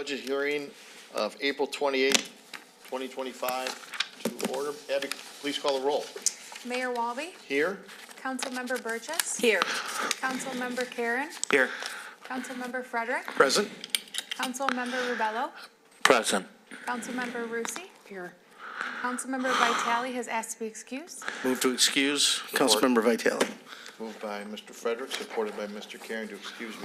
budget hearing of April 28th, 2025 to order. Abby, please call the roll. Mayor Walby, Here. Councilmember Burgess, Here. Councilmember Karen, Here. Councilmember Frederick, Present. Councilmember Rubello, Present. Councilmember Rusi, Here. Councilmember Vitale has asked to be excused. Move to excuse. Councilmember Vitale. Moved by Mr. Frederick, supported by Mr. Karen to excuse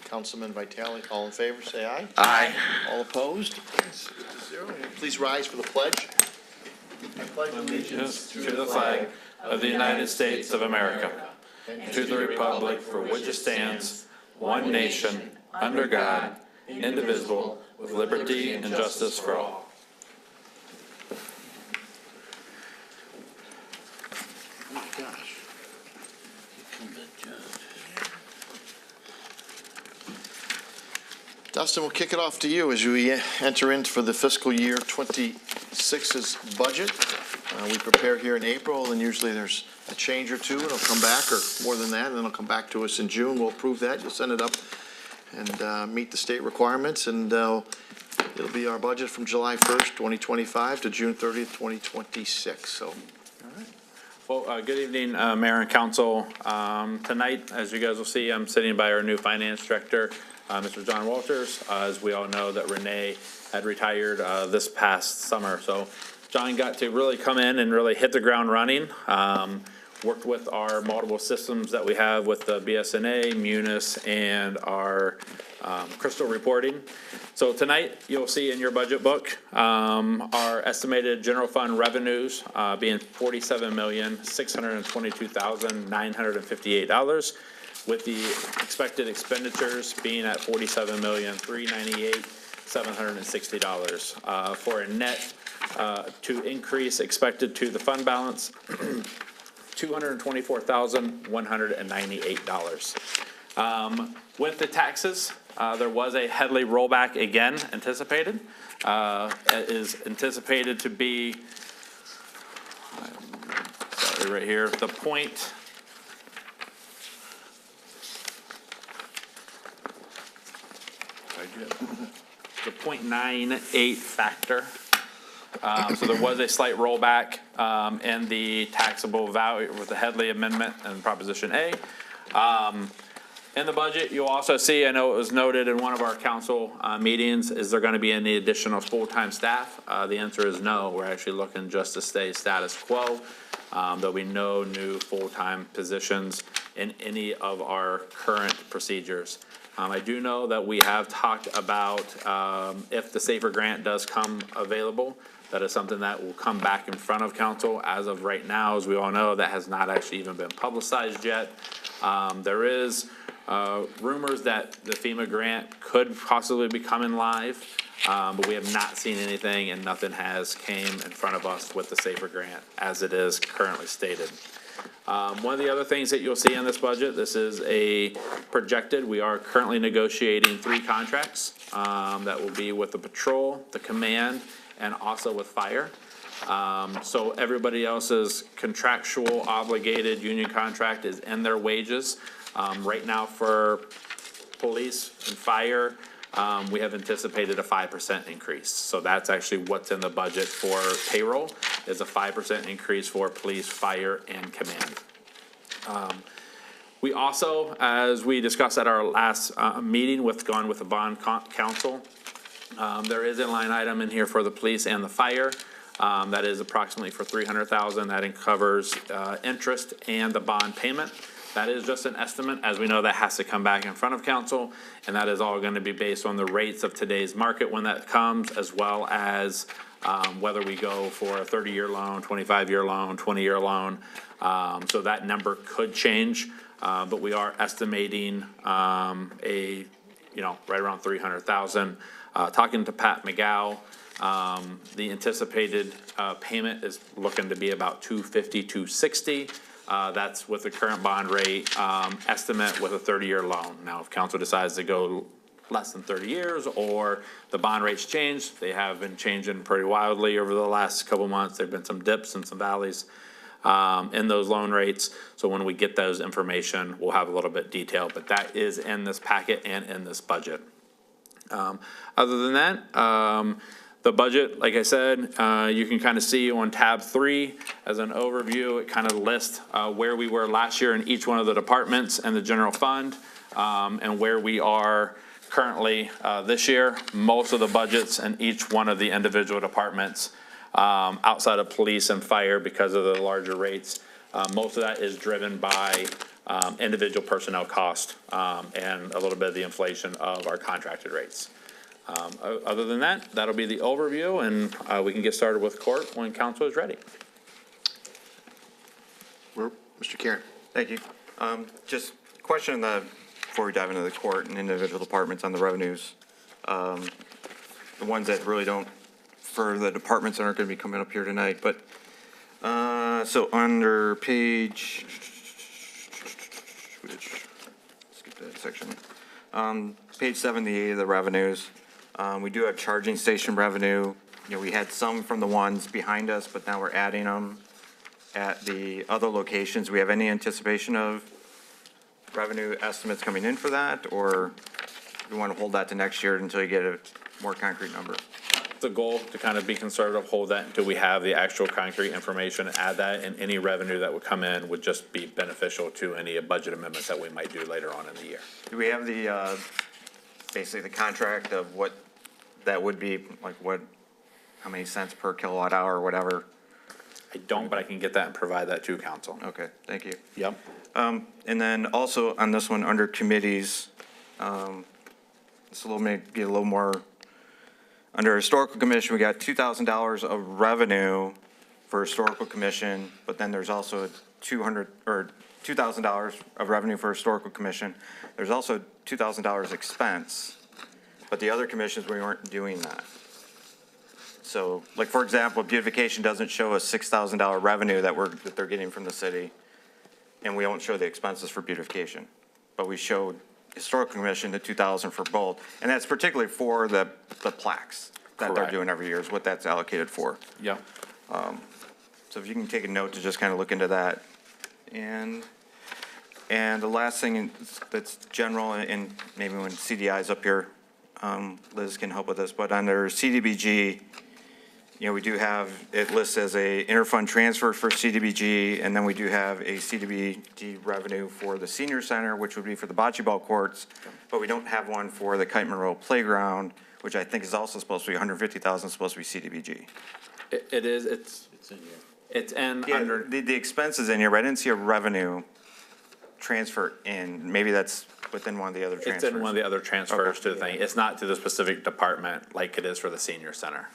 Councilman Vitale. All in favor, say aye. Aye. All opposed? 6-0. Please rise for the pledge. I pledge Allegiance to the flag of the United States of America, and to the republic for which it stands, one nation, under God, indivisible, with liberty and justice for all. Oh my gosh. Dustin, we'll kick it off to you as we enter into for the fiscal year 26's budget. We prepare here in April, and usually there's a change or two, and it'll come back, or more than that, and then it'll come back to us in June. We'll approve that. You'll send it up and meet the state requirements, and it'll be our budget from July 1st, 2025 to June 30th, 2026. So, Well, good evening, Mayor and Council. Tonight, as you guys will see, I'm sitting by our new Finance Director, Mr. John Walters. As we all know, that Renee had retired this past summer. So John got to really come in and really hit the ground running. Worked with our multiple systems that we have with the BSNA, Munis, and our crystal reporting. So tonight, you'll see in your budget book, our estimated general fund revenues being $47,622,958, with the expected expenditures being at $47,398,760, for a net to increase expected to the fund balance $224,198. With the taxes, there was a Headley rollback again anticipated. It is anticipated to be, sorry, right here, the point. The 0.98 factor. So there was a slight rollback in the taxable value with the Headley Amendment and Proposition A. In the budget, you'll also see, I know it was noted in one of our council meetings, is there going to be any additional full-time staff? The answer is no. We're actually looking just to stay status quo. There'll be no new full-time positions in any of our current procedures. I do know that we have talked about if the SAFER grant does come available, that is something that will come back in front of council. As of right now, as we all know, that has not actually even been publicized yet. There is rumors that the FEMA grant could possibly be coming live, but we have not seen anything, and nothing has came in front of us with the SAFER grant as it is currently stated. One of the other things that you'll see in this budget, this is a projected, we are currently negotiating 3 contracts that will be with the patrol, the command, and also with fire. So everybody else's contractual obligated union contract is in their wages. Right now for police and fire, we have anticipated a 5% increase. So that's actually what's in the budget for payroll, is a 5% increase for police, fire, and command. We also, as we discussed at our last meeting with the bond council, there is a line item in here for the police and the fire. That is approximately for $300,000. That covers interest and the bond payment. That is just an estimate. As we know, that has to come back in front of council, and that is all going to be based on the rates of today's market when that comes, as well as whether we go for a 30-year loan, 25-year loan, 20-year loan. So that number could change, but we are estimating right around $300,000. Talking to Pat McGow, the anticipated payment is looking to be about $250, $260. That's with the current bond rate estimate with a 30-year loan. Now, if council decides to go less than 30 years or the bond rates change, they have been changing pretty wildly over the last couple months. There have been some dips and some valleys in those loan rates. So when we get those information, we'll have a little bit detailed, but that is in this packet and in this budget. Other than that, the budget, like I said, you can kind of see on tab 3 as an overview. It kind of lists where we were last year in each one of the departments and the general fund, and where we are currently this year. Most of the budgets in each one of the individual departments, outside of police and fire because of the larger rates, most of that is driven by individual personnel cost, and a little bit of the inflation of our contracted rates. Other than that, that'll be the overview, and we can get started with court when council is ready. Mr. Karen. Thank you. Just question before we dive into the court and individual departments on the revenues. The ones that really don't, for the departments that aren't going to be coming up here tonight, but, so under page, skip that section. Page 78 of the revenues, we do have charging station revenue. You know, we had some from the ones behind us, but now we're adding them at the other locations. We have any anticipation of revenue estimates coming in for that, or we want to hold that to next year until you get a more concrete number? The goal to kind of be conservative, hold that until we have the actual concrete information, add that, and any revenue that would come in would just be beneficial to any budget amendments that we might do later on in the year. Do we have the, basically the contract of what that would be, like what, how many cents per kilowatt hour or whatever? I don't, but I can get that and provide that to council. Okay, thank you. Yep. And then also on this one, under committees, it's a little, maybe a little more, under Historical Commission, we got $2,000 of revenue for Historical Commission, but then there's also $2,000 of revenue for Historical Commission. There's also $2,000 expense, but the other commissions, we weren't doing that. So, like, for example, beautification doesn't show a $6,000 revenue that they're getting from the city, and we don't show the expenses for beautification. But we showed Historical Commission the $2,000 for both, and that's particularly for the plaques that they're Correct. doing every year is what that's allocated for. Yep. So if you can take a note to just kind of look into that. And the last thing that's general, and maybe when CDI's up here, Liz can help with this, but under CDBG, you know, we do have, it lists as a interfund transfer for CDBG, and then we do have a CDBG revenue for the senior center, which would be for the bocce ball courts, but we don't have one for the Kite Monroe Playground, which I think is also supposed to be $150,000, supposed to be CDBG. It is, it's in Yeah, under, the expenses in here, but I didn't see a revenue transfer in. Maybe that's within one of the other transfers. it's in one of the other transfers Okay. to the thing. It's not to the specific department like it is for the senior center.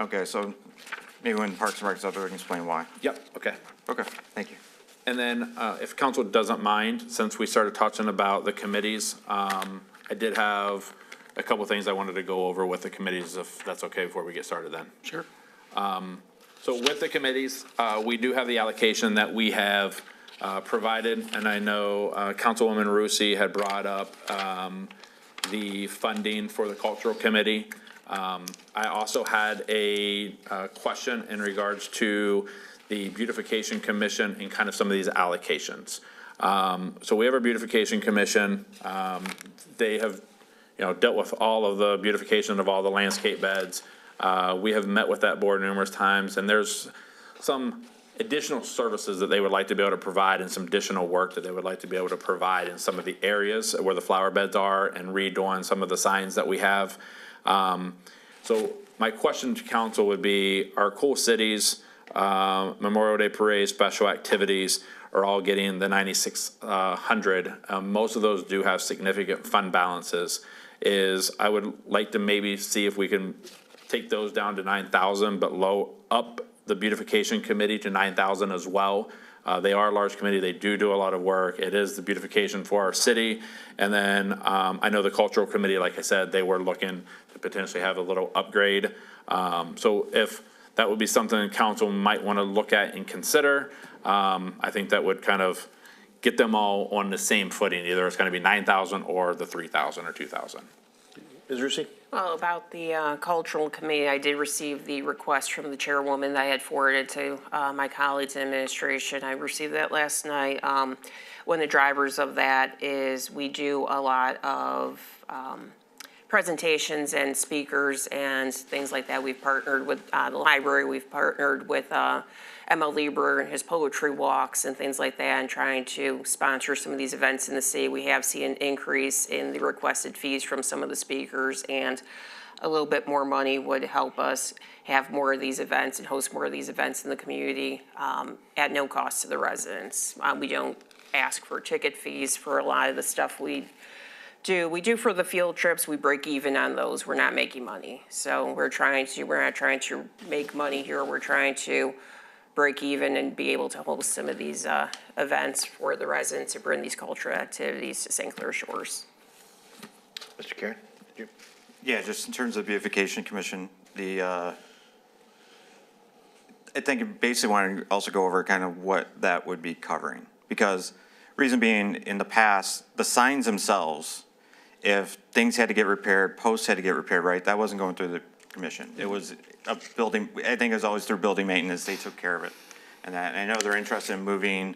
Okay, so maybe when Parks and Rec's up there, we can explain why. Yep, okay. Okay, thank you. And then, if council doesn't mind, since we started talking about the committees, I did have a couple of things I wanted to go over with the committees, if that's okay before we get started then. Sure. So with the committees, we do have the allocation that we have provided, and I know Councilwoman Rusi had brought up the funding for the cultural committee. I also had a question in regards to the beautification commission and kind of some of these allocations. So we have our beautification commission. They have, you know, dealt with all of the beautification of all the landscape beds. We have met with that board numerous times, and there's some additional services that they would like to be able to provide and some additional work that they would like to be able to provide in some of the areas where the flower beds are and redoing some of the signs that we have. So my question to council would be, our cool cities, Memorial Day Parade, special activities are all getting the 9,600. Most of those do have significant fund balances. I would like to maybe see if we can take those down to 9,000, but up the beautification committee to 9,000 as well. They are a large committee. They do a lot of work. It is the beautification for our city. And then I know the cultural committee, like I said, they were looking to potentially have a little upgrade. So if that would be something council might want to look at and consider, I think that would kind of get them all on the same footing. Either it's going to be 9,000 or the 3,000 or 2,000. Ms. Rusi? Well, about the cultural committee, I did receive the request from the chairwoman that I had forwarded to my colleagues in administration. I received that last night. One of the drivers of that is we do a lot of presentations and speakers and things like that. We've partnered with the library, we've partnered with ML Lieber and his poetry walks and things like that, and trying to sponsor some of these events in the city. We have seen an increase in the requested fees from some of the speakers, and a little bit more money would help us have more of these events and host more of these events in the community at no cost to the residents. We don't ask for ticket fees for a lot of the stuff we do. We do for the field trips, we break even on those. We're not making money. So we're not trying to make money here. We're trying to break even and be able to host some of these events for the residents to bring these cultural activities to St. Clair Shores. Mr. Karen? Yeah, just in terms of beautification commission, I think you basically want to also go over kind of what that would be covering. Because reason being, in the past, the signs themselves, if things had to get repaired, posts had to get repaired, right, that wasn't going through the commission. It was a building, I think it was always through building maintenance, they took care of it. And I know they're interested in moving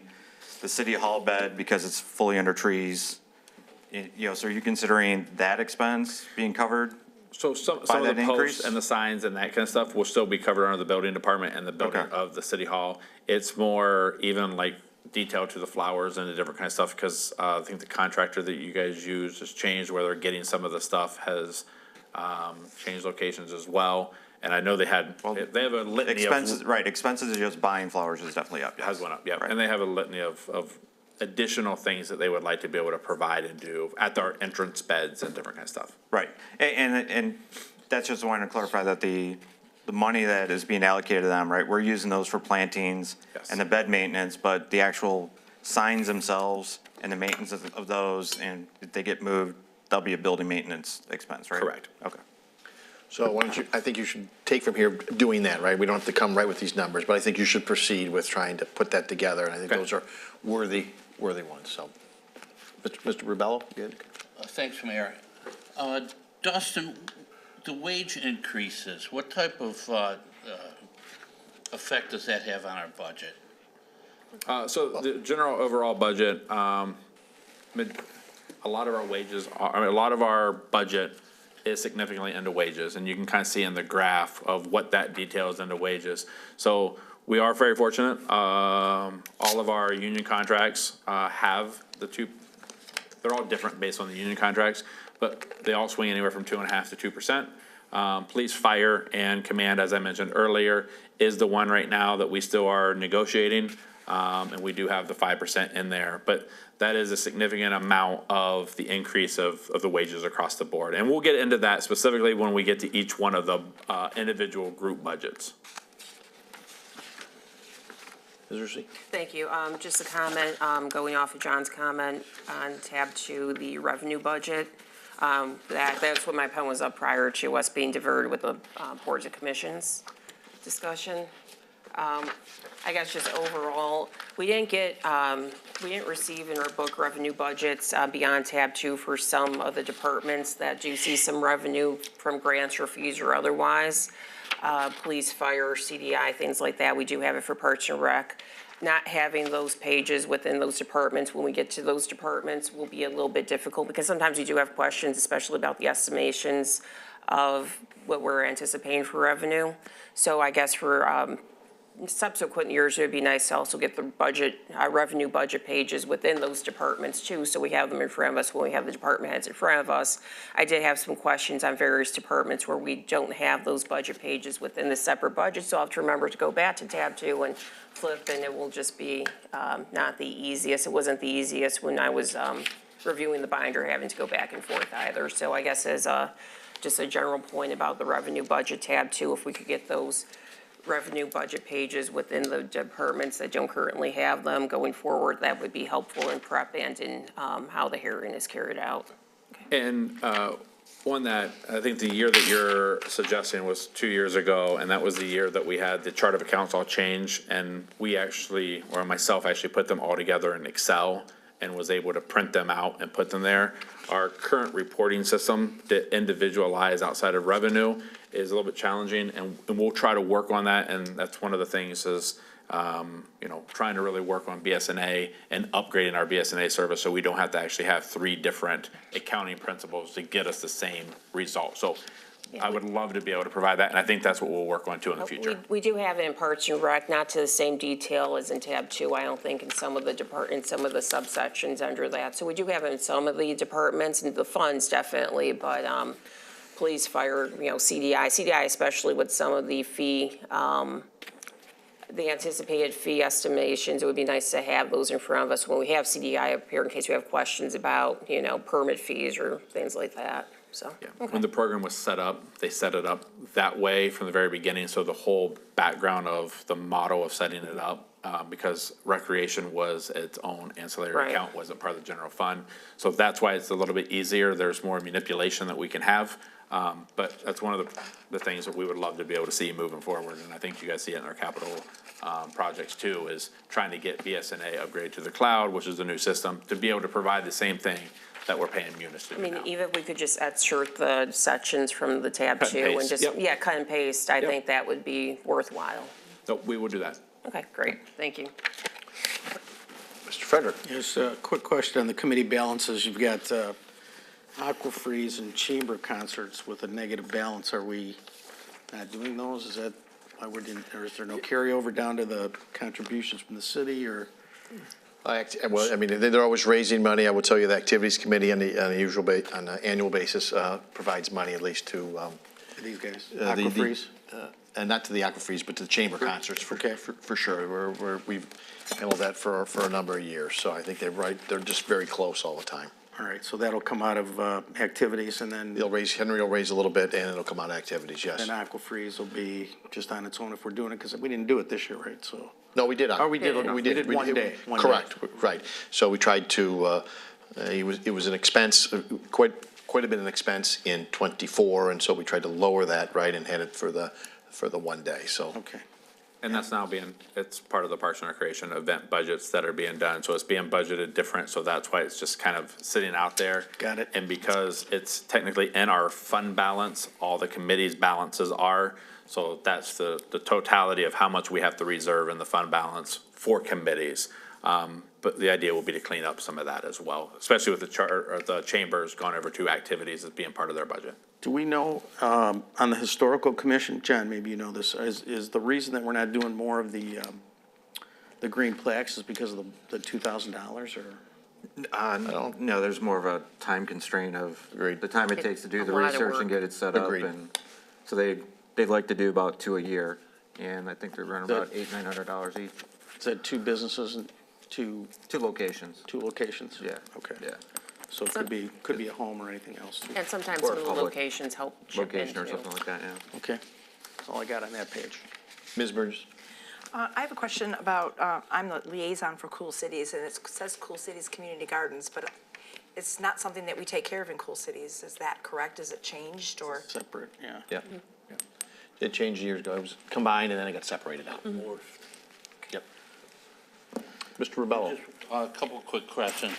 the city hall bed because it's fully under trees. So are you considering that expense being covered? So some of that the increase? posts and the signs and that kind of stuff will still be covered under the building department and the building Okay. of the city hall. It's more even like detail to the flowers and the different kind of stuff, because I think the contractor that you guys use has changed, where they're getting some of the stuff has changed locations as well. And I know they have a litany Expenses, of, right, expenses of just buying flowers is definitely up, yes. has went up, yeah. Right. And they have a litany of additional things that they would like to be able to provide and do at their entrance beds and different kind of stuff. Right, and that's just wanting to clarify that the money that is being allocated to them, right, we're using those for plantings Yes. and the bed maintenance, but the actual signs themselves and the maintenance of those, and if they get moved, that'll be a building maintenance expense, right? Correct. Okay. So why don't you, I think you should take from here doing that, right? We don't have to come right with these numbers, but I think you should proceed with trying to put that together. And I think Okay. those are worthy ones, so. Mr. Rubello, good? Thanks, Mayor. Dustin, the wage increases, what type of effect does that have on our budget? So the general overall budget, a lot of our wages, a lot of our budget is significantly into wages, and you can kind of see in the graph of what that details into wages. So we are very fortunate. All of our union contracts have the two, they're all different based on the union contracts, but they all swing anywhere from 2.5% to 2%. Police, fire, and command, as I mentioned earlier, is the one right now that we still are negotiating. And we do have the 5% in there, but that is a significant amount of the increase of the wages across the board. And we'll get into that specifically when we get to each one of the individual group budgets. Ms. Rusi? Thank you. Just a comment, going off of John's comment on tab 2, the revenue budget. That's what my pen was up prior to us being diverted with the boards and commissions discussion. I guess just overall, we didn't receive in our book revenue budgets beyond tab 2 for some of the departments that do see some revenue from grants or fees or otherwise. Police, fire, CDI, things like that. We do have it for Parks and Rec. Not having those pages within those departments, when we get to those departments, will be a little bit difficult, because sometimes we do have questions, especially about the estimations of what we're anticipating for revenue. So I guess for subsequent years, it would be nice to also get the budget, revenue budget pages within those departments too, so we have them in front of us when we have the department heads in front of us. I did have some questions on various departments where we don't have those budget pages within the separate budget, so I'll have to remember to go back to tab 2 and flip, and it will just be not the easiest. It wasn't the easiest when I was reviewing the binder, having to go back and forth either. So I guess as just a general point about the revenue budget tab 2, if we could get those revenue budget pages within the departments that don't currently have them going forward, that would be helpful in prep and in how the hearing is carried out. And one that, I think the year that you're suggesting was 2 years ago, and that was the year that we had the chart of accounts all change, and we actually, or myself actually put them all together in Excel and was able to print them out and put them there. Our current reporting system to individualize outside of revenue is a little bit challenging, and we'll try to work on that, and that's one of the things is trying to really work on BSNA and upgrading our BSNA service so we don't have to actually have 3 different accounting principles to get us the same result. So I would love to be able to provide that, and I think that's what we'll work on too in the future. We do have it in Parks and Rec, not to the same detail as in tab 2, I don't think, in some of the some of the subsections under that. So we do have it in some of the departments and the funds definitely, but, police, fire, CDI especially with some of the fee, the anticipated fee estimations, it would be nice to have those in front of us when we have CDI up here in case we have questions about, permit fees or things like that, so. Yeah. Okay. When the program was set up, they set it up that way from the very beginning, so the whole background of the model of setting it up, because recreation was its own ancillary Right. account, wasn't part of the general fund. So that's why it's a little bit easier, there's more manipulation that we can have. But that's one of the things that we would love to be able to see moving forward, and I think you guys see it in our capital projects too, is trying to get BSNA upgrade to the cloud, which is the new system, to be able to provide the same thing that we're paying Munis to I do mean, now. even if we could just insert the sections from the tab Cut and 2 and paste, just, yep. cut and paste, I Yep. think that would be worthwhile. So we will do that. Okay, great, thank you. Mr. Frederick? Just a quick question on the committee balances. You've got Aquafreeze and chamber concerts with a negative balance. Are we not doing those? Is that why we're doing, or is there no carryover down to the contributions from the city, or? Well, I mean, they're always raising money. I will tell you the Activities Committee on an annual basis provides money at least to. These guys, the- Aquafreeze? And not to the Aquafreeze, but to the chamber concerts for sure. We've handled that for a number of years. So I think they're just very close all the time. All right, so that'll come out of activities, and then Henry will raise a little bit and it'll come out of activities, yes. and Aquafreeze will be just on its own if we're doing it, because we didn't do it this year, right? So, No, we did. Oh, we did. We We did. did one day. Correct, right. So we tried to, it was an expense, quite a bit of an expense in '24, and so we tried to lower that, right, and had it for the one day, so. okay. And that's now it's part of the Parks and Recreation event budgets that are being done, so it's being budgeted different, so that's why it's just kind of sitting out there. Got it. And because it's technically in our fund balance, all the committee's balances are, so that's the totality of how much we have to reserve in the fund balance for committees. But the idea will be to clean up some of that as well, especially with the chambers going over to activities as being part of their budget. Do we know, on the Historical Commission, John, maybe you know this, is the reason that we're not doing more of the green plaques is because of the $2,000, or? No, there's more of a time constraint of Agreed. the time it takes to do A the lot of research work. and get it set up. Agreed. And so they'd like to do about 2 a year, and I think they're running about $800-900 each. Is that 2 businesses and 2 2 locations. locations? Yeah. Okay. Yeah. So it could be a home or anything else, too. And sometimes Or some of the public locations help chip in Location or too. something like that, yeah. Okay, that's all I got on that page. Ms. Burgess? I have a question about, I'm the liaison for Cool Cities, and it says Cool Cities Community Gardens, but it's not something that we take care of in Cool Cities. Is that correct? Is it changed, or? Separate, yeah. Yeah. It changed years ago. It was combined and then it got separated out. Yep. Mr. Rebello, A couple of quick questions.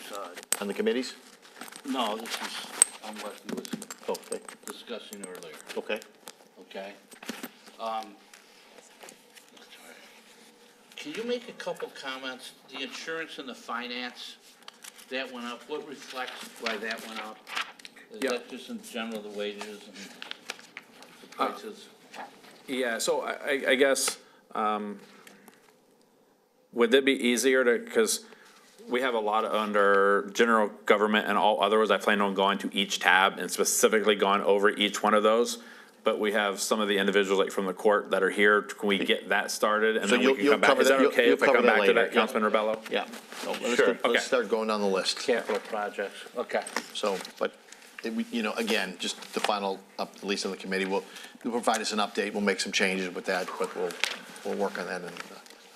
on the committees? No, this is on what we was Okay. discussing earlier, Okay. okay? Can you make a couple comments? The insurance and the finance, that went up. What reflects why that went up? Is Yeah. that just in general the wages and the prices? Yeah, so I guess, would it be easier to, because we have a lot under general government and all others, I plan on going to each tab and specifically going over each one of those. But we have some of the individuals like from the court that are here, can we get that started and So then we can come back? Is that okay if I come back to that, Councilman Rebello? Yeah. So Sure. Okay. Let's start going down the list. Capital projects, okay. So, but, again, just the final, at least on the committee, will provide us an update. We'll make some changes with that, but we'll work on that and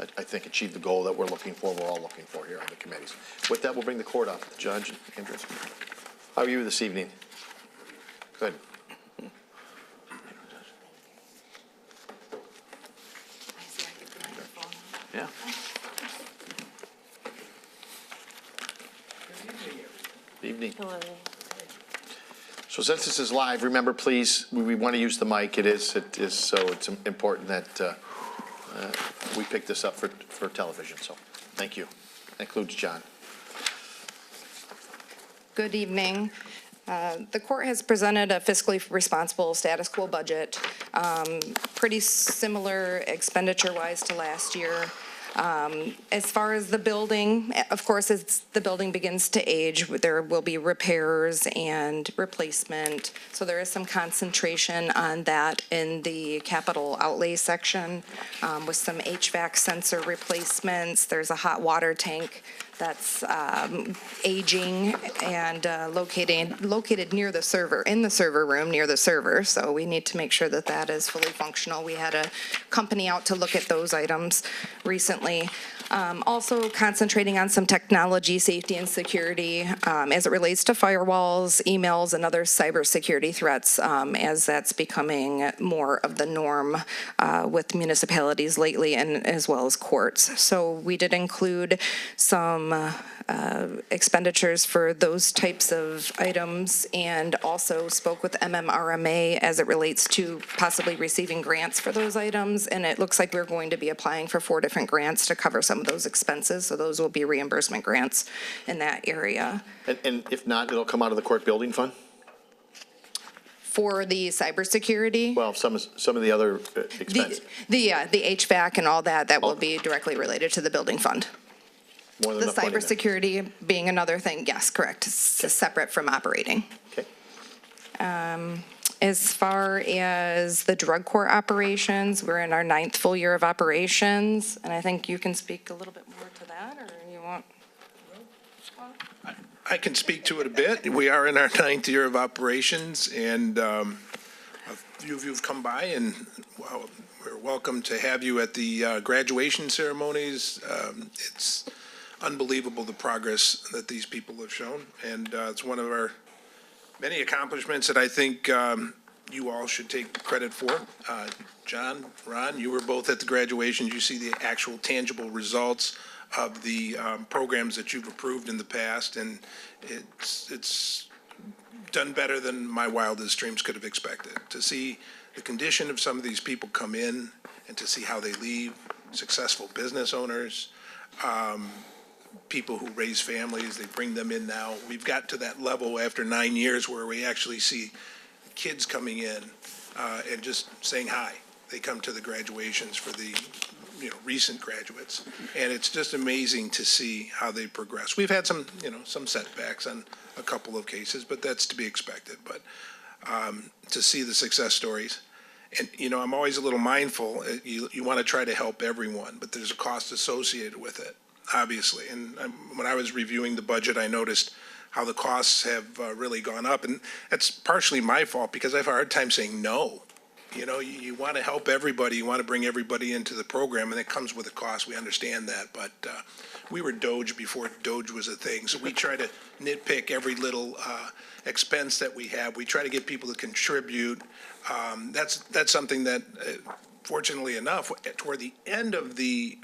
I think achieve the goal that we're all looking for here on the committees. With that, we'll bring the court up. Judge, Andrew, how are you this evening? Good. Yeah. Good evening. Hello. So since this is live, remember, please, we want to use the mic. It is, so it's important that we picked this up for television, so thank you. That includes John. Good evening. The court has presented a fiscally responsible status quo budget, pretty similar expenditure-wise to last year. As far as the building, of course, as the building begins to age, there will be repairs and replacement. So there is some concentration on that in the capital outlay section, with some HVAC sensor replacements. There's a hot water tank that's aging and located near the server, in the server room near the server. So we need to make sure that that is fully functional. We had a company out to look at those items recently. Also concentrating on some technology, safety, and security as it relates to firewalls, emails, and other cybersecurity threats, as that's becoming more of the norm with municipalities lately, and as well as courts. So we did include some expenditures for those types of items, and also spoke with MMRMA as it relates to possibly receiving grants for those items. And it looks like we're going to be applying for 4 different grants to cover some of those expenses. So those will be reimbursement grants in that area. And if not, it'll come out of the court building fund? For the cybersecurity, Well, some of the other expenses, the HVAC and all that, that will be directly related to the building fund. more than The enough money there. cybersecurity being another thing, yes, correct, it's separate from operating. Okay. As far as the drug court operations, we're in our 9th full year of operations, and I think you can speak a little bit more to that, or you want? I can speak to it a bit. We are in our 9th year of operations, and a few of you have come by, and well, we're welcome to have you at the graduation ceremonies. It's unbelievable the progress that these people have shown, and it's one of our many accomplishments that I think you all should take credit for. John, Ron, you were both at the graduations. You see the actual tangible results of the programs that you've approved in the past, and it's done better than my wildest dreams could have expected. To see the condition of some of these people come in and to see how they leave, successful business owners, people who raise families, they bring them in now. We've got to that level after 9 years where we actually see kids coming in and just saying hi. They come to the graduations for the recent graduates, and it's just amazing to see how they progress. We've had some setbacks on a couple of cases, but that's to be expected. But to see the success stories, and I'm always a little mindful. You want to try to help everyone, but there's a cost associated with it, obviously. And when I was reviewing the budget, I noticed how the costs have really gone up, and that's partially my fault because I have a hard time saying no. You want to help everybody, you want to bring everybody into the program, and it comes with a cost. We understand that, but we were Doge before Doge was a thing, so we try to nitpick every little expense that we have. We try to get people to contribute. That's something that, fortunately enough, toward the end of the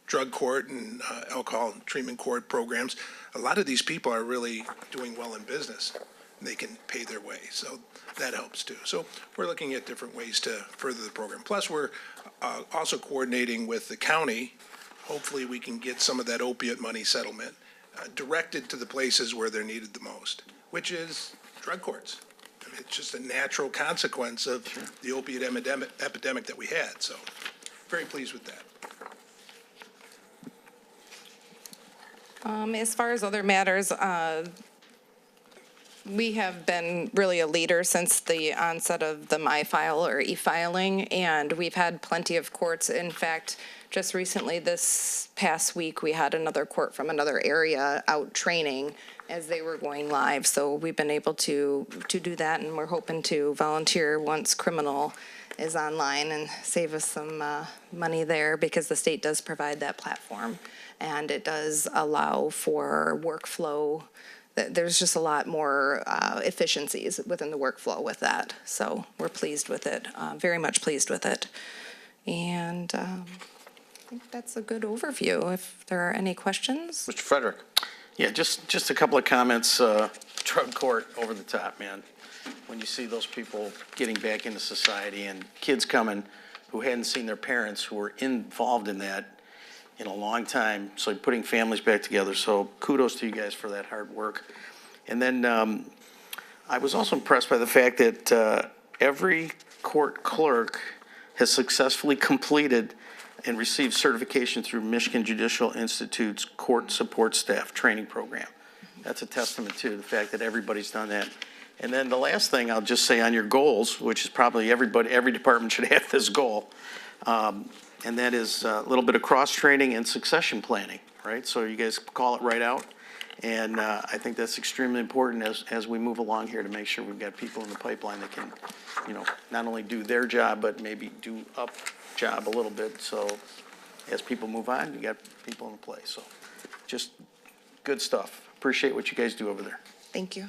drug court and alcohol treatment court programs, a lot of these people are really doing well in business. They can pay their way, so that helps too. So we're looking at different ways to further the program. Plus, we're also coordinating with the county. Hopefully, we can get some of that opiate money settlement directed to the places where they're needed the most, which is drug courts. It's just a natural consequence of the opiate epidemic that we had. So very pleased with that. As far as other matters, we have been really a leader since the onset of the MyFile or e-filing, and we've had plenty of courts. In fact, just recently, this past week, we had another court from another area out training as they were going live. So we've been able to do that, and we're hoping to volunteer once criminal is online and save us some money there, because the state does provide that platform, and it does allow for workflow. There's just a lot more efficiencies within the workflow with that. So we're pleased with it, very much pleased with it. And I think that's a good overview. If there are any questions. Mr. Frederick? Yeah, just a couple of comments. Drug court, over the top, man. When you see those people getting back into society and kids coming who hadn't seen their parents who were involved in that in a long time, so putting families back together. So kudos to you guys for that hard work. And then I was also impressed by the fact that every court clerk has successfully completed and received certification through Michigan Judicial Institute's Court Support Staff Training Program. That's a testament to the fact that everybody's done that. And then the last thing I'll just say on your goals, which is probably every department should have this goal, and that is a little bit of cross-training and succession planning, right? So you guys call it right out. And I think that's extremely important as we move along here to make sure we've got people in the pipeline that can, not only do their job, but maybe do up job a little bit. So as people move on, you got people in place. So just good stuff. Appreciate what you guys do over there. Thank you.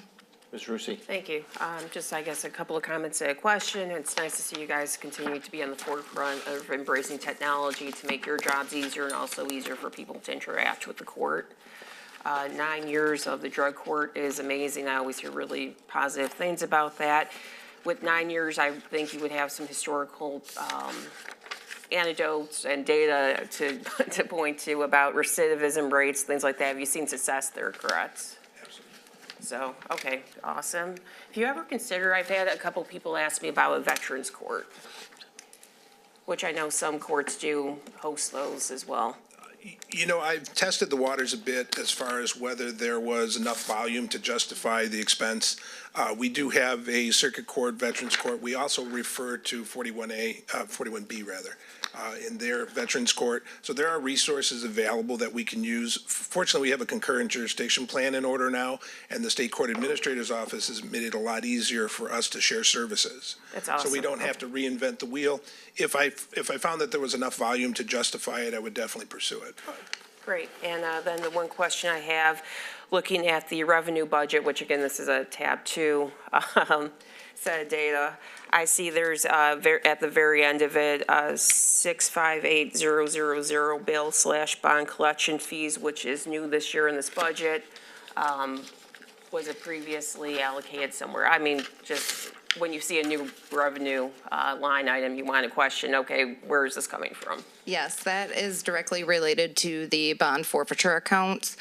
Ms. Rusi? Thank you. Just, I guess, a couple of comments and a question. It's nice to see you guys continue to be on the forefront of embracing technology to make your jobs easier and also easier for people to interact with the court. 9 years of the drug court is amazing. I always hear really positive things about that. With 9 years, I think you would have some historical anecdotes and data to point to about recidivism rates, things like that. Have you seen success there, correct? So, okay, awesome. If you ever consider, I've had a couple people ask me about a veterans court, which I know some courts do host those as well. I've tested the waters a bit as far as whether there was enough volume to justify the expense. We do have a circuit court, veterans court. We also refer to 41B rather, in their veterans court. So there are resources available that we can use. Fortunately, we have a concurrent jurisdiction plan in order now, and the state court administrator's office has made it a lot easier for us to share services. That's awesome. So we don't have to reinvent the wheel. If I found that there was enough volume to justify it, I would definitely pursue it. Great. And then the one question I have, looking at the revenue budget, which again, this is a tab 2 set of data, I see there's at the very end of it, 658000 bill/bond collection fees, which is new this year in this budget. Was it previously allocated somewhere? I mean, just when you see a new revenue line item, you want to question, okay, where is this coming from? Yes, that is directly related to the bond forfeiture accounts,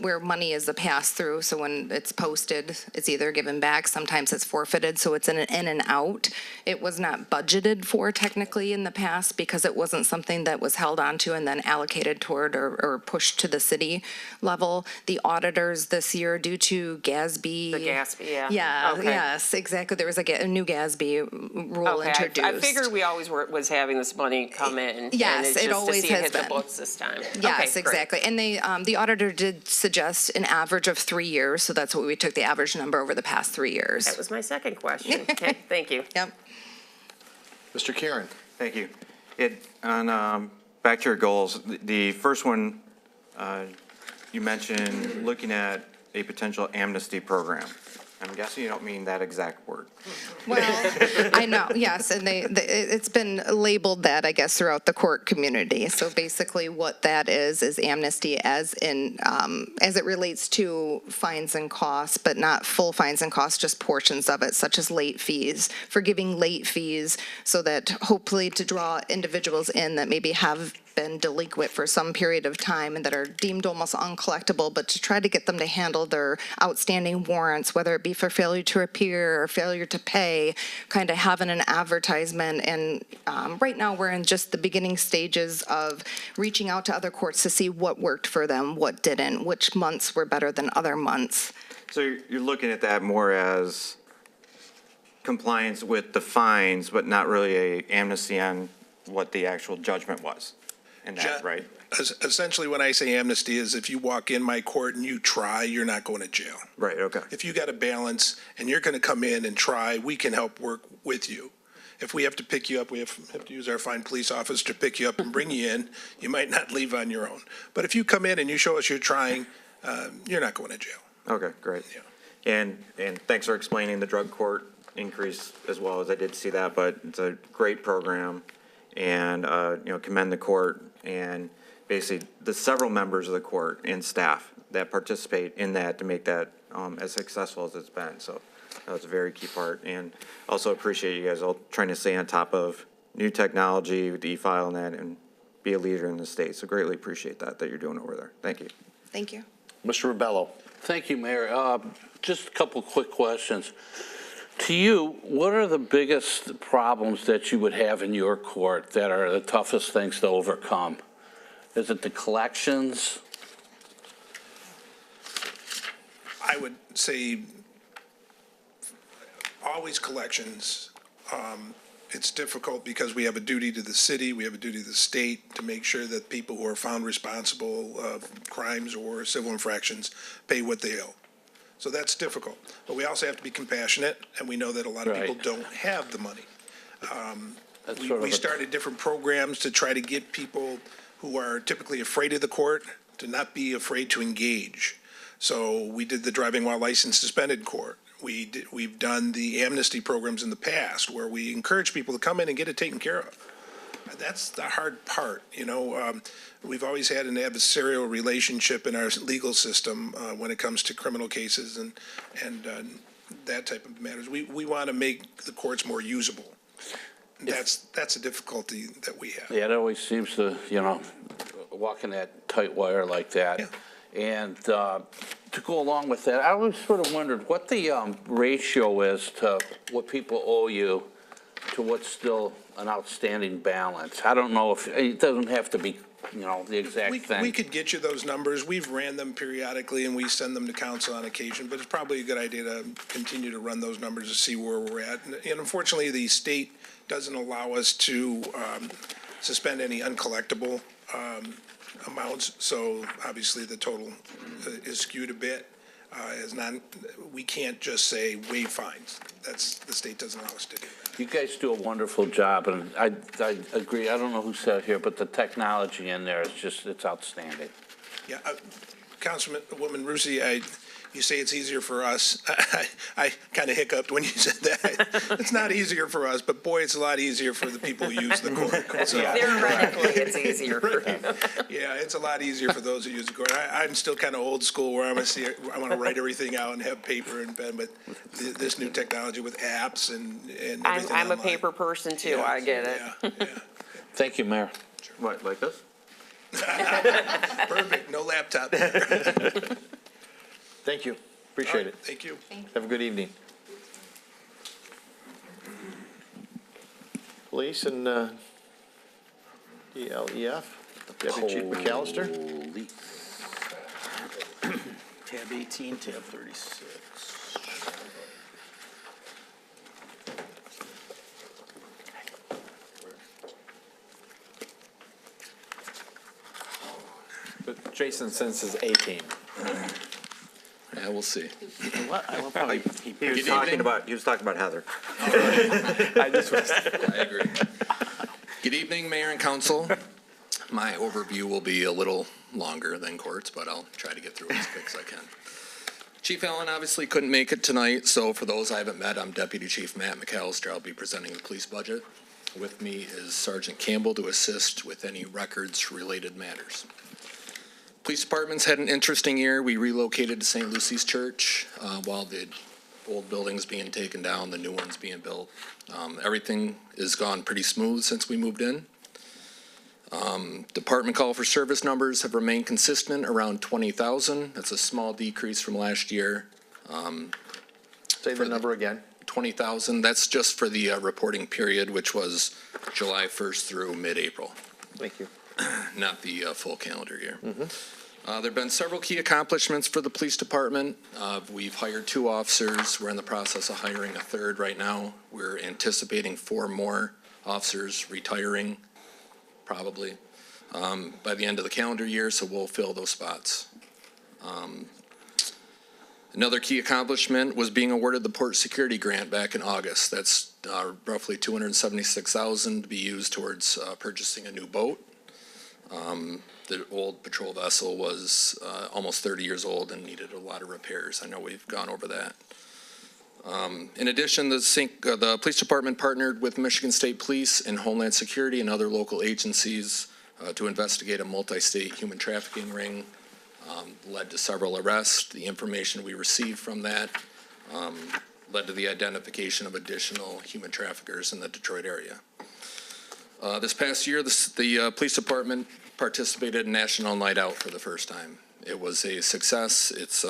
where money is a pass-through. So when it's posted, it's either given back, sometimes it's forfeited, so it's in and out. It was not budgeted for technically in the past because it wasn't something that was held onto and then allocated toward or pushed to the city level. The auditors this year, due to GASB. The GASB, yeah. Yeah, Okay. yes, exactly. There was a new GASB rule introduced. I figured we always was having this money come in. Yes, and it's it just always to see it has hit the been. books this time. Yes, Okay, great. exactly. And the auditor did suggest an average of 3 years, so that's what we took the average number over the past 3 years. That was my second question. Okay, thank you. Yep. Mr. Karen? Thank you. Back to your goals, the first one, you mentioned looking at a potential amnesty program. I'm guessing you don't mean that exact word. Well, I know, yes, and it's been labeled that, I guess, throughout the court community. So basically what that is amnesty as it relates to fines and costs, but not full fines and costs, just portions of it, such as late fees, forgiving late fees, so that hopefully to draw individuals in that maybe have been delinquent for some period of time and that are deemed almost uncollectible, but to try to get them to handle their outstanding warrants, whether it be for failure to appear or failure to pay, kind of having an advertisement. And right now we're in just the beginning stages of reaching out to other courts to see what worked for them, what didn't, which months were better than other months. So you're looking at that more as compliance with the fines, but not really a amnesty on what the actual judgment was. And that, right? Essentially, when I say amnesty is if you walk in my court and you try, you're not going to jail. Right, okay. If you got a balance and you're going to come in and try, we can help work with you. If we have to pick you up, we have to use our fine police officer to pick you up and bring you in. You might not leave on your own. But if you come in and you show us you're trying, you're not going to jail. Okay, great. Yeah. And thanks for explaining the drug court increase as well, as I did see that, but it's a great program. And, commend the court and basically the several members of the court and staff that participate in that to make that as successful as it's been. So that was a very key part. And also appreciate you guys all trying to stay on top of new technology with e-file and that, and be a leader in the state. So greatly appreciate that you're doing over there. Thank you. Thank you. Mr. Rubello. Thank you, Mayor. Just a couple quick questions. To you, what are the biggest problems that you would have in your court that are the toughest things to overcome? Is it the collections? I would say always collections. It's difficult because we have a duty to the city, we have a duty to the state to make sure that people who are found responsible of crimes or civil infractions pay what they owe. So that's difficult. But we also have to be compassionate, and we know that a lot of people Right. don't have the money. That's We sort of we a- started different programs to try to get people who are typically afraid of the court to not be afraid to engage. So we did the driving while license suspended court. We've done the amnesty programs in the past where we encourage people to come in and get it taken care of. That's the hard part, you know. We've always had an adversarial relationship in our legal system when it comes to criminal cases and that type of matters. We want to make the courts more usable. That's a difficulty that we have. Yeah, it always seems to, walking that tight wire like that. Yeah. And to go along with that, I always sort of wondered what the ratio is to what people owe you to what's still an outstanding balance. I don't know if, it doesn't have to be, the exact thing. We could get you those numbers. We've ran them periodically, and we send them to council on occasion, but it's probably a good idea to continue to run those numbers to see where we're at. And unfortunately, the state doesn't allow us to suspend any uncollectible amounts, so obviously the total is skewed a bit. We can't just say waive fines. The state doesn't allow us to do that. You guys do a wonderful job, and I agree. I don't know who said it here, but the technology in there is just, it's outstanding. Yeah, Councilwoman Rusi, you say it's easier for us. I kind of hiccuped when you said that. It's not easier for us, but boy, it's a lot easier for the people who use the court. So, Theoretically, it's easier for you. yeah, it's a lot easier for those who use the court. I'm still kind of old school where I want to write everything out and have paper and pen, but this new technology with apps and everything I'm a online. paper person too, Yeah, I get it. Yeah. Thank you, Mayor. What, like this? Perfect, no laptop there. Thank you. Appreciate it. Thank you. Have a good evening. Police and DLEF, Deputy Chief McAllister. Tab 18, tab 36. But Jason senses 18. Yeah, we'll see. I will probably. He was talking about Heather. I just was. I agree. Good evening, Mayor and Council. My overview will be a little longer than court's, but I'll try to get through it as quick as I can. Chief Allen obviously couldn't make it tonight, so for those I haven't met, I'm Deputy Chief Matt McAllister. I'll be presenting the police budget. With me is Sergeant Campbell to assist with any records-related matters. Police department's had an interesting year. We relocated to St. Lucy's Church while the old building's being taken down, the new one's being built. Everything has gone pretty smooth since we moved in. Department call for service numbers have remained consistent around 20,000. That's a small decrease from last year. Say the number again. 20,000, that's just for the reporting period, which was July 1st through mid-April. Thank you. Not the full calendar year. There have been several key accomplishments for the police department. We've hired 2 officers. We're in the process of hiring a 3rd right now. We're anticipating 4 more officers retiring, probably, by the end of the calendar year, so we'll fill those spots. Another key accomplishment was being awarded the port security grant back in August. That's roughly $276,000 to be used towards purchasing a new boat. The old patrol vessel was almost 30 years old and needed a lot of repairs. I know we've gone over that. In addition, the police department partnered with Michigan State Police and Homeland Security and other local agencies to investigate a multi-state human trafficking ring. Led to several arrests. The information we received from that led to the identification of additional human traffickers in the Detroit area. This past year, the police department participated in National Night Out for the first time. It was a success. It's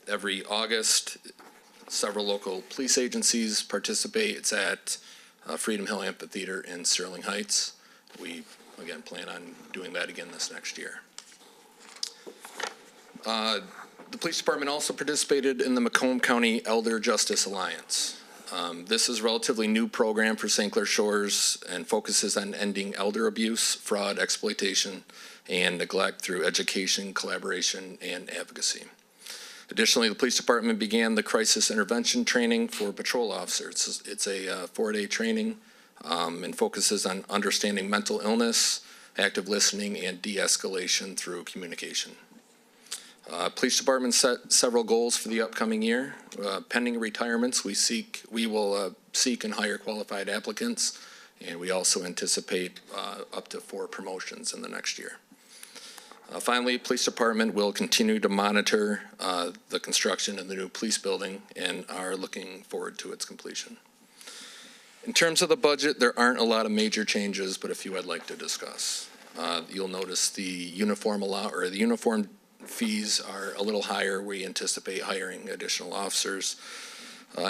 every August, several local police agencies participate. It's at Freedom Hill Amphitheater in Sterling Heights. We, again, plan on doing that again this next year. The police department also participated in the Macomb County Elder Justice Alliance. This is a relatively new program for St. Clair Shores and focuses on ending elder abuse, fraud, exploitation, and neglect through education, collaboration, and advocacy. Additionally, the police department began the crisis intervention training for patrol officers. It's a 4-day training and focuses on understanding mental illness, active listening, and de-escalation through communication. Police department set several goals for the upcoming year. Pending retirements, we will seek and hire qualified applicants, and we also anticipate up to 4 promotions in the next year. Finally, police department will continue to monitor the construction of the new police building and are looking forward to its completion. In terms of the budget, there aren't a lot of major changes, but a few I'd like to discuss. You'll notice the uniform fees are a little higher. We anticipate hiring additional officers.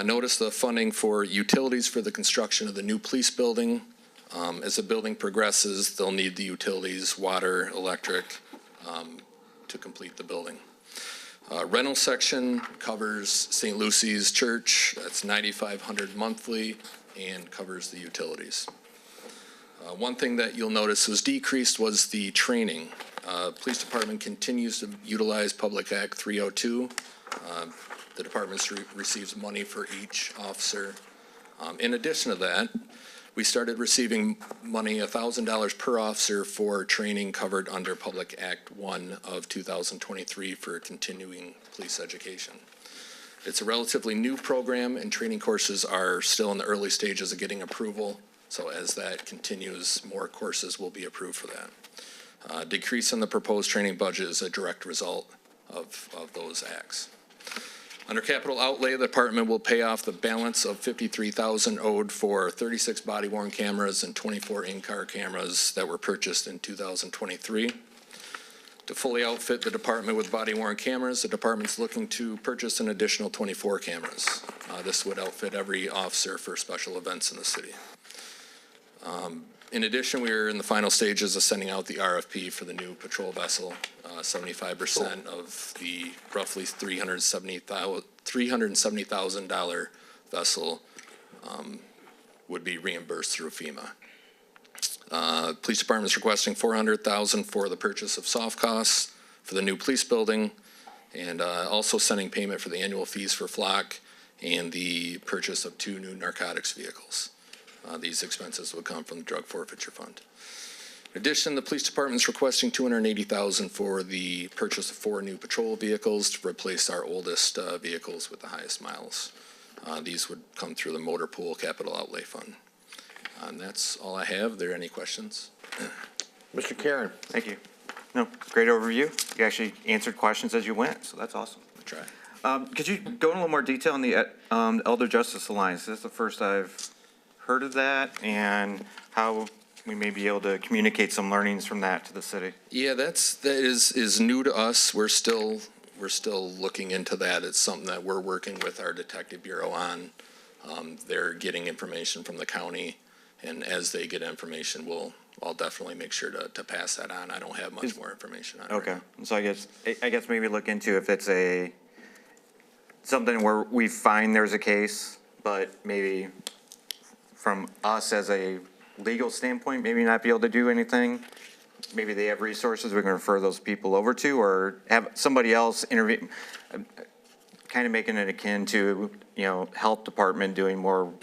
Notice the funding for utilities for the construction of the new police building. As the building progresses, they'll need the utilities, water, electric, to complete the building. Rental section covers St. Lucy's Church. That's $9,500 monthly and covers the utilities. One thing that you'll notice was decreased was the training. Police department continues to utilize Public Act 302. The department receives money for each officer. In addition to that, we started receiving money, $1,000 per officer for training covered under Public Act 1 of 2023 for continuing police education. It's a relatively new program, and training courses are still in the early stages of getting approval. So as that continues, more courses will be approved for that. Decrease in the proposed training budget is a direct result of those acts. Under capital outlay, the department will pay off the balance of $53,000 owed for 36 body-worn cameras and 24 in-car cameras that were purchased in 2023. To fully outfit the department with body-worn cameras, the department's looking to purchase an additional 24 cameras. This would outfit every officer for special events in the city. In addition, we are in the final stages of sending out the RFP for the new patrol vessel. 75% of the roughly $370,000 vessel would be reimbursed through FEMA. Police department is requesting $400,000 for the purchase of soft costs for the new police building, and also sending payment for the annual fees for flock and the purchase of 2 new narcotics vehicles. These expenses would come from the drug forfeiture fund. In addition, the police department is requesting $280,000 for the purchase of 4 new patrol vehicles to replace our oldest vehicles with the highest miles. These would come through the motor pool capital outlay fund. And that's all I have. Are there any questions? Mr. Karen. Thank you. No, great overview. You actually answered questions as you went, so that's awesome. I'll try. Could you go in a little more detail on the Elder Justice Alliance? This is the first I've heard of that, and how we may be able to communicate some learnings from that to the city. Yeah, that is new to us. We're still looking into that. It's something that we're working with our detective bureau on. They're getting information from the county, and as they get information, I'll definitely make sure to pass that on. I don't have much more information on it. Okay, so I guess maybe look into if it's something where we find there's a case, but maybe from us as a legal standpoint, maybe not be able to do anything. Maybe they have resources we can refer those people over to, or have somebody else intervene, kind of making it akin to, health department doing more,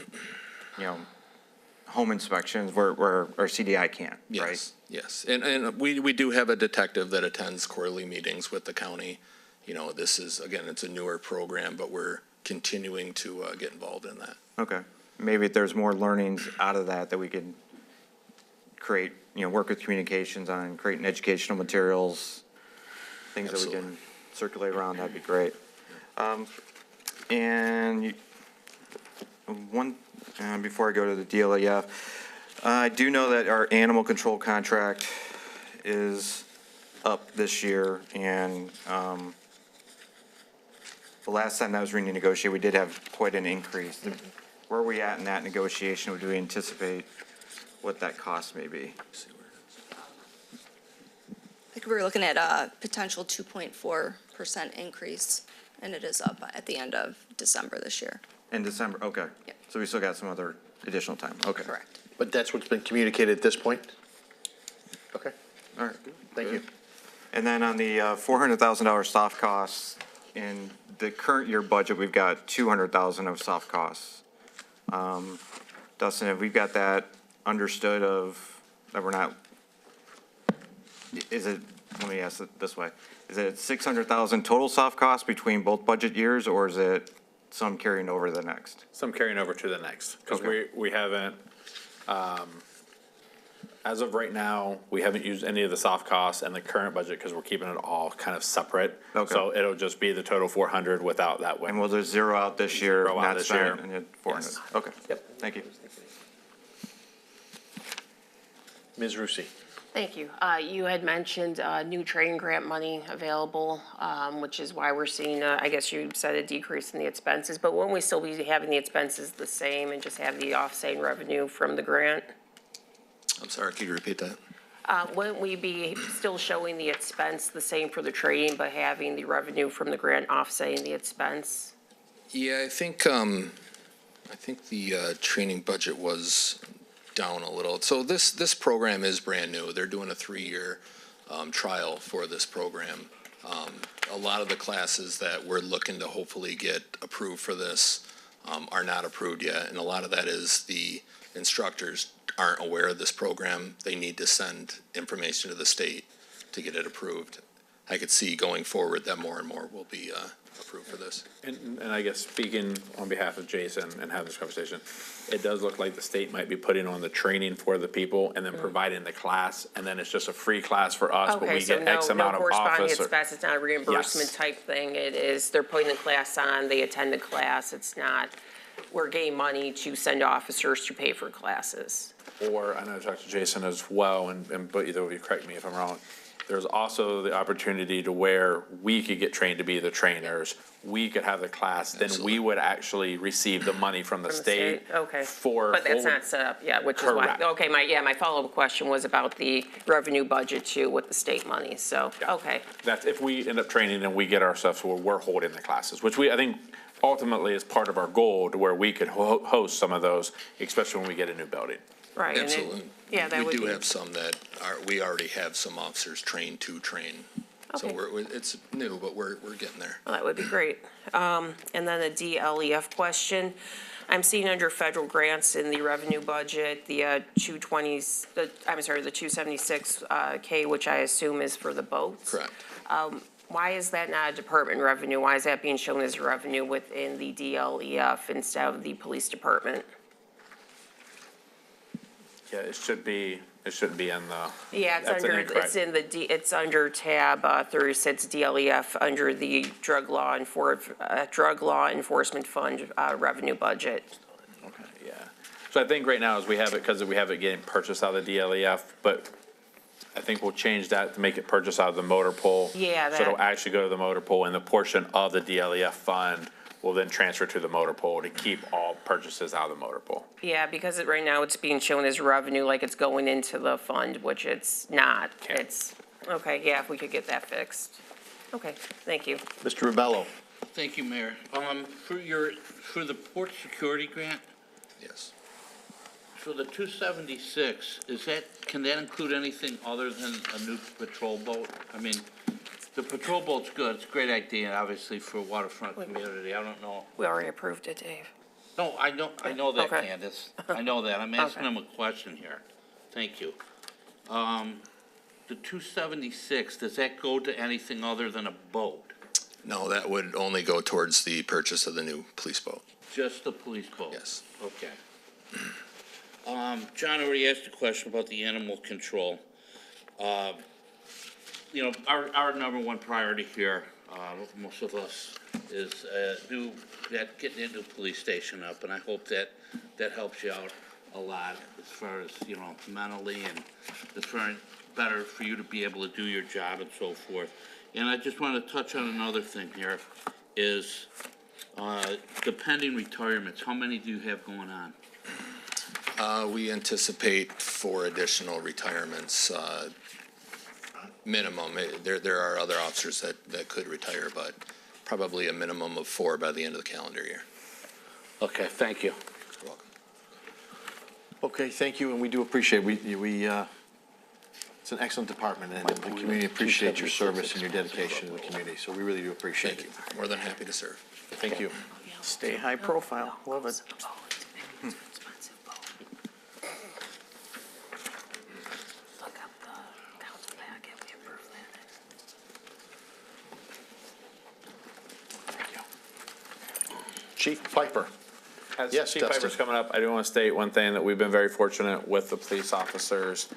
home inspections where our CDI can't, right? Yes, and we do have a detective that attends quarterly meetings with the county. This is, again, it's a newer program, but we're continuing to get involved in that. Okay. Maybe if there's more learnings out of that we could create, work with communications on creating educational materials, things Absolutely. that we can circulate around, that'd be great. And before I go to the DLAF, I do know that our animal control contract is up this year, and the last time that was renegotiated, we did have quite an increase. Where are we at in that negotiation? Do we anticipate what that cost may be? I think we were looking at a potential 2.4% increase, and it is up at the end of December this year. In December, okay. Yep. So we still got some other additional time, okay. Correct. But that's what's been communicated at this point? Okay, All right. thank you. And then on the $400,000 soft costs, in the current year budget, we've got $200,000 of soft costs. Dustin, have we got that understood of, that we're not, is it, let me ask it this way. Is it 600,000 total soft costs between both budget years, or is it some carrying over to the next? Some carrying over to the next, because Okay. we haven't, as of right now, we haven't used any of the soft costs in the current budget because we're keeping it all kind of separate. Okay. So it'll just be the total 400 without that And one. we'll just zero out this year, Zero out not this spent, year. and hit 400? Yes. Okay. Yep. Thank you. Ms. Rusi. Thank you. You had mentioned new training grant money available, which is why we're seeing, I guess you said a decrease in the expenses, but won't we still be having the expenses the same and just have the offsetting revenue from the grant? I'm sorry, could you repeat that? Wouldn't we be still showing the expense the same for the training, but having the revenue from the grant offsetting the expense? Yeah, I think the training budget was down a little. So this program is brand new. They're doing a 3-year trial for this program. A lot of the classes that we're looking to hopefully get approved for this are not approved yet, and a lot of that is the instructors aren't aware of this program. They need to send information to the state to get it approved. I could see going forward that more and more will be approved for this. And I guess speaking on behalf of Jason and having this conversation, it does look like the state might be putting on the training for the people and then providing the class, and then it's just a free class for us, but Okay, we so get X no amount of corresponding office. expense, it's not a reimbursement Yes. type thing, it is, they're putting the class on, they attend the class, it's not, we're getting money to send officers to pay for classes. Or, I know I talked to Jason as well, but either of you correct me if I'm wrong. There's also the opportunity to where we could get trained to be the trainers. We could have the class, then we would actually receive the money from the From the state. Okay. For. But that's not set up yet, which is why, Correct. okay, my follow-up question was about the revenue budget too with the state money, so, Yeah. okay. That's if we end up training and we get ourselves where we're holding the classes, which I think ultimately is part of our goal to where we could host some of those, especially when we get a new building. Right. and it- Absolutely. Yeah, that would We be. do have some that we already have some officers trained to train. So Okay. it's new, but we're getting there. Well, that would be great. And then a DLEF question. I'm seeing under federal grants in the revenue budget, the 220s, the 276K, which I assume is for the boats. Correct. Why is that not a department revenue? Why is that being shown as revenue within the DLEF instead of the police department? Yeah, it shouldn't be in the. Yeah, it's That's an under, incorrect. it's in the, it's under tab 36 DLEF, under the drug law enforcement fund revenue budget. Okay, yeah. So I think right now is we have it, because we have it getting purchased out of the DLEF, but I think we'll change that to make it purchase out of the motor pool. Yeah, So it'll that- actually go to the motor pool, and the portion of the DLEF fund will then transfer to the motor pool to keep all purchases out of the motor pool. Yeah, because right now it's being shown as revenue, like it's going into the fund, which it's not. Okay. It's, okay, yeah, if we could get that fixed. Okay, thank you. Mr. Rubello. Thank you, Mayor. For the port security grant, Yes. so the 276, can that include anything other than a new patrol boat? I mean, the patrol boat's good, it's a great idea, obviously, for a waterfront community, I don't know. We already approved it, Dave. No, I know that, Okay. Candace, I know that, I'm asking him a question here. Thank you. The 276, does that go to anything other than a boat? No, that would only go towards the purchase of the new police boat. Just the police boat? Yes. Okay. John already asked a question about the animal control. You know, our number one priority here, most of us, is getting a new police station up, and I hope that helps you out. a lot as far as, you know, mentally, and it's very better for you to be able to do your job and so forth. And I just want to touch on another thing here, is the pending retirements. How many do you have going on? We anticipate 4 additional retirements, minimum. There are other officers that could retire, but probably a minimum of 4 by the end of the calendar year. Okay, thank you. You're welcome. Okay, thank you, and we do appreciate, it's an excellent department, and the community appreciates your service and your dedication to the community, so we really do appreciate Thank it. you. More than happy to serve. Thank you. Stay high profile, love it. Chief Piper. As Yes, Chief Dustin. Piper's coming up, I do want to state one thing, that we've been very fortunate with the police officers.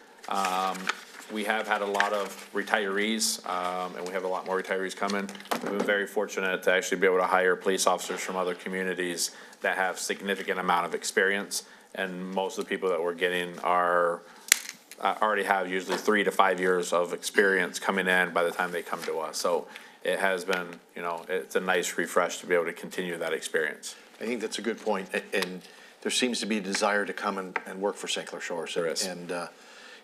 We have had a lot of retirees, and we have a lot more retirees coming. We've been very fortunate to actually be able to hire police officers from other communities that have significant amount of experience. And most of the people that we're getting are, already have usually 3 to 5 years of experience coming in by the time they come to us. So it has been, you know, it's a nice refresh to be able to continue that experience. I think that's a good point, and there seems to be a desire to come and work for St. Clair Shores. There is. And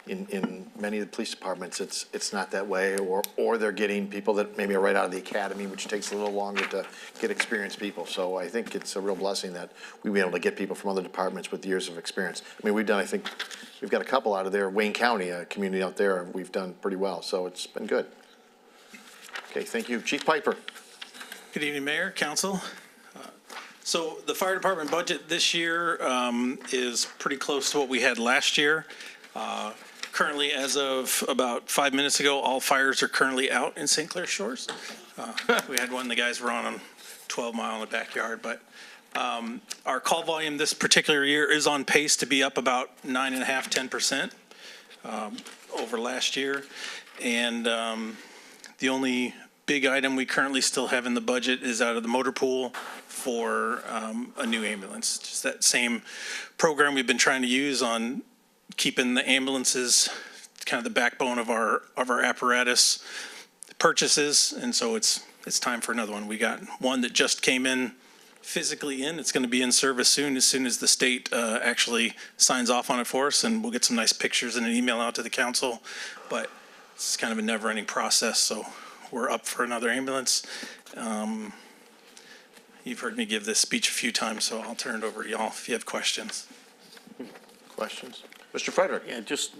in many of the police departments, it's not that way, or they're getting people that maybe are right out of the academy, which takes a little longer to get experienced people. So I think it's a real blessing that we've been able to get people from other departments with years of experience. I mean, I think, we've got a couple out of there, Wayne County, a community out there, we've done pretty well, so it's been good. Okay, thank you. Chief Piper. Good evening, Mayor, Council. So the fire department budget this year is pretty close to what we had last year. Currently, as of about 5 minutes ago, all fires are currently out in St. Clair Shores. We had one, the guys were on 12 Mile in the backyard, but our call volume this particular year is on pace to be up about 9.5–10% over last year. And the only big item we currently still have in the budget is out of the motor pool for a new ambulance. Just that same program we've been trying to use on keeping the ambulances kind of the backbone of our apparatus purchases, and so it's time for another one. We got one that just came in physically in. It's going to be in service soon as the state actually signs off on it for us, and we'll get some nice pictures and an email out to the council. But it's kind of a never-ending process, so we're up for another ambulance. You've heard me give this speech a few times, so I'll turn it over to y'all if you have questions. Questions? Mr. Frederick? Yeah, just,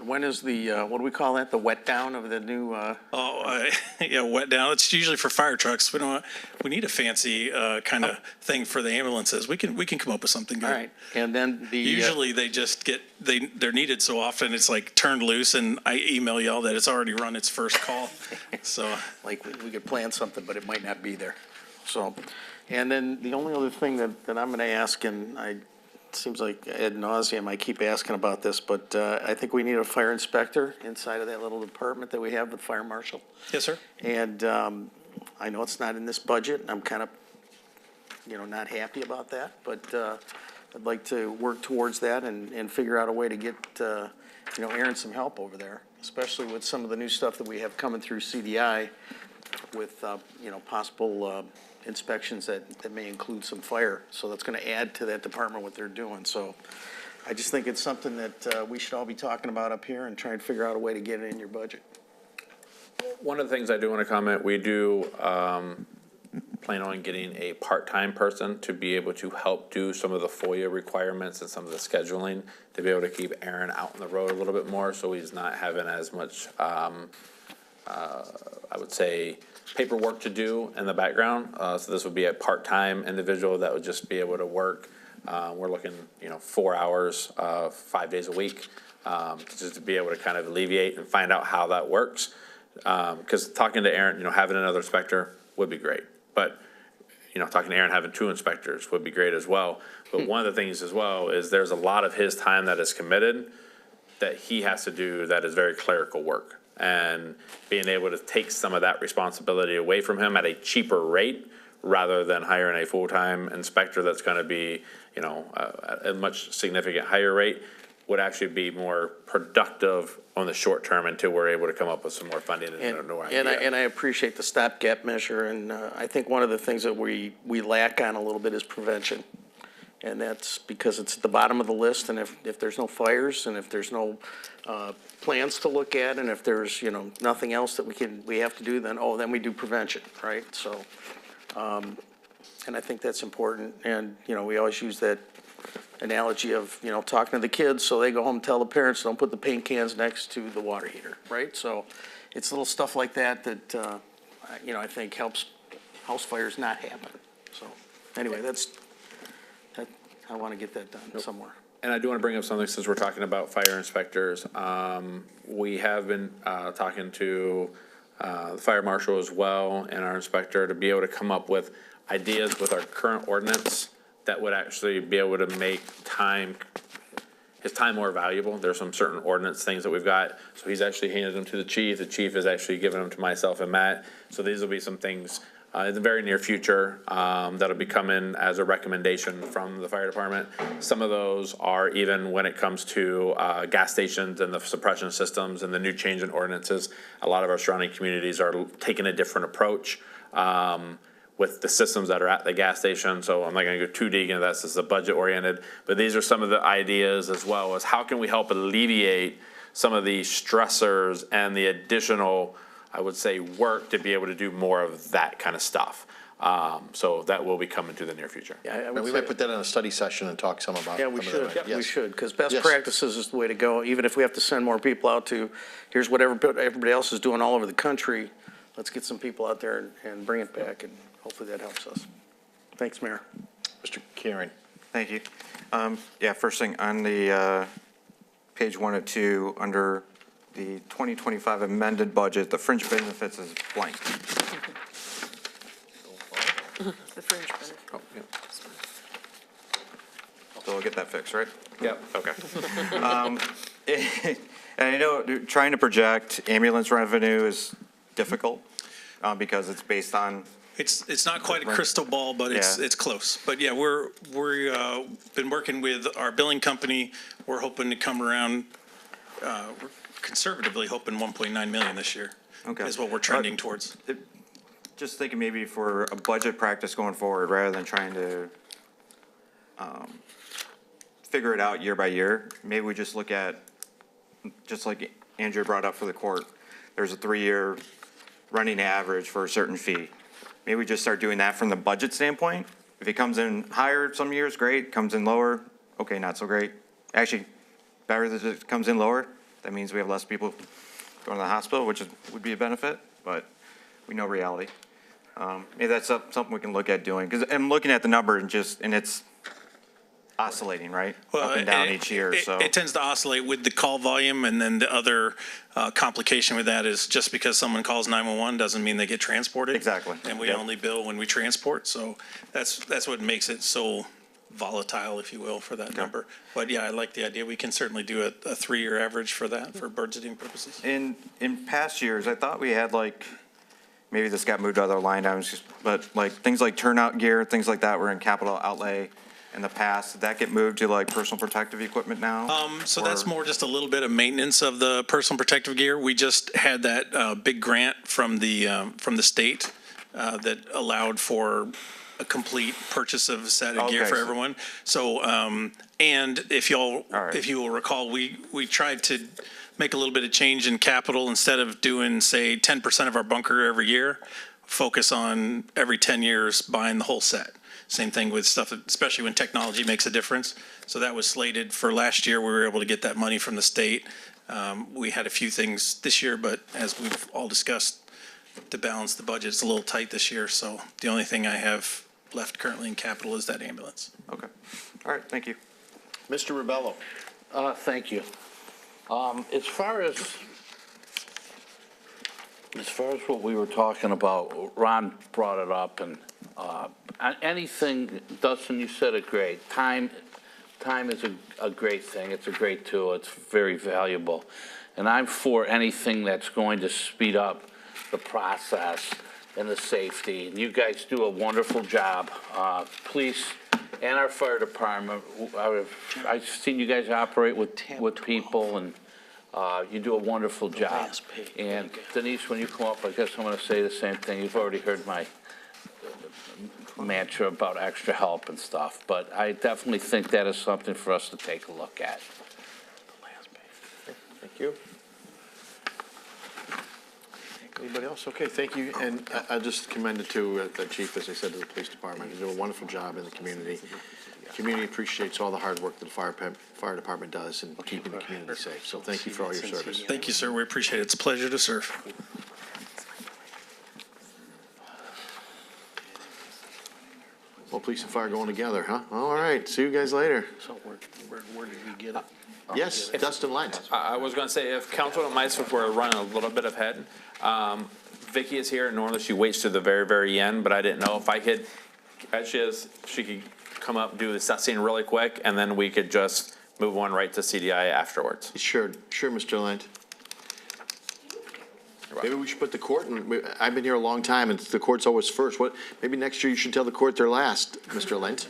when is the, what do we call that, the wet down of the new, Yeah, wet down. It's usually for fire trucks. We need a fancy kind of thing for the ambulances. We can come up with something good. all right, and then the. Usually they just they're needed so often, it's like turned loose, and I email y'all that it's already run its first call. So, Like, we could plan something, but it might not be there. So, and then the only other thing that I'm gonna ask, and it seems like ad nauseum, I keep asking about this, but I think we need a fire inspector inside of that little department that we have with fire marshal. yes, sir. And I know it's not in this budget, and I'm kind of, not happy about that, but I'd like to work towards that and figure out a way to get, Aaron some help over there, especially with some of the new stuff that we have coming through CDI with, possible inspections that may include some fire. So that's going to add to that department what they're doing. So I just think it's something that we should all be talking about up here and try and figure out a way to get it in your budget. One of the things I do want to comment, we do plan on getting a part-time person to be able to help do some of the FOIA requirements and some of the scheduling, to be able to keep Aaron out on the road a little bit more, so he's not having as much, I would say, paperwork to do in the background. So this would be a part-time individual that would just be able to work. We're looking, 4 hours, 5 days a week, just to be able to kind of alleviate and find out how that works. Because talking to Aaron, having another inspector would be great. But, talking to Aaron, having 2 inspectors would be great as well. But one of the things as well is there's a lot of his time that is committed that he has to do that is very clerical work. And being able to take some of that responsibility away from him at a cheaper rate rather than hiring a full-time inspector that's gonna be, a much significant higher rate, would actually be more productive on the short term until we're able to come up with some more funding and no idea. And I appreciate the stopgap measure, and I think one of the things that we lack on a little bit is prevention. And that's because it's at the bottom of the list, and if there's no fires, and if there's no plans to look at, and if there's, nothing else that we have to do, then we do prevention, right? So, and I think that's important, and, we always use that analogy of, talking to the kids, so they go home and tell the parents, don't put the paint cans next to the water heater, right? So it's little stuff like that that, I think helps house fires not happen. So, anyway, I want to get that done somewhere. And I do want to bring up something since we're talking about fire inspectors. We have been talking to the fire marshal as well and our inspector to be able to come up with ideas with our current ordinance that would actually be able to make his time more valuable. There's some certain ordinance things that we've got. So he's actually handed them to the chief. The chief has actually given them to myself and Matt. So these will be some things in the very near future that'll be coming as a recommendation from the fire department. Some of those are even when it comes to gas stations and the suppression systems and the new change in ordinances. A lot of our surrounding communities are taking a different approach with the systems that are at the gas station. So I'm not going to go too deep into that. This is budget oriented, but these are some of the ideas as well as how can we help alleviate some of the stressors and the additional, I would say, work to be able to do more of that kind of stuff. So that will be coming to the near future. Yeah, We might put that in a study session and talk some about. Yeah, we some of should, that. Yes. we should, because best Yes. practices is the way to go, even if we have to send more people out to, here's what everybody else is doing all over the country, let's get some people out there and bring it back, and hopefully that helps us. Thanks, Mayor. Mr. Karen. Thank you. Yeah, first thing on the page 1 of 2, under the 2025 amended budget, the fringe benefits is blank. The fringe benefit. Oh, yeah. So we'll get that fixed, right? Yep. Okay. And I know trying to project ambulance revenue is difficult because it's based on. It's not quite a crystal ball, but it's close. But yeah, we're been working with our billing company. We're hoping to come around, we're conservatively hoping 1.9 million this year. Okay. Is what we're trending towards. Just thinking maybe for a budget practice going forward, rather than trying to figure it out year by year, maybe we just look at, just like Andrew brought up for the court, there's a 3-year running average for a certain fee. Maybe we just start doing that from the budget standpoint. If it comes in higher some years, great. Comes in lower, okay, not so great. Actually, better that it comes in lower. That means we have less people going to the hospital, which would be a benefit, but we know reality. Maybe that's something we can look at doing, because I'm looking at the number and it's oscillating, right? Up and down each year, so. It tends to oscillate with the call volume, and then the other complication with that is just because someone calls 911 doesn't mean they get transported. Exactly. And we only bill when we transport, so that's what makes it so volatile, if you will, for that number. But yeah, I like the idea. We can certainly do a 3-year average for that, for budgeting purposes. In past years, I thought we had maybe this got moved to other line items, but things like turnout gear, things like that were in capital outlay in the past. Did that get moved to personal protective equipment now? So that's more just a little bit of maintenance of the personal protective gear. We just had that big grant from the state that allowed for a complete purchase of a set of gear for everyone. So, and if you will recall, we tried to make a little bit of change in capital. Instead of doing, say, 10% of our bunker every year, focus on every 10 years buying the whole set. Same thing with stuff, especially when technology makes a difference. So that was slated for last year. We were able to get that money from the state. We had a few things this year, but as we've all discussed, to balance the budget, it's a little tight this year. So the only thing I have left currently in capital is that ambulance. Okay. All right, thank you. Mr. Rubello. Thank you. As far as what we were talking about, Ron brought it up, and anything, Dustin, you said it great. Time is a great thing. It's a great tool. It's very valuable. And I'm for anything that's going to speed up the process and the safety. And you guys do a wonderful job. Police and our fire department, I've seen you guys operate with people, and you do a wonderful job. And Denise, when you come up, I guess I'm going to say the same thing. You've already heard my mantra about extra help and stuff, but I definitely think that is something for us to take a look at. Thank you. Anybody else? Okay, thank you. And I just commend it to the chief, as I said, to the police department. You do a wonderful job in the community. The community appreciates all the hard work that the fire department does in keeping the community safe. So thank you for all your service. Thank you, sir. We appreciate it. It's a pleasure to serve. Well, police and fire going together, huh? All right, see you guys later. So where did we get it? Yes, Dustin Lent. I was going to say, if council don't mind, if we're running a little bit ahead, Vicky is here, and normally she waits to the very, very end, but I didn't know if I could, as she could come up, do the assessing really quick, and then we could just move on right to CDI afterwards. Sure, Mr. Lent. Maybe we should put the court, I've been here a long time, and the court's always first. Maybe next year you should tell the court they're last, Mr. Lent.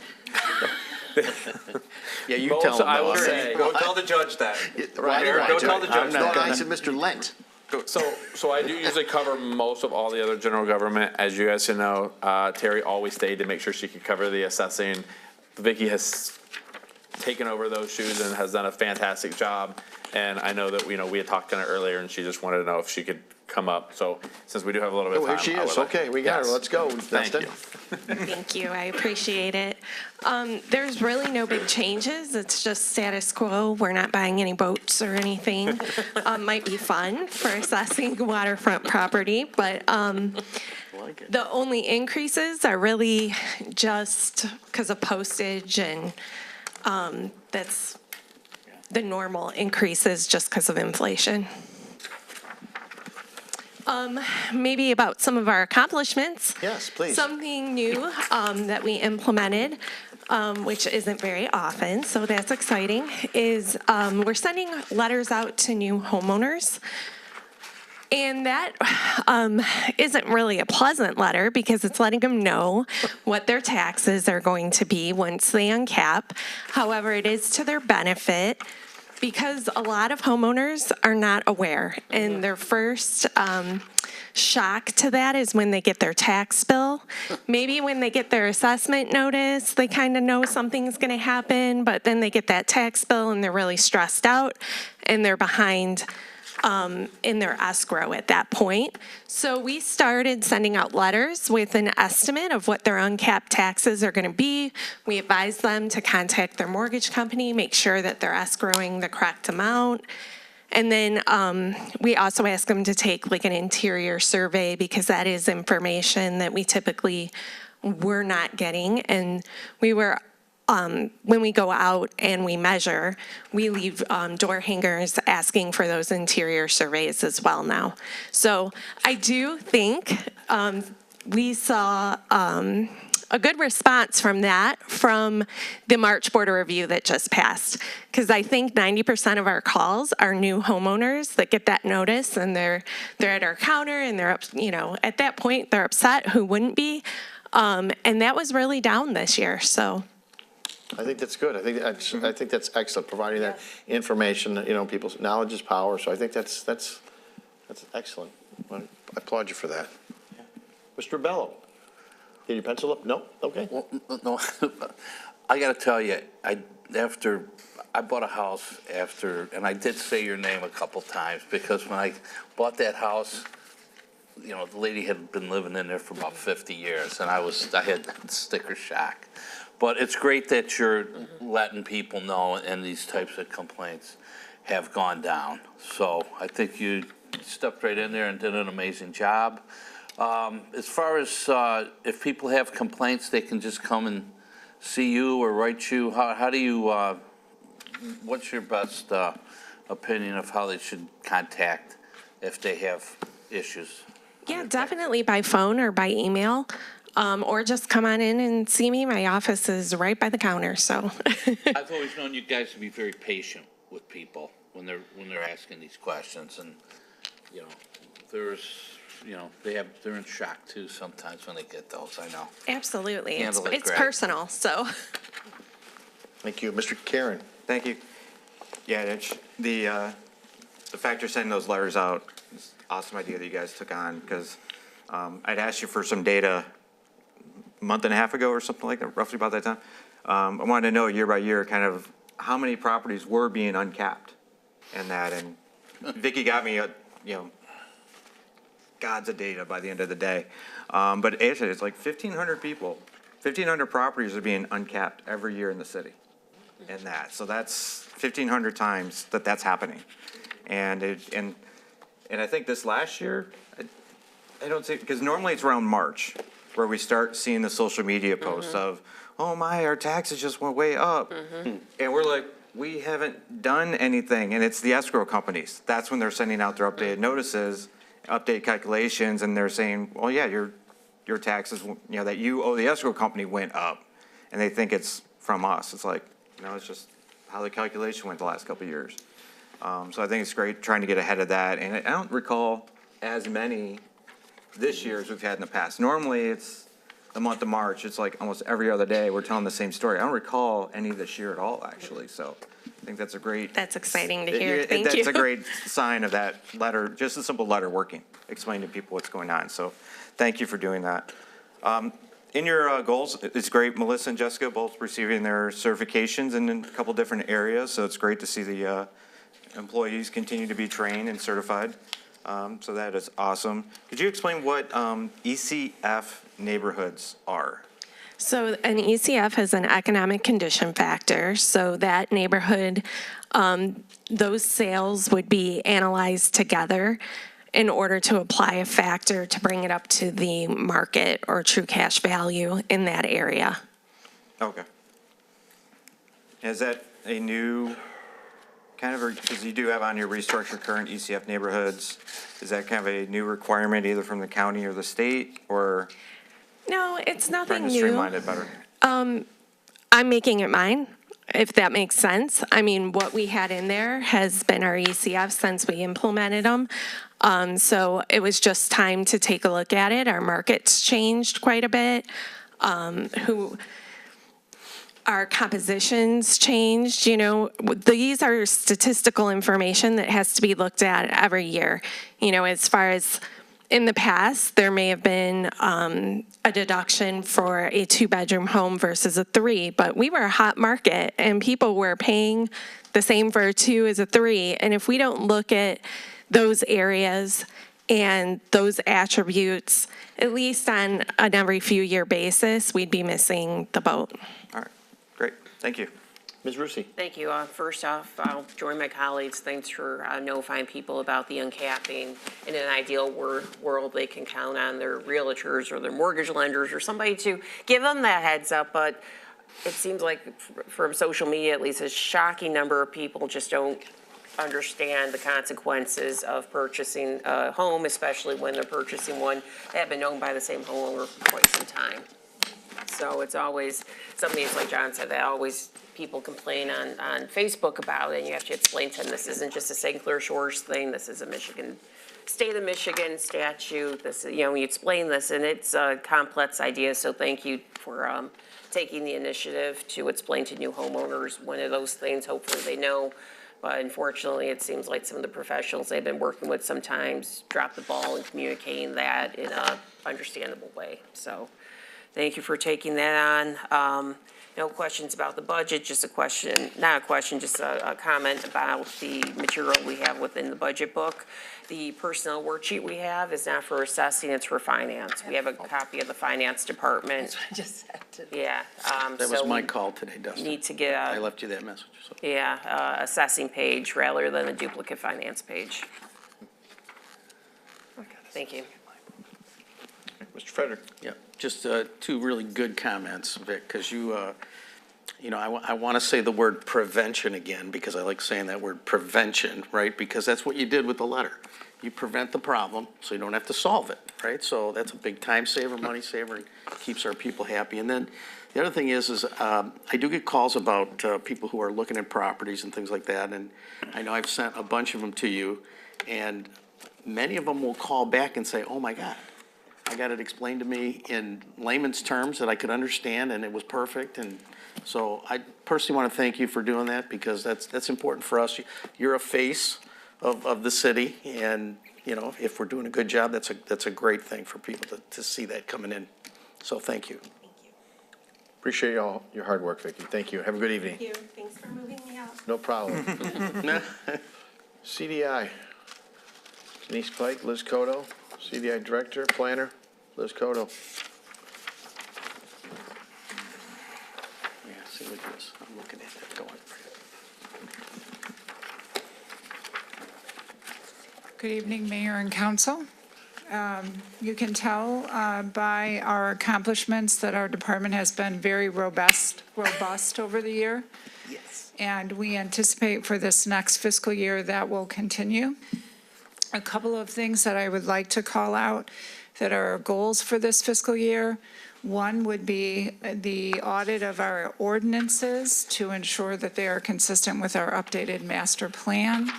Yeah, you Both, tell them. I will say- Go tell the judge that. Right, Go tell the judge No, that. I said Mr. Lent. So I do usually cover most of all the other general government. As you guys should know, Terry always stayed to make sure she could cover the assessing. Vicky has taken over those shoes and has done a fantastic job. And I know that, we had talked to her earlier, and she just wanted to know if she could come up. So since we do have a little bit of Oh, time. here she I is. would Okay, we got her. Let's go, Thank Dustin. you. Thank you, I appreciate it. There's really no big changes, it's just status quo. We're not buying any boats or anything. Might be fun for assessing waterfront property, but the only increases are really just because of postage, and that's the normal increases just because of inflation. Maybe about some of our accomplishments. Yes, please. Something new that we implemented, which isn't very often, so that's exciting, is we're sending letters out to new homeowners. And that isn't really a pleasant letter because it's letting them know what their taxes are going to be once they uncap. However, it is to their benefit, because a lot of homeowners are not aware, and their first shock to that is when they get their tax bill. Maybe when they get their assessment notice, they kind of know something's going to happen, but then they get that tax bill and they're really stressed out, and they're behind in their escrow at that point. So we started sending out letters with an estimate of what their uncapped taxes are going to be. We advise them to contact their mortgage company, make sure that they're escrowing the correct amount. And then we also ask them to take like an interior survey, because that is information that we typically were not getting. And we were when we go out and we measure, we leave door hangers asking for those interior surveys as well now. So I do think we saw a good response from that, from the March border review that just passed, because I think 90% of our calls are new homeowners that get that notice, and they're at our counter, and they're at that point they're upset. Who wouldn't be? And that was really down this year. So. I think that's good. I think that's excellent, providing that information. People's knowledge is power. So I think that's excellent. I applaud you for that. Mr. Bello, get your pencil up? No? Okay. Well, no, I got to tell you, I bought a house after, and I did say your name a couple times, because when I bought that house, the lady had been living in there for about 50 years, and I had sticker shock. But it's great that you're letting people know, and these types of complaints have gone down. So I think you stepped right in there and did an amazing job. As far as if people have complaints, they can just come and see you or write you. How do you, what's your best opinion of how they should contact if they have issues? Yeah, definitely by phone or by email. Or just come on in and see me. My office is right by the counter, so. I've always known you guys to be very patient with people when they're asking these questions, and there's they're in shock too sometimes when they get those, I know. Absolutely. Handle it It's great. personal, so. Thank you. Mr. Karen? Thank you. Yeah, the fact you're sending those letters out is an awesome idea that you guys took on, because I'd asked you for some data a month and a half ago or something like that, roughly about that time. I wanted to know year by year kind of how many properties were being uncapped and that, and Vicky got me gods of data by the end of the day. But actually, it's like 1,500 people, 1,500 properties are being uncapped every year in the city. And that, so that's 1,500 times that's happening. And I think this last year, I don't see, because normally it's around March where we start seeing the social media posts of, oh my, our taxes just went way up. And we're like, we haven't done anything. And it's the escrow companies. That's when they're sending out their updated notices, update calculations, and they're saying, well, yeah, your taxes, that you owe the escrow company went up. And they think it's from us. It's like, it's just how the calculation went the last couple of years. So I think it's great trying to get ahead of that. And I don't recall as many this year as we've had in the past. Normally, it's the month of March. It's like almost every other day we're telling the same story. I don't recall any this year at all, actually. So I think that's a great. That's exciting to hear. Thank you. That's a great sign of that letter, just a simple letter working, explaining to people what's going on. So thank you for doing that. In your goals, it's great, Melissa and Jessica both receiving their certifications in a couple different areas, so it's great to see the employees continue to be trained and certified. So that is awesome. Could you explain what ECF neighborhoods are? So an ECF is an economic condition factor. So that neighborhood, those sales would be analyzed together in order to apply a factor to bring it up to the market or true cash value in that area. Okay. Is that a new kind of, because you do have on your restructure current ECF neighborhoods, is that kind of a new requirement either from the county or the state, or No, it's nothing trying to new. streamline it better? I'm making it mine, if that makes sense. I mean, what we had in there has been our ECF since we implemented them. So it was just time to take a look at it. Our market's changed quite a bit. Our compositions changed, these are statistical information that has to be looked at every year. As far as in the past, there may have been a deduction for a 2-bedroom home versus a 3, but we were a hot market and people were paying the same for a 2 as a 3. And if we don't look at those areas and those attributes, at least on an every few year basis, we'd be missing the boat. All right, great, thank you. Ms. Rusi? Thank you. First off, I'll join my colleagues. Thanks for notifying people about the uncapping. In an ideal world, they can count on their realtors or their mortgage lenders or somebody to give them that heads up. But it seems like from social media, at least, a shocking number of people just don't understand the consequences of purchasing a home, especially when they're purchasing one that have been owned by the same homeowner for quite some time. So it's always something, like John said, that always people complain on Facebook about it, and you have to explain to them this isn't just a St. Clair Shores thing, this is a state of Michigan statute, this, you explain this, and it's a complex idea, so thank you for taking the initiative to explain to new homeowners one of those things, hopefully they know. But unfortunately, it seems like some of the professionals they've been working with sometimes drop the ball in communicating that in a understandable way. So thank you for taking that on. No questions about the budget, just a question, not a question, just a comment about the material we have within the budget book. The personnel worksheet we have is not for assessing, it's for finance. We have a copy of the finance department. I just had to. Yeah. That was my call today, Dustin. Need to get I left you that message, so. assessing page rather than a duplicate finance page. Thank you. Mr. Frederick? Yeah, just two really good comments, Vic, because I want to say the word prevention again, because I like saying that word prevention, right? Because that's what you did with the letter. You prevent the problem, so you don't have to solve it, right? So that's a big time saver, money saver, and keeps our people happy. And then the other thing is I do get calls about people who are looking at properties and things like that, and I know I've sent a bunch of them to you, and many of them will call back and say, oh my God, I got it explained to me in layman's terms that I could understand, and it was perfect. And so I personally want to thank you for doing that, because that's important for us. You're a face of the city, and, you know, if we're doing a good job, that's a great thing for people to see that coming in. So thank you. Appreciate all your hard work, Vicki. Thank you. Have a good evening. Thank you. Thanks for moving me up. No problem. CDI. Denise Pike, Liz Cotto, CDI Director, Planner, Liz Cotto. Yeah, see what it is. I'm looking at that going. Good evening, Mayor and Council. You can tell by our accomplishments that our department has been very robust over the year. Yes. And we anticipate for this next fiscal year that will continue. A couple of things that I would like to call out that are our goals for this fiscal year. One would be the audit of our ordinances to ensure that they are consistent with our updated master plan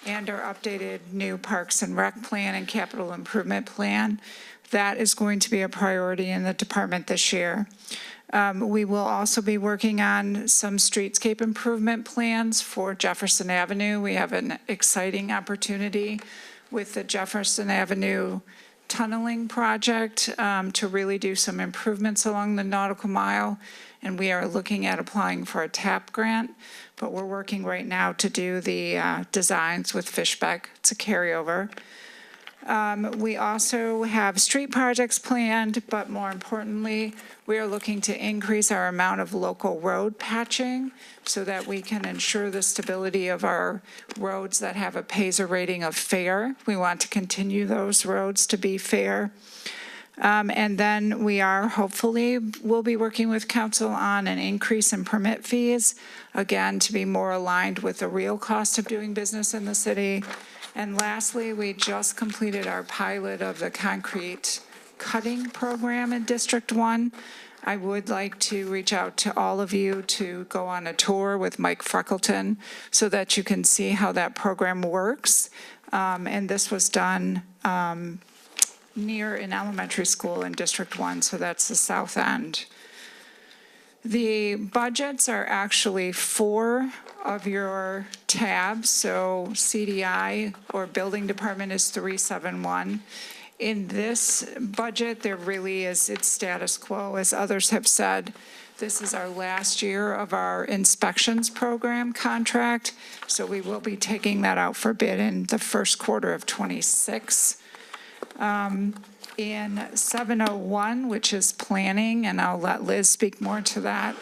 and our updated new Parks and Rec plan and capital improvement plan. That is going to be a priority in the department this year. We will also be working on some streetscape improvement plans for Jefferson Avenue. We have an exciting opportunity with the Jefferson Avenue tunneling project to really do some improvements along the nautical mile. And we are looking at applying for a TAP grant, but we're working right now to do the designs with Fishbeck. It's a carryover. We also have street projects planned, but more importantly, we are looking to increase our amount of local road patching so that we can ensure the stability of our roads that have a PASER rating of fair. We want to continue those roads to be fair. And then we'll be working with council on an increase in permit fees, again, to be more aligned with the real cost of doing business in the city. And lastly, we just completed our pilot of the concrete cutting program in District 1. I would like to reach out to all of you to go on a tour with Mike Freckleton so that you can see how that program works. And this was done near an elementary school in District 1, so that's the south end. The budgets are actually 4 of your tabs, so CDI or Building Department is 371. In this budget, there really is, it's status quo, as others have said. This is our last year of our inspections program contract, so we will be taking that out for bid in the first quarter of '26. In 701, which is planning, and I'll let Liz speak more to that.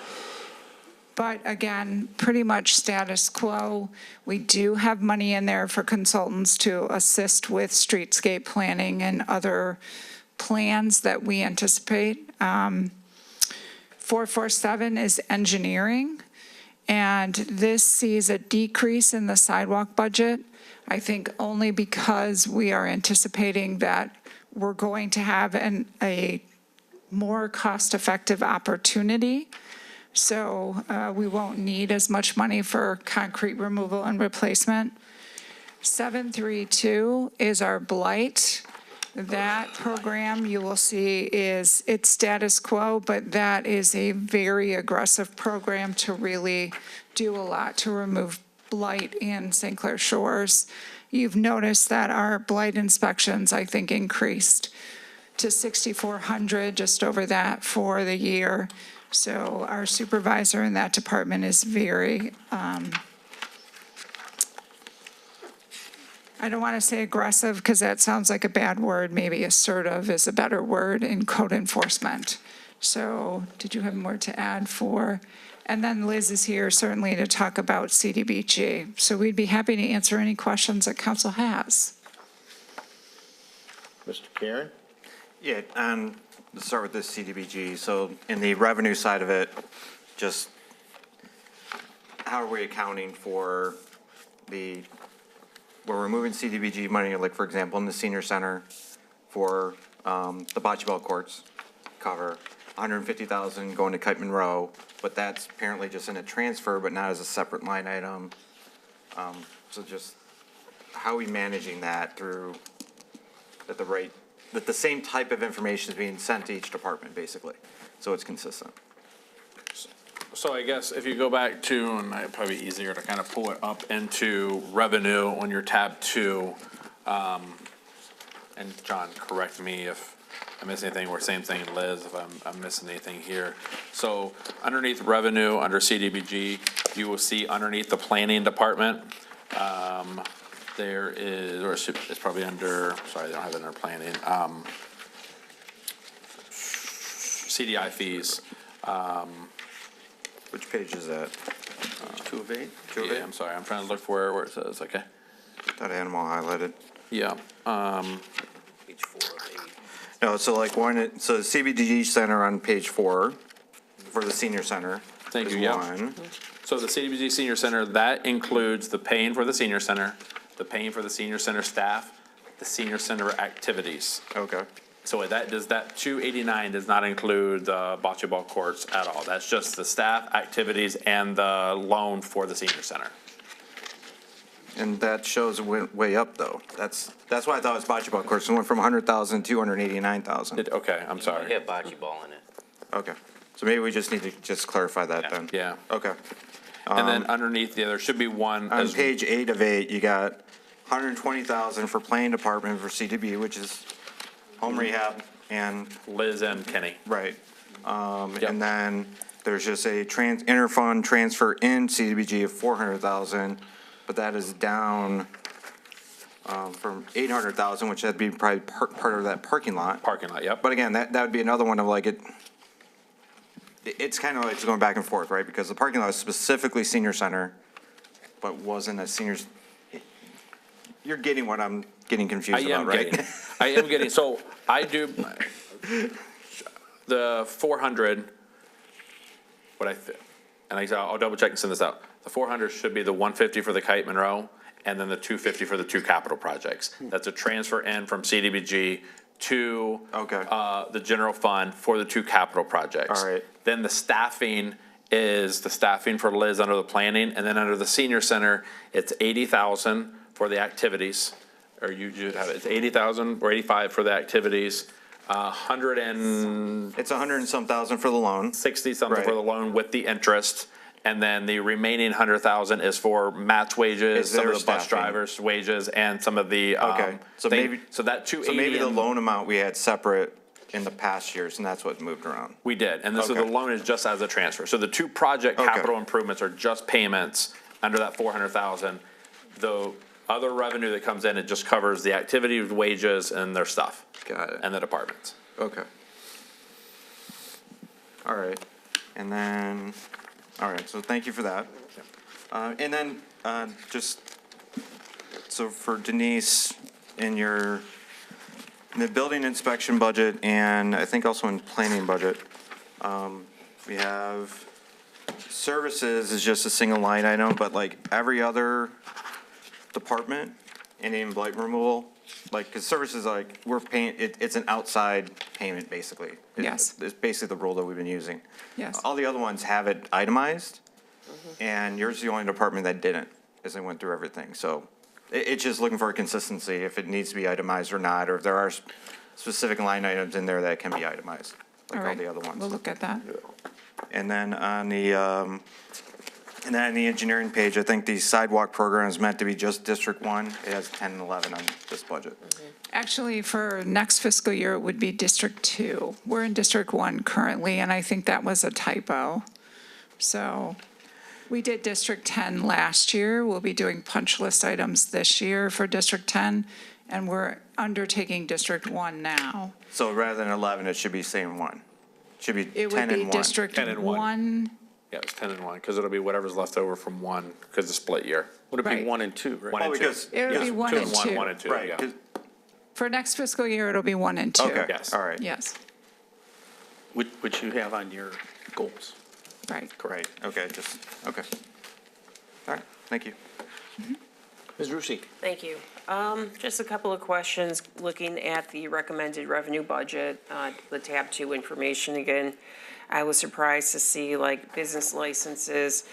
But again, pretty much status quo. We do have money in there for consultants to assist with streetscape planning and other plans that we anticipate. 447 is engineering, and this sees a decrease in the sidewalk budget. I think only because we are anticipating that we're going to have a more cost-effective opportunity. So we won't need as much money for concrete removal and replacement. 732 is our blight. That program you will see it's status quo, but that is a very aggressive program to really do a lot to remove blight in St. Clair Shores. You've noticed that our blight inspections, I think, increased to 6,400, just over that for the year. So our supervisor in that department is very, I don't want to say aggressive because that sounds like a bad word. Maybe assertive is a better word in code enforcement. So did you have more to add for? And then Liz is here certainly to talk about CDBG. So we'd be happy to answer any questions that council has. Mr. Karen? Yeah, let's start with this CDBG. So in the revenue side of it, just how are we accounting for we're removing CDBG money, like for example, in the senior center for the bocce ball courts, cover 150,000 going to Kite Monroe, but that's apparently just in a transfer, but not as a separate line item. So just how are we managing that through that that the same type of information is being sent to each department, basically, so it's consistent. So I guess if you go back to, and it'd probably be easier to kind of pull it up into revenue on your tab 2. And John, correct me if I miss anything, or same thing, Liz, if I'm missing anything here. So underneath revenue, under CDBG, you will see underneath the planning department, there is, or it's probably under, sorry, they don't have it under planning, CDI fees. Which page is that? 2 of 8? Yeah, I'm sorry, I'm trying to look for where it says, okay. That animal highlighted. Yeah, Page 4 of 8. No, so like so the CBDG center on page 4 for the senior center. Thank is you, yeah. one. So the CDBG Senior Center, that includes the paying for the senior center, the paying for the senior center staff, the senior center activities. Okay. So that 289 does not include the bocce ball courts at all. That's just the staff, activities, and the loan for the senior center. And that shows it went way up, though. That's why I thought it was bocce ball course. It went from 100,000 to 289,000. Okay, I'm sorry. Yeah, bocce ball in it. Okay. So maybe we just need to just clarify that then. Yeah. Okay. And then underneath, there should be one. On page 8 of 8, you got 120,000 for playing department for CDB, which is home rehab and. Liz and Kenny. Right. And then there's just a interfund transfer in CDBG of 400,000, but that is down from 800,000, which that'd be probably part of that parking lot. Parking lot, yep. But again, that would be another one of like it's kind of like just going back and forth, right? Because the parking lot is specifically senior center, but wasn't a seniors. You're getting what I'm getting confused about, right? I am getting, so I do, the 400, I'll double check and send this out. The 400 should be the 150 for the Kite Monroe, and then the 250 for the 2 capital projects. That's a transfer in from CDBG to the general fund for the 2 capital projects. All right. Then the staffing is the staffing for Liz under the planning, and then under the senior center, it's 80,000 for the activities, or you should have it, it's 80,000 or 85 for the activities, 100 and. It's 100 and some thousand for the loan. 60 something Right. for the loan with the interest. And then the remaining 100,000 is for Matt's wages, Is some their of the bus staffing. drivers' wages, and some of the, Okay, so maybe. so that 280. So maybe the loan amount we had separate in the past years, and that's what moved around. We did, and so the Okay. loan is just as a transfer. So the 2 project Okay. capital improvements are just payments under that 400,000. The other revenue that comes in, it just covers the activity, wages, and their stuff. Got it. And the departments. Okay. All right, and then, all right, so thank you for that. And then, so for Denise, in the building inspection budget, and I think also in planning budget, we have services is just a single line item, but like every other department, and even blight removal, like, because services, like, we're paying, it's an outside payment, basically. Yes. It's basically the rule that we've been using. Yes. All the other ones have it itemized, and yours is the only department that didn't, as I went through everything. So it's just looking for a consistency, if it needs to be itemized or not, or if there are specific line items in there that can be itemized, like all right. the other ones. We'll look at that. And then on the engineering page, I think the sidewalk program is meant to be just District 1. It has 10 and 11 on this budget. Actually, for next fiscal year, it would be District 2. We're in District 1 currently, and I think that was a typo. So we did District 10 last year. We'll be doing punch list items this year for District 10, and we're undertaking District 1 now. So rather than 11, it should be same 1. Should be 10 It and 1. would be District 10 and 1. 1. Yeah, it's 10 and 1, because it'll be whatever's left over from 1, because the split year. Would it be Right. 1 and 2, right? 1 and 2. because- It would be 1 and 2. 1 and 2, Right, yeah. 'cause- For next fiscal year, it'll be 1 and 2. okay, Yes. all right. Yes, Which you have on your goals. right. Right, okay, okay. All right, thank you. Ms. Rusi? Thank you. Just a couple of questions, looking at the recommended revenue budget, the tab 2 information again. I was surprised to see like business licenses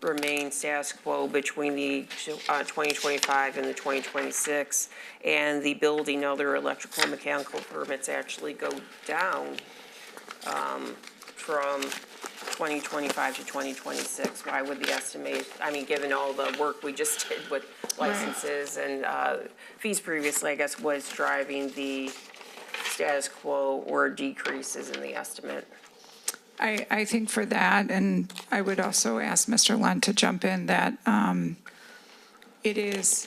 remain status quo between the 2025 and the 2026, and the building other electrical and mechanical permits actually go down from 2025 to 2026. Why would the estimate, I mean, given all the work we just did with licenses and fees previously, I guess, was driving the status quo or decreases in the estimate? I think for that, and I would also ask Mr. Lund to jump in, that it is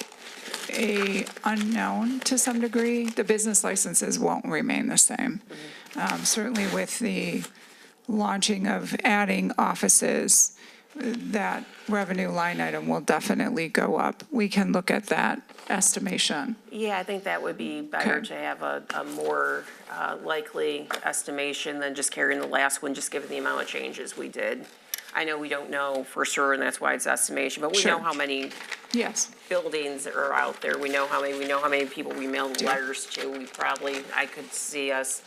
a unknown to some degree. The business licenses won't remain the same. Certainly with the launching of adding offices, that revenue line item will definitely go up. We can look at that estimation. Yeah, I think that would be better Okay. to have a more likely estimation than just carrying the last one, just given the amount of changes we did. I know we don't know for sure, and that's why it's estimation, but we know Sure. how many Yes. buildings are out there. We know how many people we mailed letters to. We probably, I could see us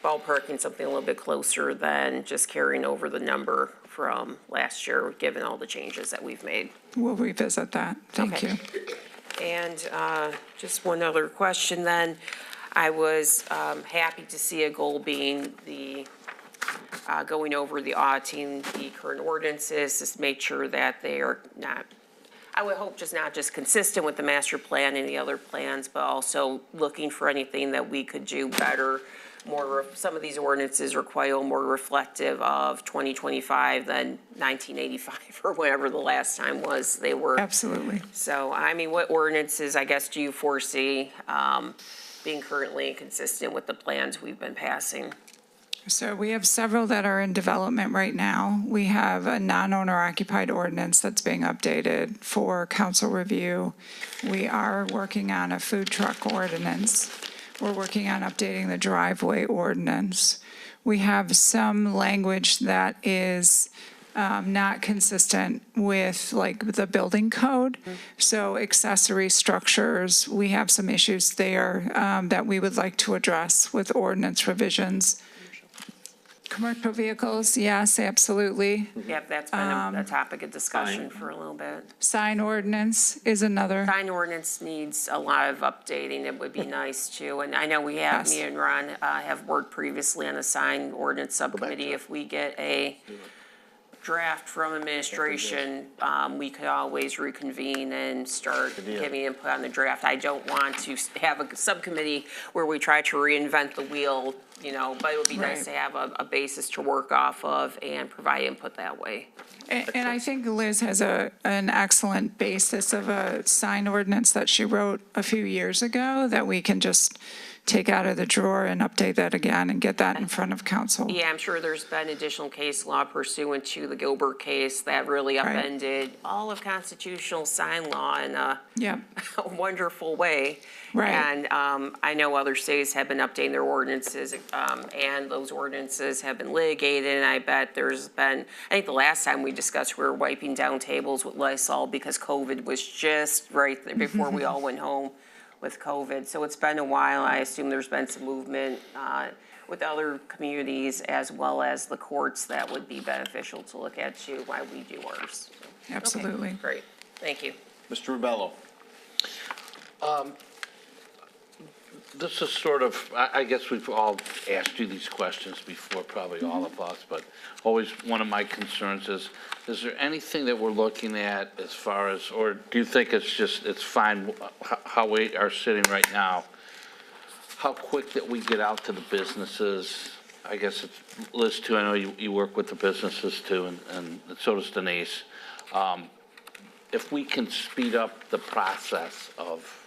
ballparking something a little bit closer than just carrying over the number from last year, given all the changes that we've made. We'll revisit that. Thank Okay. you. And just one other question then. I was happy to see a goal being the, going over the auditing the current ordinances, just make sure that they are not, I would hope just not just consistent with the master plan and the other plans, but also looking for anything that we could do better. More, some of these ordinances are quite more reflective of 2025 than 1985 or whatever the last time was they were. Absolutely. So, I mean, what ordinances, I guess, do you foresee being currently inconsistent with the plans we've been passing? So we have several that are in development right now. We have a non-owner occupied ordinance that's being updated for council review. We are working on a food truck ordinance. We're working on updating the driveway ordinance. We have some language that is not consistent with like the building code. So accessory structures, we have some issues there that we would like to address with ordinance revisions. Commercial vehicles, yes, absolutely. Yep, that's been a topic of discussion for a little bit. Sign ordinance is another. Sign ordinance needs a lot of updating. It would be nice to, and I know we have, Yes. me and Ron have worked previously on a sign ordinance subcommittee. If we get a draft from administration, we could always reconvene and start giving input on the draft. I don't want to have a subcommittee where we try to reinvent the wheel, you know, but it would be nice to have a basis to work off of and provide input that way. And I think Liz has an excellent basis of a sign ordinance that she wrote a few years ago that we can just take out of the drawer and update that again and get that in front of council. Yeah, I'm sure there's been additional case law pursuant to the Gilbert case that really upended all of constitutional sign law in a Yep. wonderful way. Right. And I know other states have been updating their ordinances, and those ordinances have been litigated. And I bet there's been, I think the last time we discussed, we were wiping down tables with Lysol because COVID was just right there before we all went home with COVID. So it's been a while. I assume there's been some movement with other communities as well as the courts that would be beneficial to look at too, while we do ours. Absolutely. Okay, great, thank you. Mr. Rubello. This is sort of, I guess we've all asked you these questions before, probably all of us, but always one of my concerns is there anything that we're looking at as far as, or do you think it's just, it's fine how we are sitting right now? How quick that we get out to the businesses? I guess it's, Liz too, I know you work with the businesses too, and so does Denise. If we can speed up the process of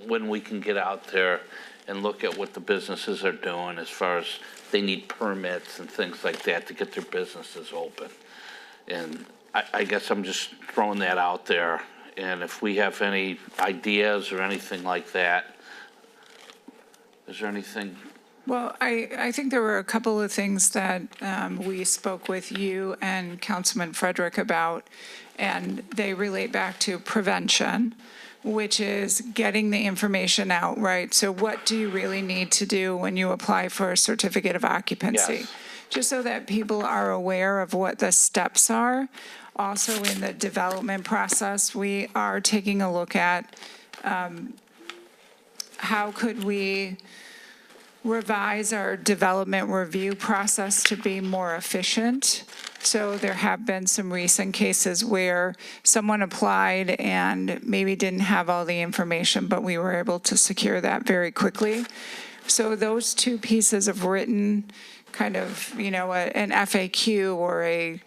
when we can get out there and look at what the businesses are doing as far as they need permits and things like that to get their businesses open. And I guess I'm just throwing that out there. And if we have any ideas or anything like that, is there anything? Well, I think there were a couple of things that we spoke with you and Councilman Frederick about, and they relate back to prevention, which is getting the information out, right? So what do you really need to do when you apply for a certificate of occupancy? Yes. just so that people are aware of what the steps are. Also, in the development process, we are taking a look at how could we revise our development review process to be more efficient. So there have been some recent cases where someone applied and maybe didn't have all the information, but we were able to secure that very quickly. So those two pieces of written kind of, an FAQ or a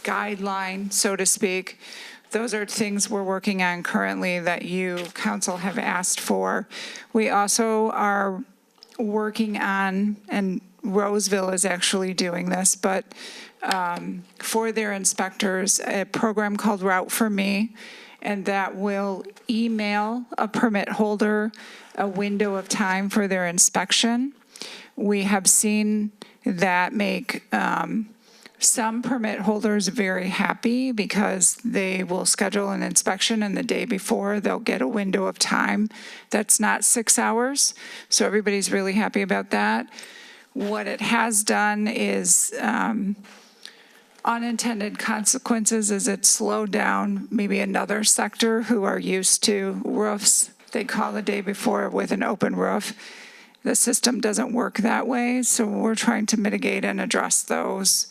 guideline, so to speak, those are things we're working on currently that you, council, have asked for. We also are working on, and Roseville is actually doing this, but for their inspectors, a program called Route for Me, and that will email a permit holder a window of time for their inspection. We have seen that make some permit holders very happy because they will schedule an inspection and the day before they'll get a window of time that's not 6 hours. So everybody's really happy about that. What it has done is unintended consequences is it slowed down maybe another sector who are used to roofs. They call the day before with an open roof. The system doesn't work that way, so we're trying to mitigate and address those.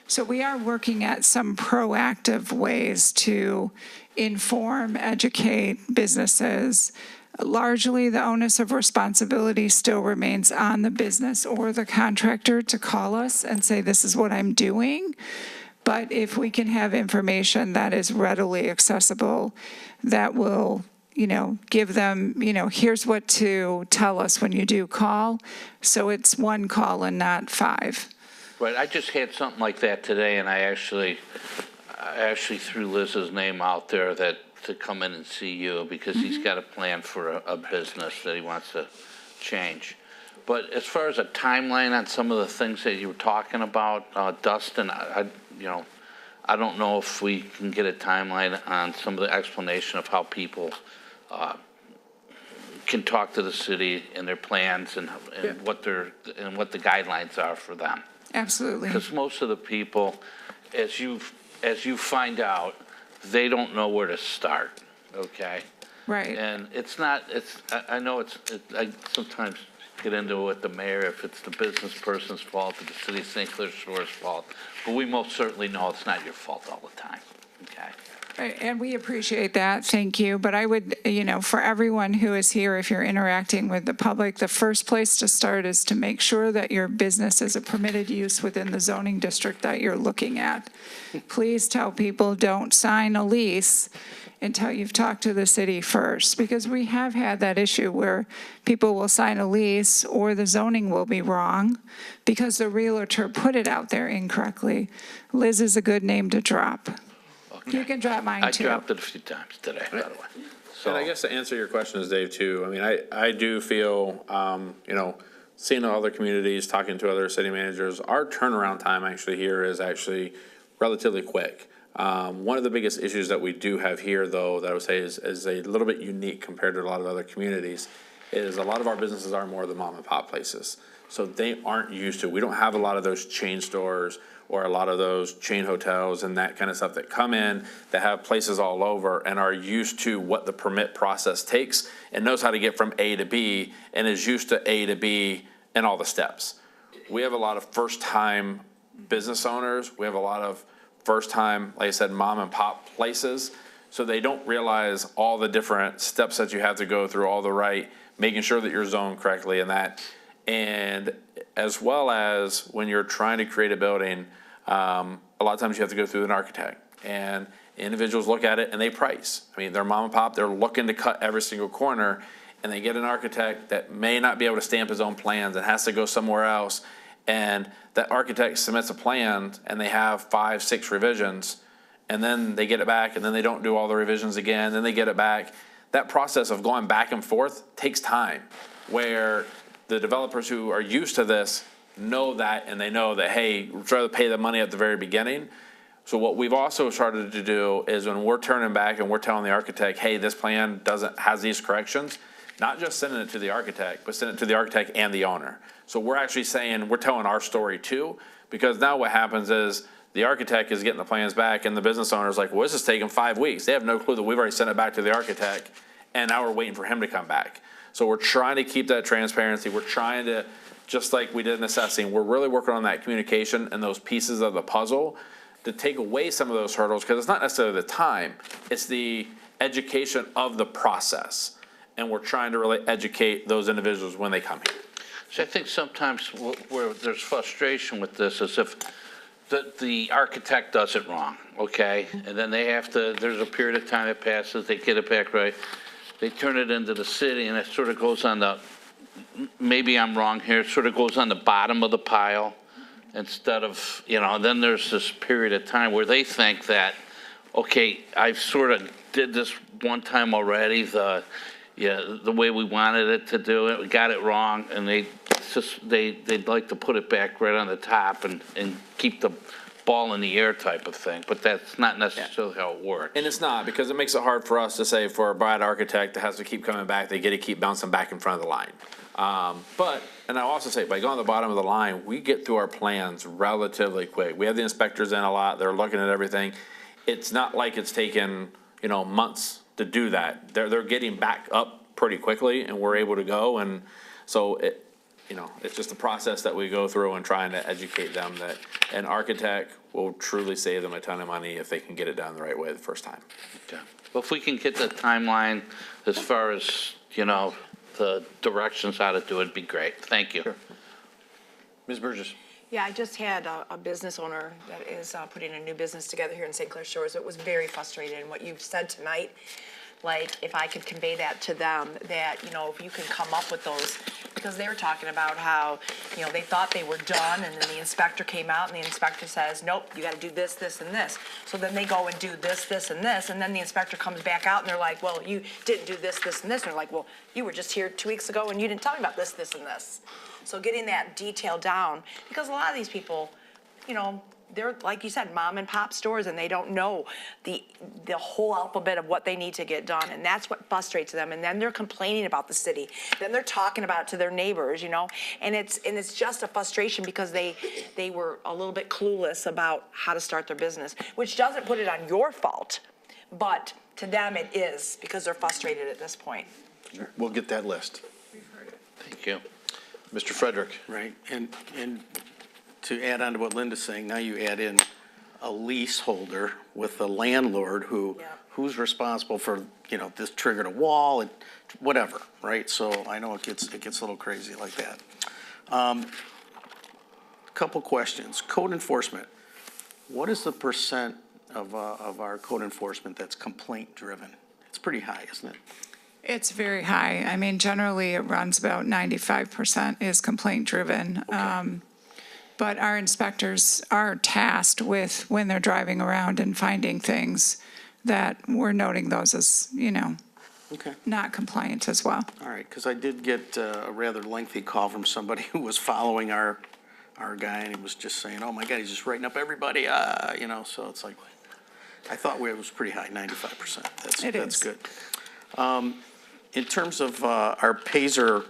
So we are working at some proactive ways to inform, educate businesses. Largely, the onus of responsibility still remains on the business or the contractor to call us and say, this is what I'm doing. But if we can have information that is readily accessible, that will, give them, here's what to tell us when you do call. So it's one call and not 5. Right, I just had something like that today, and I actually threw Liz's name out there to come in and see you because he's got a plan for a business that he wants to change. But as far as a timeline on some of the things that you were talking about, Dustin, I don't know if we can get a timeline on some of the explanation of how people can talk to the city and their plans and what the guidelines are for them. Absolutely. Because most of the people, as you find out, they don't know where to start, okay? Right. And I know I sometimes get into it with the mayor, if it's the business person's fault, or the city of St. Clair Shore's fault, but we most certainly know it's not your fault all the time, okay? And we appreciate that, thank you. But I would, for everyone who is here, if you're interacting with the public, the first place to start is to make sure that your business is a permitted use within the zoning district that you're looking at. Please tell people, don't sign a lease until you've talked to the city first, because we have had that issue where people will sign a lease or the zoning will be wrong because the realtor put it out there incorrectly. Liz is a good name to drop. You can drop mine too. I dropped it a few times today, by the way. So, And I guess to answer your questions, Dave, too, I mean, I do feel, seeing other communities, talking to other city managers, our turnaround time actually here is actually relatively quick. One of the biggest issues that we do have here, though, that I would say is a little bit unique compared to a lot of other communities, is a lot of our businesses are more the mom and pop places. So they aren't used to, we don't have a lot of those chain stores or a lot of those chain hotels and that kind of stuff that come in, that have places all over and are used to what the permit process takes and knows how to get from A to B and is used to A to B and all the steps. We have a lot of first-time business owners. We have a lot of first-time, like I said, mom and pop places. So they don't realize all the different steps that you have to go through, all the right, making sure that you're zoned correctly and that. And as well as when you're trying to create a building, a lot of times you have to go through an architect. And individuals look at it and they price. I mean, they're mom and pop, they're looking to cut every single corner, and they get an architect that may not be able to stamp his own plans and has to go somewhere else. And that architect submits a plan and they have 5, 6 revisions, and then they get it back and then they don't do all the revisions again, then they get it back. That process of going back and forth takes time, where the developers who are used to this know that, and they know that, hey, we'd rather pay the money at the very beginning. So what we've also started to do is when we're turning back and we're telling the architect, hey, this plan has these corrections, not just sending it to the architect, but sending it to the architect and the owner. So we're actually saying, we're telling our story too, because now what happens is the architect is getting the plans back and the business owner's like, well, this is taking 5 weeks. They have no clue that we've already sent it back to the architect and now we're waiting for him to come back. So we're trying to keep that transparency. We're trying to, just like we did in assessing, we're really working on that communication and those pieces of the puzzle to take away some of those hurdles, because it's not necessarily the time, it's the education of the process. And we're trying to really educate those individuals when they come here. So I think sometimes where there's frustration with this is if the architect does it wrong, okay? And then they have to, there's a period of time that passes, they get it back right. They turn it into the city and it sort of goes on the, maybe I'm wrong here, it sort of goes on the bottom of the pile instead of, then there's this period of time where they think that, okay, I've sort of did this one time already, the way we wanted it to do it, we got it wrong, and they'd like to put it back right on the top and keep the ball in the air type of thing, but that's not necessarily how it works. And it's not, because it makes it hard for us to say for a bad architect that has to keep coming back, they get to keep bouncing back in front of the line. And I'll also say, by going to the bottom of the line, we get through our plans relatively quick. We have the inspectors in a lot, they're looking at everything. It's not like it's taken, months to do that. They're getting back up pretty quickly and we're able to go. And so it's just a process that we go through and trying to educate them that an architect will truly save them a ton of money if they can get it done the right way the first time. Okay. Well, if we can get the timeline as far as, the directions how to do it, it'd be great. Thank you. Sure. Ms. Burgess. Yeah, I just had a business owner that is putting a new business together here in St. Clair Shores. It was very frustrated, and what you've said tonight, like, if I could convey that to them, that, if you can come up with those, because they were talking about how, they thought they were done, and then the inspector came out, and the inspector says, nope, you gotta do this, this, and this. So then they go and do this, this, and this, and then the inspector comes back out, and they're like, well, you didn't do this, this, and this. And they're like, well, you were just here 2 weeks ago, and you didn't tell me about this, this, and this. So getting that detail down, because a lot of these people, they're, like you said, mom and pop stores, and they don't know the whole alphabet of what they need to get done, and that's what frustrates them. And then they're complaining about the city. Then they're talking about it to their neighbors, and it's just a frustration because they were a little bit clueless about how to start their business, which doesn't put it on your fault, but to them it is, because they're frustrated at this point. Sure. We'll get that list. Thank you. Mr. Frederick. Right, and to add on to what Linda's saying, now you add in a leaseholder with a landlord who's responsible for, this triggered a wall and whatever, right? So I know it gets a little crazy like that. Couple questions. Code enforcement. What is the percent of our code enforcement that's complaint driven? It's pretty high, isn't it? It's very high. I mean, generally it runs about 95% is complaint driven. Okay. But our inspectors are tasked with, when they're driving around and finding things, that we're noting those as, Okay. not compliant as well. All right, because I did get a rather lengthy call from somebody who was following our guy, and he was just saying, oh my God, he's just writing up everybody, so it's like, I thought it was pretty high, 95%. That's good. In terms of our Paiser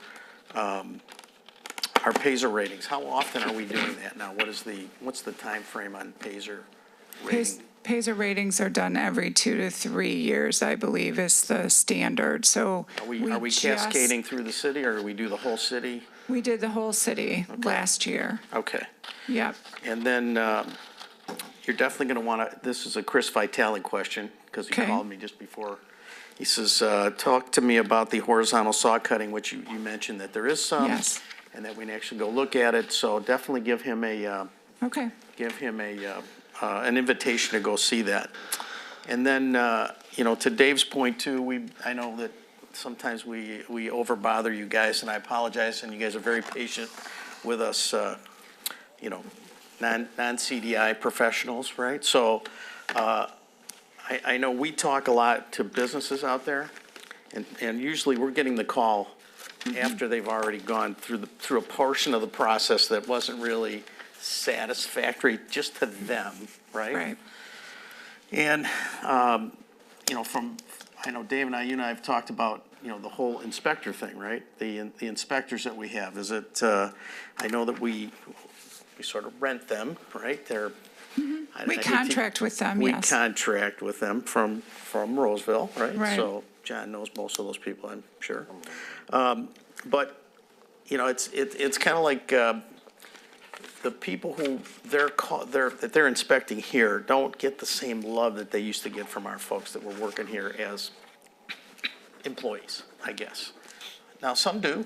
ratings, how often are we doing that now? What's the time frame on Paiser rating? Paiser ratings are done every 2 to 3 years, I believe, is the standard. So Are we cascading through the city, or do we do the whole city? We did the whole city last year. Okay. Yep. And then you're definitely going to want to, this is a Chris Vitale question, because he called me just before. He says, talk to me about the horizontal saw cutting, which you mentioned that there is some. Yes. And that we can actually go look at it. So definitely give him an invitation to go see that. And then, to Dave's point too, I know that sometimes we overbother you guys, and I apologize, and you guys are very patient with us, non-CDI professionals, right? So I know we talk a lot to businesses out there, and usually we're getting the call after they've already gone through a portion of the process that wasn't really satisfactory just to them, right? Right. And, I know Dave and I, you and I have talked about you know, the whole inspector thing, right? The inspectors that we have, is it, I know that we sort of rent them, right? They're. I We hate to- contract with them, We yes. contract with them from Roseville, right? Right. So John knows most of those people, I'm sure. But, you know, it's kind of like, the people who that they're inspecting here don't get the same love that they used to get from our folks that were working here as employees, I guess. Now, some do,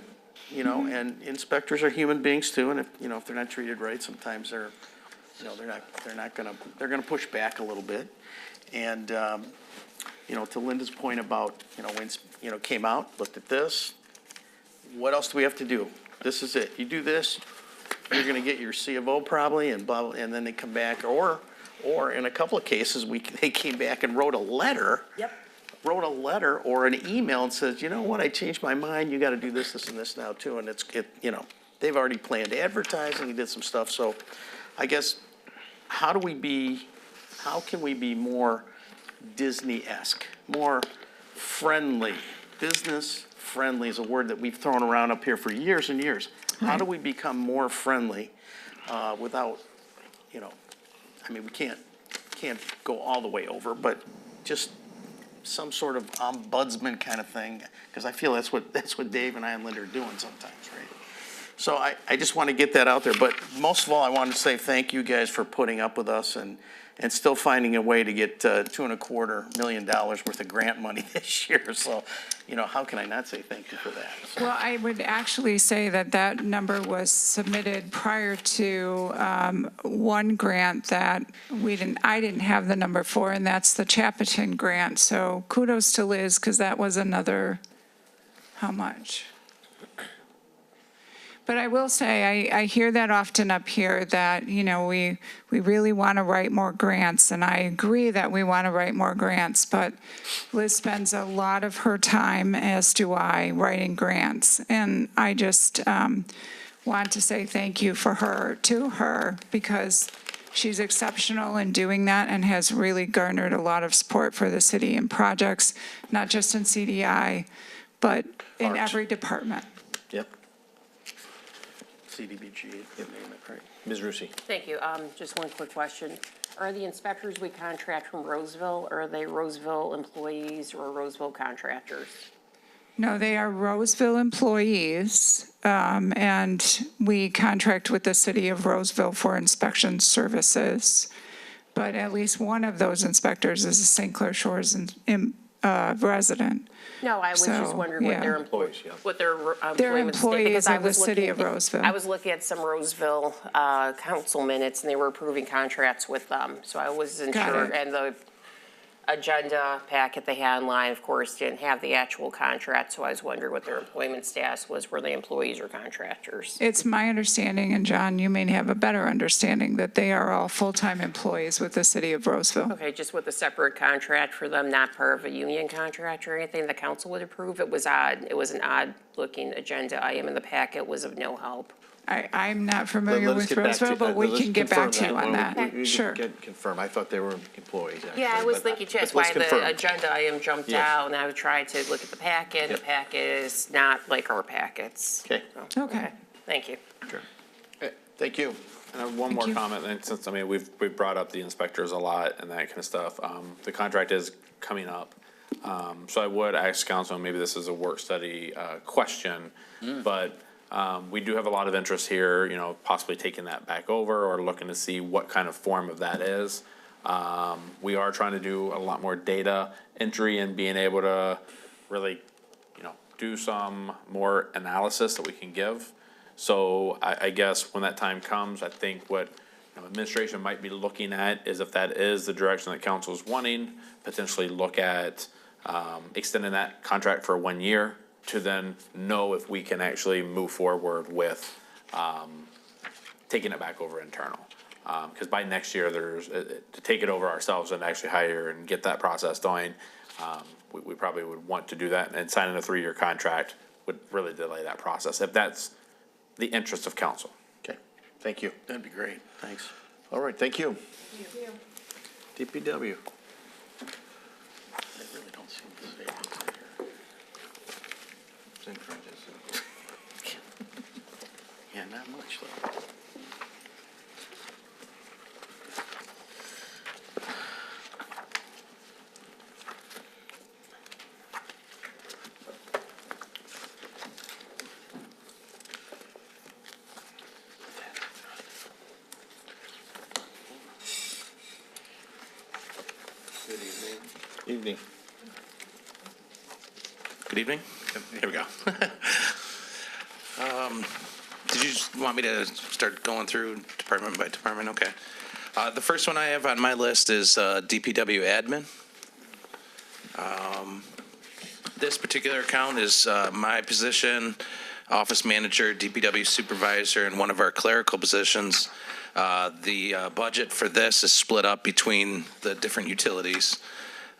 you know, and inspectors are human beings too, and if, you know, if they're not treated right, sometimes they're, you know, they're gonna push back a little bit. And, you know, to Linda's point about, you know, when, you know, came out, looked at this, what else do we have to do? This is it. You do this, you're gonna get your C of O probably, and blah, and then they come back, or in a couple of cases, they came back and wrote a letter. Yep. Wrote a letter or an email and says, you know what, I changed my mind, you gotta do this, this, and this now too, and you know, they've already planned advertising, did some stuff, so I guess, how can we be more Disney-esque, more friendly? Business friendly is a word that we've thrown around up here for years and years. How do we become more friendly, without, you know, I mean, we can't go all the way over, but just some sort of ombudsman kind of thing, because I feel that's what Dave and I and Linda are doing sometimes, right? So I just want to get that out there, but most of all, I want to say thank you guys for putting up with us and still finding a way to get $2.25 million worth of grant money this year. So, you know, how can I not say thank you for that? So, Well, I would actually say that number was submitted prior to one grant that I didn't have the number for, and that's the Chapatin grant. So kudos to Liz, because that was another, how much? But I will say, I hear that often up here, that, you know, we really want to write more grants, and I agree that we want to write more grants, but Liz spends a lot of her time, as do I, writing grants. And I just want to say thank you to her, because she's exceptional in doing that and has really garnered a lot of support for the city in projects, not just in CDI, but in every department. Yep. CDBG, you name it, right? Ms. Rusi. Thank you. Just one quick question. Are the inspectors we contract from Roseville, or are they Roseville employees or Roseville contractors? No, they are Roseville employees, and we contract with the city of Roseville for inspection services. But at least one of those inspectors is a St. Clair Shores resident. No, I was just So, wondering what their yeah. employees, what their They're employment state, employees because I of the was city looking, of Roseville. I was looking at some Roseville council minutes, and they were approving contracts with them, so I wasn't Got sure. it. And the agenda packet they had online, of course, didn't have the actual contract, so I was wondering what their employment status was. Were they employees or contractors? It's my understanding, and John, you may have a better understanding, that they are all full-time employees with the city of Roseville. Okay, just with a separate contract for them, not part of a union contract or anything the council would approve? It was odd. It was an odd-looking agenda item in the packet, was of no help. I'm not familiar Let us with get back to- Roseville, but we let's can get back confirm to you on that. that. We Sure. can confirm. I thought they were employees, actually. Yeah, I was but thinking, that's let's why the confirm. agenda item jumped Yes. out, and I tried to look at the packet. The Yep. packet is not like our packets. Okay. So, Okay. Thank you. Thank you. And I have one more you. comment, and since, I mean, we've brought up the inspectors a lot and that kind of stuff. The contract is coming up. So I would ask council, maybe this is a work study question, but we do have a lot of interest here, you know, possibly taking that back over or looking to see what kind of form of that is. We are trying to do a lot more data entry and being able to really, you know, do some more analysis that we can give. So I guess when that time comes, I think what administration might be looking at is, if that is the direction that council is wanting, potentially look at extending that contract for 1 year to then know if we can actually move forward with taking it back over internal. Because by next year, to take it over ourselves and actually hire and get that process going, we probably would want to do that, and signing a 3-year contract would really delay that process, if that's the interest of council. Okay, thank you. That'd be great, thanks. All right, thank you. DPW. They really don't seem to say what's in here. Yeah, not much though. Evening. Good evening. Here we go. Did you just want me to start going through department by department? Okay. The first one I have on my list is DPW admin. This particular account is my position, office manager, DPW supervisor, and one of our clerical positions. The budget for this is split up between the different utilities.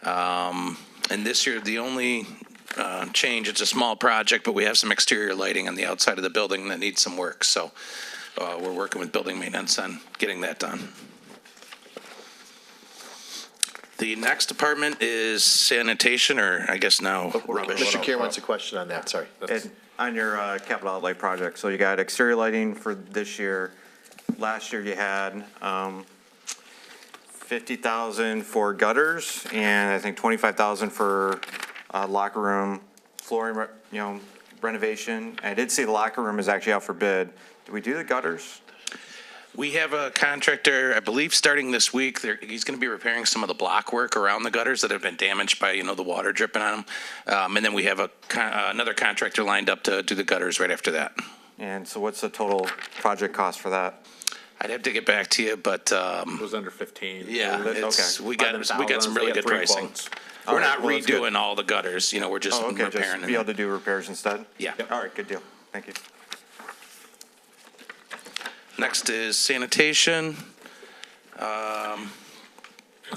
And this year, the only change, it's a small project, but we have some exterior lighting on the outside of the building that needs some work. So we're working with building maintenance on getting that done. The next department is sanitation, or I guess now rubbish. Mr. Kier wants a question on that, sorry. And on your capital outlay project, so you got exterior lighting for this year. Last year you had 50,000 for gutters, and I think 25,000 for locker room flooring, renovation. I did see the locker room is actually out for bid. Did we do the gutters? We have a contractor, I believe, starting this week. He's going to be repairing some of the block work around the gutters that have been damaged by, the water dripping on them. And then we have another contractor lined up to do the gutters right after that. And so what's the total project cost for that? I'd have to get back to you, but It was under 15. yeah, Okay. we got some really good pricing. All We're right, not well, that's good. redoing all the gutters, we're just Oh, okay, repairing just be able them. to do repairs instead? Yeah. All right, good deal. Thank you. Next is sanitation. I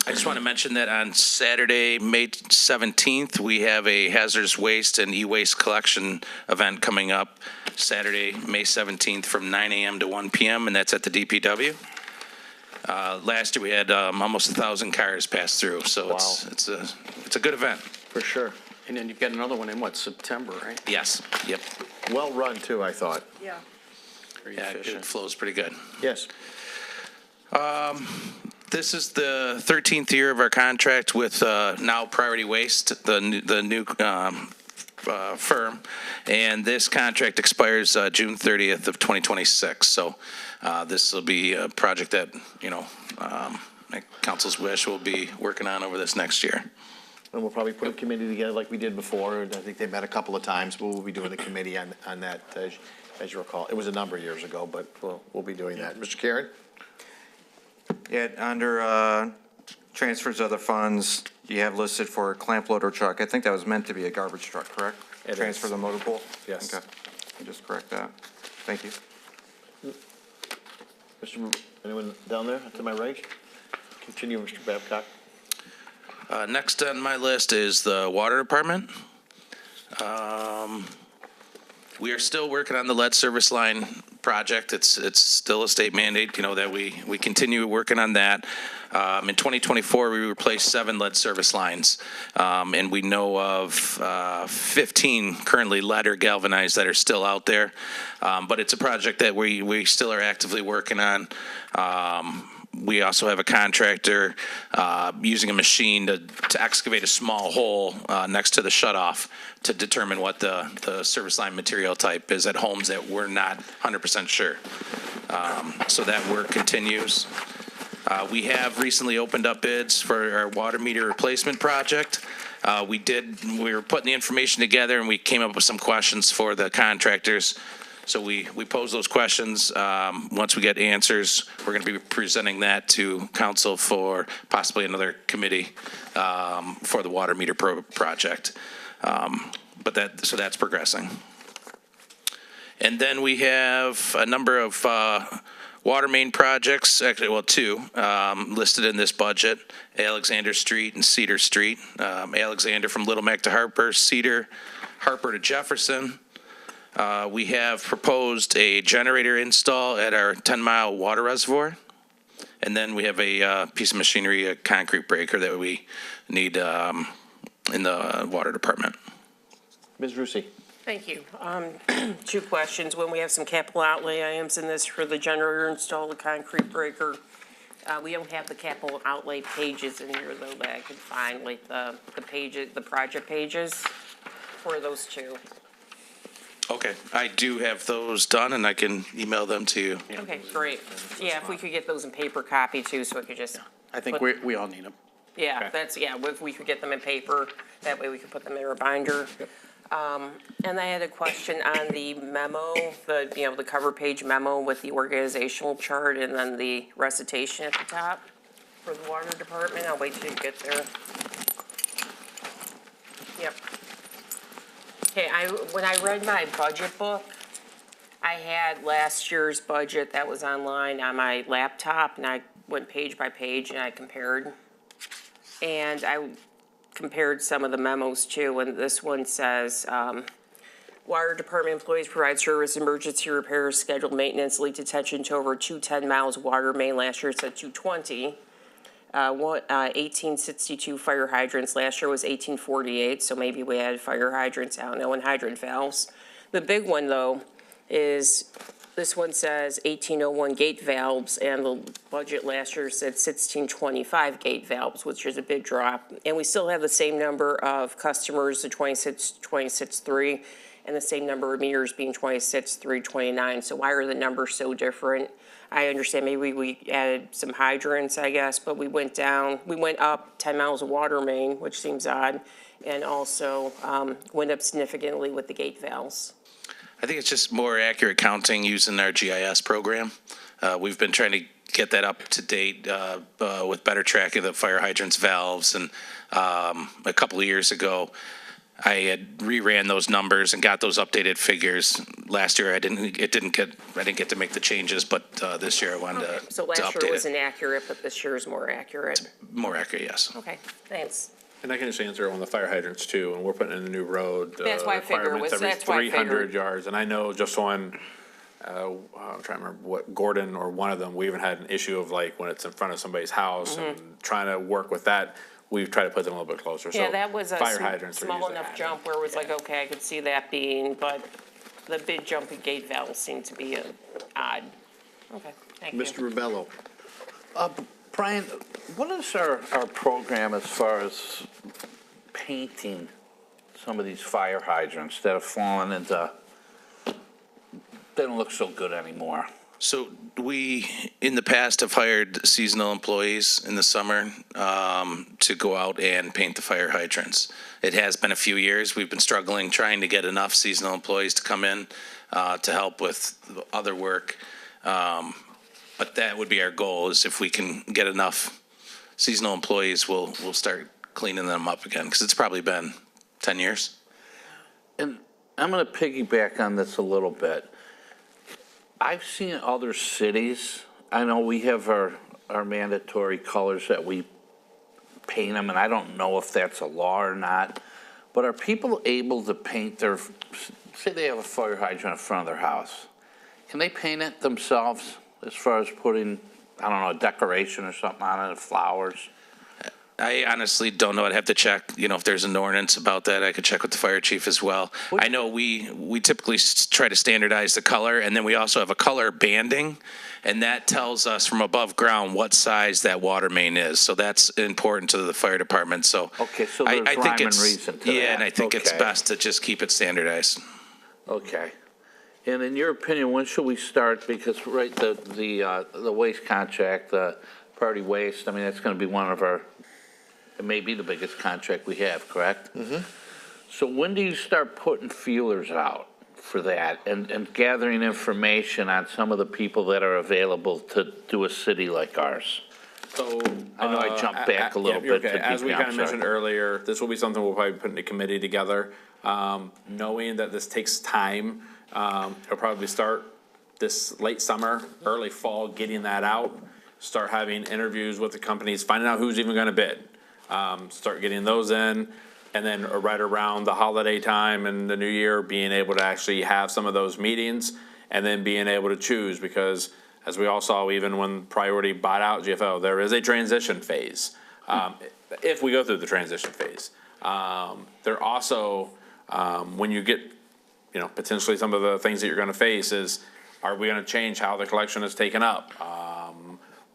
just want to mention that on Saturday, May 17th, we have a hazardous waste and e-waste collection event coming up. Saturday, May 17th from 9 a.m. to 1 p.m., and that's at the DPW. Last year, we had almost 1,000 cars pass through, so it's a good event. For sure. And then you've got another one in September, right? Yes, yep. Well run too, I thought. Yeah. Very Yeah, efficient. it flows pretty good. Yes. This is the 13th year of our contract with now Priority Waste, the new firm, and this contract expires June 30th of 2026. So this will be a project that council's wish we'll be working on over this next year. And we'll probably put a committee together like we did before, and I think they met a couple of times, but we'll be doing the committee on that, as you recall. It was a number of years ago, but we'll be doing that. Mr. Karen? Yeah, under transfers of the funds, you have listed for a clamp loader truck. I think that was meant to be a garbage truck, correct? It Transfer is. the motor pool? Yes. Okay, just correct that. Thank you. Anyone down there to my right? Continue, Mr. Babcock. Next on my list is the water department. We are still working on the lead service line project. It's still a state mandate, that we continue working on that. In 2024, we replaced 7 lead service lines, and we know of 15 currently lead or galvanized that are still out there. But it's a project that we still are actively working on. We also have a contractor using a machine to excavate a small hole next to the shutoff to determine what the service line material type is at homes that we're not 100% sure. So that work continues. We have recently opened up bids for our water meter replacement project. We were putting the information together and we came up with some questions for the contractors. So we pose those questions. Once we get answers, we're going to be presenting that to council for possibly another committee for the water meter project. So that's progressing. And then we have a number of water main projects, actually, well, 2 listed in this budget: Alexander Street and Cedar Street. Alexander from Little Mac to Harper, Cedar, Harper to Jefferson. We have proposed a generator install at our 10-mile water reservoir. And then we have a piece of machinery, a concrete breaker that we need in the water department. Ms. Rusi? Thank you. 2 questions. When we have some capital outlay items in this for the generator install, the concrete breaker, we don't have the capital outlay pages in here though that I could find, like the pages, the project pages for those 2. Okay, I do have those done, and I can email them to you. Okay, great. Yeah, if we could get those in paper copy too, so I could just. I think put- we all need them. Yeah, that's, yeah, if we could get them in paper, that way we could put them in a binder. And I had a question on the memo, the cover page memo with the organizational chart and then the recitation at the top for the water department. I'll wait till you get there. Yep. Okay, when I read my budget book, I had last year's budget that was online on my laptop, and I went page by page and I compared. And I compared some of the memos too, and this one says, water department employees provide service, emergency repairs, scheduled maintenance, leak detection to over 210 miles of water main. Last year it said 220. 1862 fire hydrants. Last year was 1848, so maybe we had fire hydrants, I don't know, and hydrant valves. The big one though is, this one says 1801 gate valves, and the budget last year said 1625 gate valves, which is a big drop. And we still have the same number of customers, the 26.3, and the same number of meters being 26.329. So why are the numbers so different? I understand maybe we added some hydrants, I guess, but we went up 10 miles of water main, which seems odd, and also went up significantly with the gate valves. I think it's just more accurate counting using our GIS program. We've been trying to get that up to date with better tracking of the fire hydrants, valves, and a couple of years ago, I had reran those numbers and got those updated figures. Last year, I didn't get to make the changes, but this year I wanted to update it. So last year was inaccurate, but this year is more accurate. More accurate, yes. Okay, thanks. And I can just answer on the fire hydrants too, when we're putting in a new road. That's why I figured it was- requirements that's why I every 300 figured. yards, and I know just on, I'm trying to remember what, Gordon or one of them, we even had an issue of like when it's in front of somebody's house and trying to work with that, we've tried to put them a little bit closer, so. Yeah, that was a fire hydrants are small usually enough added. jump where it was like, okay, I could see that being, but the big jump in gate valves seemed to be odd. Okay, thank you. Mr. Rubello. Brian, what is our program as far as painting some of these fire hydrants that have fallen into, they don't look so good anymore? So we, in the past, have hired seasonal employees in the summer to go out and paint the fire hydrants. It has been a few years. We've been struggling trying to get enough seasonal employees to come in to help with other work. But that would be our goal, is if we can get enough seasonal employees, we'll start cleaning them up again, because it's probably been 10 years. And I'm going to piggyback on this a little bit. I've seen other cities, I know we have our mandatory colors that we paint them, and I don't know if that's a law or not, but are people able to paint their, say they have a fire hydrant in front of their house, can they paint it themselves as far as putting, I don't know, a decoration or something on it, flowers? I honestly don't know. I'd have to check, if there's an ordinance about that. I could check with the fire chief as well. I know we typically try to standardize the color, and then we also have a color banding, and that tells us from above ground what size that water main is. So that's important to the fire department. So Okay, so there's I rhyme think and it's, reason to that. yeah, and I think it's Okay. best to just keep it standardized. Okay. And in your opinion, when should we start? Because, right, the waste contract, the priority waste, I mean, that's going to be one of our, it may be the biggest contract we have, correct? Mm-hmm. So when do you start putting feelers out for that and gathering information on some of the people that are available to do a city like ours? So. I know I jumped back a little yeah, you're bit okay. to As we DP, kind I'm of sorry. mentioned earlier, this will be something we'll probably put in a committee together. Knowing that this takes time, it'll probably start this late summer, early fall, getting that out. Start having interviews with the companies, finding out who's even gonna bid. Start getting those in, and then right around the holiday time and the new year, being able to actually have some of those meetings, and then being able to choose, because as we all saw, even when Priority bought out GFO, there is a transition phase, if we go through the transition phase. There also, when you get potentially some of the things that you're gonna face is, are we gonna change how the collection is taken up?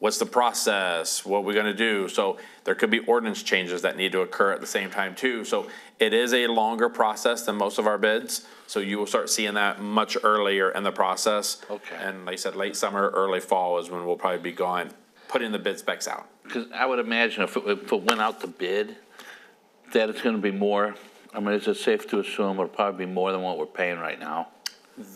What's the process? What are we gonna do? So there could be ordinance changes that need to occur at the same time too. So it is a longer process than most of our bids. So you will start seeing that much earlier in the process. Okay. And like I said, late summer, early fall is when we'll probably be putting the bid specs out. Because I would imagine if it went out to bid, that it's gonna be more, I mean, is it safe to assume it'll probably be more than what we're paying right now?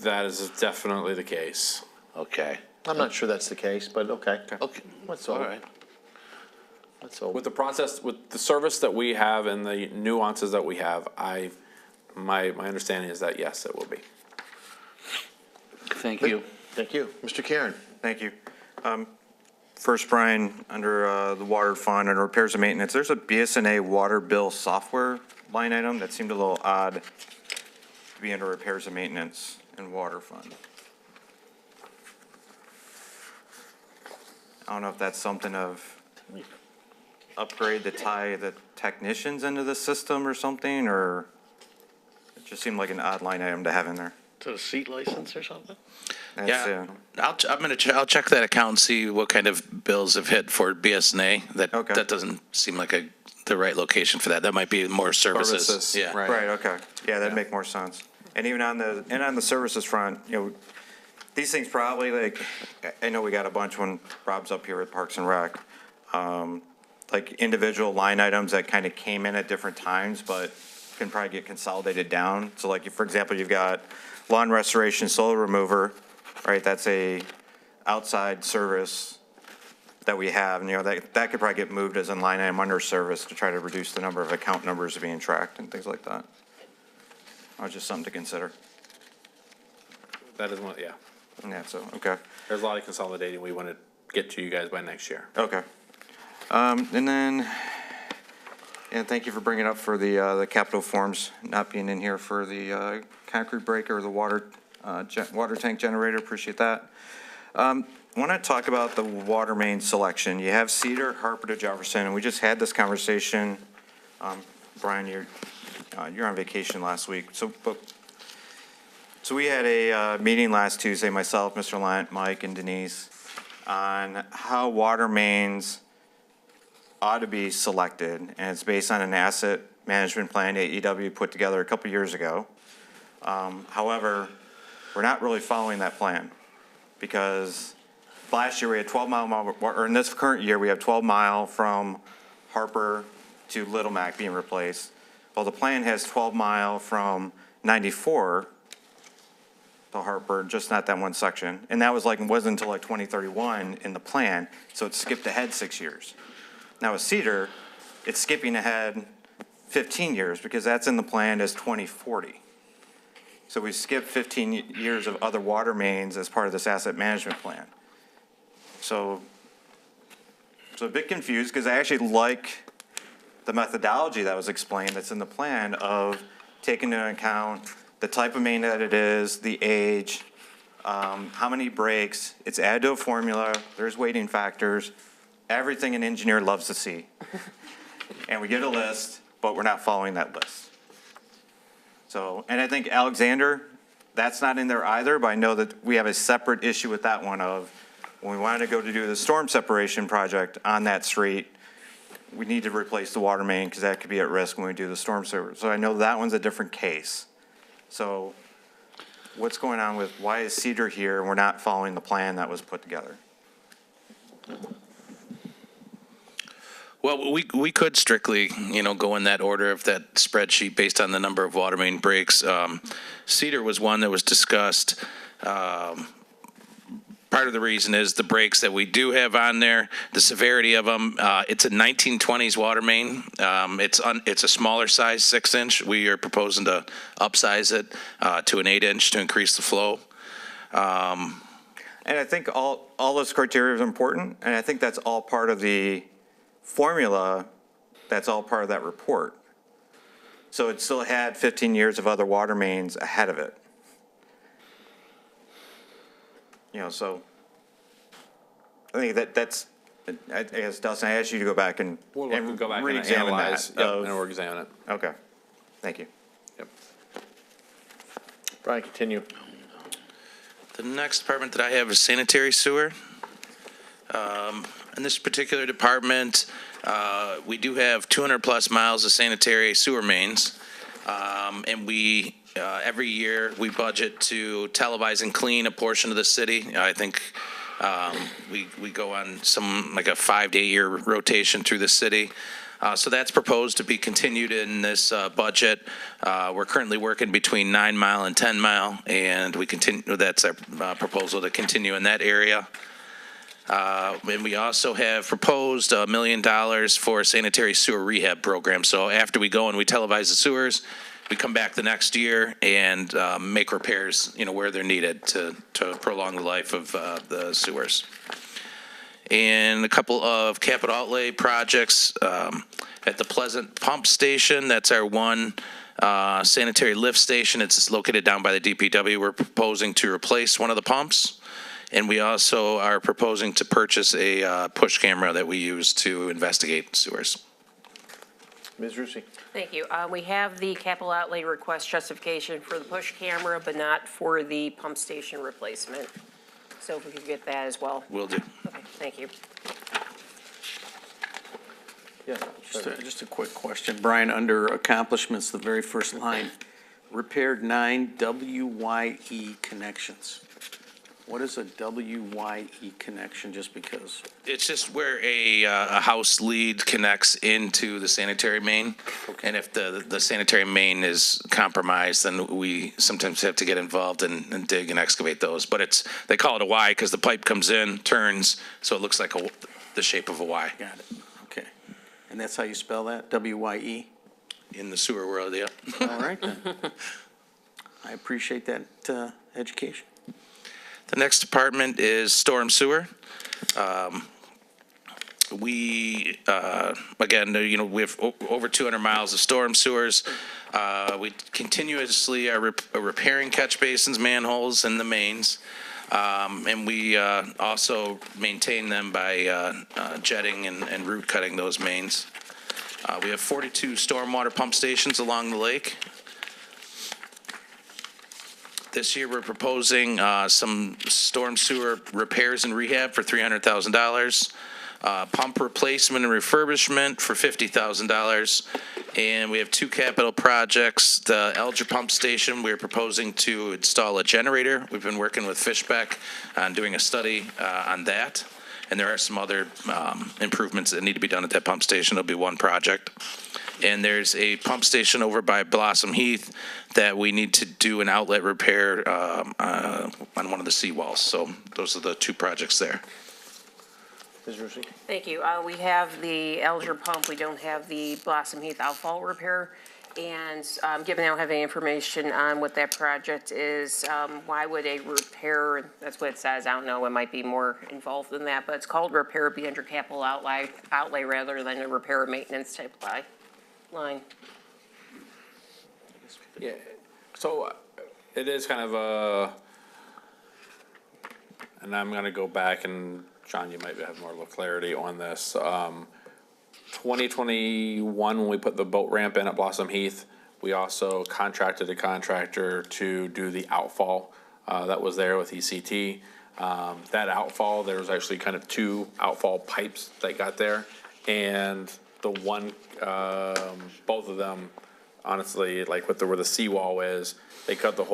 That is definitely the case. Okay. I'm not sure that's the case, but okay. Okay, Let's all hope. right. Let's hope. With the process, with the service that we have and the nuances that we have, my understanding is that yes, it will be. Thank you. Thank you. Mr. Karen? Thank you. First, Brian, under the water fund, under repairs and maintenance, there's a BSNA water bill software line item that seemed a little odd to be under repairs and maintenance and water fund. I don't know if that's something of upgrade to tie the technicians into the system or something, or it just seemed like an odd line item to have in there. Is it a seat license or something? That's, I'll check that account and see what kind of bills have hit for BSNA. That doesn't seem like the right location for that. That might be more services. Yeah. Right, okay. Yeah, that'd make more sense. And even on the services front, these things probably, like, I know we got a bunch when Rob's up here at Parks and Rec, like individual line items that kind of came in at different times, but can probably get consolidated down. So like, for example, you've got lawn restoration, soil remover, right? That's a outside service that we have, and that could probably get moved as a line item under service to try to reduce the number of account numbers being tracked and things like that. Just something to consider. That is one, yeah. Yeah, so, okay. There's a lot of consolidating we want to get to you guys by next year. Okay. And then, and thank you for bringing up for the capital forms not being in here for the concrete breaker or the water tank generator. Appreciate that. Want to talk about the water main selection. You have Cedar, Harper to Jefferson, and we just had this conversation. Brian, you're on vacation last week, so we had a meeting last Tuesday, myself, Mr. Lent, Mike, and Denise, on how water mains ought to be selected, and it's based on an asset management plan AEW put together a couple years ago. However, we're not really following that plan, because last year we had 12-mile, or in this current year, we have 12-mile from Harper to Little Mac being replaced. Well, the plan has 12-mile from 94 to Harper, just not that one section. And that wasn't until like 2031 in the plan, so it skipped ahead 6 years. Now with Cedar, it's skipping ahead 15 years because that's in the plan as 2040. So we skipped 15 years of other water mains as part of this asset management plan. So a bit confused because I actually like the methodology that was explained that's in the plan of taking into account the type of main that it is, the age, how many breaks, it's added to a formula, there's weighting factors, everything an engineer loves to see. And we get a list, but we're not following that list. So, and I think Alexander, that's not in there either, but I know that we have a separate issue with that one of when we wanted to go to do the storm separation project on that street, we need to replace the water main because that could be at risk when we do the storm sewer. So I know that one's a different case. So what's going on with, why is Cedar here and we're not following the plan that was put together? Well, we could strictly, go in that order of that spreadsheet based on the number of water main breaks. Cedar was one that was discussed. Part of the reason is the breaks that we do have on there, the severity of them. It's a 1920s water main. It's a smaller size, 6-inch. We are proposing to upsize it to an 8-inch to increase the flow. And I think all those criteria are important, and I think that's all part of the formula, that's all part of that report. So it still had 15 years of other water mains ahead of it. So I think that's, I guess, Dustin, I asked you to go back and We'll go back and re-examine analyze, that. and we'll examine it. Okay, thank you. Yep. Brian, continue. The next department that I have is sanitary sewer. In this particular department, we do have 200-plus miles of sanitary sewer mains. And we, every year, we budget to televise and clean a portion of the city. I think we go on like a 5 to 8 year rotation through the city. So that's proposed to be continued in this budget. We're currently working between 9 Mile and 10 Mile, and that's our proposal to continue in that area. And we also have proposed $1 million for a sanitary sewer rehab program. So after we go and we televise the sewers, we come back the next year and make repairs, where they're needed to prolong the life of the sewers. And a couple of capital outlay projects at the Pleasant Pump Station. That's our one sanitary lift station. It's located down by the DPW. We're proposing to replace one of the pumps. And we also are proposing to purchase a push camera that we use to investigate sewers. Ms. Rusi. Thank you. We have the capital outlay request justification for the push camera, but not for the pump station replacement. So if we could get that as well. Will do. Okay, thank you. Yeah. Just a quick question. Brian, under accomplishments, the very first line, repaired 9 WYE connections. What is a WYE connection, just because? It's just where a house lead connects into the sanitary main. And if the sanitary main is compromised, then we sometimes have to get involved and dig and excavate those. But they call it a Y because the pipe comes in, turns, so it looks like the shape of a Y. Got it. Okay. And that's how you spell that, WYE? In the sewer world, yeah. All right, then. I appreciate that education. The next department is storm sewer. We, again, we have over 200 miles of storm sewers. We continuously are repairing catch basins, manholes, and the mains. And we also maintain them by jetting and root cutting those mains. We have 42 stormwater pump stations along the lake. This year, we're proposing some storm sewer repairs and rehab for $300,000, pump replacement and refurbishment for $50,000, and we have 2 capital projects. The Elger Pump Station, we're proposing to install a generator. We've been working with Fishbeck on doing a study on that, and there are some other improvements that need to be done at that pump station. It'll be one project. And there's a pump station over by Blossom Heath that we need to do an outlet repair on one of the seawalls. So those are the 2 projects there. Ms. Rusi. Thank you. We have the Elger pump. We don't have the Blossom Heath outfall repair. And given I don't have any information on what that project is, why would a repair, that's what it says, I don't know, it might be more involved than that, but it's called repair, be under capital outlay rather than a repair or maintenance type line. Yeah, so it is kind of and I'm gonna go back and, John, you might have more clarity on this. 2021, when we put the boat ramp in at Blossom Heath, we also contracted a contractor to do the outfall that was there with ECT. That outfall, there was actually kind of 2 outfall pipes that got there, and the one, both of them, honestly, like where the seawall is, they cut the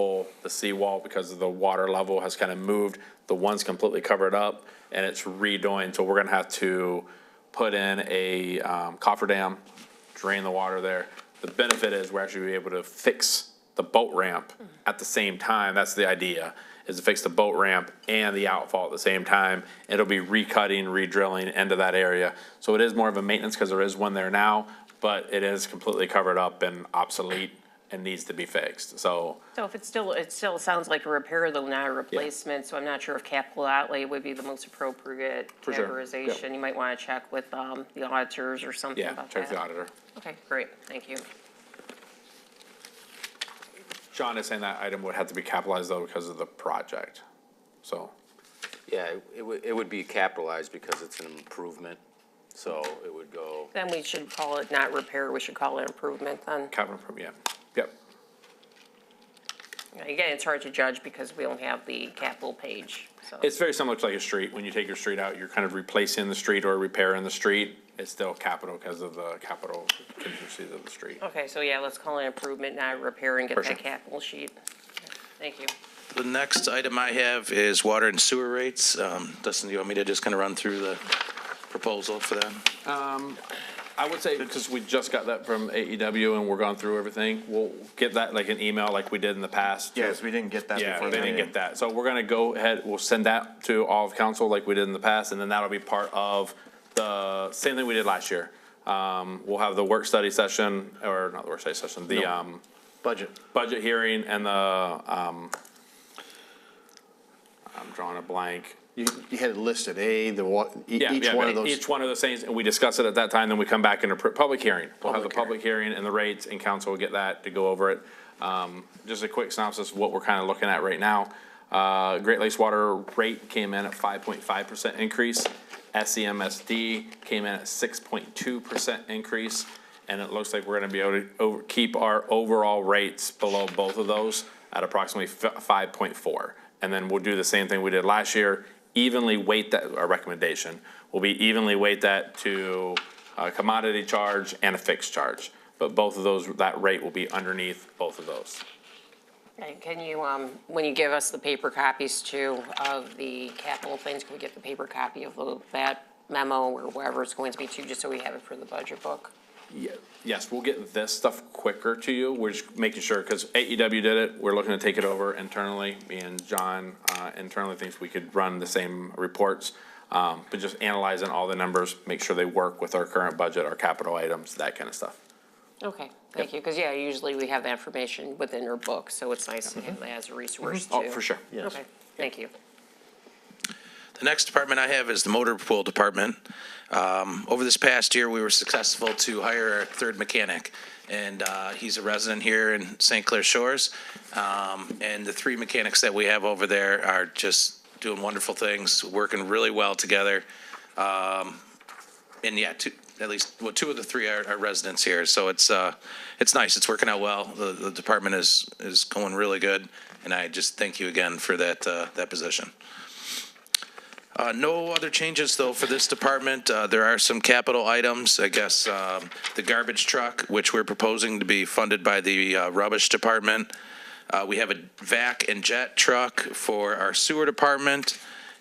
seawall because of the water level has kind of moved. The one's completely covered up, and it's redoing, so we're gonna have to put in a cofferdam, drain the water there. The benefit is we're actually able to fix the boat ramp at the same time. That's the idea, is to fix the boat ramp and the outfall at the same time. It'll be recutting, re-drilling into that area. So it is more of a maintenance because there is one there now, but it is completely covered up and obsolete and needs to be fixed. So if it still sounds like a repair though, not a replacement, so I'm not sure if capital outlay would be the most appropriate For sure. categorization. Yep. You might want to check with the auditors or something yeah, about that. check the auditor. Okay, great, thank you. John is saying that item would have to be capitalized though because of the project. So Yeah, it would be capitalized because it's an improvement, so it would go. Then we should call it not repair, we should call it improvement then. capital improvement, yeah. Yep. Again, it's hard to judge because we don't have the capital page, so. It's very similar to like a street. When you take your street out, you're kind of replacing the street or repairing the street. It's still capital because of the capital contingencies of the street. Okay, so yeah, let's call it improvement, not repair, and get For that sure. capital sheet. Thank you. The next item I have is water and sewer rates. Dustin, do you want me to just kind of run through the proposal for that? I would say, because we just got that from AEW and we're going through everything, we'll get that like an email like we did in the past. Yes, we didn't get that Yeah, before they the didn't meeting. get that. So we're gonna go ahead, we'll send that to all of council like we did in the past, and then that'll be part of the same thing we did last year. We'll have the work study session, or not the work study session, the, budget hearing and the, I'm drawing a blank. You had it listed, each Yeah, one but of those. each one of those things, and we discuss it at that time, then we come back in a public hearing. We'll have the Public public hearing and the rates, and council will get that to go over it. Just a quick synopsis of what we're kind of looking at right now. Great Lakes Water rate came in at 5.5% increase. SEMSD came in at 6.2% increase. And it looks like we're gonna be able to keep our overall rates below both of those at approximately 5.4. And then we'll do the same thing we did last year, evenly weight that, our recommendation will be evenly weight that to a commodity charge and a fixed charge. But both of those, that rate will be underneath both of those. And can you, when you give us the paper copies too of the capital things, can we get the paper copy of that memo or whatever it's going to be too, just so we have it for the budget book? Yes, we'll get this stuff quicker to you. We're just making sure, because AEW did it, we're looking to take it over internally. Me and John internally thinks we could run the same reports, but just analyzing all the numbers, make sure they work with our current budget, our capital items, that kind of stuff. Okay, thank you, because yeah, usually we have the information within our book, so it's nice to have that as a resource too. Oh, for sure. Okay, thank you. The next department I have is the motor pool department. Over this past year, we were successful to hire our third mechanic, and he's a resident here in St. Clair Shores. And the three mechanics that we have over there are just doing wonderful things, working really well together. And yeah, two of the three are residents here, so it's nice. It's working out well. The department is going really good, and I just thank you again for that position. No other changes, though, for this department. There are some capital items, I guess, the garbage truck, which we're proposing to be funded by the rubbish department. We have a vac and jet truck for our sewer department,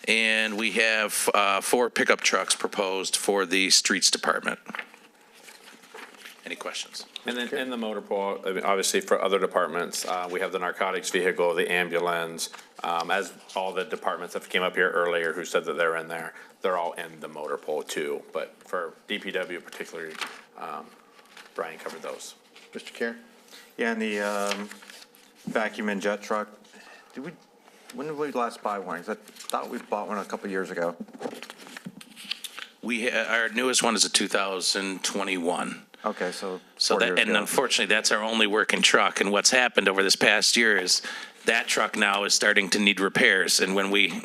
and we have 4 pickup trucks proposed for the streets department. Any questions? And then in the motor pool, I mean, obviously for other departments, we have the narcotics vehicle, the ambulance, as all the departments that came up here earlier who said that they're in there, they're all in the motor pool too. But for DPW particularly, Brian covered those. Mr. Care? Yeah, and the vacuum and jet truck, when did we last buy one? 'Cause I thought we bought one a couple years ago. Our newest one is a 2021. Okay, so So 4 that, years and ago. unfortunately, that's our only working truck. And what's happened over this past year is that truck now is starting to need repairs. And when we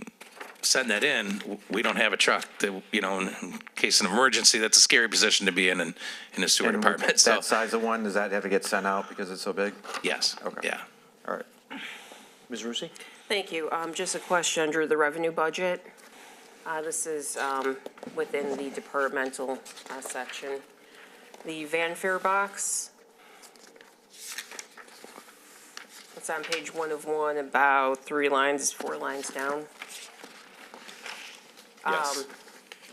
send that in, we don't have a truck that, in case of an emergency, that's a scary position to be in a sewer And department. that So, size of one, does that have to get sent out because it's so big? yes, Okay. yeah. All right. Ms. Rusi? Thank you. Just a question under the revenue budget. This is within the departmental section. The van fare box. It's on page 1 of 1, about 4 lines down. Yes.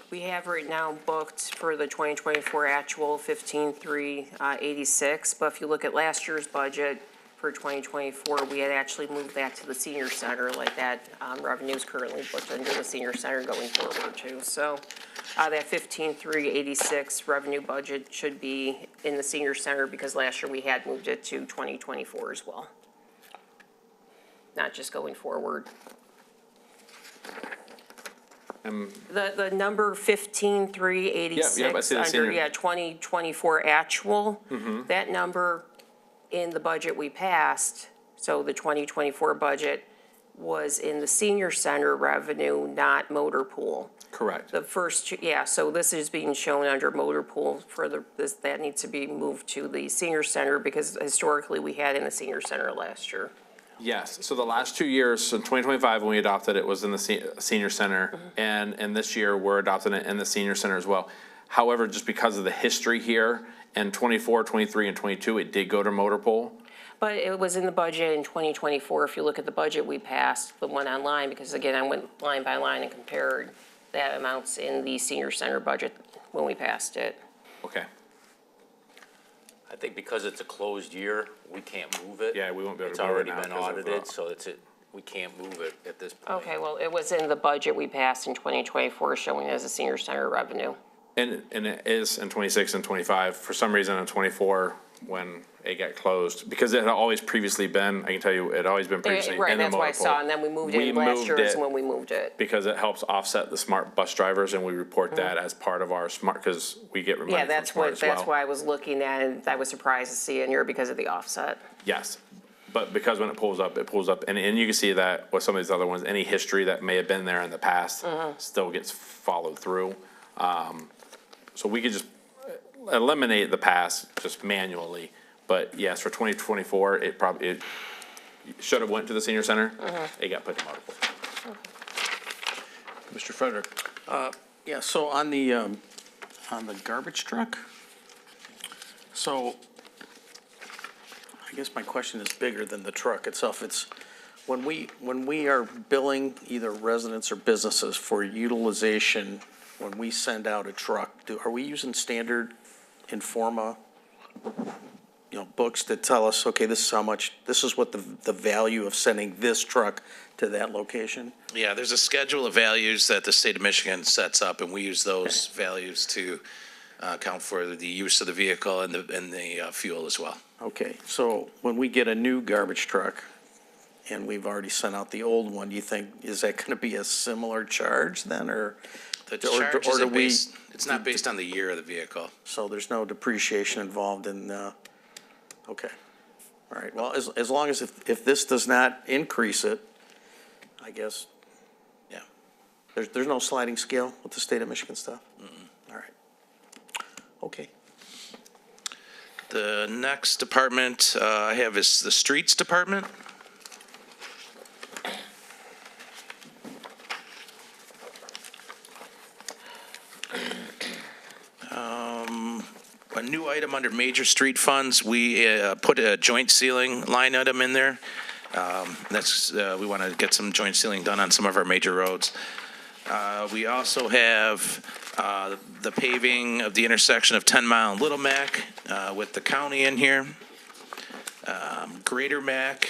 We have right now booked for the 2024 actual 15,386, but if you look at last year's budget for 2024, we had actually moved that to the senior center, like that revenue is currently booked under the senior center going forward too. So that 15,386 revenue budget should be in the senior center because last year we had moved it to 2024 as well. Not just going forward. The number 15,386 Yep, I see the senior. under, 2024 actual, Mm-hmm. that number in the budget we passed, so the 2024 budget was in the senior center revenue, not motor pool. Correct. The first, so this is being shown under motor pool that needs to be moved to the senior center because historically we had in the senior center last year. Yes, so the last 2 years, so in 2025, when we adopted it, was in the senior center, and this year, we're adopting it in the senior center as well. However, just because of the history here, in 24, 23, and 22, it did go to motor pool. But it was in the budget in 2024. If you look at the budget we passed, the one online, because again, I went line by line and compared that amounts in the senior center budget when we passed it. Okay. I think because it's a closed year, we can't move it. Yeah, we won't be able It's to move it already now been 'cause of, audited, so we can't move it at this point. Okay, well, it was in the budget we passed in 2024 showing as a senior center revenue. And it is in 26 and 25. For some reason in 24, when it got closed, because it had always previously been, I can tell you, it had always been previously in the Right, that's why I motor saw, pool. and then we moved We it last moved year is it when we moved it. Because it helps offset the smart bus drivers, and we report that as part of our smart, because we get Yeah, reminded from smart as well. that's why I was looking at it, and I was surprised to see it in here because of the offset. Yes, but because when it pulls up, and you can see that with some of these other ones, any history that may have been there in the past still gets followed through. So we could just eliminate the past just manually, but yes, for 2024, it should have went to the senior center. It got put to motor pool. Mr. Frederick? Yeah, so on the garbage truck, so I guess my question is bigger than the truck itself. It's when we are billing either residents or businesses for utilization, when we send out a truck, are we using standard Informa, books that tell us, okay, this is how much, this is what the value of sending this truck to that location? Yeah, there's a schedule of values that the state of Michigan sets up, and we use those values to account for the use of the vehicle and the fuel as well. Okay, so when we get a new garbage truck and we've already sent out the old one, do you think, is that gonna be a similar charge then, or? The or charge do isn't we- based, it's not based on the year of the vehicle. So there's no depreciation involved in, okay. All right, well, as long as if this does not increase it, I guess, yeah. There's no sliding scale with the state of Michigan stuff? All right. Okay. The next department I have is the streets department. A new item under major street funds, we put a joint sealing line item in there. We want to get some joint sealing done on some of our major roads. We also have the paving of the intersection of 10 Mile and Little Mac with the county in here. Greater Mac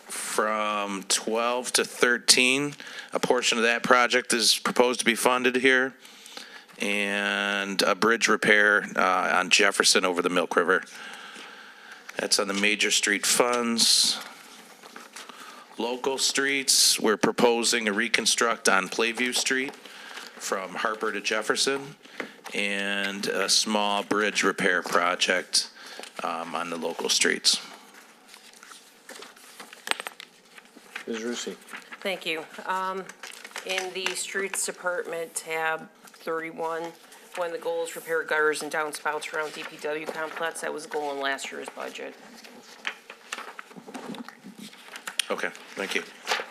from 12 to 13, a portion of that project is proposed to be funded here. And a bridge repair on Jefferson over the Milk River. That's on the major street funds. Local streets, we're proposing a reconstruct on Playview Street from Harper to Jefferson, and a small bridge repair project on the local streets. Ms. Rusi? Thank you. In the streets department, tab 31, one of the goals, repair gutters and downspouts around DPW complex. That was a goal in last year's budget. Okay, thank you.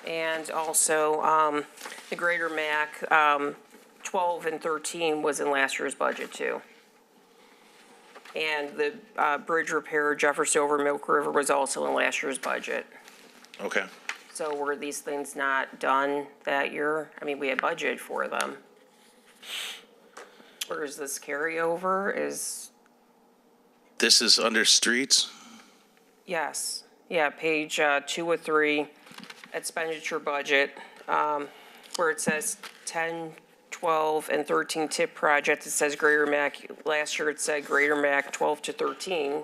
And also, the Greater Mac, 12 and 13 was in last year's budget too. And the bridge repair Jefferson over Milk River was also in last year's budget. Okay. So were these things not done that year? I mean, we had budgeted for them. Or is this carryover? This is under streets? Yes, yeah, page 2 of 3, expenditure budget, where it says 10, 12, and 13 tip project, it says Greater Mac. Last year it said Greater Mac 12 to 13.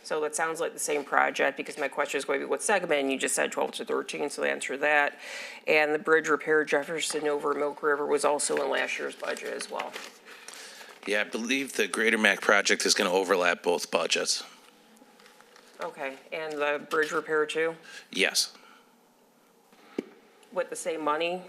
So that sounds like the same project, because my question is going to be what segment, and you just said 12 to 13, so answer that. And the bridge repair Jefferson over Milk River was also in last year's budget as well. Yeah, I believe the Greater Mac project is going to overlap both budgets. Okay, and the bridge repair too, Yes. with the same money?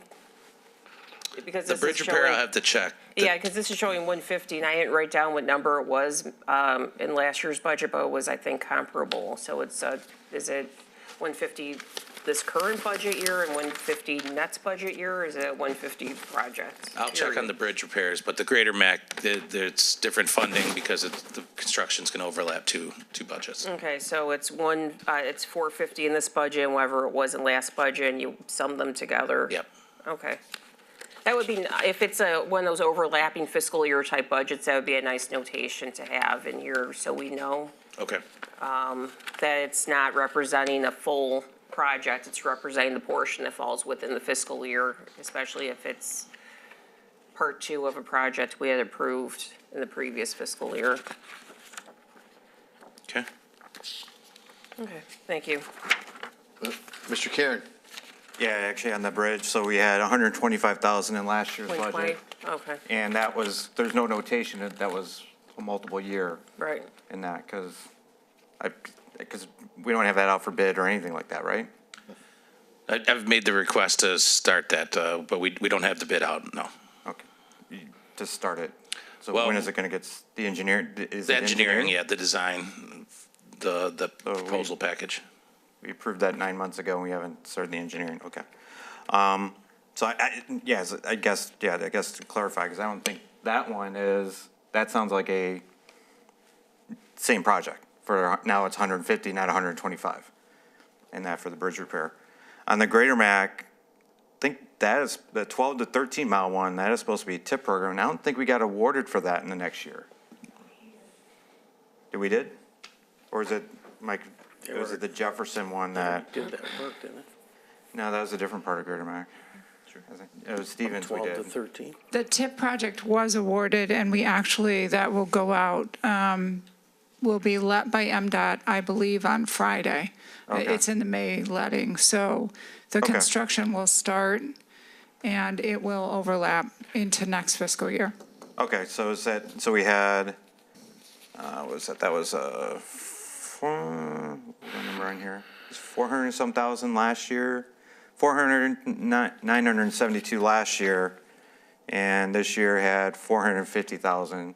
Because The this is bridge repair, showing- I'll have to check. Yeah, because this is showing 150, and I didn't write down what number it was in last year's budget, but it was, I think, comparable. So it's, is it 150 this current budget year and 150 next budget year, or is it 150 projects? I'll check on the bridge repairs, but the Greater Mac, there's different funding because the construction's going to overlap two budgets. Okay, so it's it's 450 in this budget and whatever it was in last budget, and you sum them together? Yep. Okay. That would be, if it's one of those overlapping fiscal year type budgets, that would be a nice notation to have in here, so we know Okay. that it's not representing a full project, it's representing the portion that falls within the fiscal year, especially if it's part two of a project we had approved in the previous fiscal year. Okay. Okay, thank you. Mr. Karen? Yeah, actually on the bridge, so we had 125,000 in last year's 120, budget. okay, And that was, there's no notation, that was a multiple year right. in that, because we don't have that out for bid or anything like that, right? I've made the request to start that, but we don't have the bid out, no. Okay, to start it. So Well- when is it going to get, the engineer, is The it engineering, yeah, the design, the proposal package. We approved that 9 months ago, and we haven't started the engineering, okay. So I guess to clarify, because I don't think that one is, that sounds like a same project. For now, it's 150, not 125, and that for the bridge repair. On the Greater Mac, I think that is, the 12 to 13 mile one, that is supposed to be a TIP program, and I don't think we got awarded for that in the next year. Did we did? Or is it, Mike, was it the Jefferson one that? Did that work, didn't it? No, that was a different part of Greater Mac. It was Stevens we 12 to did. 13? The TIP project was awarded, and we actually, that will go out, will be let by MDOT, I believe, on Friday. Okay. It's in the May letting, so the Okay. construction will start, and it will overlap into next fiscal year. Okay, so is that, so we had, what was that was, what number on here? It's 400 and some thousand last year, 972 last year, and this year had 450,000.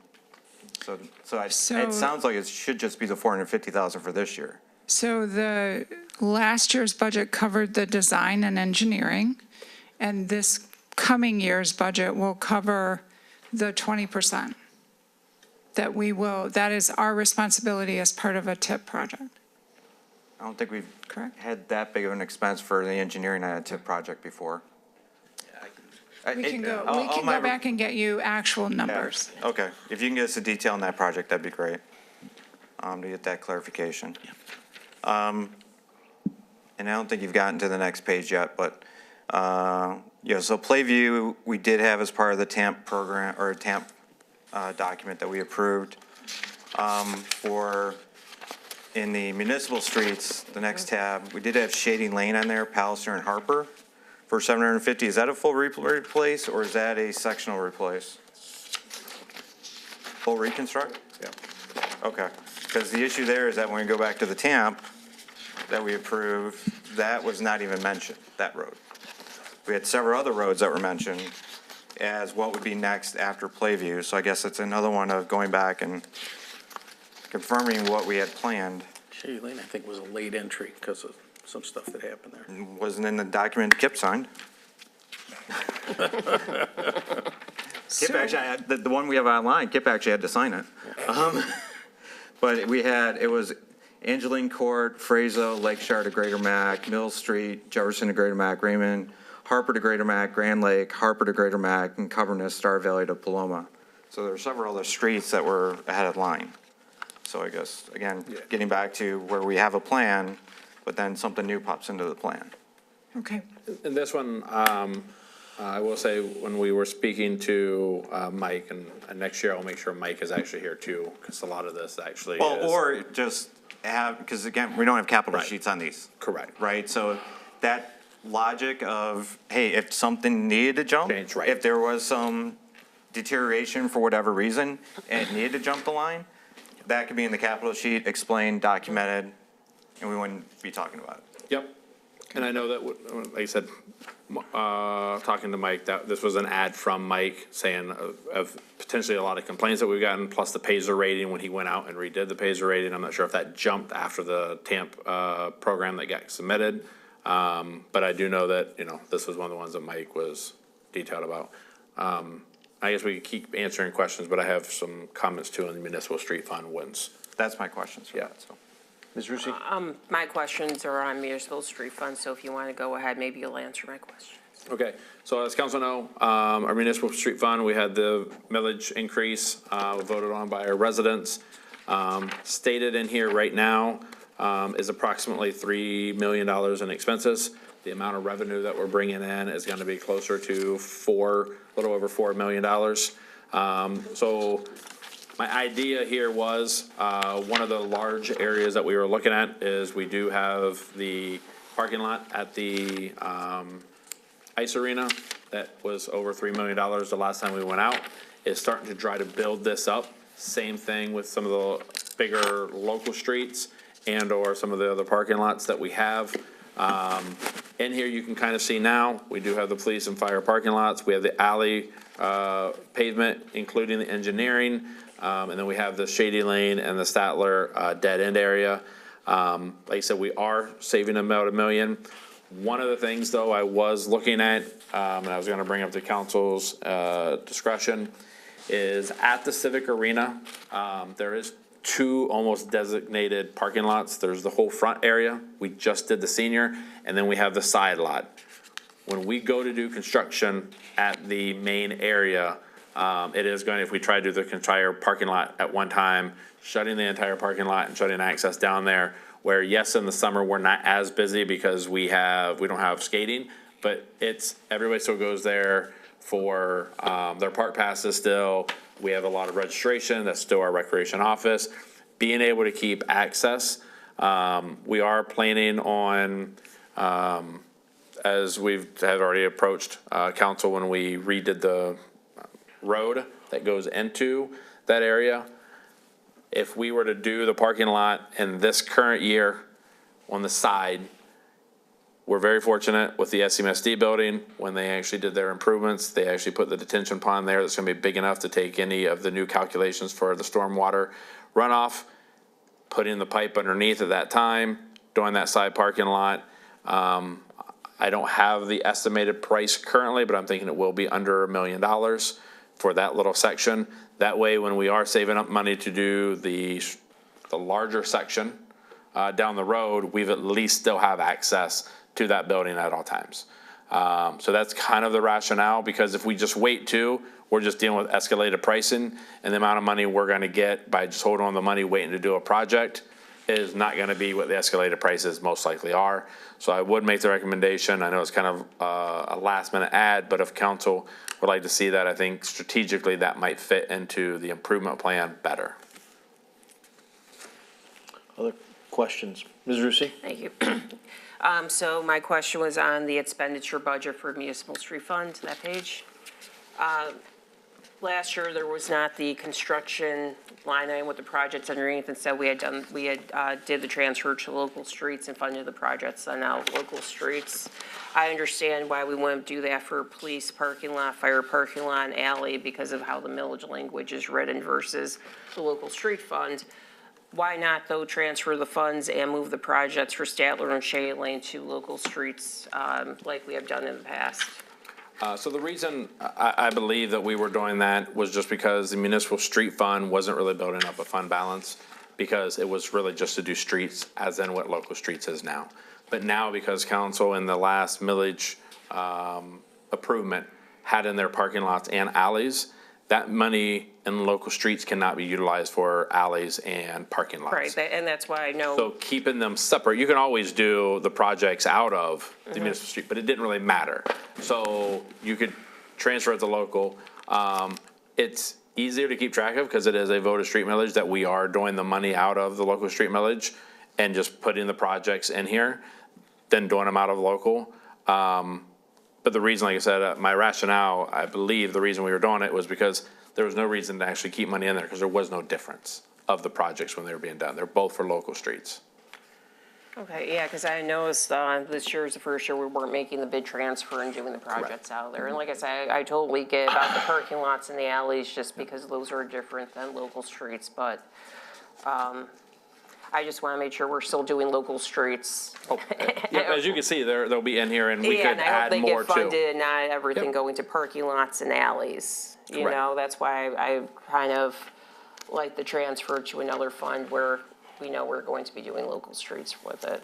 So it sounds like it should just be the 450,000 for this year. So the last year's budget covered the design and engineering, and this coming year's budget will cover the 20% that we will, that is our responsibility as part of a TIP project. I don't think we've Correct. had that big of an expense for the engineering on a TIP project before. We can go back and get you actual numbers. Okay, if you can get us a detail on that project, that'd be great, to get that clarification. And I don't think you've gotten to the next page yet, but, yeah, so Playview, we did have as part of the TAMP program, or TAMP document that we approved, for, in the municipal streets, the next tab, we did have Shading Lane on there, Palliser and Harper, for 750. Is that a full replace, or is that a sectional replace? Full reconstruct? Yeah. Okay, because the issue there is that when we go back to the TAMP that we approved, that was not even mentioned, that road. We had several other roads that were mentioned as what would be next after Playview, so I guess it's another one of going back and confirming what we had planned. Shady Lane, I think, was a late entry because of some stuff that happened there. Wasn't in the document Kip signed. Kip actually, the one we have online, Kip actually had to sign it. But we had, it was Angeline Court, Frazo, Lakeshire to Greater Mac, Mill Street, Jefferson to Greater Mac, Raymond, Harper to Greater Mac, Grand Lake, Harper to Greater Mac, and Coverness, Star Valley to Paloma. So there were several other streets that were ahead of line. So I guess, again, getting back to where we have a plan, but then something new pops into the plan. Okay. And this one, I will say, when we were speaking to Mike, and next year I'll make sure Mike is actually here too, because a lot of this actually Well, is. or just have, because again, we don't have capital Right. sheets on these. Correct. Right, so that logic of, hey, if something needed to jump. Change, right. If there was some deterioration for whatever reason, and it needed to jump the line, that could be in the capital sheet, explained, documented, and we wouldn't be talking about it. Yep. And I know that, like I said, talking to Mike, that this was an ad from Mike saying of potentially a lot of complaints that we've gotten, plus the Paisley rating when he went out and redid the Paisley rating. I'm not sure if that jumped after the TAMP program that got submitted. But I do know that, this was one of the ones that Mike was detailed about. I guess we could keep answering questions, but I have some comments too on the municipal street fund ones. That's my questions for that, so. Ms. Rusi? My questions are on municipal street funds, so if you want to go ahead, maybe you'll answer my questions. Okay, so as council know, our municipal street fund, we had the millage increase, voted on by our residents. Stated in here right now, is approximately $3 million in expenses. The amount of revenue that we're bringing in is gonna be closer to a little over $4 million. So my idea here was, one of the large areas that we were looking at is we do have the parking lot at the, ice arena that was over $3 million the last time we went out, is starting to try to build this up. Same thing with some of the bigger local streets and or some of the other parking lots that we have. In here, you can kind of see now, we do have the police and fire parking lots. We have the alley pavement, including the engineering. And then we have the Shady Lane and the Statler dead end area. Like I said, we are saving about $1 million. One of the things, though, I was looking at, and I was going to bring up to council's discretion, is at the Civic Arena, there is 2 almost designated parking lots. There's the whole front area. We just did the senior, and then we have the side lot. When we go to do construction at the main area, it is going, if we try to do the entire parking lot at one time, shutting the entire parking lot and shutting access down there, where yes, in the summer, we're not as busy because we don't have skating, but everybody still goes there for, their park passes still. We have a lot of registration. That's still our recreation office. Being able to keep access. We are planning on, as had already approached, council when we redid the road that goes into that area. If we were to do the parking lot in this current year on the side, we're very fortunate with the SMSD building, when they actually did their improvements, they actually put the detention pond there that's gonna be big enough to take any of the new calculations for the stormwater runoff, putting the pipe underneath at that time, doing that side parking lot. I don't have the estimated price currently, but I'm thinking it will be under $1 million for that little section. That way, when we are saving up money to do the larger section down the road, we've at least still have access to that building at all times. So that's kind of the rationale, because if we just wait we're just dealing with escalated pricing, and the amount of money we're gonna get by just holding on the money waiting to do a project is not gonna be what the escalated prices most likely are. So I would make the recommendation, I know it's kind of a last minute add, but if council would like to see that, I think strategically that might fit into the improvement plan better. Other questions? Ms. Rusi? Thank you. So my question was on the expenditure budget for municipal street fund, that page. Last year, there was not the construction line item with the projects underneath. Instead, we did the transfer to local streets and funded the projects on now local streets. I understand why we wouldn't do that for police parking lot, fire parking lot, and alley, because of how the millage language is written versus the local street fund. Why not, though, transfer the funds and move the projects for Statler and Shady Lane to local streets, like we have done in the past? So the reason I believe that we were doing that was just because the municipal street fund wasn't really building up a fund balance, because it was really just to do streets, as in what local streets is now. But now, because council in the last millage improvement had in their parking lots and alleys, that money in local streets cannot be utilized for alleys and parking lots. Right, and that's why I know. So keeping them separate, you can always do the projects out of the municipal street, but it didn't really matter. So you could transfer it to local. It's easier to keep track of because it is a voted street millage that we are doing the money out of the local street millage and just putting the projects in here than doing them out of local. But the reason, like I said, my rationale, I believe the reason we were doing it was because there was no reason to actually keep money in there because there was no difference of the projects when they were being done. They're both for local streets. Okay, yeah, because I noticed this year is the first year we weren't making the bid transfer and doing the projects out there. And like I said, I totally get about the parking lots and the alleys just because those are different than local streets. But I just want to make sure we're still doing local streets. Yeah, as you can see, they'll be in here, and we Yeah, could and I hope add they more get too. funded, not everything Yep. going to parking lots and alleys. You Correct. know, that's why I kind of like the transfer to another fund where we know we're going to be doing local streets with it.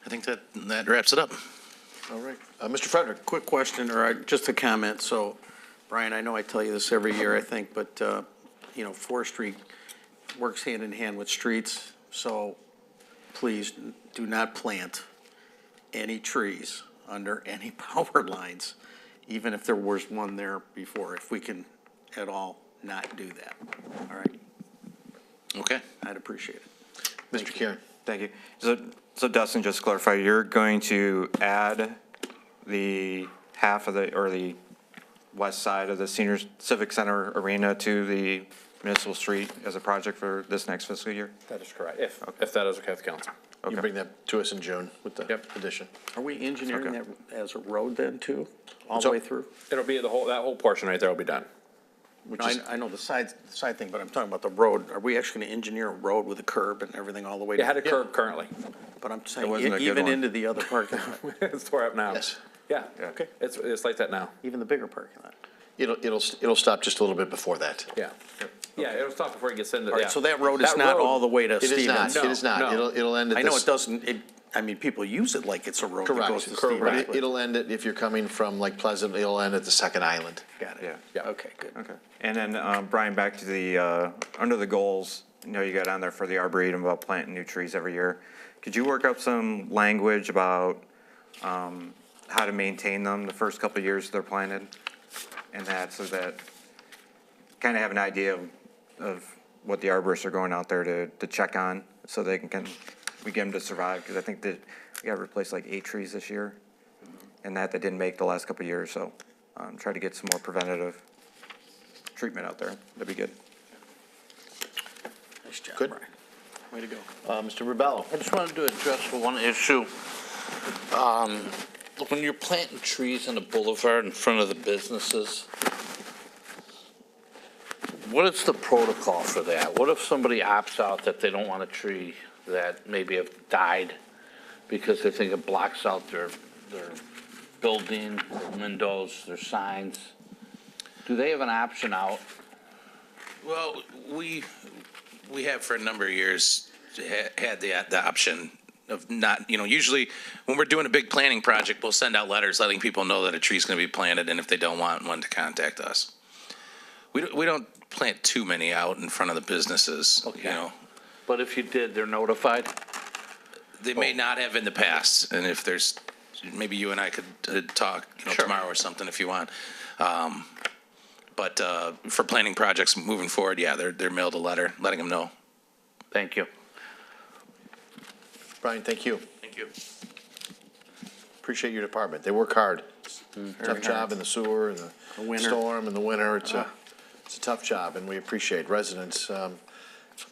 I think that wraps it up. All right. Mr. Frederick? Quick question, or just a comment. So, Brian, I know I tell you this every year, I think, but, you know, forestry works hand in hand with streets. So please do not plant any trees under any power lines, even if there was one there before, if we can at all not do that. All right? Okay. I'd appreciate it. Mr. Kieran? Thank you. So Dustin, just to clarify, you're going to add the half of the, or the west side of the Senior Civic Center arena to the municipal street as a project for this next fiscal year? That is correct, if that is okay with council. You bring that to us in June with the addition. Are we engineering Okay. that as a road then too, all the way through? It'll be that whole portion right there will be done. I know the side thing, but I'm talking about the road. Are we actually gonna engineer a road with a curb and everything all the way? It had a curb currently. But I'm It saying, wasn't a good even one. into the other parking lot, It's tore up now. Yes. Yeah, Okay. it's like that now. even the bigger parking lot. It'll stop just a little bit before that. Yeah. Yeah, it'll stop before it gets into, All yeah. right, so that road is not all the way to It is not, Stevens? it is not. No. It'll end at I this. know it doesn't, I mean, people use it like it's a road that goes Correct, to Stevens. but it'll end at, if you're coming from Lake Pleasant, it'll end at the second island. Got it. Yeah. Yeah. Okay, good. Okay. And then, Brian, back to the, under the goals, you know, you got on there for the Arboretum about planting new trees every year. Could you work up some language about how to maintain them the first couple of years they're planted? And that, so that, kind of have an idea of what the arborists are going out there to check on, so they can we get them to survive, because I think that we got to replace like 8 trees this year, and that they didn't make the last couple of years, so try to get some more preventative treatment out there. That'd be good. Nice job, Good. Brian. Way to go. Mr. Rubello? I just wanted to address one issue. When you're planting trees on the boulevard in front of the businesses, what is the protocol for that? What if somebody opts out that they don't want a tree that maybe have died because they think it blocks out their building, their windows, their signs? Do they have an option out? Well, we have for a number of years had the option of not, you know, usually when we're doing a big planning project, we'll send out letters letting people know that a tree's going to be planted, and if they don't want one, to contact us. We don't plant too many out in front of the businesses, you know. But if you did, they're notified? They may not have in the past, and if there's, maybe you and I could talk, you know, tomorrow or something if you want. But for planning projects moving forward, yeah, they're mailed a letter letting them know. Thank you. Brian, thank you. Thank you. Appreciate your department. They work hard. Tough job in the sewer and the winter. storm and the winter. It's a tough job, and we appreciate residents. I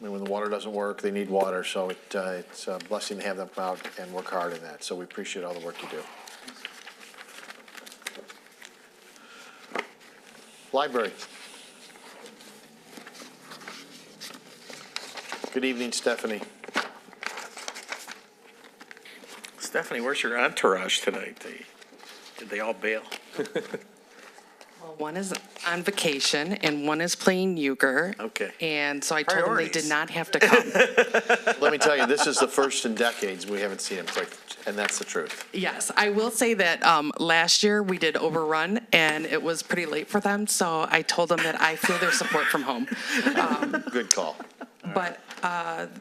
mean, when the water doesn't work, they need water, so it's a blessing to have them come out and work hard in that. So we appreciate all the work you do. Library. Good evening, Stephanie. Stephanie, where's your entourage tonight? Did they all bail? Well, one is on vacation and one is playing euchre. Okay. And so I told them they Priorities. did not have to come. Let me tell you, this is the first in decades we haven't seen him play, and that's the truth. Yes, I will say that last year we did overrun and it was pretty late for them. So I told them that I feel their support from home. Good call. But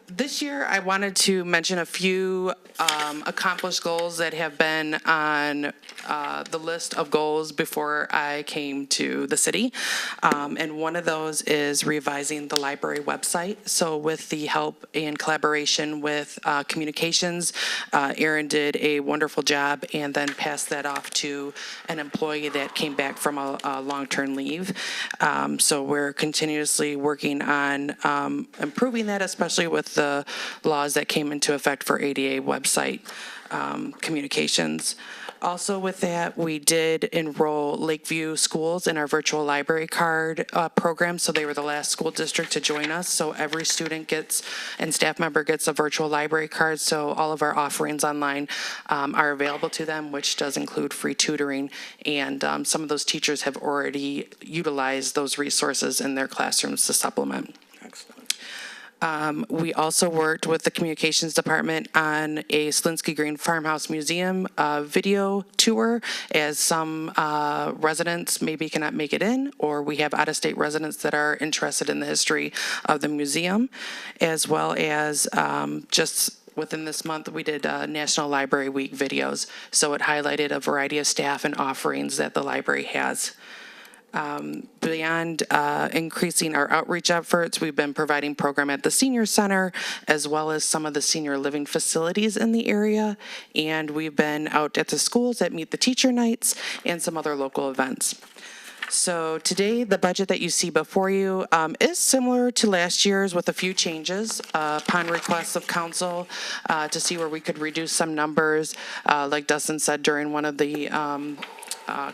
this year, I wanted to mention a few accomplished goals that have been on the list of goals before I came to the city. And one of those is revising the library website. So with the help and collaboration with communications, Aaron did a wonderful job and then passed that off to an employee that came back from a long-term leave. So we're continuously working on improving that, especially with the laws that came into effect for ADA website communications. Also with that, we did enroll Lakeview schools in our virtual library card program, so they were the last school district to join us. So every student gets and staff member gets a virtual library card, so all of our offerings online are available to them, which does include free tutoring. And some of those teachers have already utilized those resources in their classrooms to supplement. We also worked with the communications department on a Slinsky Green Farmhouse Museum video tour, as some residents maybe cannot make it in, or we have out-of-state residents that are interested in the history of the museum, as well as just within this month, we did National Library Week videos. So it highlighted a variety of staff and offerings that the library has. Beyond increasing our outreach efforts, we've been providing program at the senior center, as well as some of the senior living facilities in the area. And we've been out at the schools at Meet the Teacher Nights and some other local events. So today, the budget that you see before you is similar to last year's with a few changes upon request of council to see where we could reduce some numbers. Like Dustin said during one of the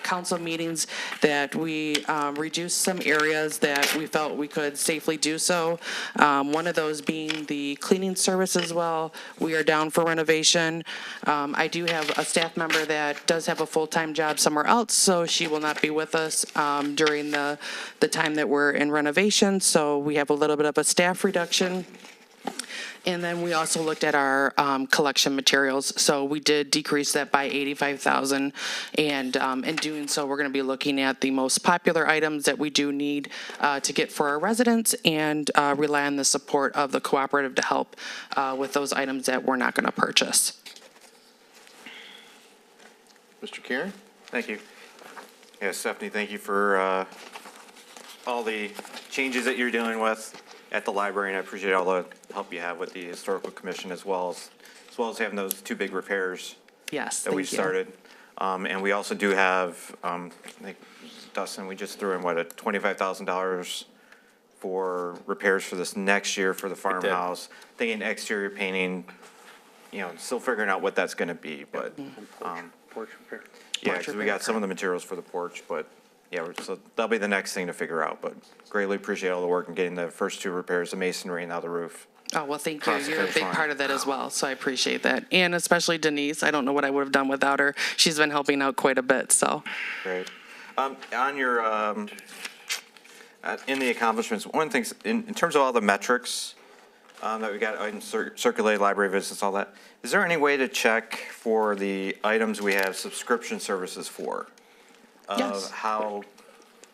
council meetings, that we reduced some areas that we felt we could safely do so. One of those being the cleaning service as well. We are down for renovation. I do have a staff member that does have a full-time job somewhere else, so she will not be with us during the time that we're in renovation. So we have a little bit of a staff reduction. And then we also looked at our collection materials. So we did decrease that by $85,000. And in doing so, we're going to be looking at the most popular items that we do need to get for our residents, and rely on the support of the cooperative to help with those items that we're not going to purchase. Mr. Kieran? Thank you. Yeah, Stephanie, thank you for all the changes that you're dealing with at the library, and I appreciate all the help you have with the historical commission, as well as having those two big repairs. Yes, that we thank you. started. And we also do have, I think, Dustin, we just threw in, what, $25,000 for repairs for this next year for the farmhouse. Thinking exterior painting, still figuring out what that's going to be, but. Porch repair. Yeah, because we got some of the materials for the porch, but yeah, so that'll be the next thing to figure out. But greatly appreciate all the work in getting the first two repairs, the masonry and now the roof. Oh, well, thank you. Across the You're a finish big line. part of that as well, so I appreciate that. And especially Denise. I don't know what I would have done without her. She's been helping out quite a bit, so. Great. On your, in the accomplishments, one of the things, in terms of all the metrics that we got, items circulated, library visits, all that, is there any way to check for the items we have subscription services for? Yes. Of how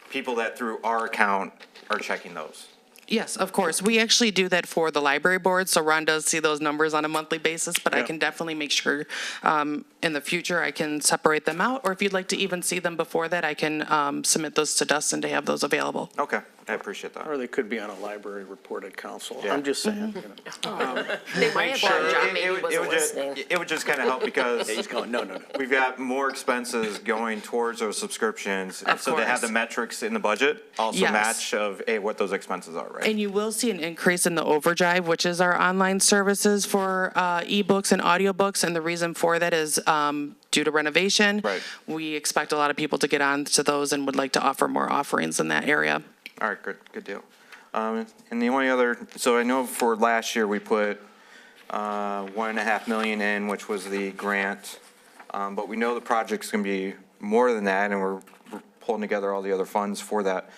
people that through our account are checking those? Yes, of course. We actually do that for the library board, so Ron does see those numbers on a monthly basis, but I can definitely make sure in the future I can separate them out, or if you'd like to even see them before that, I can submit those to Dustin to have those available. Okay, I appreciate that. Or they could be on a library report at council. Yeah. I'm just saying. They might have thought John maybe wasn't listening. It would just kind of help because He's going, no. we've got more expenses going towards those subscriptions. And Of so to have course. the metrics in the budget also Yes. match of, hey, what those expenses are, right? And you will see an increase in the Overdrive, which is our online services for ebooks and audiobooks. And the reason for that is due to renovation. Right. We expect a lot of people to get on to those and would like to offer more offerings in that area. All right, good deal. And the only other, so I know for last year, we put $1.5 million in, which was the grant. But we know the project's gonna be more than that, and we're pulling together all the other funds for that.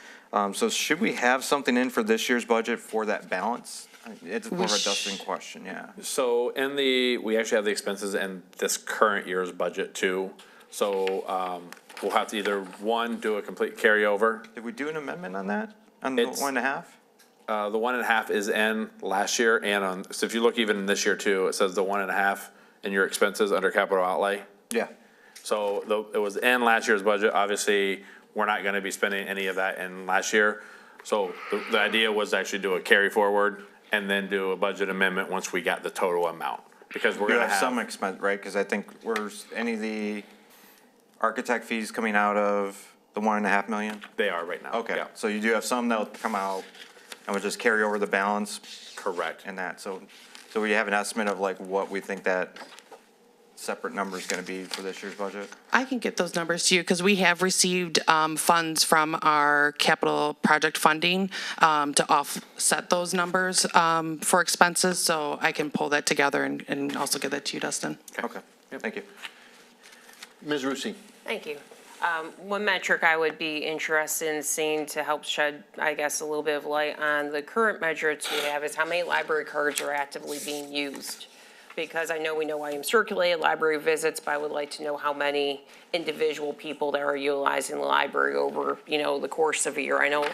So should we have something in for this year's budget for that balance? It's more of a Dustin question, yeah. So we actually have the expenses in this current year's budget too. So we'll have to either, one, do a complete carryover. Did we do an amendment on that? On the 1.5? The 1.5 is in last year so if you look even in this year too, it says the 1.5 in your expenses under capital outlay. Yeah. So it was in last year's budget. Obviously, we're not gonna be spending any of that in last year. So the idea was to actually do a carry forward and then do a budget amendment once we got the total amount. Because we're We gonna have have. some expense, right? Because I think any of the architect fees coming out of the 1.5 million? They are right now. Okay, Yeah. so you do have some that'll come out and we'll just carry over the balance Correct. in that. So we have an estimate of like what we think that separate number is going to be for this year's budget? I can get those numbers to you because we have received funds from our capital project funding to offset those numbers for expenses. So I can pull that together and also get that to you, Dustin. Okay, thank you. Ms. Rusi. Thank you. One metric I would be interested in seeing to help shed, I guess, a little bit of light on the current measures we have is how many library cards are actively being used. Because I know we know IM circulated library visits, but I would like to know how many individual people that are utilizing the library over, the course of a year. I know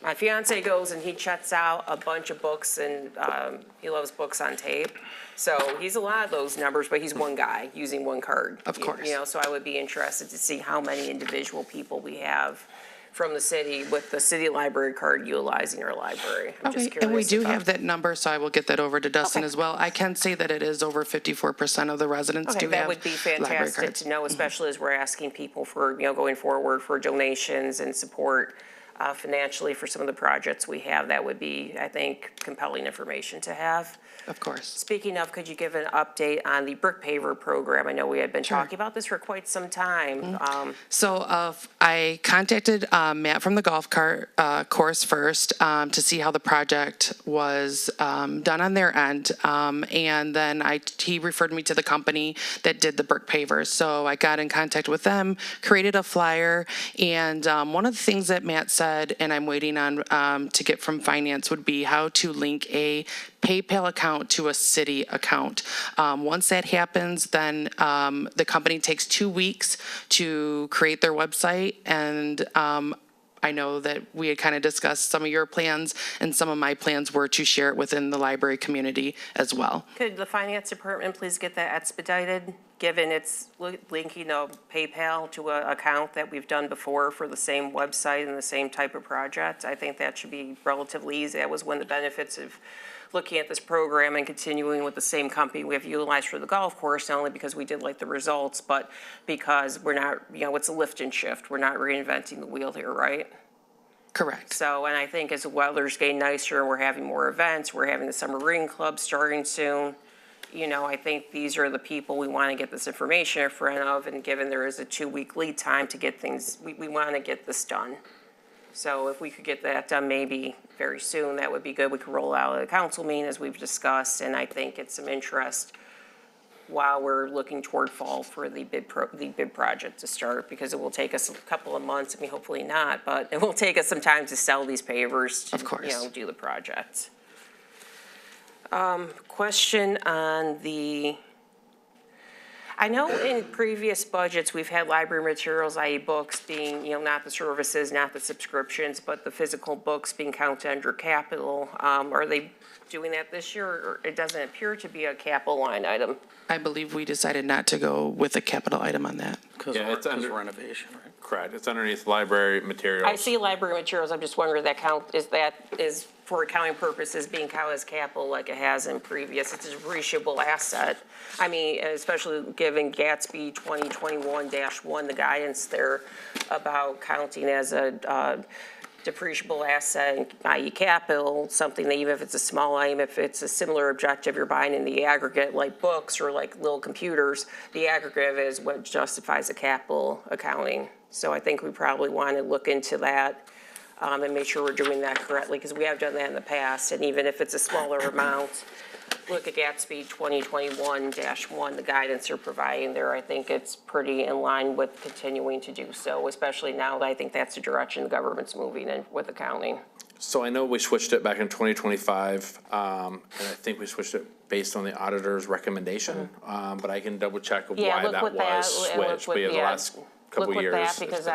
my fiance goes and he checks out a bunch of books and he loves books on tape. So he's a lot of those numbers, but he's one guy using one card. Of course. So I would be interested to see how many individual people we have from the city with the city library card utilizing our library. I'm just Okay, and we curious do about- have that number, so I will get that over to Dustin as well. I can say that it is over 54% of the residents Okay, do have that would be library fantastic cards. to know, especially as we're asking people for, going forward for donations and support financially for some of the projects we have. That would be, I think, compelling information to have. Of course. Speaking of, could you give an update on the brick paver program? I know we had been talking about this for quite some time. So I contacted Matt from the golf cart course first to see how the project was done on their end. And then he referred me to the company that did the brick pavers. So I got in contact with them, created a flyer. And one of the things that Matt said, and I'm waiting on to get from finance, would be how to link a PayPal account to a city account. Once that happens, then the company takes 2 weeks to create their website. And I know that we had kind of discussed some of your plans, and some of my plans were to share it within the library community as well. Could the finance department please get that expedited, given it's linking a PayPal to an account that we've done before for the same website and the same type of project? I think that should be relatively easy. That was one of the benefits of looking at this program and continuing with the same company we have utilized for the golf course, not only because we did like the results, but because we're not, it's a lift and shift. We're not reinventing the wheel here, right? Correct. So, and I think as the weather's getting nicer and we're having more events, we're having the summer reading club starting soon. I think these are the people we want to get this information in front of, and given there is a 2-week lead time to get things, we want to get this done. So if we could get that done maybe very soon, that would be good. We could roll out at a council meeting as we've discussed, and I think it's some interest while we're looking toward fall for the bid project to start, because it will take us a couple of months, hopefully not, but it will take us some time to sell these pavers to, do the project. Question on I know in previous budgets, we've had library materials, i.e. books being, not the services, not the subscriptions, but the physical books being counted under capital. Are they doing that this year, or it doesn't appear to be a capital line item? I believe we decided not to go with a capital item on that. Because it's under renovation, right? Correct. It's underneath library materials. I see library materials. I'm just wondering is for accounting purposes being counted as capital like it has in previous. It's a depreciable asset. Especially given Gatsby 2021-1, the guidance there about counting as a depreciable asset, i.e. capital, something that even if it's a small item, if it's a similar objective you're buying in the aggregate, like books or like little computers, the aggregate is what justifies a capital accounting. So I think we probably want to look into that and make sure we're doing that correctly, because we have done that in the past. And even if it's a smaller amount, look at Gatsby 2021-1, the guidance they're providing there. I think it's pretty in line with continuing to do so, especially now that I think that's the direction the government's moving in with accounting. So I know we switched it back in 2025, and I think we switched it based on the auditor's recommendation, but I can double check of why that was switched. But the last couple years, that, because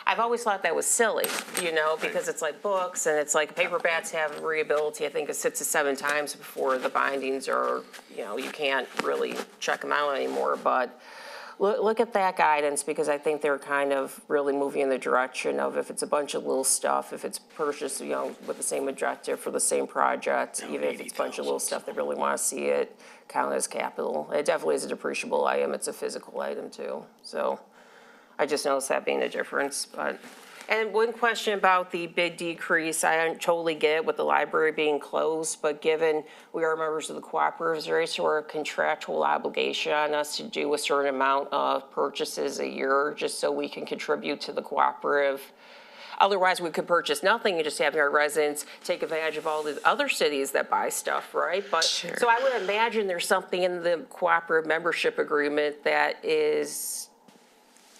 I've always thought that was silly, because it's like books and it's like paperbacks have readability. I think it's 6 to 7 times before the bindings are, you can't really check them out anymore. But look at that guidance, because I think they're kind of really moving in the direction of if it's a bunch of little stuff, if it's purchased, with the same objective for the same project, even if it's a bunch of little stuff, they really want to see it count as capital. It definitely is a depreciable item. It's a physical item too. So I just noticed that being a difference, but And one question about the big decrease, I totally get it with the library being closed, but given we are members of the cooperative, is there any sort of contractual obligation on us to do a certain amount of purchases a year just so we can contribute to the cooperative? Otherwise, we could purchase nothing and just have our residents take advantage of all the other cities that buy stuff, right? But so I would imagine there's something in the cooperative membership agreement that is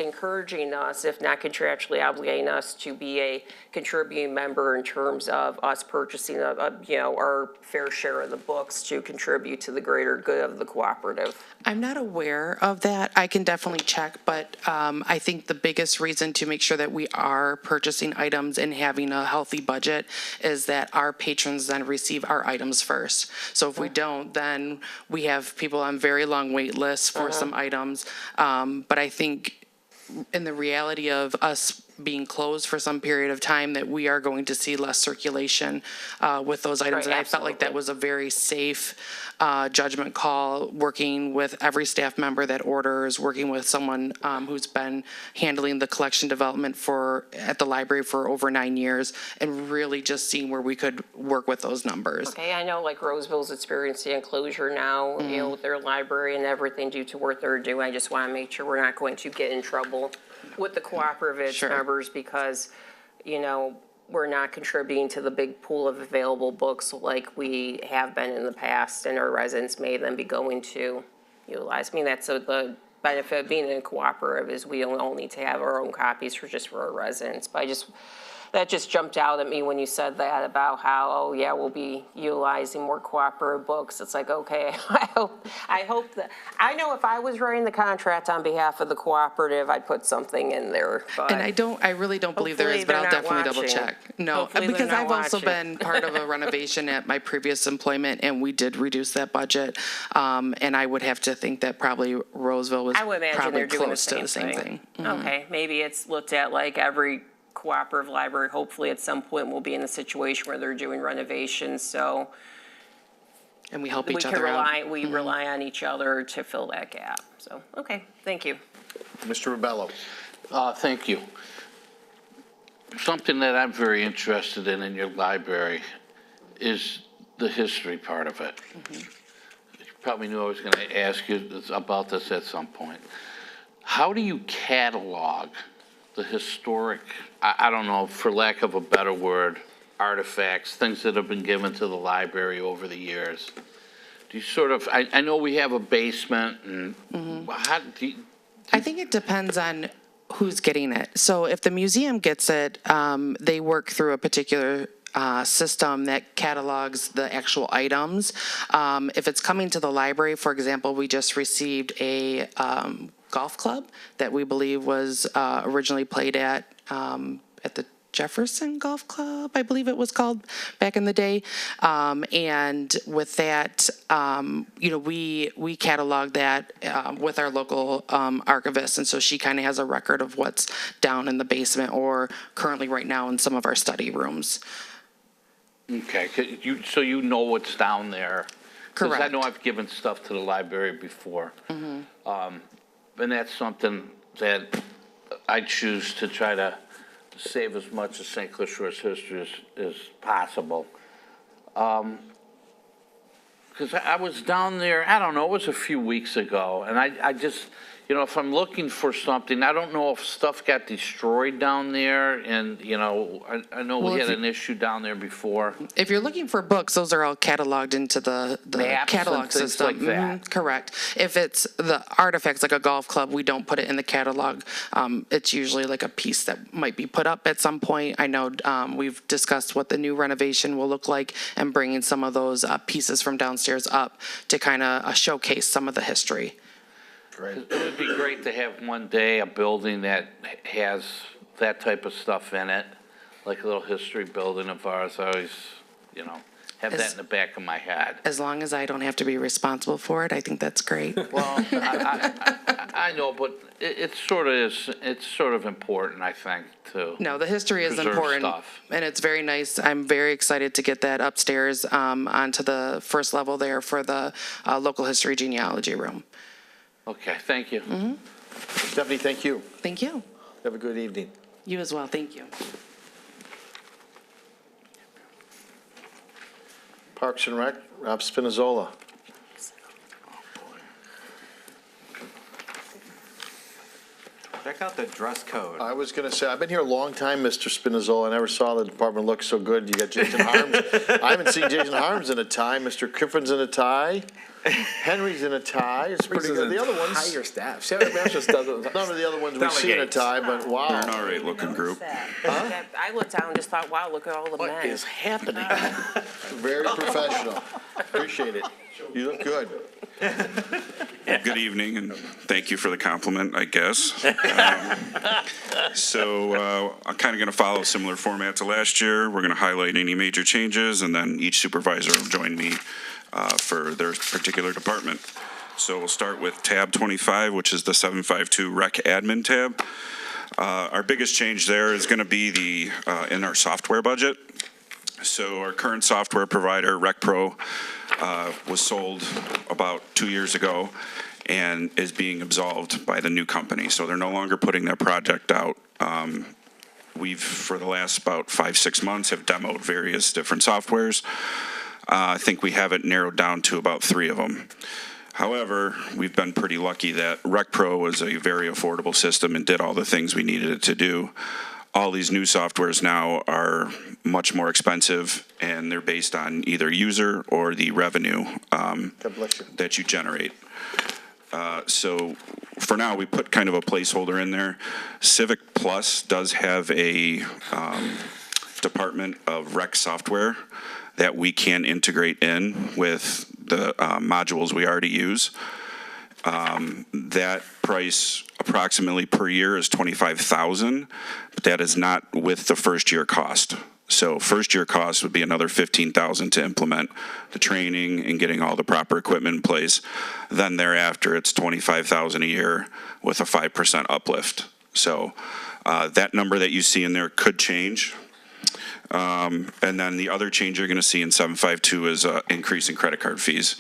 encouraging us, if not contractually obligating us, to be a contributing member in terms of us purchasing our fair share of the books to contribute to the greater good of the cooperative. I'm not aware of that. I can definitely check, but I think the biggest reason to make sure that we are purchasing items and having a healthy budget is that our patrons then receive our items first. So if we don't, then we have people on very long wait lists for some items. But I think in the reality of us being closed for some period of time, that we are going to see less circulation with those items. Right, and I felt like that was a very safe judgment call, working with every staff member that orders, working with someone who's been handling the collection development at the library for over 9 years, and really just seeing where we could work with those numbers. Okay, I know like Roseville's experiencing closure now, with their library and everything due to what they're doing. I just want to make sure we're not going to get in trouble with the cooperative members because, we're not contributing to the big pool of available books like we have been in the past, and our residents may then be going to utilize. I mean, that's the benefit of being in a cooperative, is we don't all need to have our own copies for our residents. But that just jumped out at me when you said that about how, we'll be utilizing more cooperative books. It's like, okay, I hope that, I know if I was writing the contract on behalf of the cooperative, I'd put something in there. But And I really don't believe there is, but I'll definitely double check. No, because I've also been part of a renovation at my previous employment, and we did reduce that budget. And I would have to think that probably Roseville was I would imagine probably they're doing close to the same thing. Okay, maybe it's looked at like every cooperative library, hopefully at some point we'll be in a situation where they're doing renovations, so. And we help each other out. We rely on each other to fill that gap, so, okay, thank you. Mr. Rubello. Thank you. Something that I'm very interested in your library is the history part of it. You probably knew I was going to ask you about this at some point. How do you catalog the historic, I don't know, for lack of a better word, artifacts, things that have been given to the library over the years? Do you sort of, I know we have a basement, and how do you, I think it depends on who's getting it. So if the museum gets it, they work through a particular system that catalogs the actual items. If it's coming to the library, for example, we just received a golf club that we believe was originally played at the Jefferson Golf Club, I believe it was called back in the day. And with that, we catalog that with our local archivist. And so she kind of has a record of what's down in the basement or currently right now in some of our study rooms. Okay, so you know what's down there? Correct. Because I know I've given stuff to the library before. And that's something that I choose to try to save as much of St. Clair Shores history as possible. Because I was down there, I don't know, it was a few weeks ago, and I just, if I'm looking for something, I don't know if stuff got destroyed down there, and, I know we had an issue down there before. If you're looking for books, those are all cataloged into the Maps catalog and things system. like that. Correct. If it's the artifacts, like a golf club, we don't put it in the catalog. It's usually like a piece that might be put up at some point. I know we've discussed what the new renovation will look like and bringing some of those pieces from downstairs up to kind of showcase some of the history. Great. It would be great to have one day a building that has that type of stuff in it, like a little history building of ours. I always, have that in the back of my head. As long as I don't have to be responsible for it, I think that's great. Well, I know, but it's sort of important, I think, to No, the history is preserve important, stuff. and it's very nice. I'm very excited to get that upstairs onto the first level there for the local history genealogy room. Okay, thank you. Stephanie, thank you. Thank you. Have a good evening. You as well, thank you. Parks and Rec, Rob Spinizzola. Check out the dress code. I was going to say, I've been here a long time, Mr. Spinizzola. I never saw the department look so good. You got Jason Harms. I haven't seen Jason Harms in a tie. Mr. Kiffin's in a tie. Henry's in a tie. It's pretty good. The other ones, Hire staff. Sarah Masters doesn't. none of the other ones we see in a tie, but wow. They're an all right looking group. I looked down and just thought, wow, look at all the men. What is happening? Very professional. Appreciate it. You look good. Good evening, and thank you for the compliment, I guess. I'm kind of going to follow a similar format to last year. We're going to highlight any major changes, and then each supervisor will join me for their particular department. So we'll start with tab 25, which is the 752 Rec Admin tab. Our biggest change there is going to be in our software budget. So our current software provider, RecPro, was sold about 2 years ago and is being absolved by the new company. So they're no longer putting their project out. We've, for the last about 5-6 months, have demoed various different softwares. I think we have it narrowed down to about 3 of them. However, we've been pretty lucky that RecPro was a very affordable system and did all the things we needed it to do. All these new softwares now are much more expensive, and they're based on either user or the revenue that you generate. So for now, we put kind of a placeholder in there. Civic Plus does have a department of rec software that we can integrate in with the modules we already use. That price approximately per year is $25,000, but that is not with the first year cost. So first year cost would be another $15,000 to implement the training and getting all the proper equipment in place. Then thereafter, it's $25,000 a year with a 5% uplift. So that number that you see in there could change. And then the other change you're going to see in 752 is an increase in credit card fees.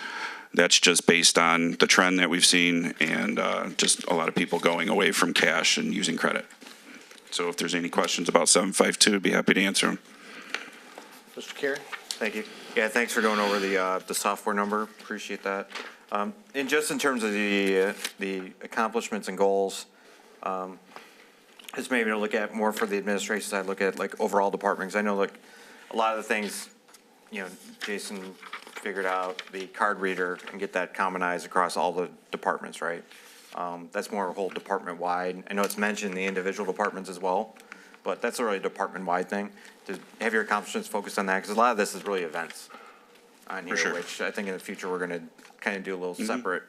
That's just based on the trend that we've seen and just a lot of people going away from cash and using credit. So if there's any questions about 752, I'd be happy to answer them. Mr. Carey? Thank you. Yeah, thanks for going over the software number. Appreciate that. And just in terms of the accomplishments and goals, just maybe to look at more for the administration side, look at like overall departments. I know like a lot of the things, Jason figured out the card reader and get that commonized across all the departments, right? That's more a whole department wide. I know it's mentioned in the individual departments as well, but that's a really department wide thing. To have your accomplishments focused on that, because a lot of this is really events on here, which I think in the future we're going to kind of do a little separate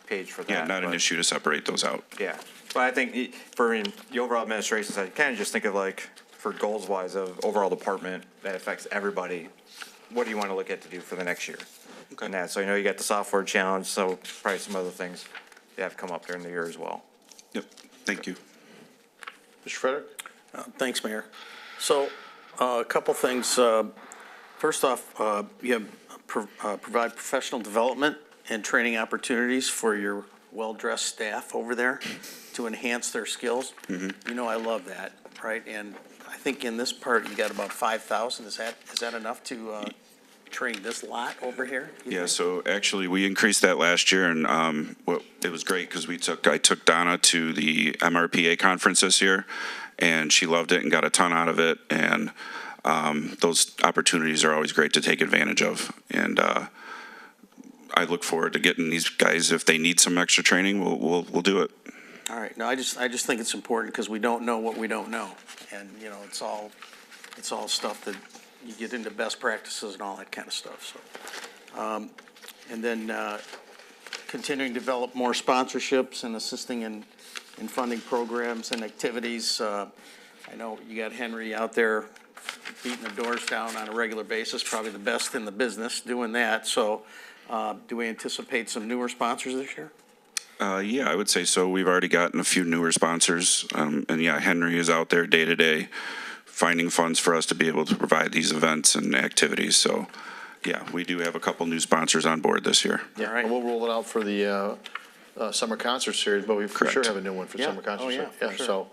page for that. Yeah, not an issue to separate those out. Yeah, but I think for the overall administration side, kind of just think of like for goals wise of overall department that affects everybody. What do you want to look at to do for the next year? Okay. And that, so I know you got the software challenge, so probably some other things that have come up during the year as well. Yep, thank you. Mr. Frederick? Thanks, Mayor. So a couple things. First off, you have provide professional development and training opportunities for your well-dressed staff over there to enhance their skills. You know I love that, right? And I think in this part, you got about 5,000. Is that enough to train this lot over here? Yeah, so actually we increased that last year, and it was great because I took Donna to the MRPA conference this year, and she loved it and got a ton out of it. And those opportunities are always great to take advantage of. And I look forward to getting these guys, if they need some extra training, we'll do it. All right. No, I just think it's important because we don't know what we don't know, and it's all stuff that you get into best practices and all that kind of stuff. So, and then continuing to develop more sponsorships and assisting in funding programs and activities. I know you got Henry out there beating the doors down on a regular basis, probably the best in the business doing that. So, do we anticipate some newer sponsors this year? Yeah, I would say so. We've already gotten a few newer sponsors. And yeah, Henry is out there day to day finding funds for us to be able to provide these events and activities. So yeah, we do have a couple new sponsors on board this year. Yeah, and we'll roll it out for the summer concert series, but we for sure have a new one for summer concert series. Yeah, sure. So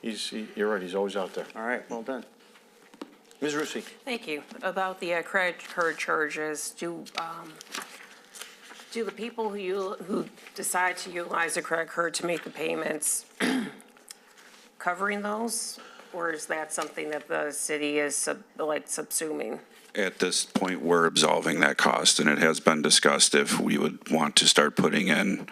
You're right, he's always out there. All right, well done. Ms. Rusi? Thank you. About the credit card charges, do the people who decide to utilize a credit card to make the payments covering those? Or is that something that the city is subsuming? At this point, we're absolving that cost, and it has been discussed if we would want to start putting in,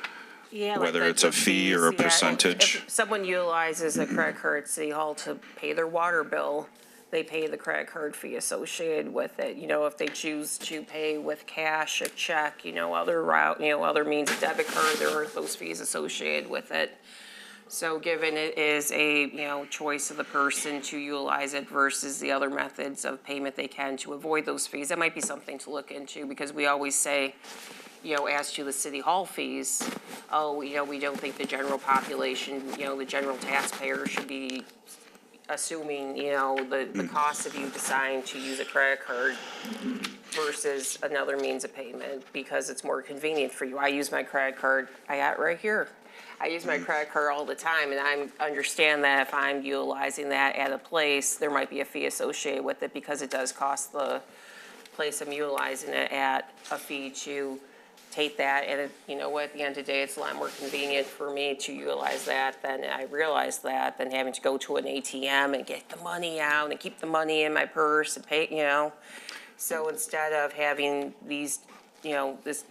Yeah, like whether the- it's a the fee or fees, a yeah. percentage. If someone utilizes a credit card at City Hall to pay their water bill, they pay the credit card fee associated with it. You know, if they choose to pay with cash, a check, other route, other means of debit card, there are those fees associated with it. So given it is a, choice of the person to utilize it versus the other methods of payment they can to avoid those fees, that might be something to look into, because we always say, as to the city hall fees, we don't think the general population, the general taxpayer should be assuming, the cost of you deciding to use a credit card versus another means of payment, because it's more convenient for you. I use my credit card, I got it right here. I use my credit card all the time, and I understand that if I'm utilizing that at a place, there might be a fee associated with it, because it does cost the place I'm utilizing it at a fee to take that, and you know what, at the end of the day, it's a lot more convenient for me to utilize that than I realize that, than having to go to an ATM and get the money out and keep the money in my purse and pay, So instead of having these, this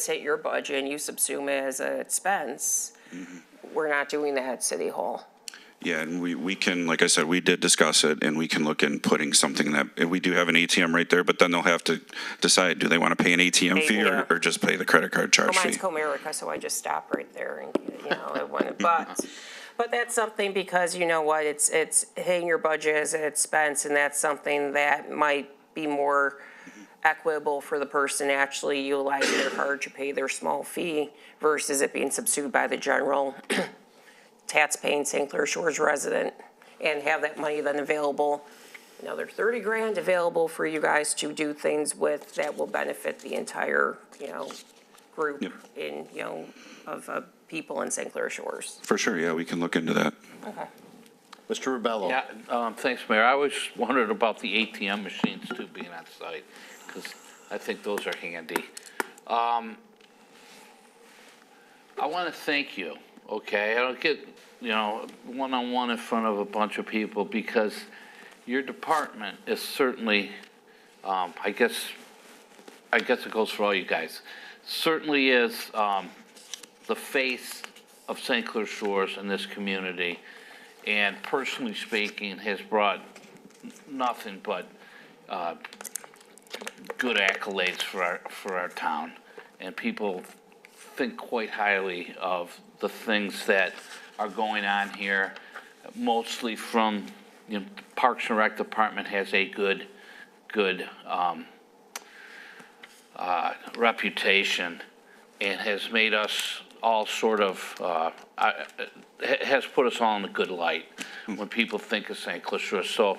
hit your budget and you subsume it as an expense, we're not doing that at City Hall. Yeah, and we can, like I said, we did discuss it, and we can look in putting something that, and we do have an ATM right there, but then they'll have to decide, do they want to pay an ATM fee Yeah. or just pay the credit card charge Well, mine's fee? Comerica, so I just stop right there and, I want to, but that's something, because you know what, it's hitting your budget as an expense, and that's something that might be more equitable for the person actually utilizing their card to pay their small fee versus it being subsumed by the general tax-paying St. Clair Shores resident, and have that money then available, another 30 grand available for you guys to do things with that will benefit the entire, group in, of people in St. Clair Shores. For sure, yeah, we can look into that. Okay. Mr. Ribello? Yeah, thanks, Mayor. I was wondering about the ATM machines too being on site, because I think those are handy. I want to thank you, okay? I don't get, one-on-one in front of a bunch of people, because your department is certainly, I guess it goes for all you guys, certainly is the face of St. Clair Shores in this community, and personally speaking, has brought nothing but good accolades for our town, and people think quite highly of the things that are going on here, mostly from, the Parks and Rec Department has a good reputation, and has made us all sort of, has put us all in a good light when people think of St. Clair Shores. So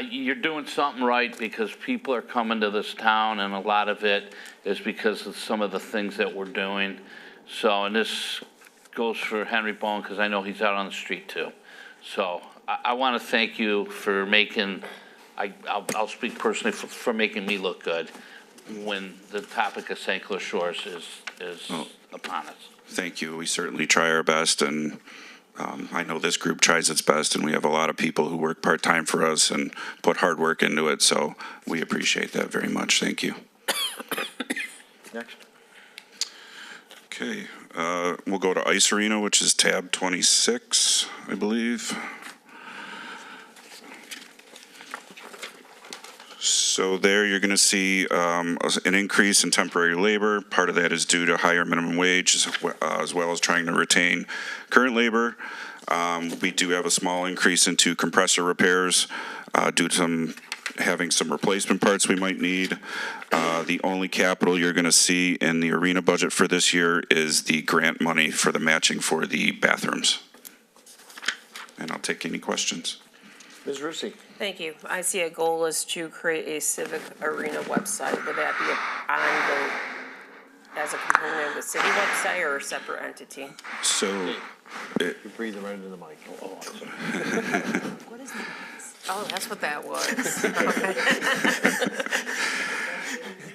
you're doing something right, because people are coming to this town, and a lot of it is because of some of the things that we're doing. So, and this goes for Henry Bowen, because I know he's out on the street too. So I want to thank you for making, I'll speak personally, for making me look good when the topic of St. Clair Shores is upon us. Thank you. We certainly try our best, and I know this group tries its best, and we have a lot of people who work part-time for us and put hard work into it, so we appreciate that very much. Thank you. Next. Okay, we'll go to Ice Arena, which is tab 26, I believe. So there you're going to see an increase in temporary labor. Part of that is due to higher minimum wage, as well as trying to retain current labor. We do have a small increase into compressor repairs due to having some replacement parts we might need. The only capital you're going to see in the arena budget for this year is the grant money for the matching for the bathrooms. And I'll take any questions. Ms. Rusi? Thank you. I see a goal is to create a civic arena website. Would that be as a component of the city website or a separate entity? So You're breathing right into the mic. Oh, that's what that was.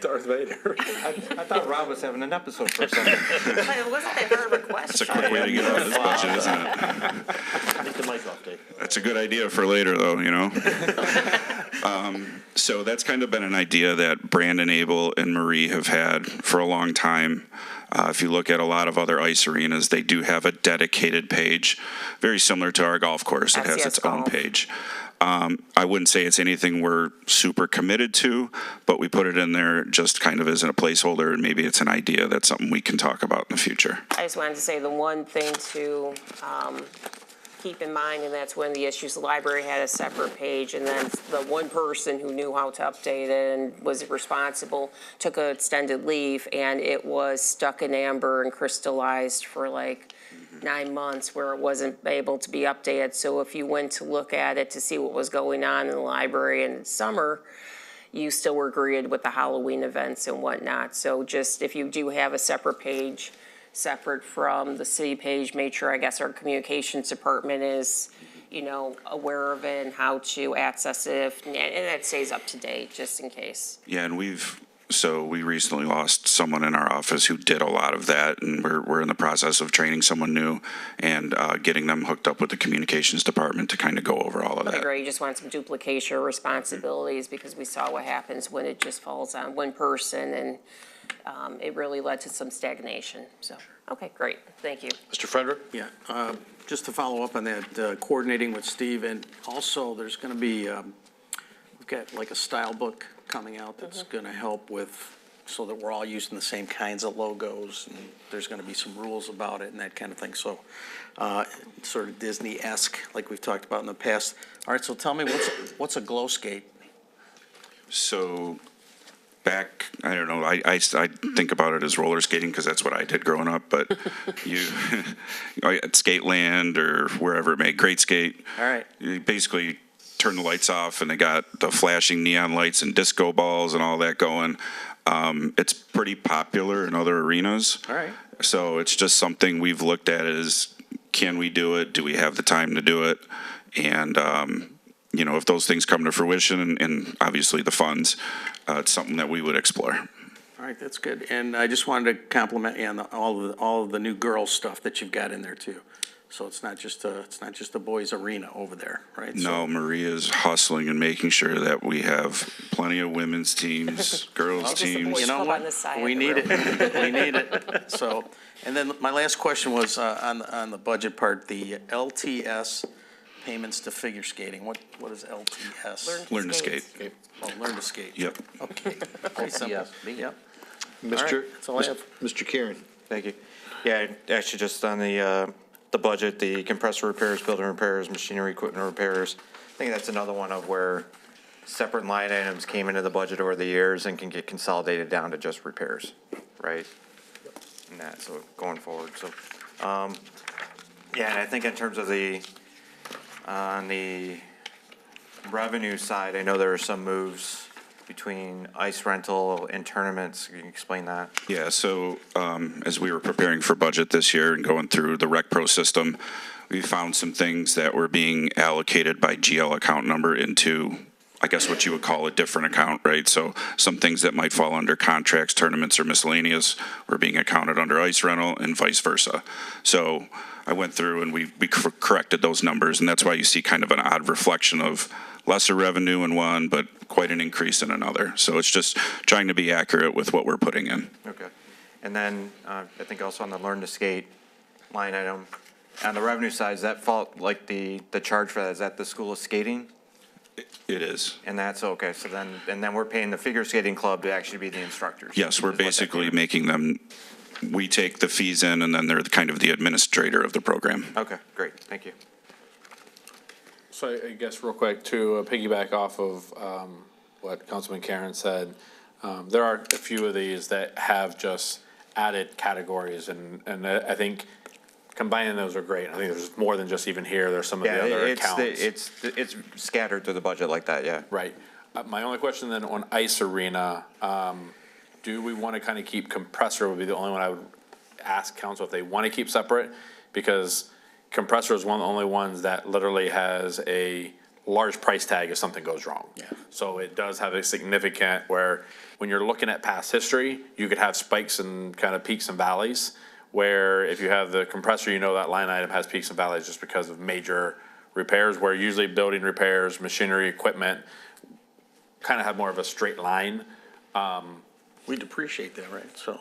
Darth Vader. I thought Rob was having an episode for a second. It wasn't that hard of a That's a question. quick way to get out of this budget, isn't it? Take the mic off, Dave. That's a good idea for later, though, you know? So that's kind of been an idea that Brandon, Abel, and Marie have had for a long time. If you look at a lot of other ice arenas, they do have a dedicated page, very similar to our golf course. It has SCS its own Golf. page. I wouldn't say it's anything we're super committed to, but we put it in there just kind of as a placeholder, and maybe it's an idea that's something we can talk about in the future. I just wanted to say the one thing to keep in mind, and that's when the issues, the library had a separate page, and then the one person who knew how to update it and was responsible took an extended leave, and it was stuck in amber and crystallized for like 9 months where it wasn't able to be updated. So if you went to look at it to see what was going on in the library in summer, you still were greeted with the Halloween events and whatnot. So just if you do have a separate page, separate from the city page, make sure, I guess, our communications department is, you know, aware of it and how to access it, and that stays up to date, just in case. Yeah, and we recently lost someone in our office who did a lot of that, and we're in the process of training someone new and getting them hooked up with the communications department to kind of go over all of Okay, that. great, you just want some duplication of responsibilities, because we saw what happens when it just falls on one person, and it really led to some stagnation, so, okay, great, thank you. Mr. Frederick? Yeah, just to follow up on that, coordinating with Steve, and also there's going to be, we've got like a style book coming out that's going to help with, so that we're all using the same kinds of logos, and there's going to be some rules about it and that kind of thing, so sort of Disney-esque, like we've talked about in the past. All right, so tell me, what's a glow skate? So back, I don't know, I think about it as roller skating because that's what I did growing up, but you at Skateland or wherever it may, Great Skate. All right. You basically turn the lights off and they got the flashing neon lights and disco balls and all that going. It's pretty popular in other arenas. All right. So it's just something we've looked at as, can we do it? Do we have the time to do it? And, you know, if those things come to fruition and obviously the funds, it's something that we would explore. All right, that's good. And I just wanted to compliment you on all of the new girls stuff that you've got in there too. So it's not just a boys arena over there, right? No, Maria's hustling and making sure that we have plenty of women's teams, girls' teams. You know what? We need it. We need it. So, and then my last question was on the budget part, the LTS payments to figure skating. What is LTS? Learn to skate. Oh, learn to skate. Yep. Okay. Very simple. Yep. Mr. That's all I have. Mr. Kieran? Thank you. Yeah, actually, just on the budget, the compressor repairs, building repairs, machinery equipment repairs, I think that's another one of where separate line items came into the budget over the years and can get consolidated down to just repairs, right? And that, so going forward, so, yeah, and I think in terms of on the revenue side, I know there are some moves between ice rental and tournaments. Can you explain that? Yeah, so as we were preparing for budget this year and going through the Rec Pro system, we found some things that were being allocated by GL account number into, I guess what you would call a different account, right? So some things that might fall under contracts, tournaments, or miscellaneous were being accounted under ice rental and vice versa. So I went through and we corrected those numbers, and that's why you see kind of an odd reflection of lesser revenue in one, but quite an increase in another. So it's just trying to be accurate with what we're putting in. Okay. And then I think also on the Learn to Skate line item, on the revenue side, is that fall, like the charge for that, is that the School of Skating? It is. And that's okay. So then we're paying the figure skating club to actually be the instructors. Yes, we're basically making them, we take the fees in and then they're kind of the administrator of the program. Okay, great. Thank you. So I guess real quick to piggyback off of what Councilman Karen said, there are a few of these that have just added categories, and I think combining those are great. I think there's more than just even here. There's some of the other accounts. It's scattered through the budget like that, yeah. Right. My only question then on ice arena, do we want to kind of keep compressor would be the only one I would ask council if they want to keep separate, because compressor is one of the only ones that literally has a large price tag if something goes wrong. Yeah. So it does have a significant where when you're looking at past history, you could have spikes and kind of peaks and valleys. Where if you have the compressor, you know that line item has peaks and valleys just because of major repairs, where usually building repairs, machinery, equipment, kind of have more of a straight line. We depreciate that, right? So,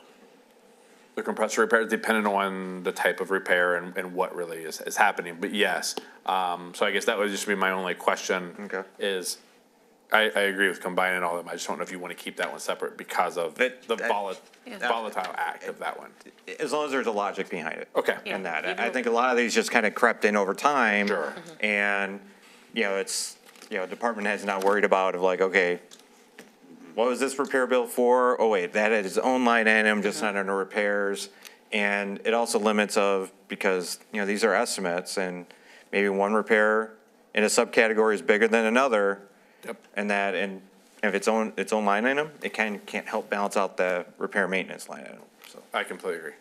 The compressor repairs, depending on the type of repair and what really is happening, but yes. So I guess that would just be my only question. Okay. Is, I agree with combining all of them, I just don't know if you want to keep that one separate because of the volatile act of that one. As long as there's a logic behind it. Okay. And that, I think a lot of these just kind of crept in over time. Sure. And, it's, department heads not worried about of like, okay, what was this repair bill for? Oh, wait, that had its own line item, just not under repairs. And it also limits because, these are estimates and maybe one repair in a subcategory is bigger than another. Yep. And if its own line item, it can't help balance out the repair maintenance line item, so. I completely agree.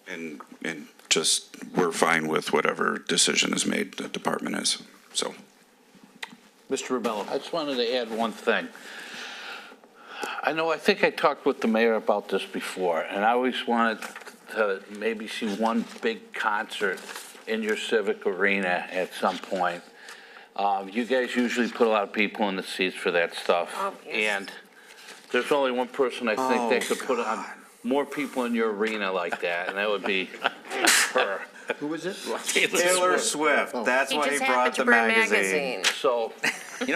And just, we're fine with whatever decision is made, the department is, so. Mr. Rubello. I just wanted to add one thing. I think I talked with the mayor about this before, and I always wanted to maybe see one big concert in your civic arena at some point. You guys usually put a lot of people in the seats for that stuff. Oh, yes. And there's only one person I think that could put on more people in your arena like that, and that would be her. Who was it? Taylor Swift, that's why he brought the magazine. So,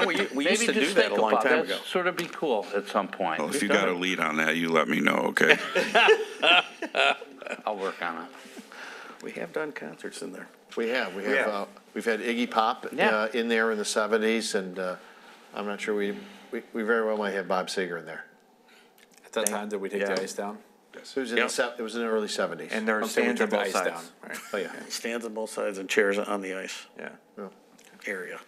We used maybe to do just that think a long about time that. ago. Sort of be cool at some point. Well, if you got a lead on that, you let me know, okay? I'll work on it. we have done concerts in there. We have, Yeah. we've had Iggy Pop Yeah. in there in the 70s, and I'm not sure, we very well might have Bob Seger in there. At that time, did we take the Yeah. ice down? It was in it was in the early 70s. And there are I'm saying we stands on took the both ice sides. down, right? Oh, yeah. Stands on both sides and chairs on the ice Yeah. area.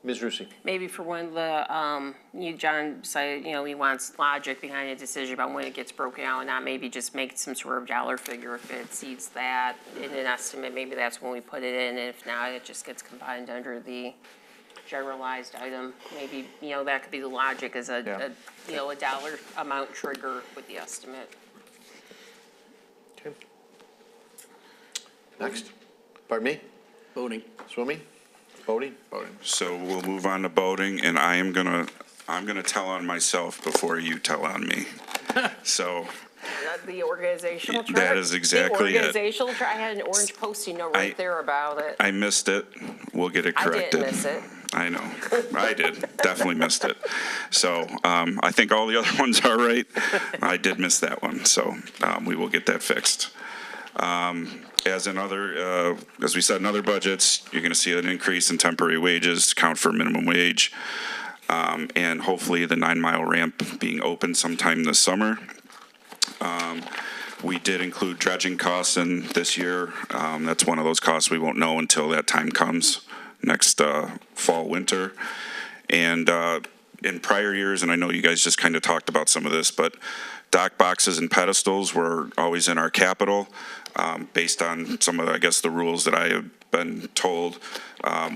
Ms. Rusi. Maybe for when the, John said, he wants logic behind a decision about when it gets broken out, and not maybe just make some sort of dollar figure if it exceeds that in an estimate, maybe that's when we put it in, and if not, it just gets combined under the generalized item. Maybe, that could be the logic as a dollar amount trigger with the estimate. Okay. Next. Pardon me? Voting. Swimming? Boating? So we'll move on to boating, and I'm gonna tell on myself before you tell on me. So The organizational chart? That is exactly it. The organizational chart, I had an orange Post-it note right there about it. I missed it. We'll get it I corrected. didn't miss it. I know. I did. Definitely missed it. So I think all the other ones are right. I did miss that one. So we will get that fixed. As we said in other budgets, you're going to see an increase in temporary wages to count for minimum wage. And hopefully the 9 Mile ramp being open sometime this summer. We did include dredging costs in this year. That's one of those costs we won't know until that time comes next fall, winter. And in prior years, and I know you guys just kind of talked about some of this, but dock boxes and pedestals were always in our capital. Based on some of, the rules that I have been told,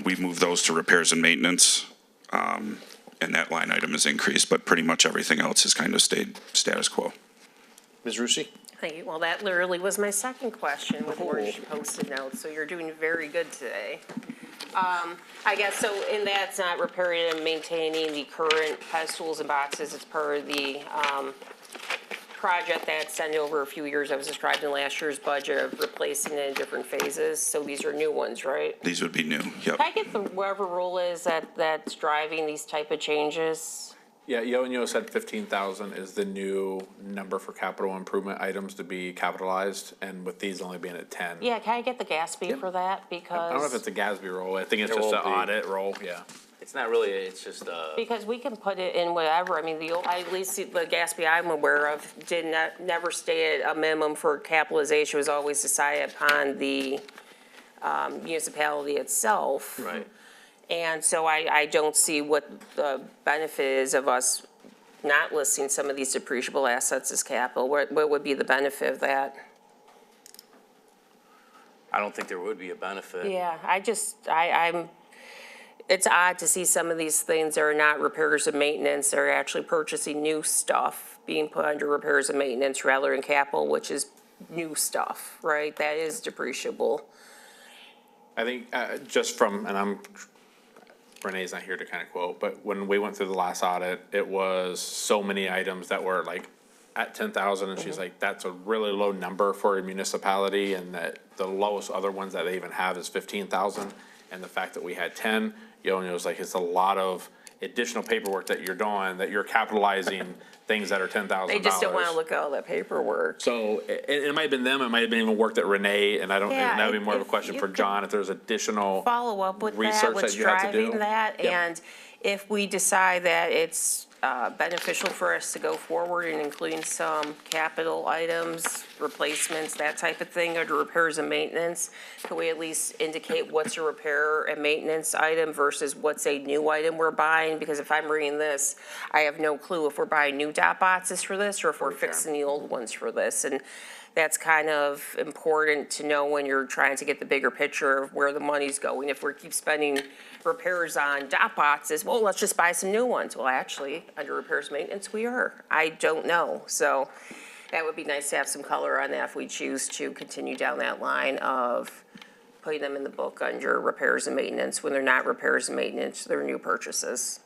we moved those to repairs and maintenance. And that line item has increased, but pretty much everything else has kind of stayed status quo. Ms. Rusi? Thank you. Well, that literally was my second question with orange Post-it notes, so you're doing very good today. So in that, it's not repairing and maintaining the current pedestals and boxes, it's per the project that's sent over a few years that was described in last year's budget of replacing it in different phases, so these are new ones, right? These would be new, yep. Can I get whatever rule is that's driving these type of changes? Yeah, Yo said 15,000 is the new number for capital improvement items to be capitalized, and with these only being at 10. Yeah, can I get the Gatsby for that? Because I don't know if it's a Gatsby roll. I think it's It just an won't be. audit roll, yeah. It's not really, it's just, Because we can put it in whatever, at least the Gatsby I'm aware of never stated a minimum for capitalization, was always decided upon the municipality itself. right. And so I don't see what the benefit is of us not listing some of these depreciable assets as capital. What would be the benefit of that? I don't think there would be a benefit. Yeah, I'm, it's odd to see some of these things that are not repairs and maintenance, they're actually purchasing new stuff being put under repairs and maintenance rather than capital, which is new stuff, right? That is depreciable. I think just from, and Renee's not here to kind of quote, but when we went through the last audit, it was so many items that were like at 10,000, and she's like, that's a really low number for a municipality, and that the lowest other ones that they even have is 15,000. And the fact that we had 10, you know, and it was like, it's a lot of additional paperwork that you're doing, that you're capitalizing things that are $10,000. They just don't want to look at all that paperwork. So it might have been them, it might have been even work that Renee, and I don't, Yeah, and that would be more of a if question you for could John, if there's additional Follow up with that, research what's that you have to do. driving that, Yep. and if we decide that it's beneficial for us to go forward and including some capital items, replacements, that type of thing, under repairs and maintenance, can we at least indicate what's a repair and maintenance item versus what's a new item we're buying? Because if I'm reading this, I have no clue if we're buying new dot boxes for this or if we're fixing the old ones for this. And that's kind of important to know when you're trying to get the bigger picture of where the money's going. If we keep spending repairs on dot boxes, well, let's just buy some new ones. Well, actually, under repairs maintenance, we are. I don't know. So that would be nice to have some color on that if we choose to continue down that line of putting them in the book under repairs and maintenance. When they're not repairs and maintenance, they're new purchases.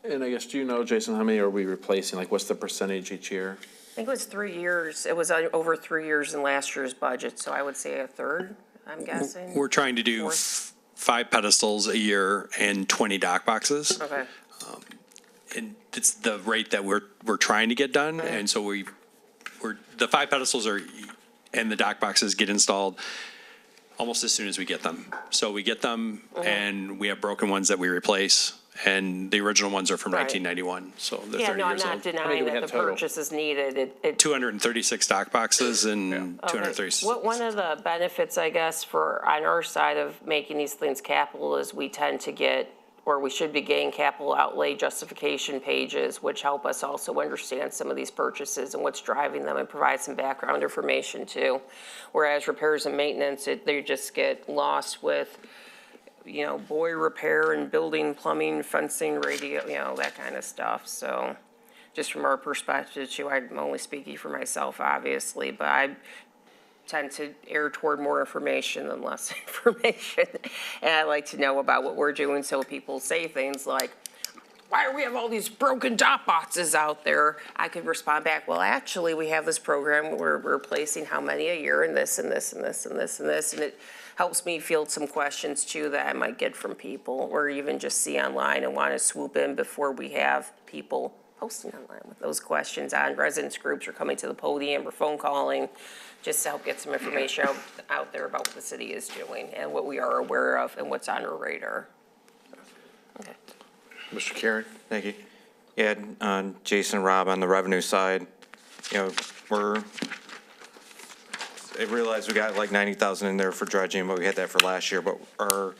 And I guess, do you know, Jason, how many are we replacing? Like, what's the percentage each year? I think it was 3 years. It was over 3 years in last year's budget, so I would say a third, I'm guessing. We're trying to do 5 pedestals a year and 20 dock boxes. Okay. And it's the rate that we're trying to get done. And so the 5 pedestals and the dock boxes get installed almost as soon as we get them. So we get them and we have broken ones that we replace. And the original ones are from 1991, so they're 30 years old. Yeah, no, I'm not denying that the purchase is needed. 236 dock boxes and 236. One of the benefits, I guess, on our side of making these things capital is we tend to get, or we should be getting capital outlay justification pages, which help us also understand some of these purchases and what's driving them and provide some background information too. Whereas repairs and maintenance, they just get lost with, you know, boiler repair and building, plumbing, fencing, radio, you know, that kind of stuff. So just from our perspective too, I'm only speaking for myself, obviously, but I tend to err toward more information than less information. And I like to know about what we're doing, so people say things like, why do we have all these broken dot boxes out there? I could respond back, well, actually, we have this program where we're replacing how many a year and this and this and this and this and this. And it helps me field some questions too that I might get from people or even just see online and want to swoop in before we have people posting online with those questions on residents groups or coming to the podium or phone calling, just to help get some information out there about what the city is doing and what we are aware of and what's on our radar. Okay. Mr. Karen? Thank you. Yeah, Jason, Rob, on the revenue side, you know, I realize we got like 90,000 in there for dredging, but we had that for last year, but our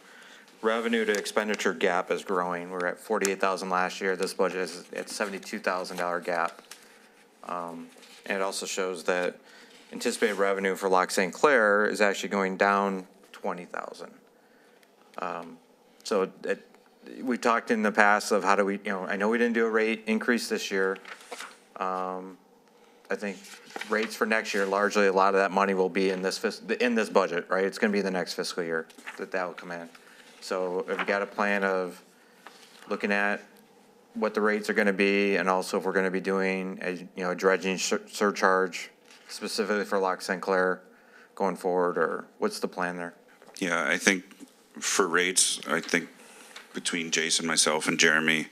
revenue to expenditure gap is growing. We're at 48,000 last year. This budget is at $72,000 gap. And it also shows that anticipated revenue for Lock St. Clair is actually going down 20,000. So we talked in the past of how do we, you know, I know we didn't do a rate increase this year. I think rates for next year, largely a lot of that money will be in this budget, right? It's going to be the next fiscal year that will come in. So if we got a plan of looking at what the rates are going to be, and also if we're going to be doing a dredging surcharge specifically for Lock St. Clair going forward, or what's the plan there? Yeah, I think for rates, I think between Jason, myself, and Jeremy,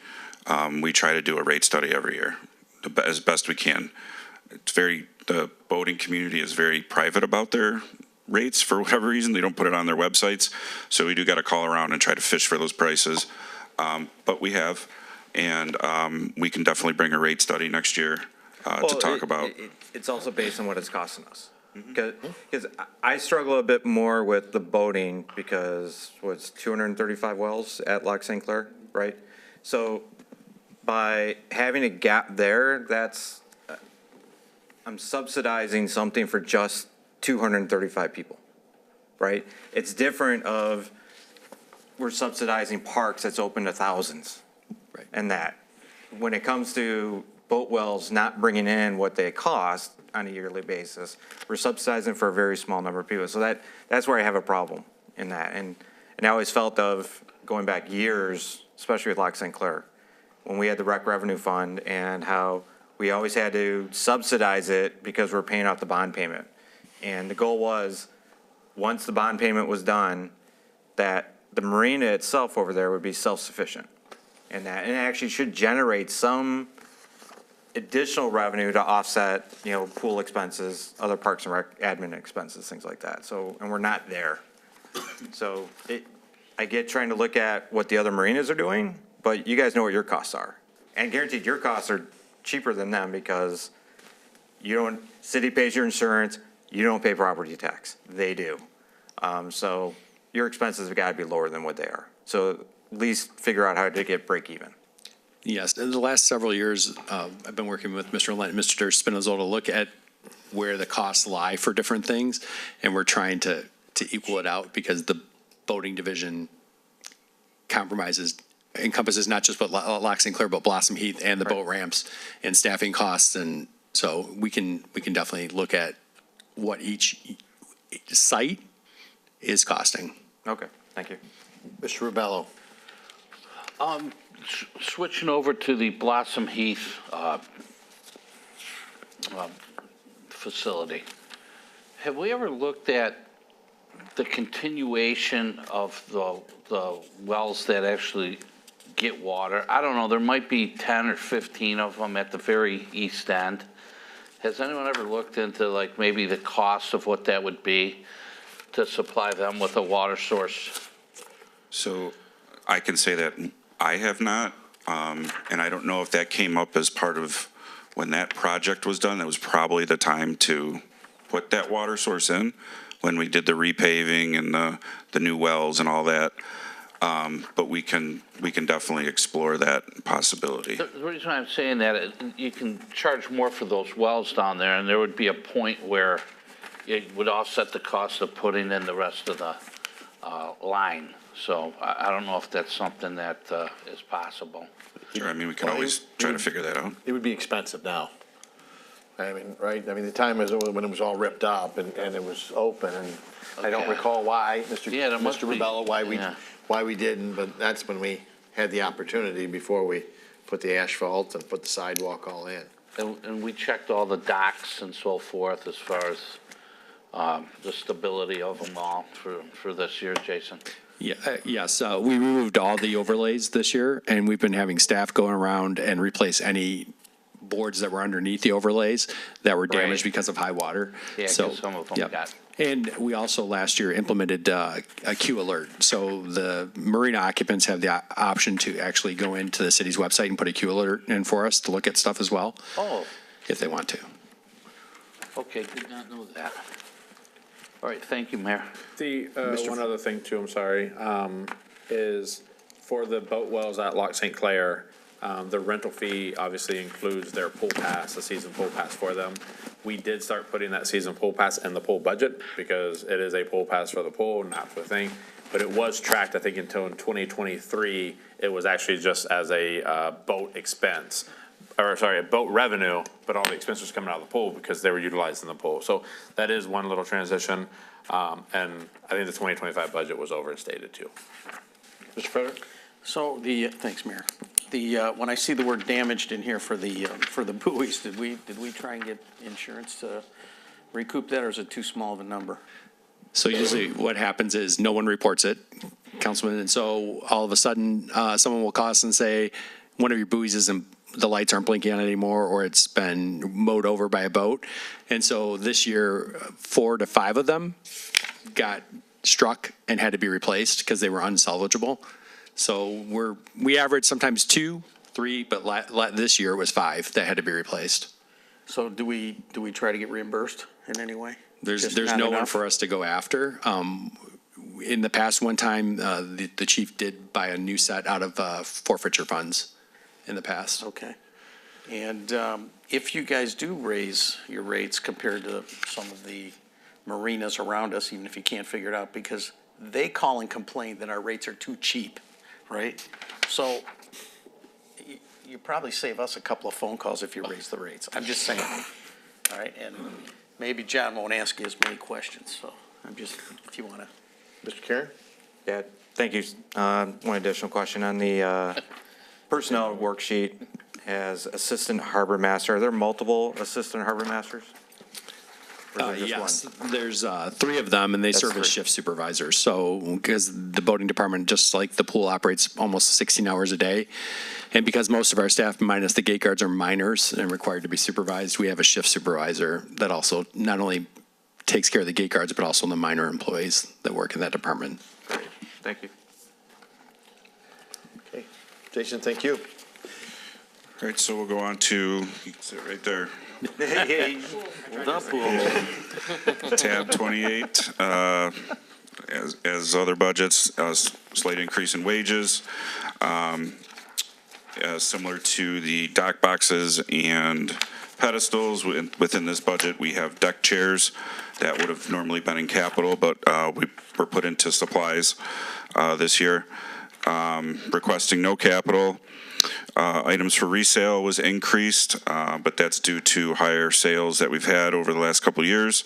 we try to do a rate study every year as best we can. The boating community is very private about their rates for whatever reason. They don't put it on their websites. So we do got to call around and try to fish for those prices. But we have, and we can definitely bring a rate study next year to talk about. It's also based on what it's costing us. Because I struggle a bit more with the boating because what's 235 wells at Lock St. Clair, right? So by having a gap there, I'm subsidizing something for just 235 people. right? It's different of, we're subsidizing parks that's open to thousands. Right. And that, when it comes to boat wells not bringing in what they cost on a yearly basis, we're subsidizing for a very small number of people. So that's where I have a problem in that. And I always felt of, going back years, especially with Lock St. Clair, when we had the rec revenue fund and how we always had to subsidize it because we're paying out the bond payment. And the goal was, once the bond payment was done, that the marina itself over there would be self-sufficient. And that, and it actually should generate some additional revenue to offset, pool expenses, other parks and rec admin expenses, things like that. So, and we're not there. So I get trying to look at what the other marinas are doing, but you guys know what your costs are. And guaranteed your costs are cheaper than them because city pays your insurance, you don't pay property tax. They do. So your expenses have got to be lower than what they are. So at least figure out how to get break even. Yes, in the last several years, I've been working with Mr. Lent and Mr. Spinozzo to look at where the costs lie for different things, and we're trying to equal it out because the boating division encompasses not just what Lock St. Clair, but Blossom Heath and the boat ramps and staffing costs, and so we can definitely look at what each site is costing. Okay, thank you. Mr. Rubello. Switching over to the Blossom Heath facility, have we ever looked at the continuation of the wells that actually get water? I don't know, there might be 10 or 15 of them at the very east end. Has anyone ever looked into like maybe the cost of what that would be to supply them with a water source? So I can say that I have not, and I don't know if that came up as part of when that project was done. That was probably the time to put that water source in, when we did the repaving and the new wells and all that. But we can definitely explore that possibility. The reason I'm saying that, you can charge more for those wells down there, and there would be a point where it would offset the cost of putting in the rest of the line. So I don't know if that's something that is possible. Sure, I mean, we can always try to figure that out. It would be expensive now. I mean, right? I mean, the time is when it was all ripped up and it was open, and I don't recall why, Mr. Rubello, why we didn't, but that's when we had the opportunity before we put the asphalt and put the sidewalk all in. And we checked all the docks and so forth as far as the stability of them all for this year, Jason. Yeah, yes, we removed all the overlays this year, and we've been having staff going around and replace any boards that were underneath the overlays that were damaged because of high water. Yeah, So, 'cause some of them yep. got. And we also last year implemented a Q alert. So the marina occupants have the option to actually go into the city's website and put a Q alert in for us to look at stuff as well, Oh, if they want to. okay, did not know that. All right, thank you, Mayor. The, one other thing too, I'm sorry, is for the boat wells at Lock St. Clair, the rental fee obviously includes their pool pass, the season pool pass for them. We did start putting that season pool pass in the pool budget because it is a pool pass for the pool, not for the thing. But it was tracked, I think, until in 2023, it was actually just as a boat expense. Or sorry, a boat revenue, but all the expenses coming out of the pool because they were utilized in the pool. So that is one little transition. And I think the 2025 budget was overstated too. Mr. Frederick? So thanks, Mayor. When I see the word damaged in here for the buoys, did we try and get insurance to recoup that, or is it too small of a number? So usually what happens is no one reports it, Councilman, and so all of a sudden, someone will call us and say, one of your buoys isn't, the lights aren't blinking on anymore, or it's been mowed over by a boat. And so this year, 4 to 5 of them got struck and had to be replaced because they were unsalvageable. So we average sometimes 2, 3, but this year it was 5 that had to be replaced. So do we try to get reimbursed in any way? There's no one for us to go after. In the past, one time, the chief did buy a new set out of forfeiture funds in the past. Okay. And if you guys do raise your rates compared to some of the marinas around us, even if you can't figure it out, because they call and complain that our rates are too cheap, right? So you probably save us a couple of phone calls if you raise the rates. I'm just saying, all right? And maybe John won't ask you as many questions, so I'm just, if you want to. Mr. Karen? Yeah, thank you. One additional question on the personnel worksheet as assistant harbor master. Are there multiple assistant harbor masters? Or is there just Yes, one? there's 3 of them, and they That's serve as 3. shift supervisors. So, because the boating department, just like the pool, operates almost 16 hours a day, and because most of our staff, minus the gate guards, are minors and required to be supervised, we have a shift supervisor that also not only takes care of the gate guards, but also the minor employees that work in that department. Thank you. Okay. Jason, thank you. All right, so we'll go on to, you can sit right there. Tab 28, as other budgets, slight increase in wages. Similar to the dock boxes and pedestals, within this budget, we have deck chairs that would have normally been in capital, but we were put into supplies this year. Requesting no capital. Items for resale was increased, but that's due to higher sales that we've had over the last couple of years.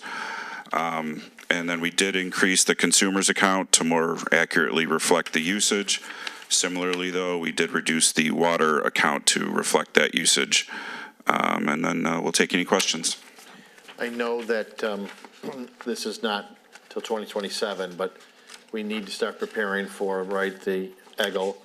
And then we did increase the consumer's account to more accurately reflect the usage. Similarly, though, we did reduce the water account to reflect that usage. And then we'll take any questions. I know that this is not till 2027, but we need to start preparing for, right, the EGLE,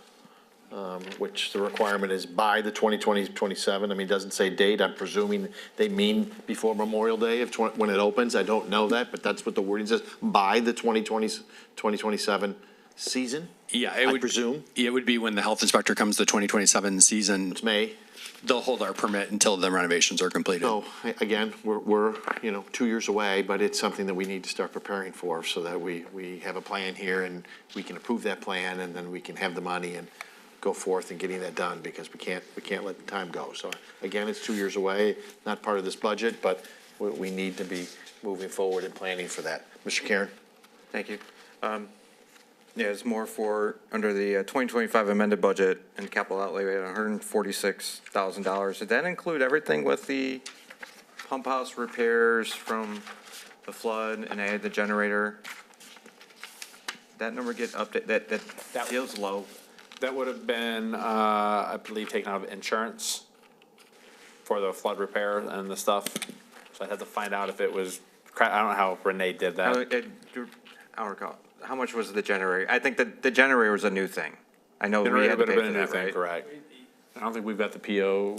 which the requirement is by the 2027. I mean, it doesn't say date. I'm presuming they mean before Memorial Day when it opens. I don't know that, but that's what the wording says, by the 2027 season? Yeah, I presume. It would be when the health inspector comes the 2027 season. It's May. They'll hold our permit until the renovations are completed. So, again, we're 2 years away, but it's something that we need to start preparing for so that we have a plan here and we can approve that plan and then we can have the money and go forth and getting that done because we can't let the time go. So, again, it's 2 years away, not part of this budget, but we need to be moving forward and planning for that. Mr. Karen? Thank you. Yeah, it's more for, under the 2025 amended budget and capital outlay, we had $146,000. Did that include everything with the pump house repairs from the flood and add the generator? That number get updated, that feels low. That would have been, I believe, taken out of insurance for the flood repair and the stuff. So I had to find out if it was, I don't know how Renee did that. I don't recall. How much was the generator? I think that the generator was a new thing. I know we Generator had to would have pay been for a new that, thing, right? correct. I don't think we've got the PO.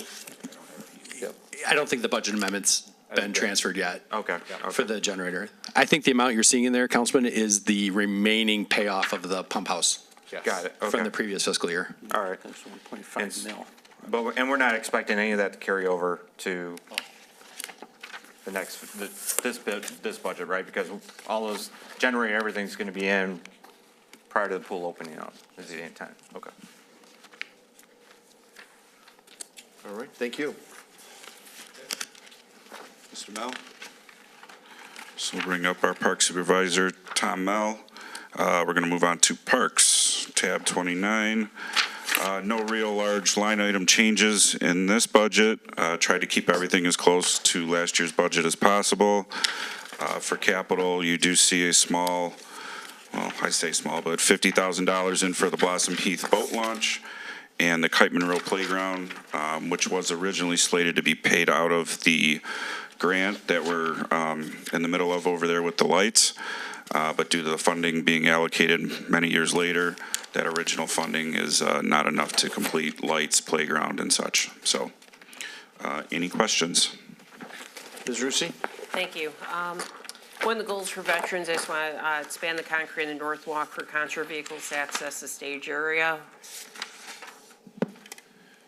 I don't think the budget amendment's been transferred yet. Okay. For the generator. I think the amount you're seeing in there, Councilman, is the remaining payoff of the pump house. Got it, okay. From the previous fiscal year. All right. That's 1.5 mil. But, and we're not expecting any of that to carry over to the next, this budget, right? Because all those generator, everything's gonna be in prior to the pool opening up, is the intent, okay. All right, thank you. Mr. Mel? So we'll bring up our park supervisor, Tom Mel. We're going to move on to parks, tab 29. No real large line item changes in this budget. Tried to keep everything as close to last year's budget as possible. For capital, you do see a small, well, I say small, but $50,000 in for the Blossom Heath boat launch and the Kite Monroe Playground, which was originally slated to be paid out of the grant that we're in the middle of over there with the lights. But due to the funding being allocated many years later, that original funding is not enough to complete lights, playground, and such. So, any questions? Ms. Rusi? Thank you. One of the goals for veterans, I just want to expand the concrete in the North Walk for concert vehicles to access the stage area.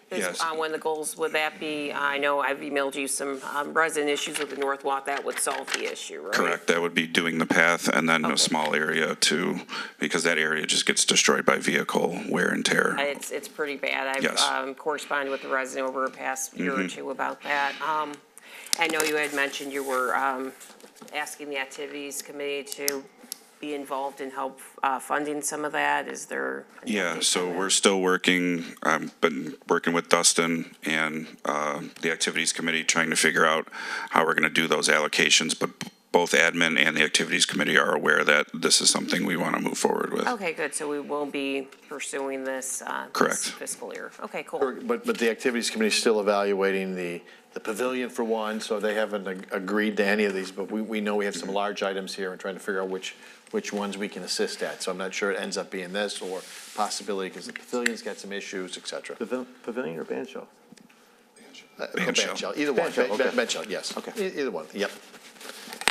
Yes. One of the goals, would that be, I know I've emailed you some resident issues with the North Walk, that would solve the issue, right? Correct. That would be doing the path and then a small area too, because that area just gets destroyed by vehicle wear and tear. It's pretty bad. Yes. I've corresponded with the resident over the past year or two about that. I know you had mentioned you were asking the Activities Committee to be involved in help funding some of that. Is there? any Yeah, update so on that? we're still working, I've been working with Dustin and the Activities Committee, trying to figure out how we're going to do those allocations, but both admin and the Activities Committee are aware that this is something we want to move forward with. Okay, good. So we will be pursuing this Correct. this fiscal year. Okay, cool. But the Activities Committee is still evaluating the pavilion for one, so they haven't agreed to any of these, but we know we have some large items here and trying to figure out which ones we can assist at. So I'm not sure it ends up being this or possibility because the pavilion's got some issues, et cetera. Pavilion or band shell? Band shell, either one. Band shell, okay. Band shell, yes. Okay. Either one, yep.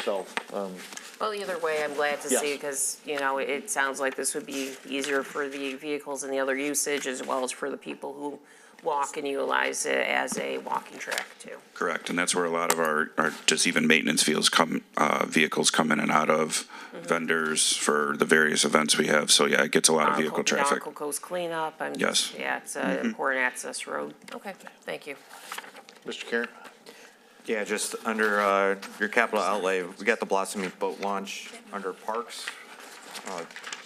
So, Well, either way, I'm glad to Yes. see because, you know, it sounds like this would be easier for the vehicles and the other usage as well as for the people who walk and utilize it as a walking track too. Correct, and that's where a lot of our just even maintenance vehicles come in and out of, vendors for the various events we have. So yeah, it gets a lot of vehicle traffic. Uncle Coast cleanup. Yes. Yeah, it's an important access road. Okay, thank you. Mr. Karen? Yeah, just under your capital outlay, we got the Blossom Boat Launch under parks.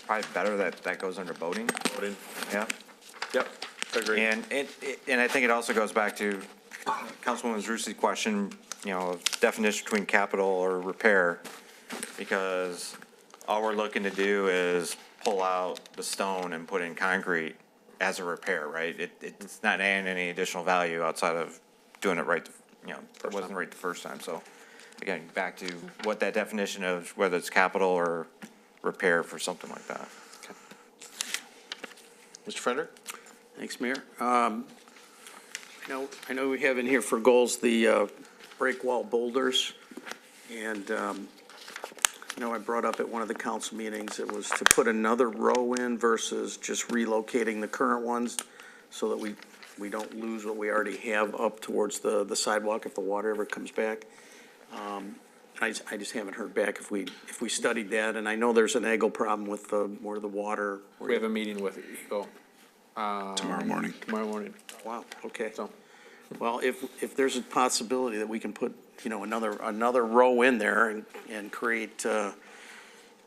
Probably better that goes under boating. Boating. Yeah. Yep, agreed. And I think it also goes back to Councilwoman Rusi's question, you know, of definition between capital or repair. Because all we're looking to do is pull out the stone and put in concrete as a repair, right? It's not adding any additional value outside of doing it right, you know, it wasn't right the first time. So again, back to what that definition of whether it's capital or repair for something like that. Mr. Frederick? Thanks, Mayor. I know we have in here for goals the break wall boulders. And I know I brought up at one of the council meetings, it was to put another row in versus just relocating the current ones so that we don't lose what we already have up towards the sidewalk if the water ever comes back. I just haven't heard back if we studied that. And I know there's an Eagle problem with where the water. We have a meeting with Eagle. Tomorrow morning. Tomorrow morning. Wow, okay. So. Well, if there's a possibility that we can put, another row in there and create, a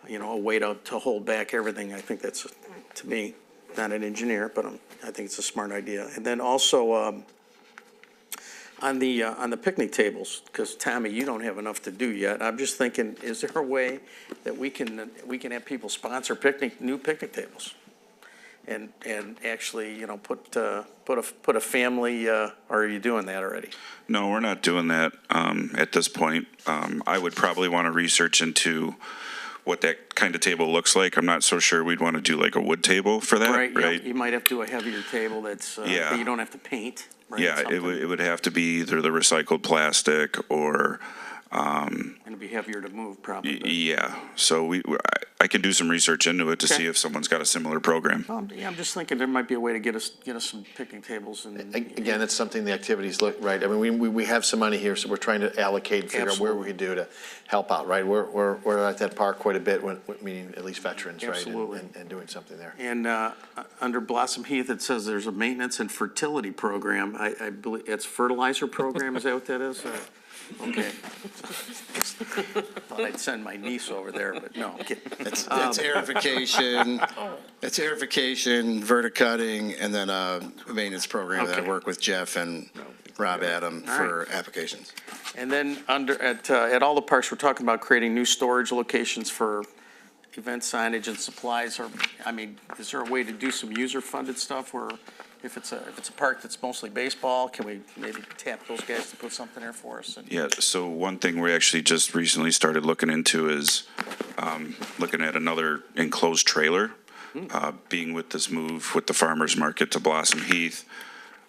way to hold back everything, I think that's, to me, not an engineer, but I think it's a smart idea. And then also, on the picnic tables, because Tommy, you don't have enough to do yet. I'm just thinking, is there a way that we can have people sponsor new picnic tables? And actually, put a family, or are you doing that already? No, we're not doing that at this point. I would probably want to research into what that kind of table looks like. I'm not so sure we'd want to do like a wood table for that, Right, right? you might have to do a heavier table that's, Yeah. that you don't have to paint, right? Yeah, it Something. would have to be either the recycled plastic or, And it'd be heavier to move, probably. yeah. So I can do some research into it to Okay. see if someone's got a similar program. Yeah, I'm just thinking there might be a way to get us some picnic tables and. Again, it's something the activities look, right, I mean, we have some money here, so we're trying to allocate, figure out where we can do to help out, right? We're at that park quite a bit, meaning at least veterans, right? Absolutely. And doing something there. And under Blossom Heath, it says there's a maintenance and fertility program. I believe, it's fertilizer program, is that what that is? Okay. Thought I'd send my niece over there, but no, I'm kidding. It's aerification, verticutting, and then a maintenance program that I Okay. work with Jeff and Rob Adam All for applications. And then at all the parks, we're talking about creating new storage locations for event signage and supplies, or, is there a way to do some user-funded stuff where if it's a park that's mostly baseball, can we maybe tap those guys to put something there for us? Yeah, so one thing we actually just recently started looking into is looking at another enclosed trailer. Being with this move with the farmer's market to Blossom Heath,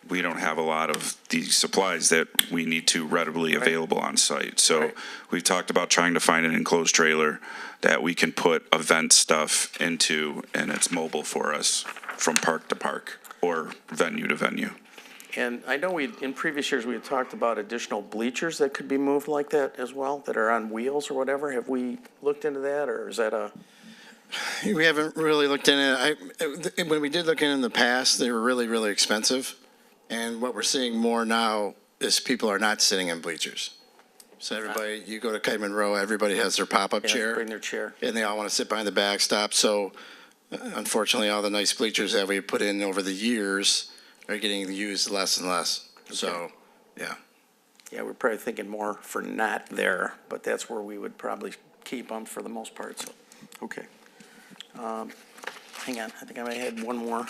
we don't have a lot of the supplies that we need to readily available on site. So we've talked about trying to find an enclosed trailer that we can put event stuff into, and it's mobile for us from park to park or venue to venue. And I know in previous years, we had talked about additional bleachers that could be moved like that as well, that are on wheels or whatever. Have we looked into that, or is that a? We haven't really looked into it. When we did look in the past, they were really, really expensive. And what we're seeing more now is people are not sitting in bleachers. So everybody, you go to Kite Monroe, everybody has their pop-up Yeah, chair. bring their chair. And they all want to sit behind the backstop. So unfortunately, all the nice bleachers that we put in over the years are getting used less and less. So, yeah. Yeah, we're probably thinking more for not there, but that's where we would probably keep them for the most part, so, okay. Hang on, I think I might have one more.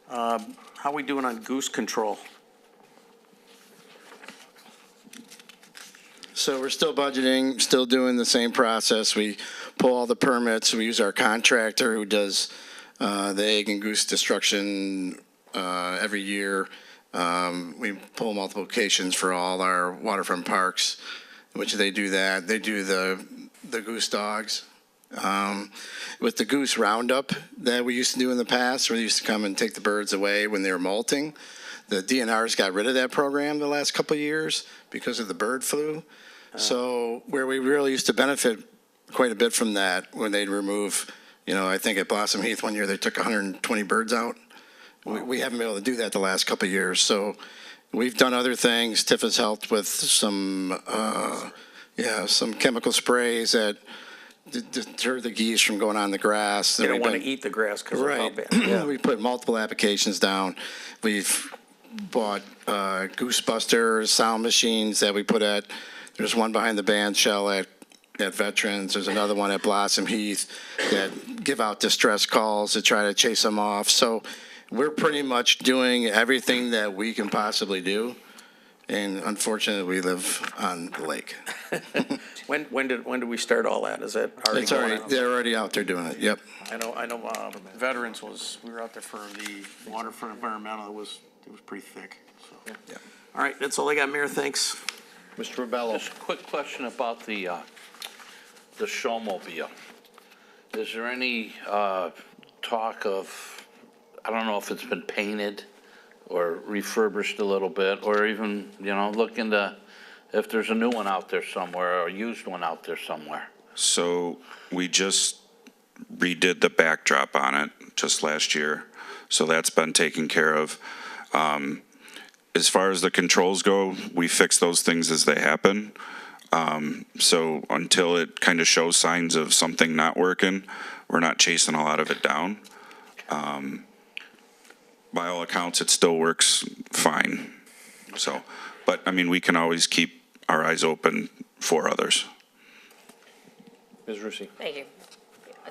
How we doing on goose control? So we're still budgeting, still doing the same process. We pull all the permits. We use our contractor who does the egg and goose destruction every year. We pull multiplications for all our waterfront parks, which they do that. They do the goose dogs. With the goose roundup that we used to do in the past, where they used to come and take the birds away when they were molting, the DNRs got rid of that program the last couple of years because of the bird flu. So where we really used to benefit quite a bit from that, when they'd remove, I think at Blossom Heath one year, they took 120 birds out. We haven't been able to do that the last couple of years. So we've done other things. Tiff has helped with some chemical sprays that deter the geese from going on the grass. They don't want to eat the grass because of how bad. Yeah. We put multiple applications down. We've bought goose busters, sound machines that we put at, there's one behind the band shell at Veterans. There's another one at Blossom Heath that give out distress calls to try to chase them off. So we're pretty much doing everything that we can possibly do. And unfortunately, we live on the lake. When did we start all that? Is that already It's going already, on? they're already out there doing it, yep. I know, Veterans we were out there for the waterfront environmental, it was pretty thick, so. Yeah. All right, that's all I got, Mayor, thanks. Mr. Rebello. Just a quick question about the showmobile. Is there any talk of, I don't know if it's been painted or refurbished a little bit, or even, look into if there's a new one out there somewhere or a used one out there somewhere? So we just redid the backdrop on it just last year. So that's been taken care of. As far as the controls go, we fix those things as they happen. So until it kind of shows signs of something not working, we're not chasing a lot of it down. By all accounts, it still works fine. So, but I mean, we can always keep our eyes open for others. Ms. Rusi. Thank you.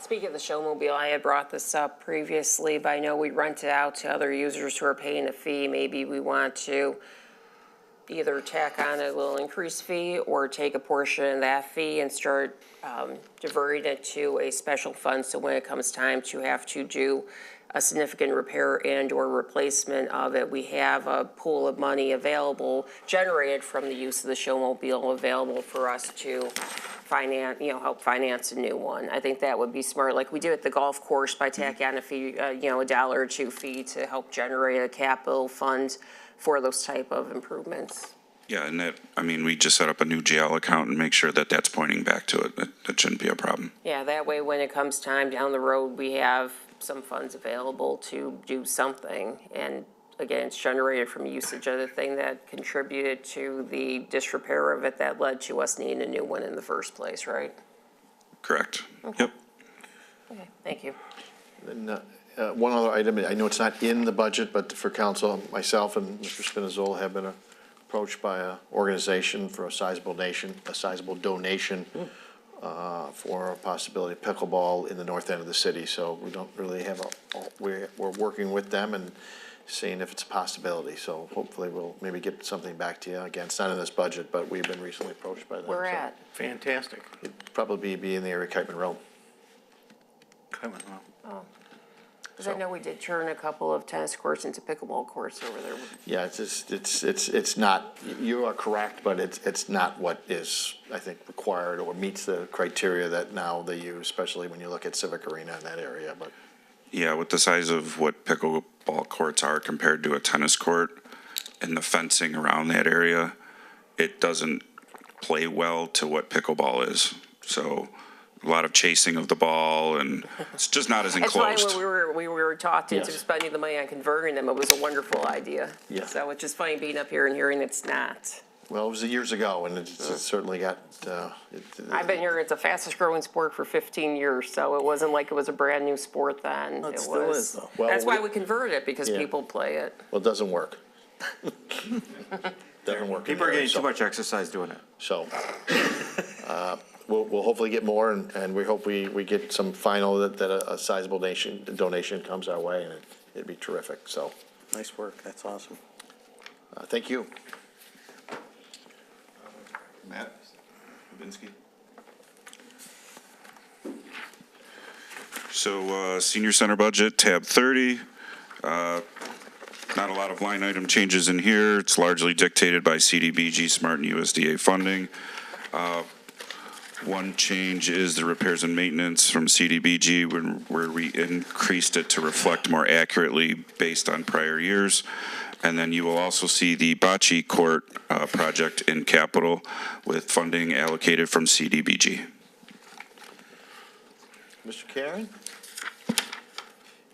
Speaking of the showmobile, I had brought this up previously, but I know we rent it out to other users who are paying a fee. Maybe we want to either tack on a little increased fee or take a portion of that fee and start diverting it to a special fund. So when it comes time to have to do a significant repair and or replacement of it, we have a pool of money available, generated from the use of the showmobile, available for us to finance, help finance a new one. I think that would be smart, like we do at the golf course, by tacking on a fee, $1 or $2 fee to help generate a capital fund for those type of improvements. Yeah, and we just set up a new GL account and make sure that that's pointing back to it. That shouldn't be a problem. Yeah, that way when it comes time down the road, we have some funds available to do something. And again, it's generated from usage of the thing that contributed to the disrepair of it that led to us needing a new one in the first place, right? Correct. Okay. Yep. Okay, thank you. And one other item, I know it's not in the budget, but for council, myself and Mr. Spinizzola have been approached by an organization for a sizable donation for a possibility of pickleball in the north end of the city. So we don't really have we're working with them and seeing if it's a possibility. So hopefully we'll maybe get something back to you. Again, it's not in this budget, but we've been recently approached by them. Where so at? Fantastic. it'd probably be in the area of Kite Monroe. Oh. Because I know we did turn a couple of tennis courts into pickleball courts over there. Yeah, it's not, you are correct, but it's not what is, I think, required or meets the criteria that now they use, especially when you look at Civic Arena in that area, but. Yeah, with the size of what pickleball courts are compared to a tennis court and the fencing around that area, it doesn't play well to what pickleball is. So a lot of chasing of the ball, and it's just not as enclosed. That's why when we were talked into Yes. spending the money on converting them, it was a wonderful idea. Yeah. So it's just funny being up here and hearing it's not. Well, it was years ago, and it's certainly got, I've been here, it's the fastest growing sport for 15 years, so it wasn't like it was a brand new sport then. It It still was. is, though. Well, That's why we converted it, because Yeah. people play it. well, it doesn't work. Doesn't work. People are getting So- too much exercise doing it. So, we'll hopefully get more, and we hope we get some final, that a sizable donation comes our way, and it'd be terrific, so, Nice work, that's awesome. thank you. Matt Babinski. So, senior center budget, tab 30. Not a lot of line item changes in here. It's largely dictated by CDBG, SMART, and USDA funding. One change is the repairs and maintenance from CDBG, where we increased it to reflect more accurately based on prior years. And then you will also see the Bocce Court project in capital with funding allocated from CDBG. Mr. Karen?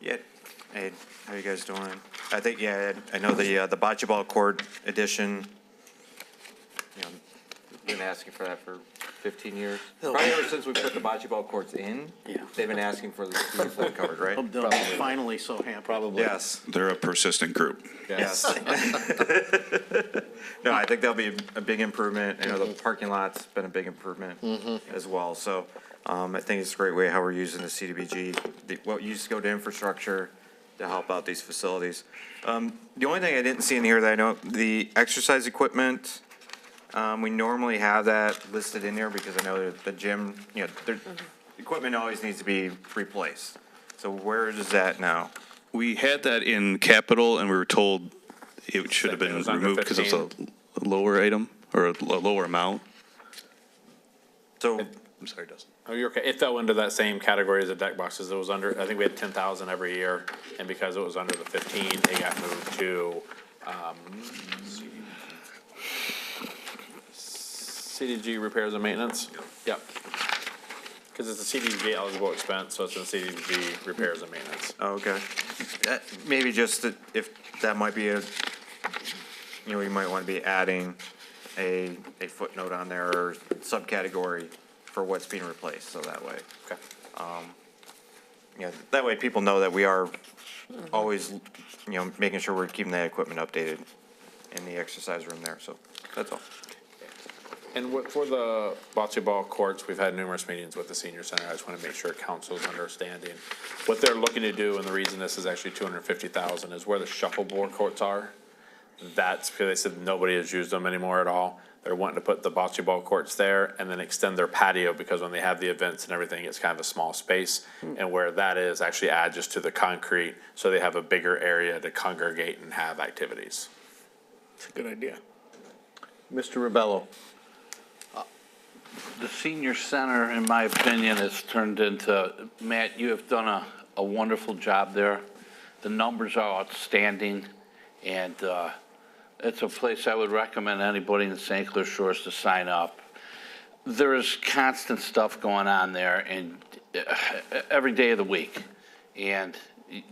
Yeah, hey, how you guys doing? I think, yeah, I know the bocce ball court edition, you know, been asking for that for 15 years. Probably ever since we put the bocce ball courts in, they've been asking for the flood covered, right? They'll be finally so happy. Probably. Yes. They're a persistent group. Yes. No, I think that'll be a big improvement. I know the parking lot's been a big improvement as well. So I think it's a great way how we're using the CDBG. What used to go to infrastructure to help out these facilities. The only thing I didn't see in here that I know, the exercise equipment, we normally have that listed in there because I know that the gym, you know, the equipment always needs to be replaced. So where is that now? We had that in capital, and we were told it should have been was under removed because it was a lower item, or a lower amount. So, I'm sorry, Dustin. Oh, you're okay. It fell into that same category as the deck boxes. It was under, I think we had 10,000 every year, and because it was under the 15, it got moved to, CDG repairs and maintenance? Yep. Because it's a CDBG eligible expense, so it's in CDBG repairs and maintenance. Oh, okay. Maybe just that if that might be a, you know, you might want to be adding a footnote on there or subcategory for what's being replaced, so that way. Okay. Yeah, that way people know that we are always, you know, making sure we're keeping that equipment updated in the exercise room there, so that's all. And for the bocce ball courts, we've had numerous meetings with the senior center. I just want to make sure council's understanding what they're looking to do, and the reason this is actually 250,000 is where the shuffleboard courts are. That's because they said nobody has used them anymore at all. They're wanting to put the bocce ball courts there and then extend their patio, because when they have the events and everything, it's kind of a small space. And where that is, actually add just to the concrete, so they have a bigger area to congregate and have activities. It's a good idea. Mr. Rebello? The senior center, in my opinion, has turned into, Matt, you have done a wonderful job there. The numbers are outstanding, and it's a place I would recommend anybody in St. Clair Shores to sign up. There is constant stuff going on there, and every day of the week. And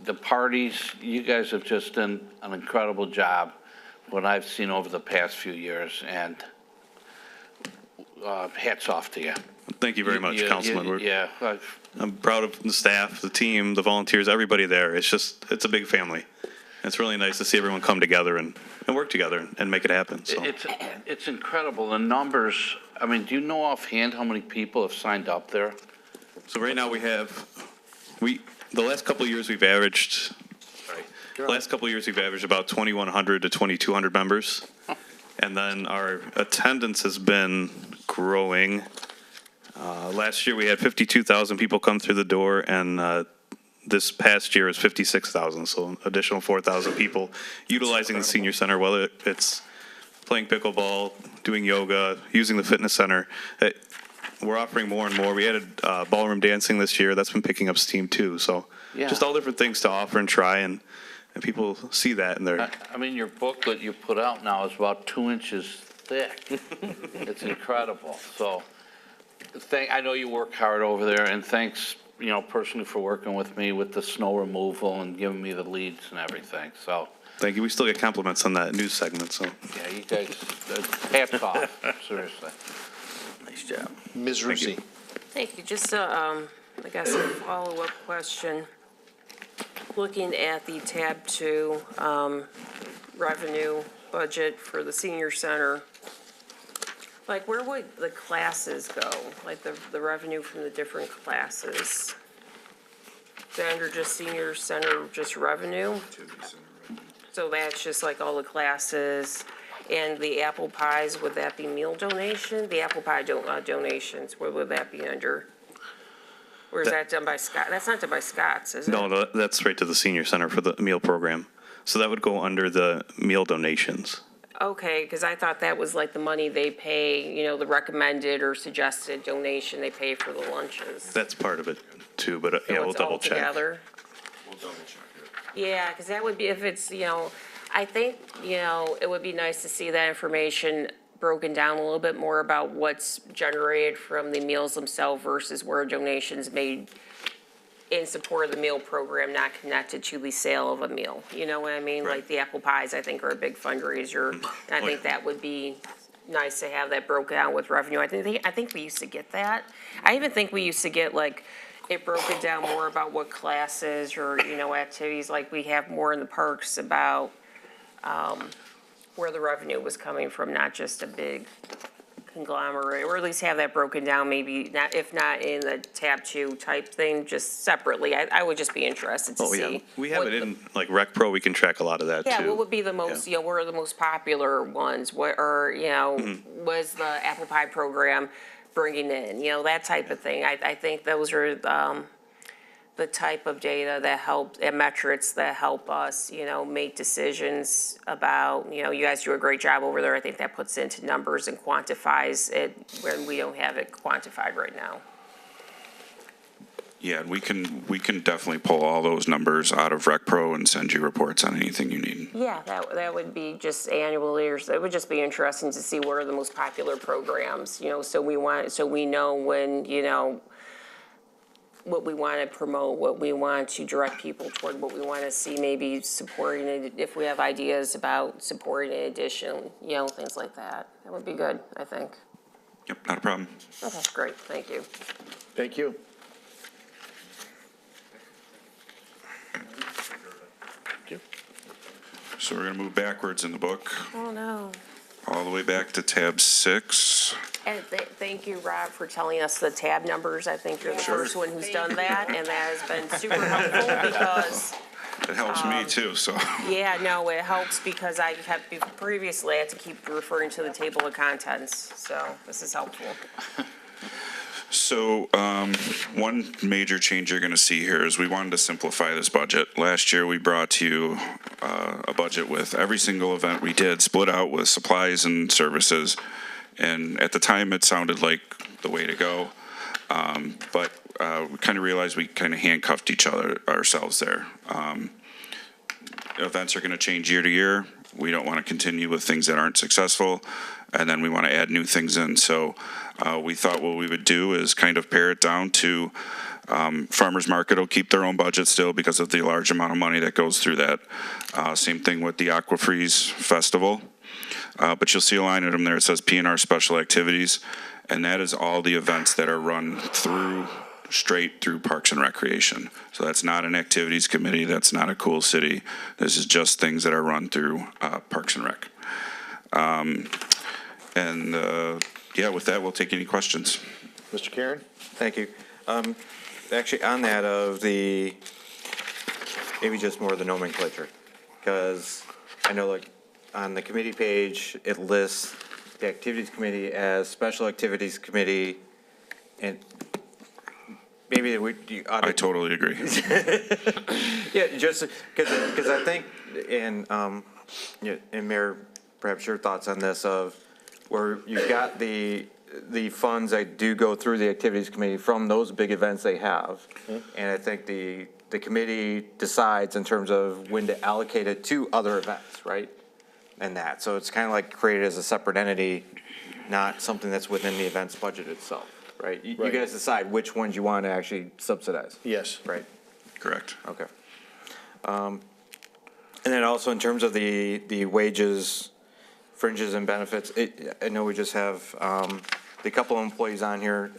the parties, you guys have just done an incredible job, what I've seen over the past few years, and hats off to you. Thank you very much, Councilman. Yeah. I'm proud of the staff, the team, the volunteers, everybody there. It's a big family. It's really nice to see everyone come together and work together and make it happen. So. It's incredible. The numbers, I mean, do you know offhand how many people have signed up there? So right now the last couple of years we've averaged, about 2,100 to 2,200 members. And then our attendance has been growing. Last year we had 52,000 people come through the door, and this past year is 56,000, so an additional 4,000 people utilizing the senior center, whether it's playing pickleball, doing yoga, using the fitness center. We're offering more and more. We added ballroom dancing this year. That's been picking up steam too. So just all different things to offer and try, and people see that, and they're. I mean, your booklet you put out now is about 2 inches thick. It's incredible. So I know you work hard over there, and thanks, you know, personally for working with me with the snow removal and giving me the leads and everything. So Thank you. We still get compliments on that news segment, so. Yeah, you guys, hats off, seriously. Nice job. Ms. Rusi. Thank you. Just, I guess a follow-up question. Looking at the tab 2 revenue budget for the senior center, like where would the classes go? Like the revenue from the different classes? Is that under just senior center, just revenue? So that's just like all the classes and the apple pies, would that be meal donation? The apple pie donations, where would that be under? Or is that done by Scott? That's not done by Scott's, is it? No, that's right to the senior center for the meal program. So that would go under the meal donations. Okay, because I thought that was like the money they pay, you know, the recommended or suggested donation they pay for the lunches. That's part of it too, but yeah, So we'll it's all double check. together? Yeah, because that would be, if it's, you know, I think, you know, it would be nice to see that information broken down a little bit more about what's generated from the meals themselves versus where donations made in support of the meal program, not connected to the sale of a meal. You know what I mean? Like the apple pies, I think, are a big fundraiser. And I think that would be nice to have that broken down with revenue. I think we used to get that. I even think we used to get like, it broken down more about what classes or, you know, activities, like we have more in the parks about where the revenue was coming from, not just a big conglomerate, or at least have that broken down, maybe not, if not in the tab 2 type thing, just separately. I would just be interested to see. Oh, yeah. We have what it in like Rec Pro. We can track a lot of that too. Yeah, what would be the most, you know, what are the most popular ones? What are, you know, was the apple pie program bringing in, you know, that type of thing. I think those are the type of data that help, and metrics that help us, you know, make decisions about, you know, you guys do a great job over there. I think that puts into numbers and quantifies it when we don't have it quantified right now. Yeah, we can definitely pull all those numbers out of Rec Pro and send you reports on anything you need. Yeah, that would be just annually, or it would just be interesting to see what are the most popular programs, you know, so we know when, you know, what we want to promote, what we want to direct people toward, what we want to see maybe supporting it, if we have ideas about supporting an addition, you know, things like that. That would be good, I think. Yep, not a problem. Okay, great, thank you. Thank you. So we're going to move backwards in the book, Oh, no. all the way back to tab 6. And thank you, Rob, for telling us the tab numbers. I think you're the first one who's done that, and that has been super helpful because, It helps me too, so. yeah, no, it helps because I kept, previously, I had to keep referring to the table of contents, so this is helpful. So, one major change you're going to see here is we wanted to simplify this budget. Last year, we brought to you a budget with every single event we did, split out with supplies and services. And at the time, it sounded like the way to go. But we kind of realized we kind of handcuffed ourselves there. Events are going to change year to year. We don't want to continue with things that aren't successful, and then we want to add new things in. So we thought what we would do is kind of pare it down to farmers market will keep their own budget still because of the large amount of money that goes through that. Same thing with the Aqua Freeze Festival. But you'll see a line item there. It says P&R Special Activities, and that is all the events that are run straight through Parks and Recreation. So that's not an activities committee. That's not a cool city. This is just things that are run through Parks and Rec. Yeah, with that, we'll take any questions. Mr. Karen? Thank you. Actually, on that of the, maybe just more of the nomenclature, because I know like on the committee page, it lists the activities committee as special activities committee, and maybe we. I totally agree. Yeah, just because I think, and Mayor, perhaps your thoughts on this of where you've got the funds that do go through the activities committee from those big events they have, and I think the committee decides in terms of when to allocate it to other events, right? And that, so it's kind of like created as a separate entity, not something that's within the event's budget itself, right? You guys decide which ones you want to actually subsidize. Yes. Right? Correct. Okay. And then also in terms of the wages, fringes and benefits, I know we just have, the couple of employees on here,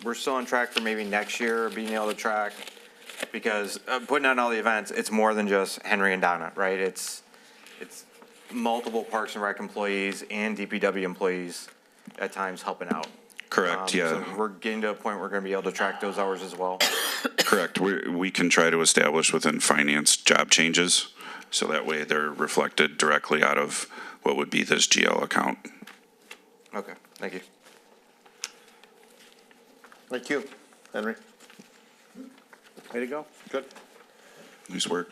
we're still on track for maybe next year being able to track? Because putting on all the events, it's more than just Henry and Donna, right? It's multiple Parks and Rec employees and DPW employees at times helping out. Correct, yeah. So we're getting to a point where we're gonna be able to track those hours as well. Correct. We can try to establish within finance job changes, so that way they're reflected directly out of what would be this GL account. Okay, thank you. Thank you. Henry? Way to go. Good. Nice work.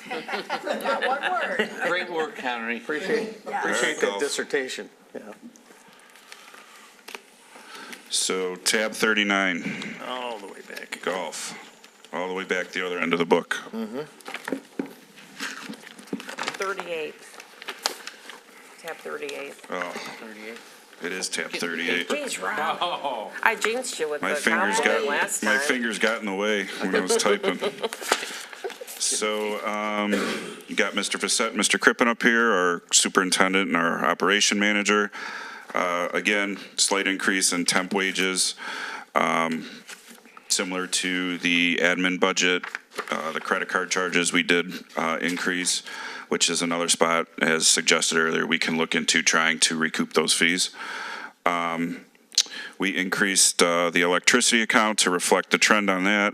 Not one word. Great work, Henry. Appreciate that Golf. dissertation. Yeah. So tab 39, All the way back. golf, all the way back the other end of the book. 38. Tab 38. Oh, 38. it is tab 38. Jeez, Rob. Oh, I jinxed you with My the fingers compliment last time. my fingers got in the way when I was typing. So, you got Mr. Facette, Mr. Crippen up here, our superintendent and our operation manager. Again, slight increase in temp wages, similar to the admin budget. The credit card charges we did increase, which is another spot, as suggested earlier, we can look into trying to recoup those fees. We increased the electricity account to reflect the trend on that.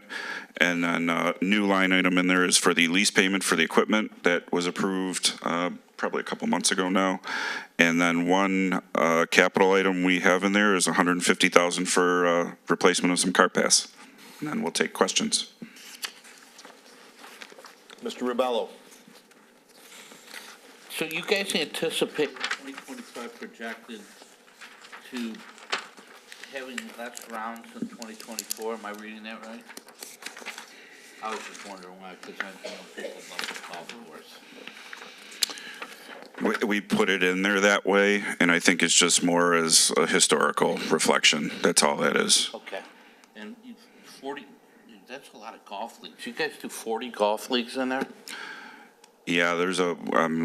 And then a new line item in there is for the lease payment for the equipment that was approved probably a couple months ago now. And then one capital item we have in there is $150,000 for replacement of some cart pass. And then we'll take questions. Mr. Ribello? So you guys anticipate 2025 projected to having less rounds in 2024? Am I reading that right? I was just wondering why, because I know people love the golf course. We put it in there that way, and I think it's just more as a historical reflection. That's all that is. Okay. And 40, that's a lot of golf leagues. You guys do 40 golf leagues in there? Yeah,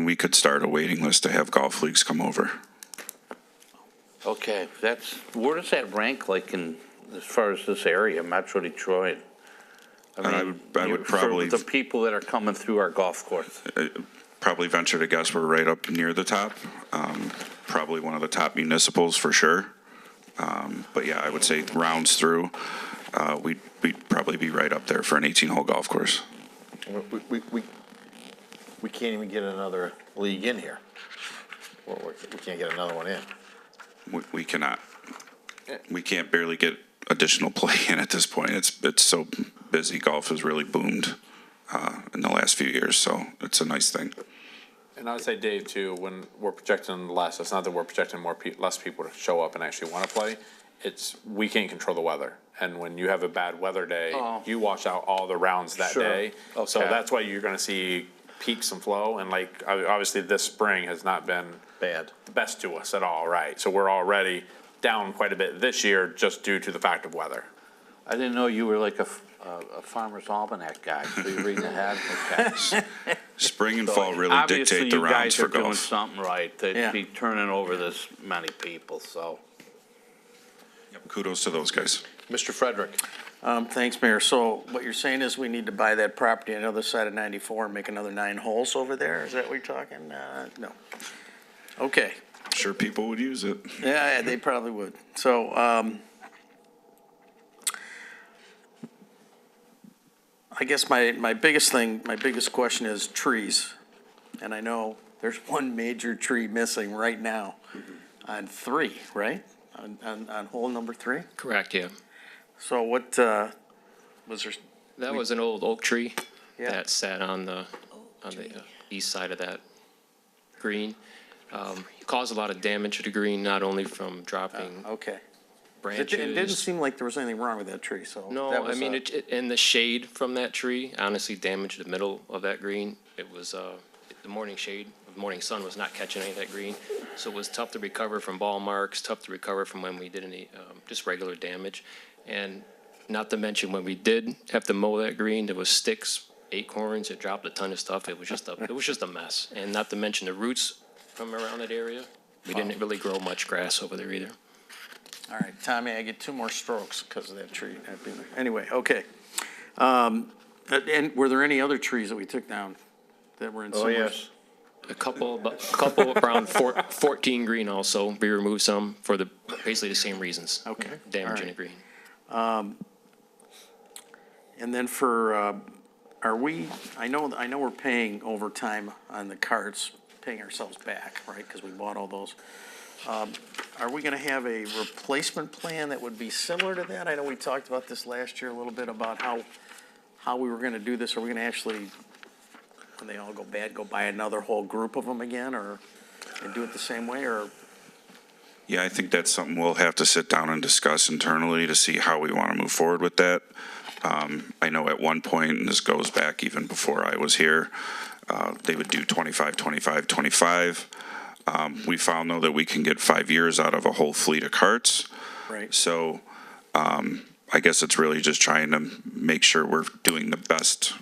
we could start a waiting list to have golf leagues come over. Okay, where does that rank like as far as this area, Metro Detroit? I would probably For the people that are coming through our golf course. Probably venture to guess we're right up near the top. Probably one of the top municipals for sure. But yeah, I would say rounds through, we'd probably be right up there for an 18-hole golf course. We can't even get another league in here. We can't get another one in. We cannot. We can't barely get additional play in at this point. It's so busy. Golf has really boomed in the last few years, so it's a nice thing. and I would say, Dave, too, when we're projecting less, it's not that we're projecting less people to show up and actually want to play. It's, we can't control the weather. And when you have a bad weather day, you wash out all the rounds that day. So that's why you're gonna see peaks and flow, and like, obviously this spring has not been Bad. the best to us at all, right? So we're already down quite a bit this year just due to the fact of weather. I didn't know you were like a Farmer's Almanac guy, so you're reading ahead? Okay. Spring and fall really dictate the rounds for Obviously, you guys are doing golf. something right, to be turning over this many people, so. Kudos to those guys. Mr. Frederick? Thanks, Mayor. So what you're saying is we need to buy that property on the other side of 94 and make another 9 holes over there? Is that what you're talking? No. Okay. Sure people would use it. Yeah, they probably would. So, I guess my biggest question is trees. And I know there's one major tree missing right now on 3, right? On hole number 3? Correct, yeah. So what, was there? That was an old oak tree Yeah. that sat on the east side of that green. Caused a lot of damage to the green, not only from dropping Okay. branches. It didn't seem like there was anything wrong with that tree, so. No, that I was, mean, and the shade from that tree honestly damaged the middle of that green. It was, the morning shade, the morning sun was not catching any of that green. So it was tough to recover from ball marks, tough to recover from when we did any, just regular damage. And not to mention when we did have to mow that green, there was sticks acorns, it dropped a ton of stuff. It was just a mess. And not to mention the roots from around that area. We didn't really grow much grass over there either. All right, Tommy, I get 2 more strokes because of that tree. Anyway, okay. And were there any other trees that we took down that were in Oh, similar? yes. A couple around 14 green also. We removed some for basically the same reasons. Okay. Damaging All the right. green. And then for, are we, I know we're paying overtime on the carts, paying ourselves back, right? Because we bought all those. Are we gonna have a replacement plan that would be similar to that? I know we talked about this last year a little bit about how we were gonna do this. Are we gonna actually, when they all go bad, go buy another whole group of them again, or and do it the same way, or? Yeah, I think that's something we'll have to sit down and discuss internally to see how we want to move forward with that. I know at one point, and this goes back even before I was here, they would do 25, 25, 25. We found though that we can get 5 years out of a whole fleet of carts. Right. So I guess it's really just trying to make sure we're doing the best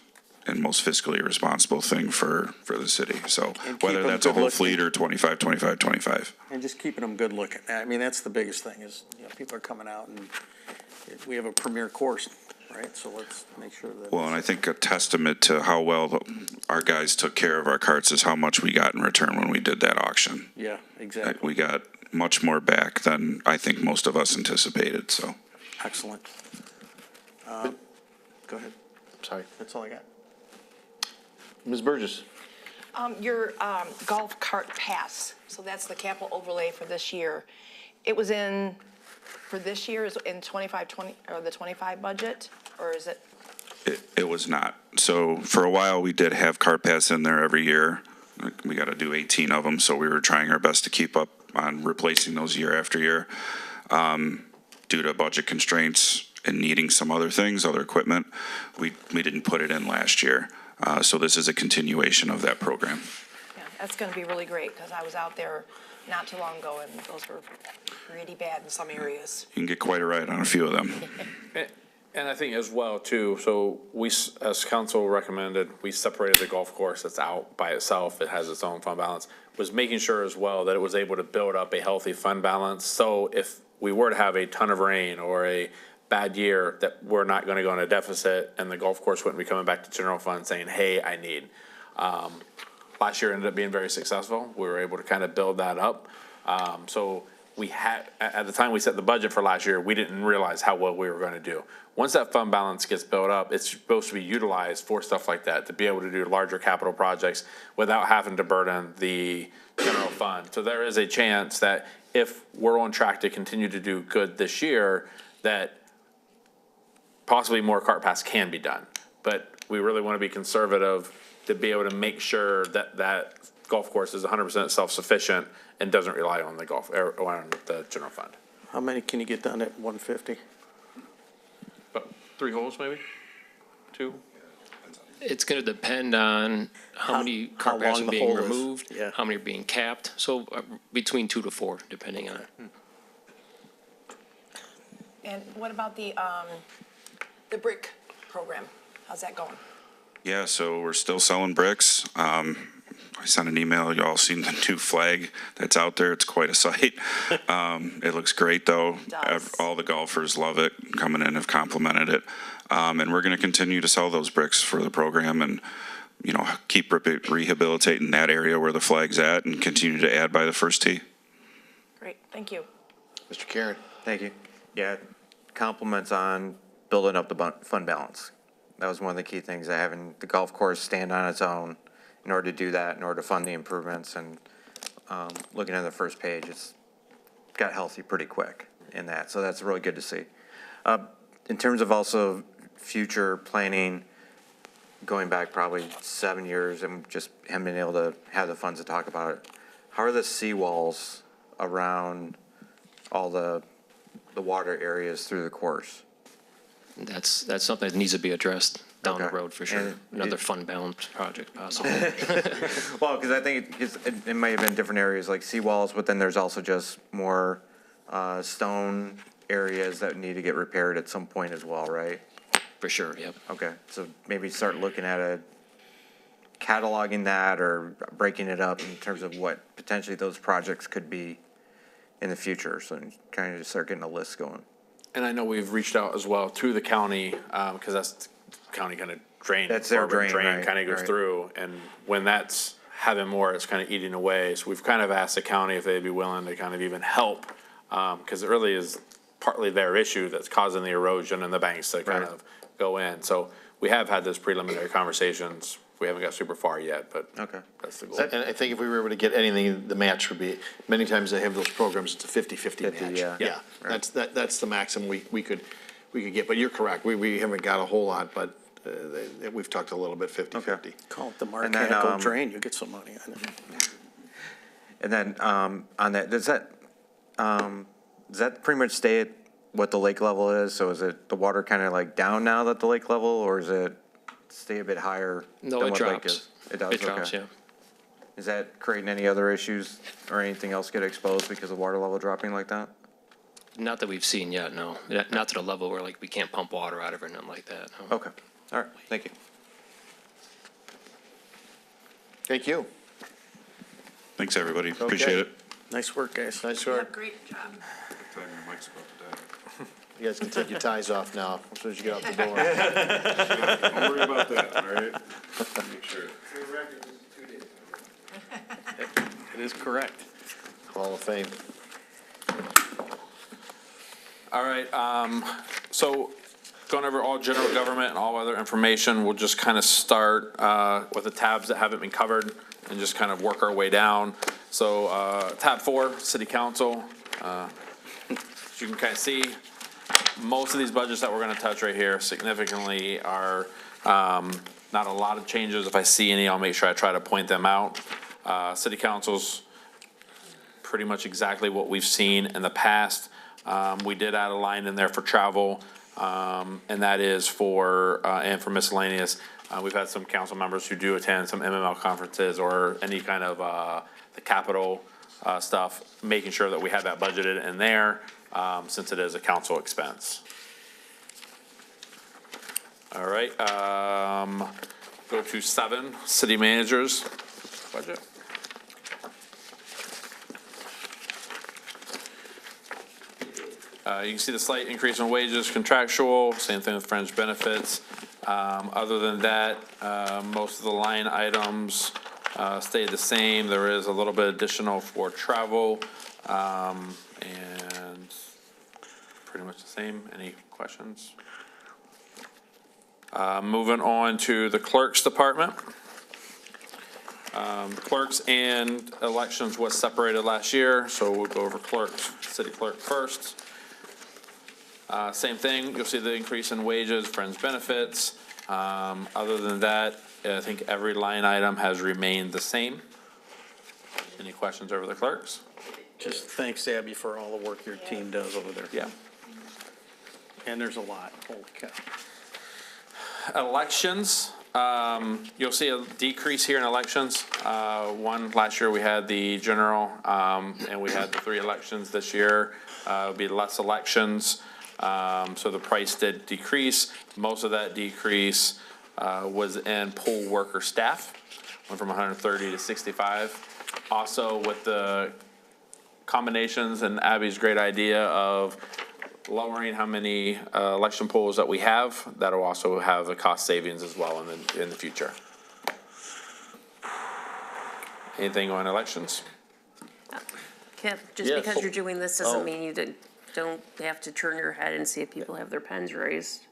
and most fiscally responsible thing for the city. So And keep whether them that's a good whole looking. fleet or 25, 25, 25. And just keeping them good looking. I mean, that's the biggest thing is, people are coming out and we have a premier course, right? So let's make sure that. Well, and I think a testament to how well our guys took care of our carts is how much we got in return when we did that auction. Yeah, exactly. We got much more back than I think most of us anticipated, so. Excellent. Go ahead. Sorry. That's all I got. Ms. Burgess? Your golf cart pass, so that's the capital overlay for this year. It was in, for this year, is in 25, or the 25 budget, or is it? It was not. So for a while, we did have cart pass in there every year. We got to do 18 of them, so we were trying our best to keep up on replacing those year after year. Due to budget constraints and needing some other things, other equipment, we didn't put it in last year. So this is a continuation of that program. Yeah, that's gonna be really great, because I was out there not too long ago, and those were pretty bad in some areas. You can get quite a ride on a few of them. And I think as well too, so we, as council recommended, we separated the golf course that's out by itself. It has its own fund balance. Was making sure as well that it was able to build up a healthy fund balance. So if we were to have a ton of rain or a bad year, that we're not going to go in a deficit, and the golf course wouldn't be coming back to general fund saying, hey, I need. Last year ended up being very successful. We were able to kind of build that up. So we had, at the time we set the budget for last year, we didn't realize how well we were going to do. Once that fund balance gets built up, it's supposed to be utilized for stuff like that, to be able to do larger capital projects without having to burden the general fund. So there is a chance that if we're on track to continue to do good this year, that possibly more cart pass can be done. But we really want to be conservative to be able to make sure that that golf course is 100% self-sufficient and doesn't rely on the on the general fund. How many can you get done at 150? About 3 holes, maybe? 2? It's going to depend on how many cart long paths are the being hole is. removed, Yeah. how many are being capped. So between 2 to 4, depending on it. And what about the brick program? How's that going? Yeah, so we're still selling bricks. I sent an email. You all seen the new flag that's out there. It's quite a sight. It looks great, though. All the golfers love it. Coming in have complimented it. And we're going to continue to sell those bricks for the program and, keep rehabilitating that area where the flag's at and continue to add by the first tee. Great, thank you. Mr. Karen? Thank you. Yeah, compliments on building up the fund balance. That was one of the key things, having the golf course stand on its own in order to do that, in order to fund the improvements. And looking at the first page, it's got healthy pretty quick in that. So that's really good to see. In terms of also future planning, going back probably 7 years and just haven't been able to have the funds to talk about it. How are the seawalls around all the water areas through the course? That's something that needs to be addressed down the Okay. road for sure. And Another fund balance project possible. Well, because I think it might have been different areas like seawalls, but then there's also just more stone areas that need to get repaired at some point as well, right? For sure, yep. Okay, so maybe start looking at cataloging that or breaking it up in terms of what potentially those projects could be in the future. So kind of just start getting a list going. And I know we've reached out as well to the county, because that's the county kind of drain. That's their Bourbon drain, right, kind of goes right. through, and when that's having more, it's kind of eating away. So we've kind of asked the county if they'd be willing to kind of even help, because it really is partly their issue that's causing the erosion and the banks to kind Right. of go in. So we have had those preliminary conversations. We haven't got super far yet, but Okay. that's the goal. And I think if we were able to get anything, the match would be, many times they have those programs, it's a 50-50 match. 50, yeah. Yeah, that's the maximum we could get, but you're correct, we haven't got a whole lot, but we've talked a little bit 50-50. Call it the And then, Marcatical drain, you get some money on it. And then on that, does that pretty much stay at what the lake level is? So is it the water kind of like down now at the lake level, or is it stay a bit higher No, than it what lake drops. is? It does, It drops, okay. yeah. Is that creating any other issues or anything else get exposed because of water level dropping like that? Not that we've seen yet, no. Not to the level where like we can't pump water out of it or nothing like that. no. Okay, all right, thank you. Thank you. Thanks, everybody. Appreciate it. Nice work, guys. Nice work. Great job. You guys can take your ties off now, as soon as you get out the door. Don't worry about that, all right? Make sure. It is correct. Hall of Fame. All right, so going over all general government and all other information, we'll just kind of start with the tabs that haven't been covered and just kind of work our way down. So tab 4, city council. As you can kind of see, most of these budgets that we're going to touch right here significantly are not a lot of changes. If I see any, I'll make sure I try to point them out. City council's pretty much exactly what we've seen in the past. We did add a line in there for travel, and that is for miscellaneous. We've had some council members who do attend some MML conferences or any kind of the capital stuff, making sure that we have that budgeted in there, since it is a council expense. All right, go to 7, city managers budget. You can see the slight increase in wages, contractual, same thing with fringe benefits. Other than that, most of the line items stayed the same. There is a little bit additional for travel, and pretty much the same. Any questions? Moving on to the clerk's department. Clerks and elections was separated last year, so we'll go over clerks, city clerk first. Same thing, you'll see the increase in wages, fringe benefits. Other than that, I think every line item has remained the same. Any questions over the clerks? Just thanks, Abby, for all the work your team does over there. Yeah. And there's a lot, holy cow. Elections, you'll see a decrease here in elections. Last year we had the general, and we had the 3 elections. This year, it'll be less elections. So the price did decrease. Most of that decrease was in poll worker staff, went from 130 to 65. Also with the combinations and Abby's great idea of lowering how many election polls that we have, that'll also have a cost savings as well in the future. Anything on elections? Kip, just Yes. because you're doing this doesn't Oh. mean you don't have to turn your head and see if people have their pens raised.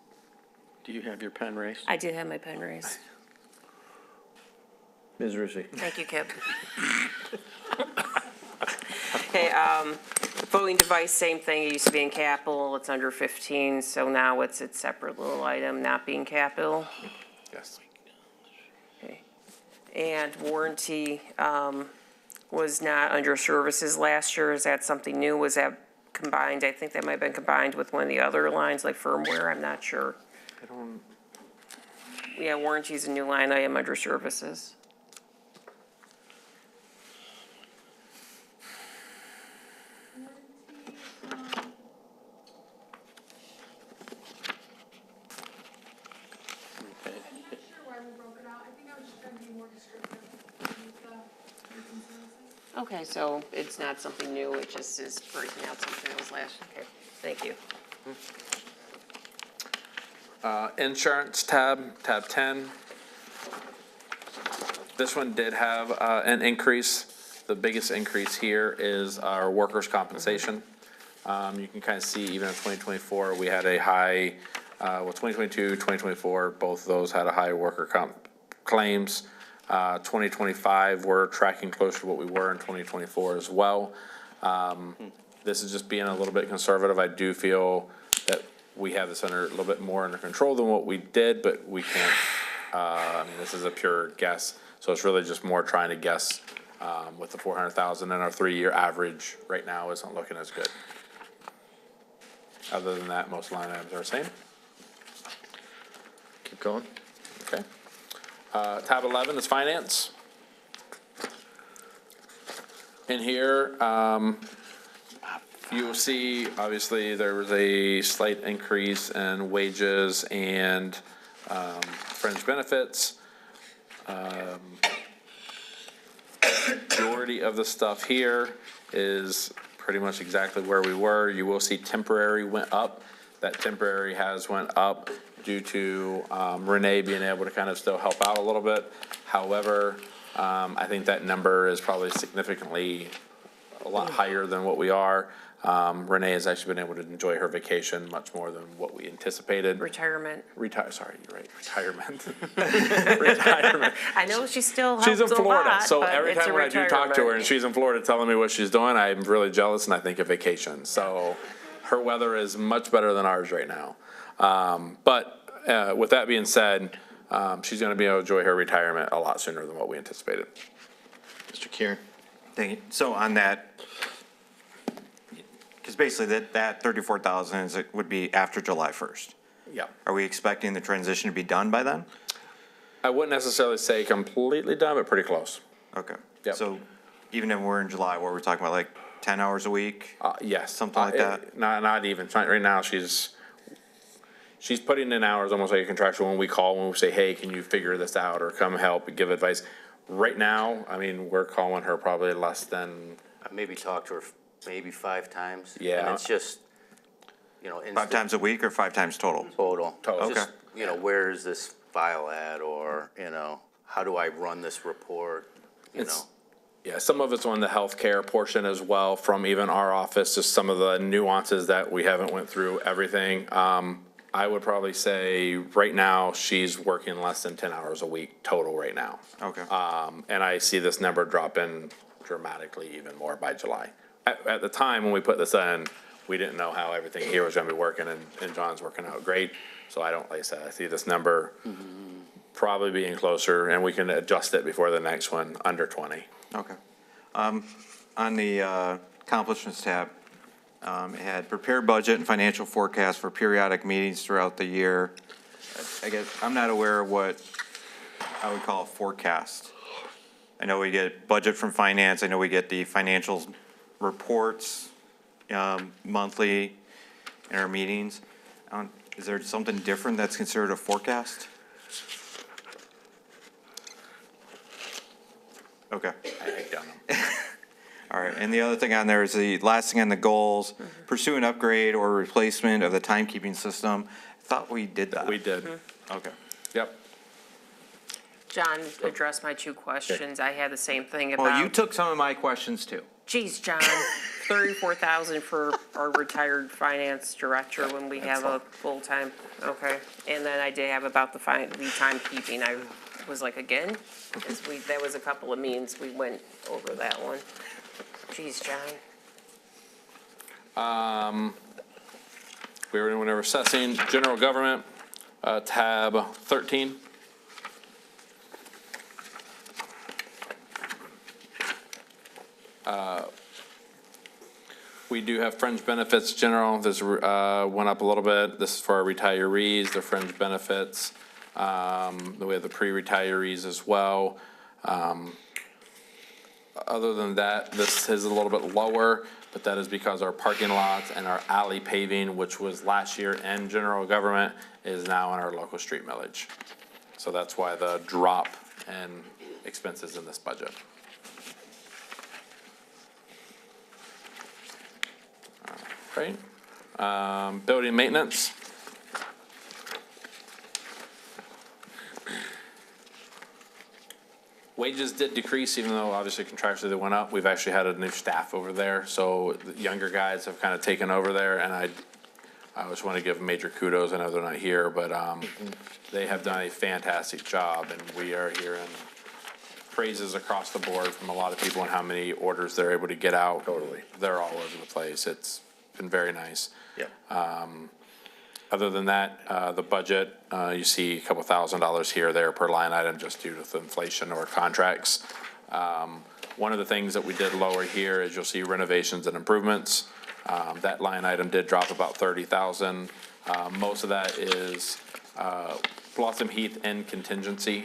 Do you have your pen raised? I did have my pen raised. Ms. Rusi. Thank you, Kip. Okay, voting device, same thing. It used to be in capital. It's under 15, so now it's a separate little item, not being capital. Yes. Okay. And warranty was not under services last year. Is that something new? Was that combined? I think that might have been combined with one of the other lines, like firmware. I'm not sure. I don't. Yeah, warranty is a new line item under services. Okay, so it's not something new, it just is breaking out something that was last, okay, thank you. Insurance tab 10. This one did have an increase. The biggest increase here is our workers' compensation. You can kind of see even in 2024, we had a high, 2022, 2024, both of those had a high worker comp claims. 2025, we're tracking closer to what we were in 2024 as well. This is just being a little bit conservative. I do feel that we have this under a little bit more under control than what we did, but we can't, I mean, this is a pure guess. So it's really just more trying to guess with the 400,000 and our 3-year average right now isn't looking as good. Other than that, most line items are the same. Keep going. Okay. Tab 11 is finance. In here, you will see, obviously, there was a slight increase in wages and fringe benefits. Majority of the stuff here is pretty much exactly where we were. You will see temporary went up. That temporary has went up due to Renee being able to kind of still help out a little bit. However, I think that number is probably significantly a lot higher than what we are. Renee has actually been able to enjoy her vacation much more than what we anticipated. Retirement. Sorry, you're right, retirement. Retirement. I know she still helps She's in a Florida, lot, so but every it's a time when I do talk to her retirement. and she's in Florida telling me what she's doing, I'm really jealous and I think of vacation. So her weather is much better than ours right now. But with that being said, she's going to be able to enjoy her retirement a lot sooner than what we anticipated. Mr. Kieran? Thank you. So on that, because basically that 34,000 would be after July 1st. Yeah. Are we expecting the transition to be done by then? I wouldn't necessarily say completely done, but pretty close. Okay. Yep. So even if we're in July, what we're talking about, like 10 hours a week? Yes. Something like that? Not even. Right now, she's putting in hours almost like a contractual when we call, when we say, hey, can you figure this out or come help, give advice. Right now, I mean, we're calling her probably less than. Maybe talk to her maybe 5 times. Yeah. And it's just, you know. 5 times a week or 5 times total? Total. Okay. Just, you know, where is this file at, or, you know, how do I run this report, you know? Yeah, some of it's on the healthcare portion as well from even our office, just some of the nuances that we haven't went through everything. I would probably say right now she's working less than 10 hours a week total right now. Okay. And I see this number dropping dramatically even more by July. At the time when we put this in, we didn't know how everything here was gonna be working and John's working out great. So I don't, like I said, I see this number probably being closer and we can adjust it before the next one under 20. Okay. On the accomplishments tab, it had prepared budget and financial forecast for periodic meetings throughout the year. I guess, I'm not aware of what I would call a forecast. I know we get budget from finance, I know we get the financials reports monthly in our meetings. Is there something different that's considered a forecast? Okay. I don't know. All right, and the other thing on there is the last thing on the goals, pursue an upgrade or replacement of the timekeeping system. I thought we did that. We did. Okay. Yep. John addressed my 2 questions. I had the same thing about. Well, you took some of my questions too. Geez, John, 34,000 for our retired finance director when we have a full-time, okay. And then I did have about the timekeeping. I was like, again? Because that was a couple of meetings, we went over that one. Geez, John. We were assessing general government, tab 13. We do have fringe benefits general. This went up a little bit. This is for our retirees, the fringe benefits. We have the pre-retirees as well. Other than that, this is a little bit lower, but that is because our parking lots and our alley paving, which was last year in general government, is now in our local street millage. So that's why the drop in expenses in this budget. right? Building maintenance. Wages did decrease, even though obviously contractually they went up. We've actually had a new staff over there, so the younger guys have kind of taken over there, and I just want to give major kudos. I know they're not here, but they have done a fantastic job, and we are hearing praises across the board from a lot of people on how many orders they're able to get out. Totally. They're all over the place. It's been very nice. Yeah. Other than that, the budget, you see a couple $1,000s here or there per line item just due to inflation or contracts. One of the things that we did lower here is you'll see renovations and improvements. That line item did drop about 30,000. Most of that is Blossom Heath and contingency.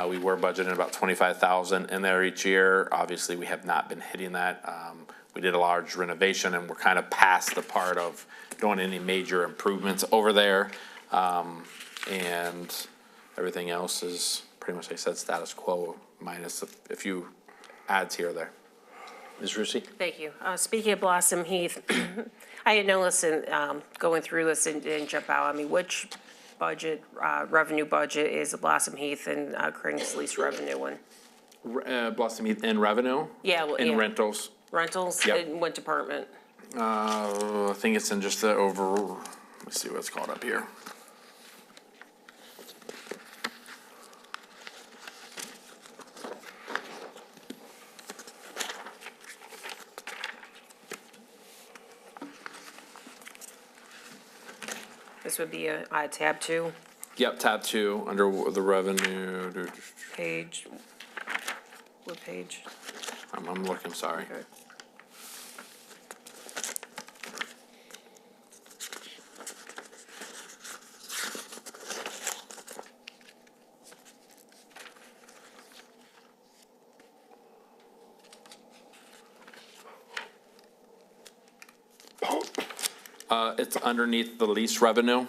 We were budgeting about 25,000 in there each year. Obviously, we have not been hitting that. We did a large renovation, and we're kind of past the part of doing any major improvements over there. And everything else is pretty much, like I said, status quo, minus a few adds here or there. Ms. Rusi? Thank you. Speaking of Blossom Heath, I had noticed in, going through this and didn't jump out. I mean, which budget, revenue budget is Blossom Heath and Craig's lease revenue one? Blossom Heath in revenue? Yeah, well, In yeah. rentals. Rentals? Yep. In what department? I think it's in just the over, let me see what it's called up here. This would be a tab 2, Yep, tab 2, under the revenue. page. What page? I'm looking, sorry. Okay. It's underneath the lease revenue,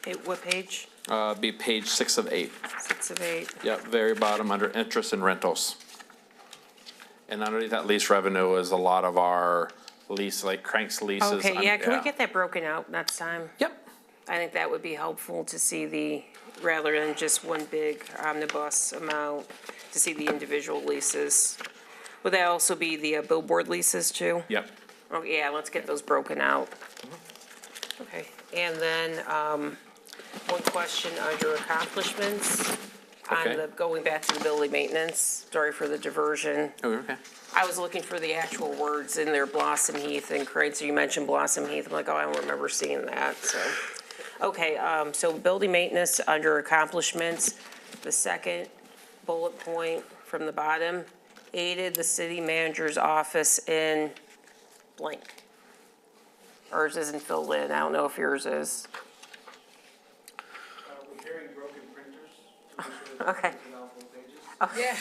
Hey, what page? be page 6 of 8. 6 of 8. Yep, very bottom, under interest and rentals. And underneath that lease revenue is a lot of our lease, like Crank's leases. Okay, yeah, can we get that broken out next time? Yep. I think that would be helpful to see the, rather than just one big omnibus amount, to see the individual leases. Would that also be the billboard leases too? Yep. Oh, yeah, let's get those broken out. Okay, and then, one question under accomplishments. Okay. On the, going back to the building maintenance, sorry for the diversion. Oh, okay. I was looking for the actual words in there, Blossom Heath and Craig, so you mentioned Blossom Heath. I'm like, oh, I don't remember seeing that, so. Okay, so building maintenance under accomplishments, the second bullet point from the bottom, aided the city manager's office in blank. Ours isn't filled in. I don't know if yours is. Repairing broken printers. Okay. Yeah.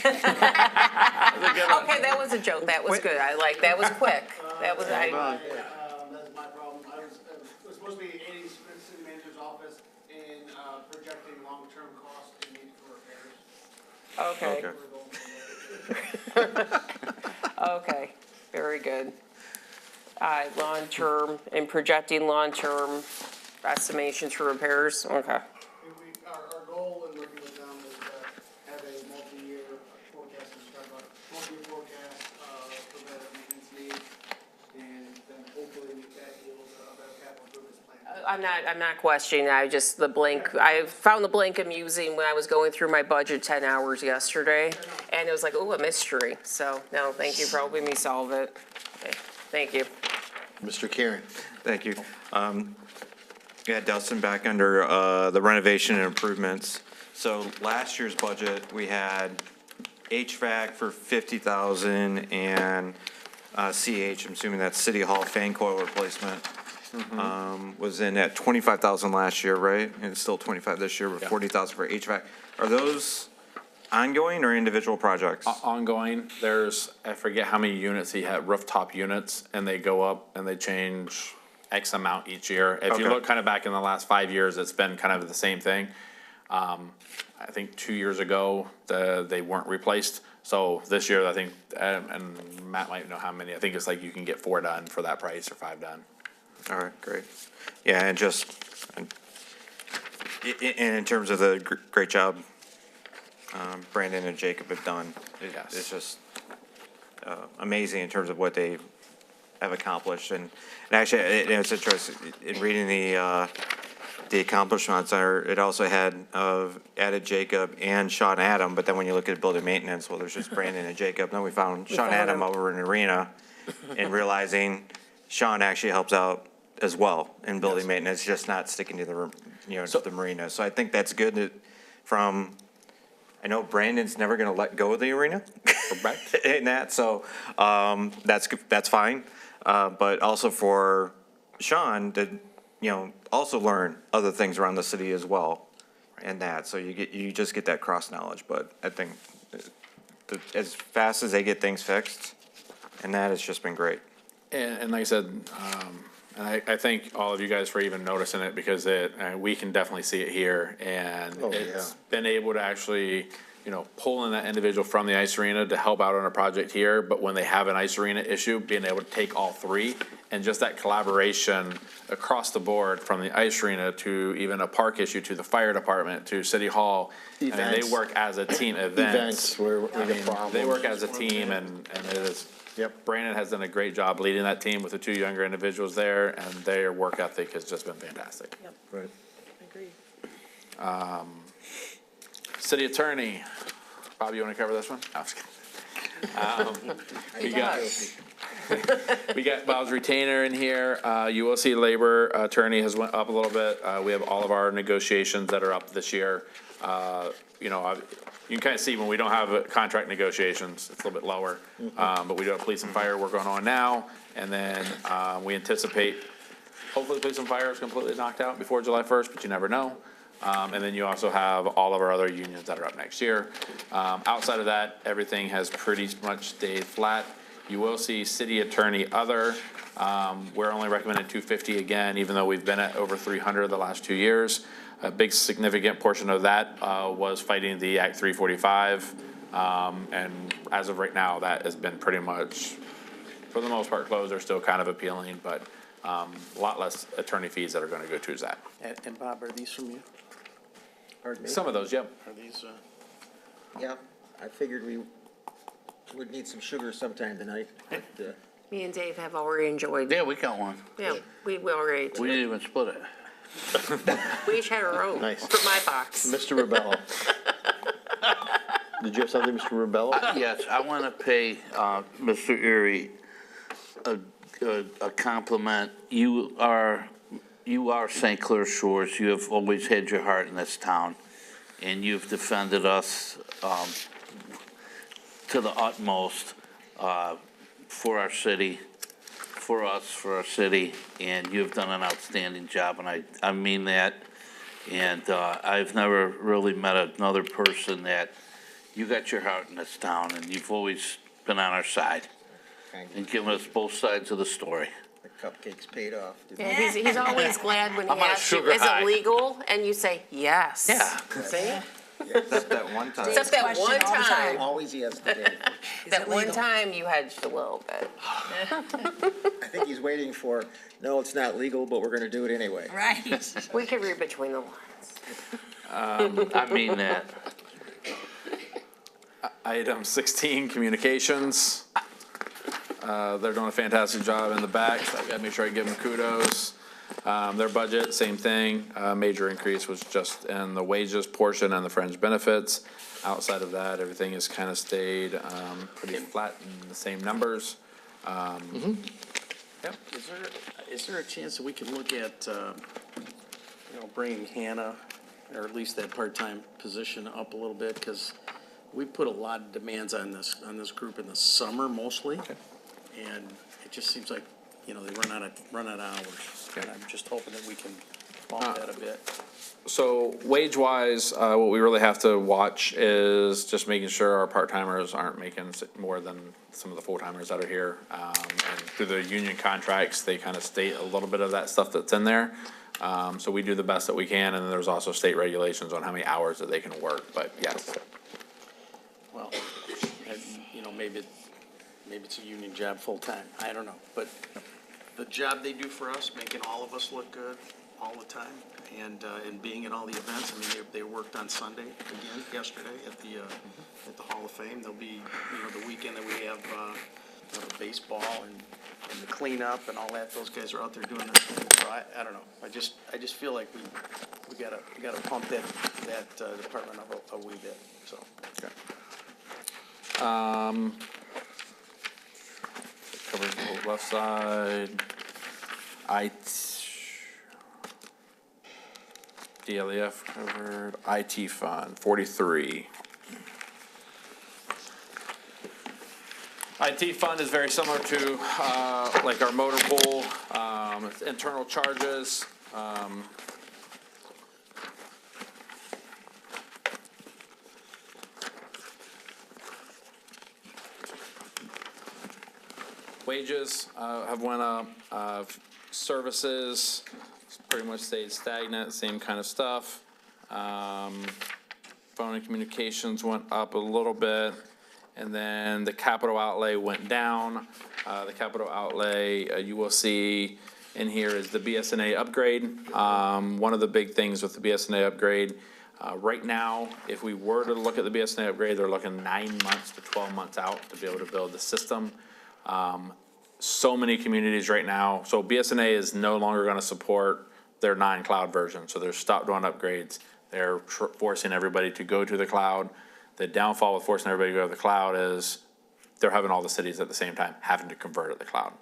Okay, that was a joke. That was good. I like, that was quick. That was, That's my problem. It was supposed to be aiding city manager's office in projecting long-term costs and need for repairs. Okay. Okay, very good. Long-term, and projecting long-term estimations for repairs, okay. Our goal in working with them is to have a multi-year forecast, and talk about multi-year forecast for better maintenance needs, and then hopefully that yields a better capital improvements plan. I'm not questioning, I just, the blank, I found the blank amusing when I was going through my budget 10 hours yesterday, and it was like, ooh, a mystery, so, no, thank you for helping me solve it. Okay, thank you. Mr. Karen? Thank you. Yeah, Dustin, back under the renovation and improvements. So last year's budget, we had HVAC for 50,000 and CH, I'm assuming that's City Hall fan coil replacement, was in at 25,000 last year, right? And it's still 25 this year, with 40,000 for HVAC. Are those ongoing or individual projects? Ongoing, there's, I forget how many units he had, rooftop units, and they go up and they change X amount each year. If you Okay. look kind of back in the last 5 years, it's been kind of the same thing. I think 2 years ago, they weren't replaced. So this year, I think, and Matt might know how many, I think it's like you can get 4 done for that price or 5 done. All right, great. Yeah, and just, and in terms of the great job Brandon and Jacob have done, it's just amazing in terms of what they have accomplished. And actually, it's interesting, in reading the accomplishments, it also had added Jacob and Sean Adam, but then when you look at building maintenance, well, there's just Brandon and Jacob. Then we found Sean Adam over in Arena, and realizing Sean actually helps out as well in building maintenance, just not sticking to the marina. So I think that's good I know Brandon's never going to let go of the arena in that, so that's fine. But also for Sean to, also learn other things around the city as well, and that. So you just get that cross knowledge. But I think as fast as they get things fixed, and that has just been great. And like I said, and I thank all of you guys for even noticing it, because we can definitely see it here, and it's been able to actually, pull in that individual from the ice arena to help out on a project here, but when they have an ice arena issue, being able to take all three, and just that collaboration across the board, from the ice arena to even a park issue, to the fire department, to City Hall. Events. I mean, they work as a team. Events where we get problems. They work as a team, and it is. Yep. Brandon has done a great job leading that team with the two younger individuals there, and their work ethic has just been fantastic. Yep. Right. Agreed. City Attorney, Bob, you want to cover this one? No, I'm just kidding. We got Bob's retainer in here. You will see labor attorney has went up a little bit. We have all of our negotiations that are up this year. You can kind of see when we don't have contract negotiations, it's a little bit lower. But we do have police and fire work going on now. And then we anticipate, hopefully police and fire is completely knocked out before July 1st, but you never know. And then you also have all of our other unions that are up next year. Outside of that, everything has pretty much stayed flat. You will see city attorney other. We're only recommending $250 again, even though we've been at over 300 the last 2 years. A big significant portion of that was fighting the Act 345. And as of right now, that has been pretty much, for the most part, closed. They're still kind of appealing, but a lot less attorney fees that are going to go towards that. And Bob, are these from you? Pardon me? Some of those, yep. Are these, Yeah, I figured we would need some sugar sometime tonight. But, Me and Dave have already enjoyed. Yeah, we got one. Yeah, we already. We didn't even split it. We each had our own. Nice. For my box. Mr. Rebello. Did you have something, Mr. Rebello? Yes, I want to pay Mr. Erie a compliment. You are St. Clair Shores. You have always had your heart in this town, and you've defended us to the utmost for our city, for us, for our city, and you've done an outstanding job, and I mean that. And I've never really met another person that you got your heart in this town, and you've always been on our side and given us both sides of the story. The cupcakes paid off. Yeah, he's always glad when he I'm on a asks you, sugar is high. it legal? And you say, yes. Yeah. See? Except that one time. Except that one time. Always yes today. That one time you hedged a little bit. I think he's waiting for, no, it's not legal, but we're gonna do it anyway. Right. We could read between the lines. I mean that. Item 16, communications. They're doing a fantastic job in the back, so I gotta make sure I give them kudos. Their budget, same thing. Major increase was just in the wages portion and the fringe benefits. Outside of that, everything has kind of stayed pretty flat in the same numbers. Yep. is there a chance that we can look at, bringing Hannah, or at least that part-time position up a little bit? Because we put a lot of demands on this group in the summer mostly. And it just seems like, they run out of hours. And I'm just hoping that we can bump that a bit. So wage-wise, what we really have to watch is just making sure our part-timers aren't making more than some of the full-timers that are here. And through the union contracts, they kind of state a little bit of that stuff that's in there. So we do the best that we can, and then there's also state regulations on how many hours that they can work, but yes. Well, maybe it's a union job full-time. I don't know, but the job they do for us, making all of us look good all the time, and being at all the events. I mean, they worked on Sunday again yesterday at the Hall of Fame. They'll be, the weekend that we have the baseball and the cleanup and all that. Those guys are out there doing their thing. So I don't know. I just feel like we gotta pump that department up a wee bit. So. Covers the left side. DLEF covered. IT fund, 43. IT fund is very similar to like our motor pool, it's internal charges. Wages have went up. Services pretty much stayed stagnant, same kind of stuff. Phone and communications went up a little bit. And then the capital outlay went down. The capital outlay, you will see in here is the BSNA upgrade. One of the big things with the BSNA upgrade, right now, if we were to look at the BSNA upgrade, they're looking 9 months to 12 months out to be able to build the system. So many communities right now, so BSNA is no longer gonna support their non-cloud version, so they're stopped doing upgrades. They're forcing everybody to go to the cloud. The downfall with forcing everybody to go to the cloud is they're having all the cities at the same time having to convert to the cloud.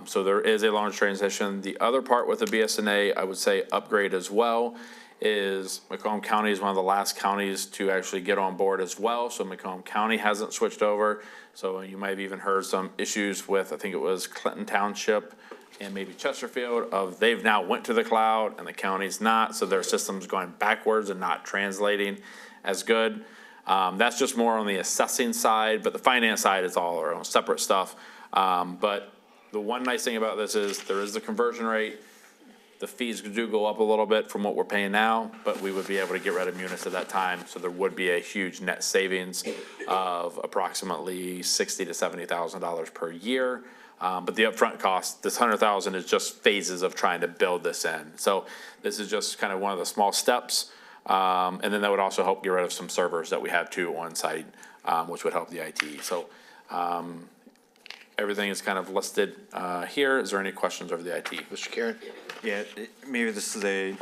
So there is a large transition. The other part with the BSNA, I would say upgrade as well, is Macomb County is one of the last counties to actually get on board as well. So Macomb County hasn't switched over. So you might have even heard some issues with, I think it was Clinton Township and maybe Chesterfield, of they've now went to the cloud and the county's not. So their system's going backwards and not translating as good. That's just more on the assessing side, but the finance side is all our own separate stuff. But the one nice thing about this is there is the conversion rate. The fees do go up a little bit from what we're paying now, but we would be able to get rid of Munis at that time. So there would be a huge net savings of approximately $60,000 to $70,000 per year. But the upfront cost, this $100,000 is just phases of trying to build this in. So this is just kind of one of the small steps. And then that would also help get rid of some servers that we have too on site, which would help the IT. So everything is kind of listed here. Is there any questions over the IT? Mr. Karen? Yeah, maybe this is a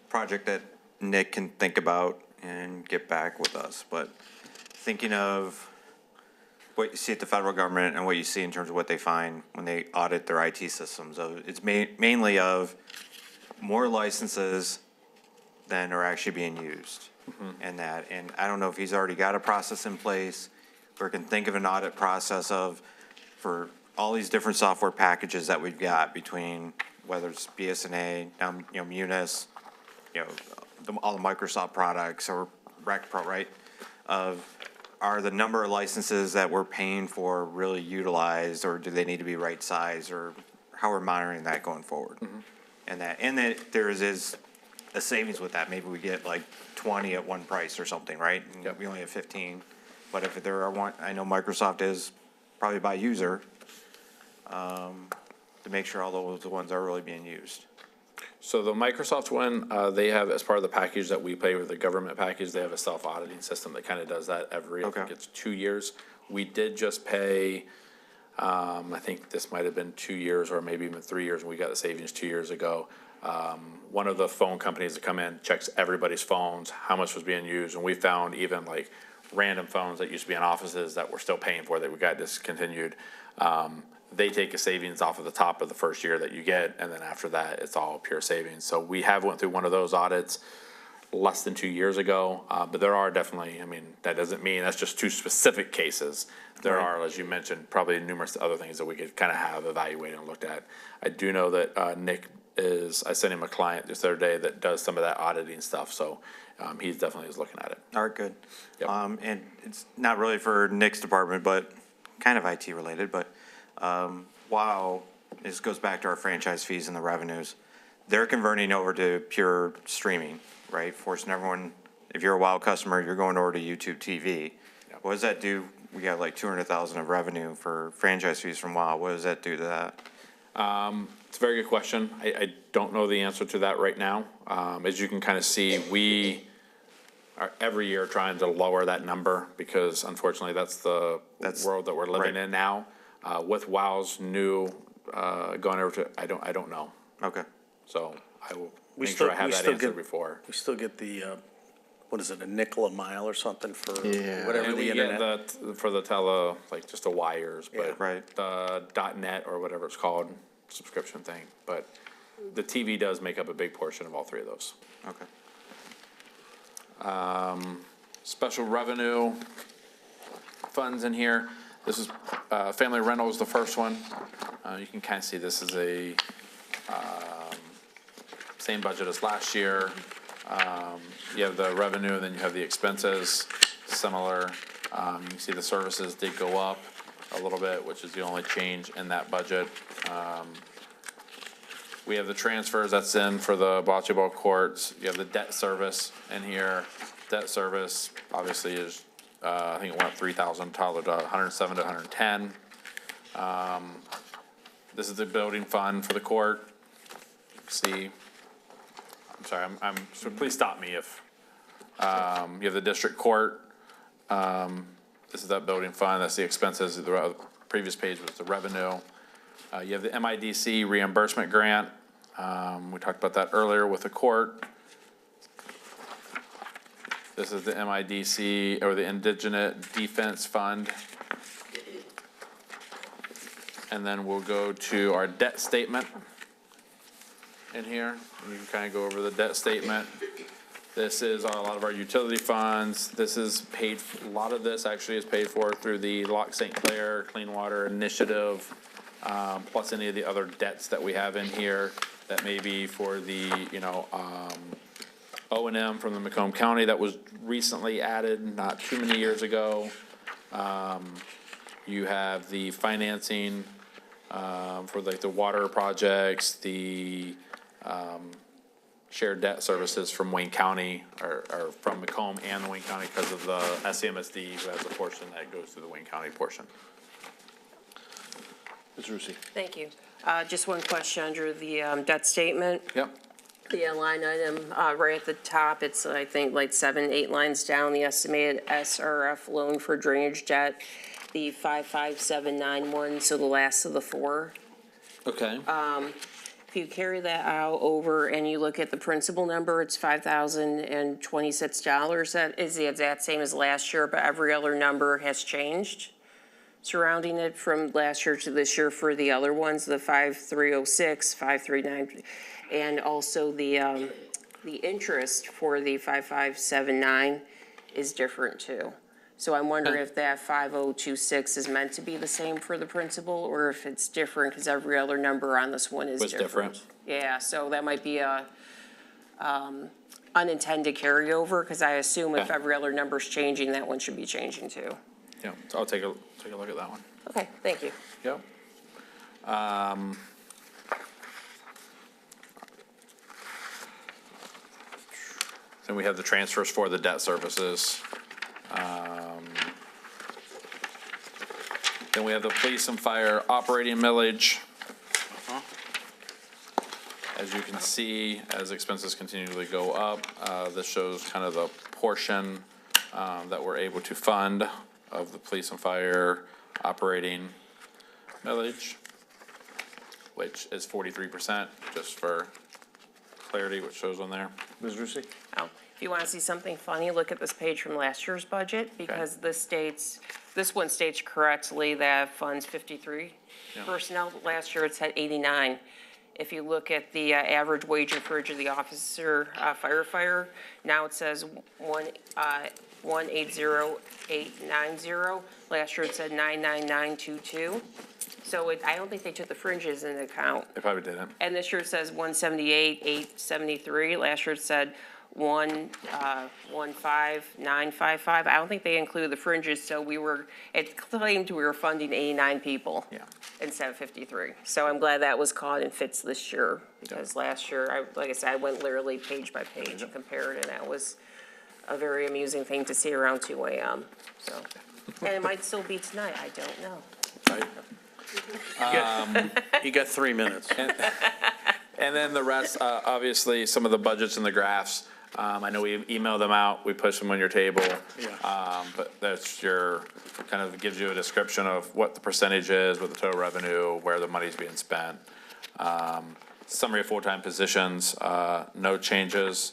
project that Nick can think about and get back with us, but thinking of what you see at the federal government and what you see in terms of what they find when they audit their IT systems, it's mainly of more licenses than are actually being used. And I don't know if he's already got a process in place or can think of an audit process for all these different software packages that we've got between whether it's BSNA, Munis, all the Microsoft products or RecPro, right? Are the number of licenses that we're paying for really utilized, or do they need to be right size, or how we're monitoring that going forward? And that there is a savings with that. Maybe we get like 20 at one price or something, right? And we only have 15. But if there are one, I know Microsoft is probably by user, to make sure all those ones are really being used. So the Microsoft one, they have, as part of the package that we pay with the government package, they have a self-auditing system that kind of does that every, I think it's 2 years. We did just pay, I think this might have been 2 years or maybe even 3 years, and we got the savings 2 years ago. One of the phone companies that come in checks everybody's phones, how much was being used, and we found even like random phones that used to be in offices that we're still paying for that we got discontinued. They take a savings off of the top of the first year that you get, and then after that, it's all pure savings. So we have went through one of those audits less than 2 years ago, but there are definitely, I mean, that doesn't mean that's just two specific cases. There are, as you mentioned, probably numerous other things that we could kind of have evaluated and looked at. I do know that Nick I sent him a client this other day that does some of that auditing stuff, so he's definitely is looking at it. All right, good. And it's not really for Nick's department, but kind of IT related, but WOW, this goes back to our franchise fees and the revenues. They're converting over to pure streaming, right? Forcing everyone, if you're a WOW customer, you're going over to YouTube TV. What does that do? We got like 200,000 of revenue for franchise fees from WOW. What does that do to that? It's a very good question. I don't know the answer to that right now. As you can kind of see, we are every year trying to lower that number because unfortunately that's the world that we're living in now. With WOW's new, going over to, I don't know. Okay. So I will make sure I have that answer before. We still get the, what is it, a nickel a mile or something for Yeah. whatever And the we get internet? for the like just the wires, but the .net or whatever it's called, subscription thing. But the TV does make up a big portion of all three of those. Okay. Special revenue funds in here. This is, family rental is the first one. You can kind of see this is a, same budget as last year. You have the revenue, and then you have the expenses, similar. You can see the services did go up a little bit, which is the only change in that budget. We have the transfers that's in for the bocce ball courts. You have the debt service in here. Debt service obviously is, I think it went up $3,000 to 107 to 110. This is the building fund for the court. See, I'm sorry, so please stop me if, you have the district court. This is that building fund, that's the expenses. The previous page was the revenue. You have the MIDC reimbursement grant. We talked about that earlier with the court. This is the MIDC, or the Indigenous Defense Fund. And then we'll go to our debt statement in here. You can kind of go over the debt statement. This is a lot of our utility funds. This is paid, a lot of this actually is paid for through the Lock St. Clair Clean Water Initiative, plus any of the other debts that we have in here that may be for the, O&M from the Macomb County that was recently added not too many years ago. You have the financing for like the water projects, the shared debt services from Wayne County, or from Macomb and Wayne County because of the SCMSD who has a portion that goes to the Wayne County portion. Ms. Rusi. Thank you. Just one question under the debt statement. Yep. The line item right at the top, it's I think like 7, 8 lines down, the estimated SRF loan for drainage debt, the 55791, so the last of the 4. Okay. If you carry that out over and you look at the principal number, it's $5,026. That is the exact same as last year, but every other number has changed surrounding it from last year to this year for the other ones, the 5306, 539, and also the interest for the 5579 is different too. So I'm wondering if that 5026 is meant to be the same for the principal, or if it's different because every other number on this one is different. Yeah, so that might be a unintended carryover, because I assume if every other number's changing, that one should be changing too. Yeah, so I'll take a look at that one. Okay, thank you. Yep. Then we have the transfers for the debt services. Then we have the police and fire operating millage. As you can see, as expenses continually go up, this shows kind of the portion that we're able to fund of the police and fire operating millage, which is 43%, just for clarity, which shows on there. Ms. Rusi. Oh, if you want to see something funny, look at this page from last year's budget, because this one states correctly that funds 53 personnel. Last year it said 89. If you look at the average wage and fringe of the officer firefighter, now it says 180,890. Last year it said 99922. So I don't think they took the fringes into account. They probably didn't. And this year it says 178,873. Last year it said 115,955. I don't think they included the fringes, so it claimed we were funding 89 people. Yeah. Instead of 53. So I'm glad that was caught and fits this year, because last year, like I said, I went literally page by page and compared, and that was a very amusing thing to see around 2 a.m. So, and it might still be tonight, I don't know. Right. You got 3 minutes. And then the rest, obviously, some of the budgets and the graphs, I know we email them out, we push them on your table. But that's your, kind of gives you a description of what the percentage is, what the total revenue, where the money's being spent. Summary of full-time positions, no changes.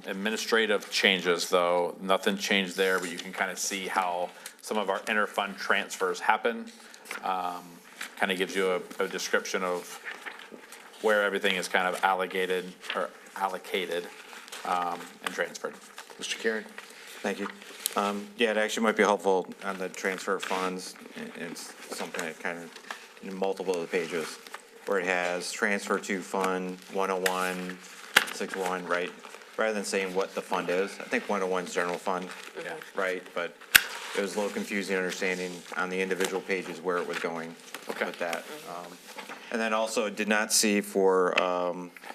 Administrative changes, though, nothing changed there, but you can kind of see how some of our inter-fund transfers happen. Kind of gives you a description of where everything is kind of allocated and transferred. Mr. Karen? Thank you. Yeah, it actually might be helpful on the transfer of funds. It's something that kind of, in multiple of the pages, where it has transfer to fund 101, 61, right? Rather than saying what the fund is. I think 101 is general fund, right? But it was a little confusing understanding on the individual pages where it was going with that. And then also did not see for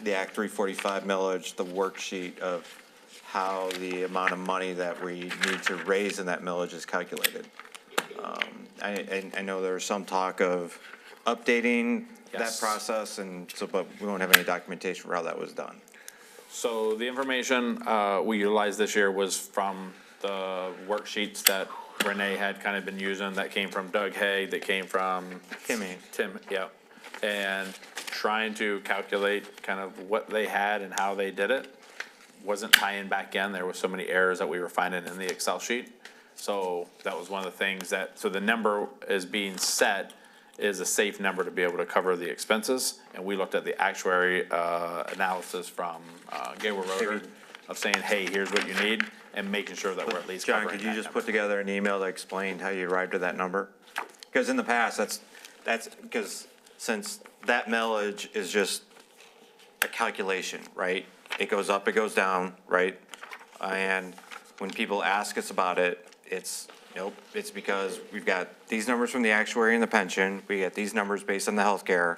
the Act 345 millage, the worksheet of how the amount of money that we need to raise in that millage is calculated. I know there's some talk of updating that process, and so, but we won't have any documentation for how that was done. So the information we utilized this year was from the worksheets that Renee had kind of been using, that came from Doug Hay, that came from Tim, yeah. And trying to calculate kind of what they had and how they did it. Wasn't tying back in. There were so many errors that we were finding in the Excel sheet. So that was one of the things that, so the number is being set is a safe number to be able to cover the expenses. And we looked at the actuary analysis from Gaylord Roeder of saying, hey, here's what you need, and making sure that we're at least covering John, could you just number. put together an email that explained how you arrived at that number? Because in the past, that's because since that millage is just a calculation, right? It goes up, it goes down, right? And when people ask us about it, it's, nope, it's because we've got these numbers from the actuary and the pension, we get these numbers based on the healthcare.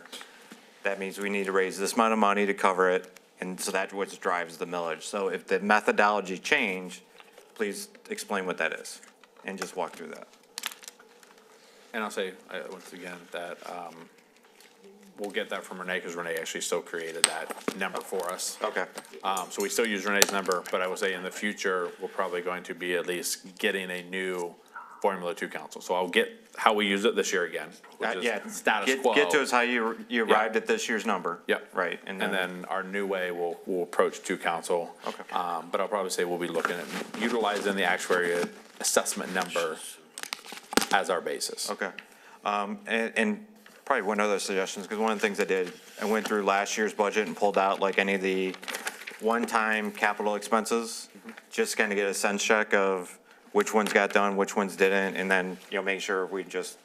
That means we need to raise this amount of money to cover it, and so that's what drives the millage. So if the methodology changed, please explain what that is, and just walk through that. And I'll say, once again, that we'll get that from Renee, because Renee actually still created that number for us. Okay. So we still use Renee's number, but I will say in the future, we're probably going to be at least getting a new Formula 2 council. So I'll get how we use it this year again, which is status quo. Get to us how you arrived at this year's number. Yep. Right. And then our new way, we'll approach 2 council. Okay. But I'll probably say we'll be looking at utilizing the actuary assessment number as our basis. Okay. And probably one other suggestion, because one of the things I did, I went through last year's budget and pulled out like any of the one-time capital expenses, just kind of get a sense check of which ones got done, which ones didn't, and then, make sure we just,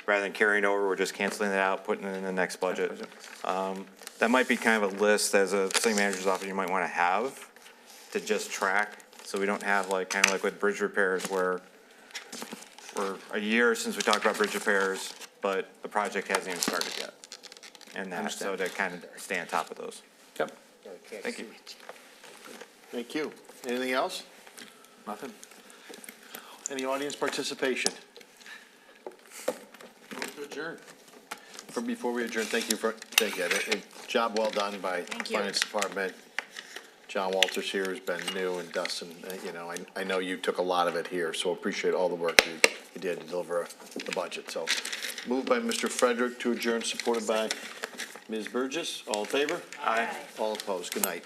rather than carrying over, we're just canceling it out, putting it in the next budget. That might be kind of a list as a city manager's office you might want to have to just track, so we don't have like, kind of like with bridge repairs where we're a year since we talked about bridge repairs, but the project hasn't even started yet. And that, so to kind of stay on top of those. Yep. Thank you. Thank you. Anything else? Nothing. Any audience participation? Move to adjourn. Before we adjourn, thank you. Job well done by Finance Department. John Walters here has been new, and Dustin, I know you took a lot of it here, so appreciate all the work you did to deliver the budget. So moved by Mr. Frederick to adjourn, supported by Ms. Burgess. All in favor? Aye. All opposed. Good night.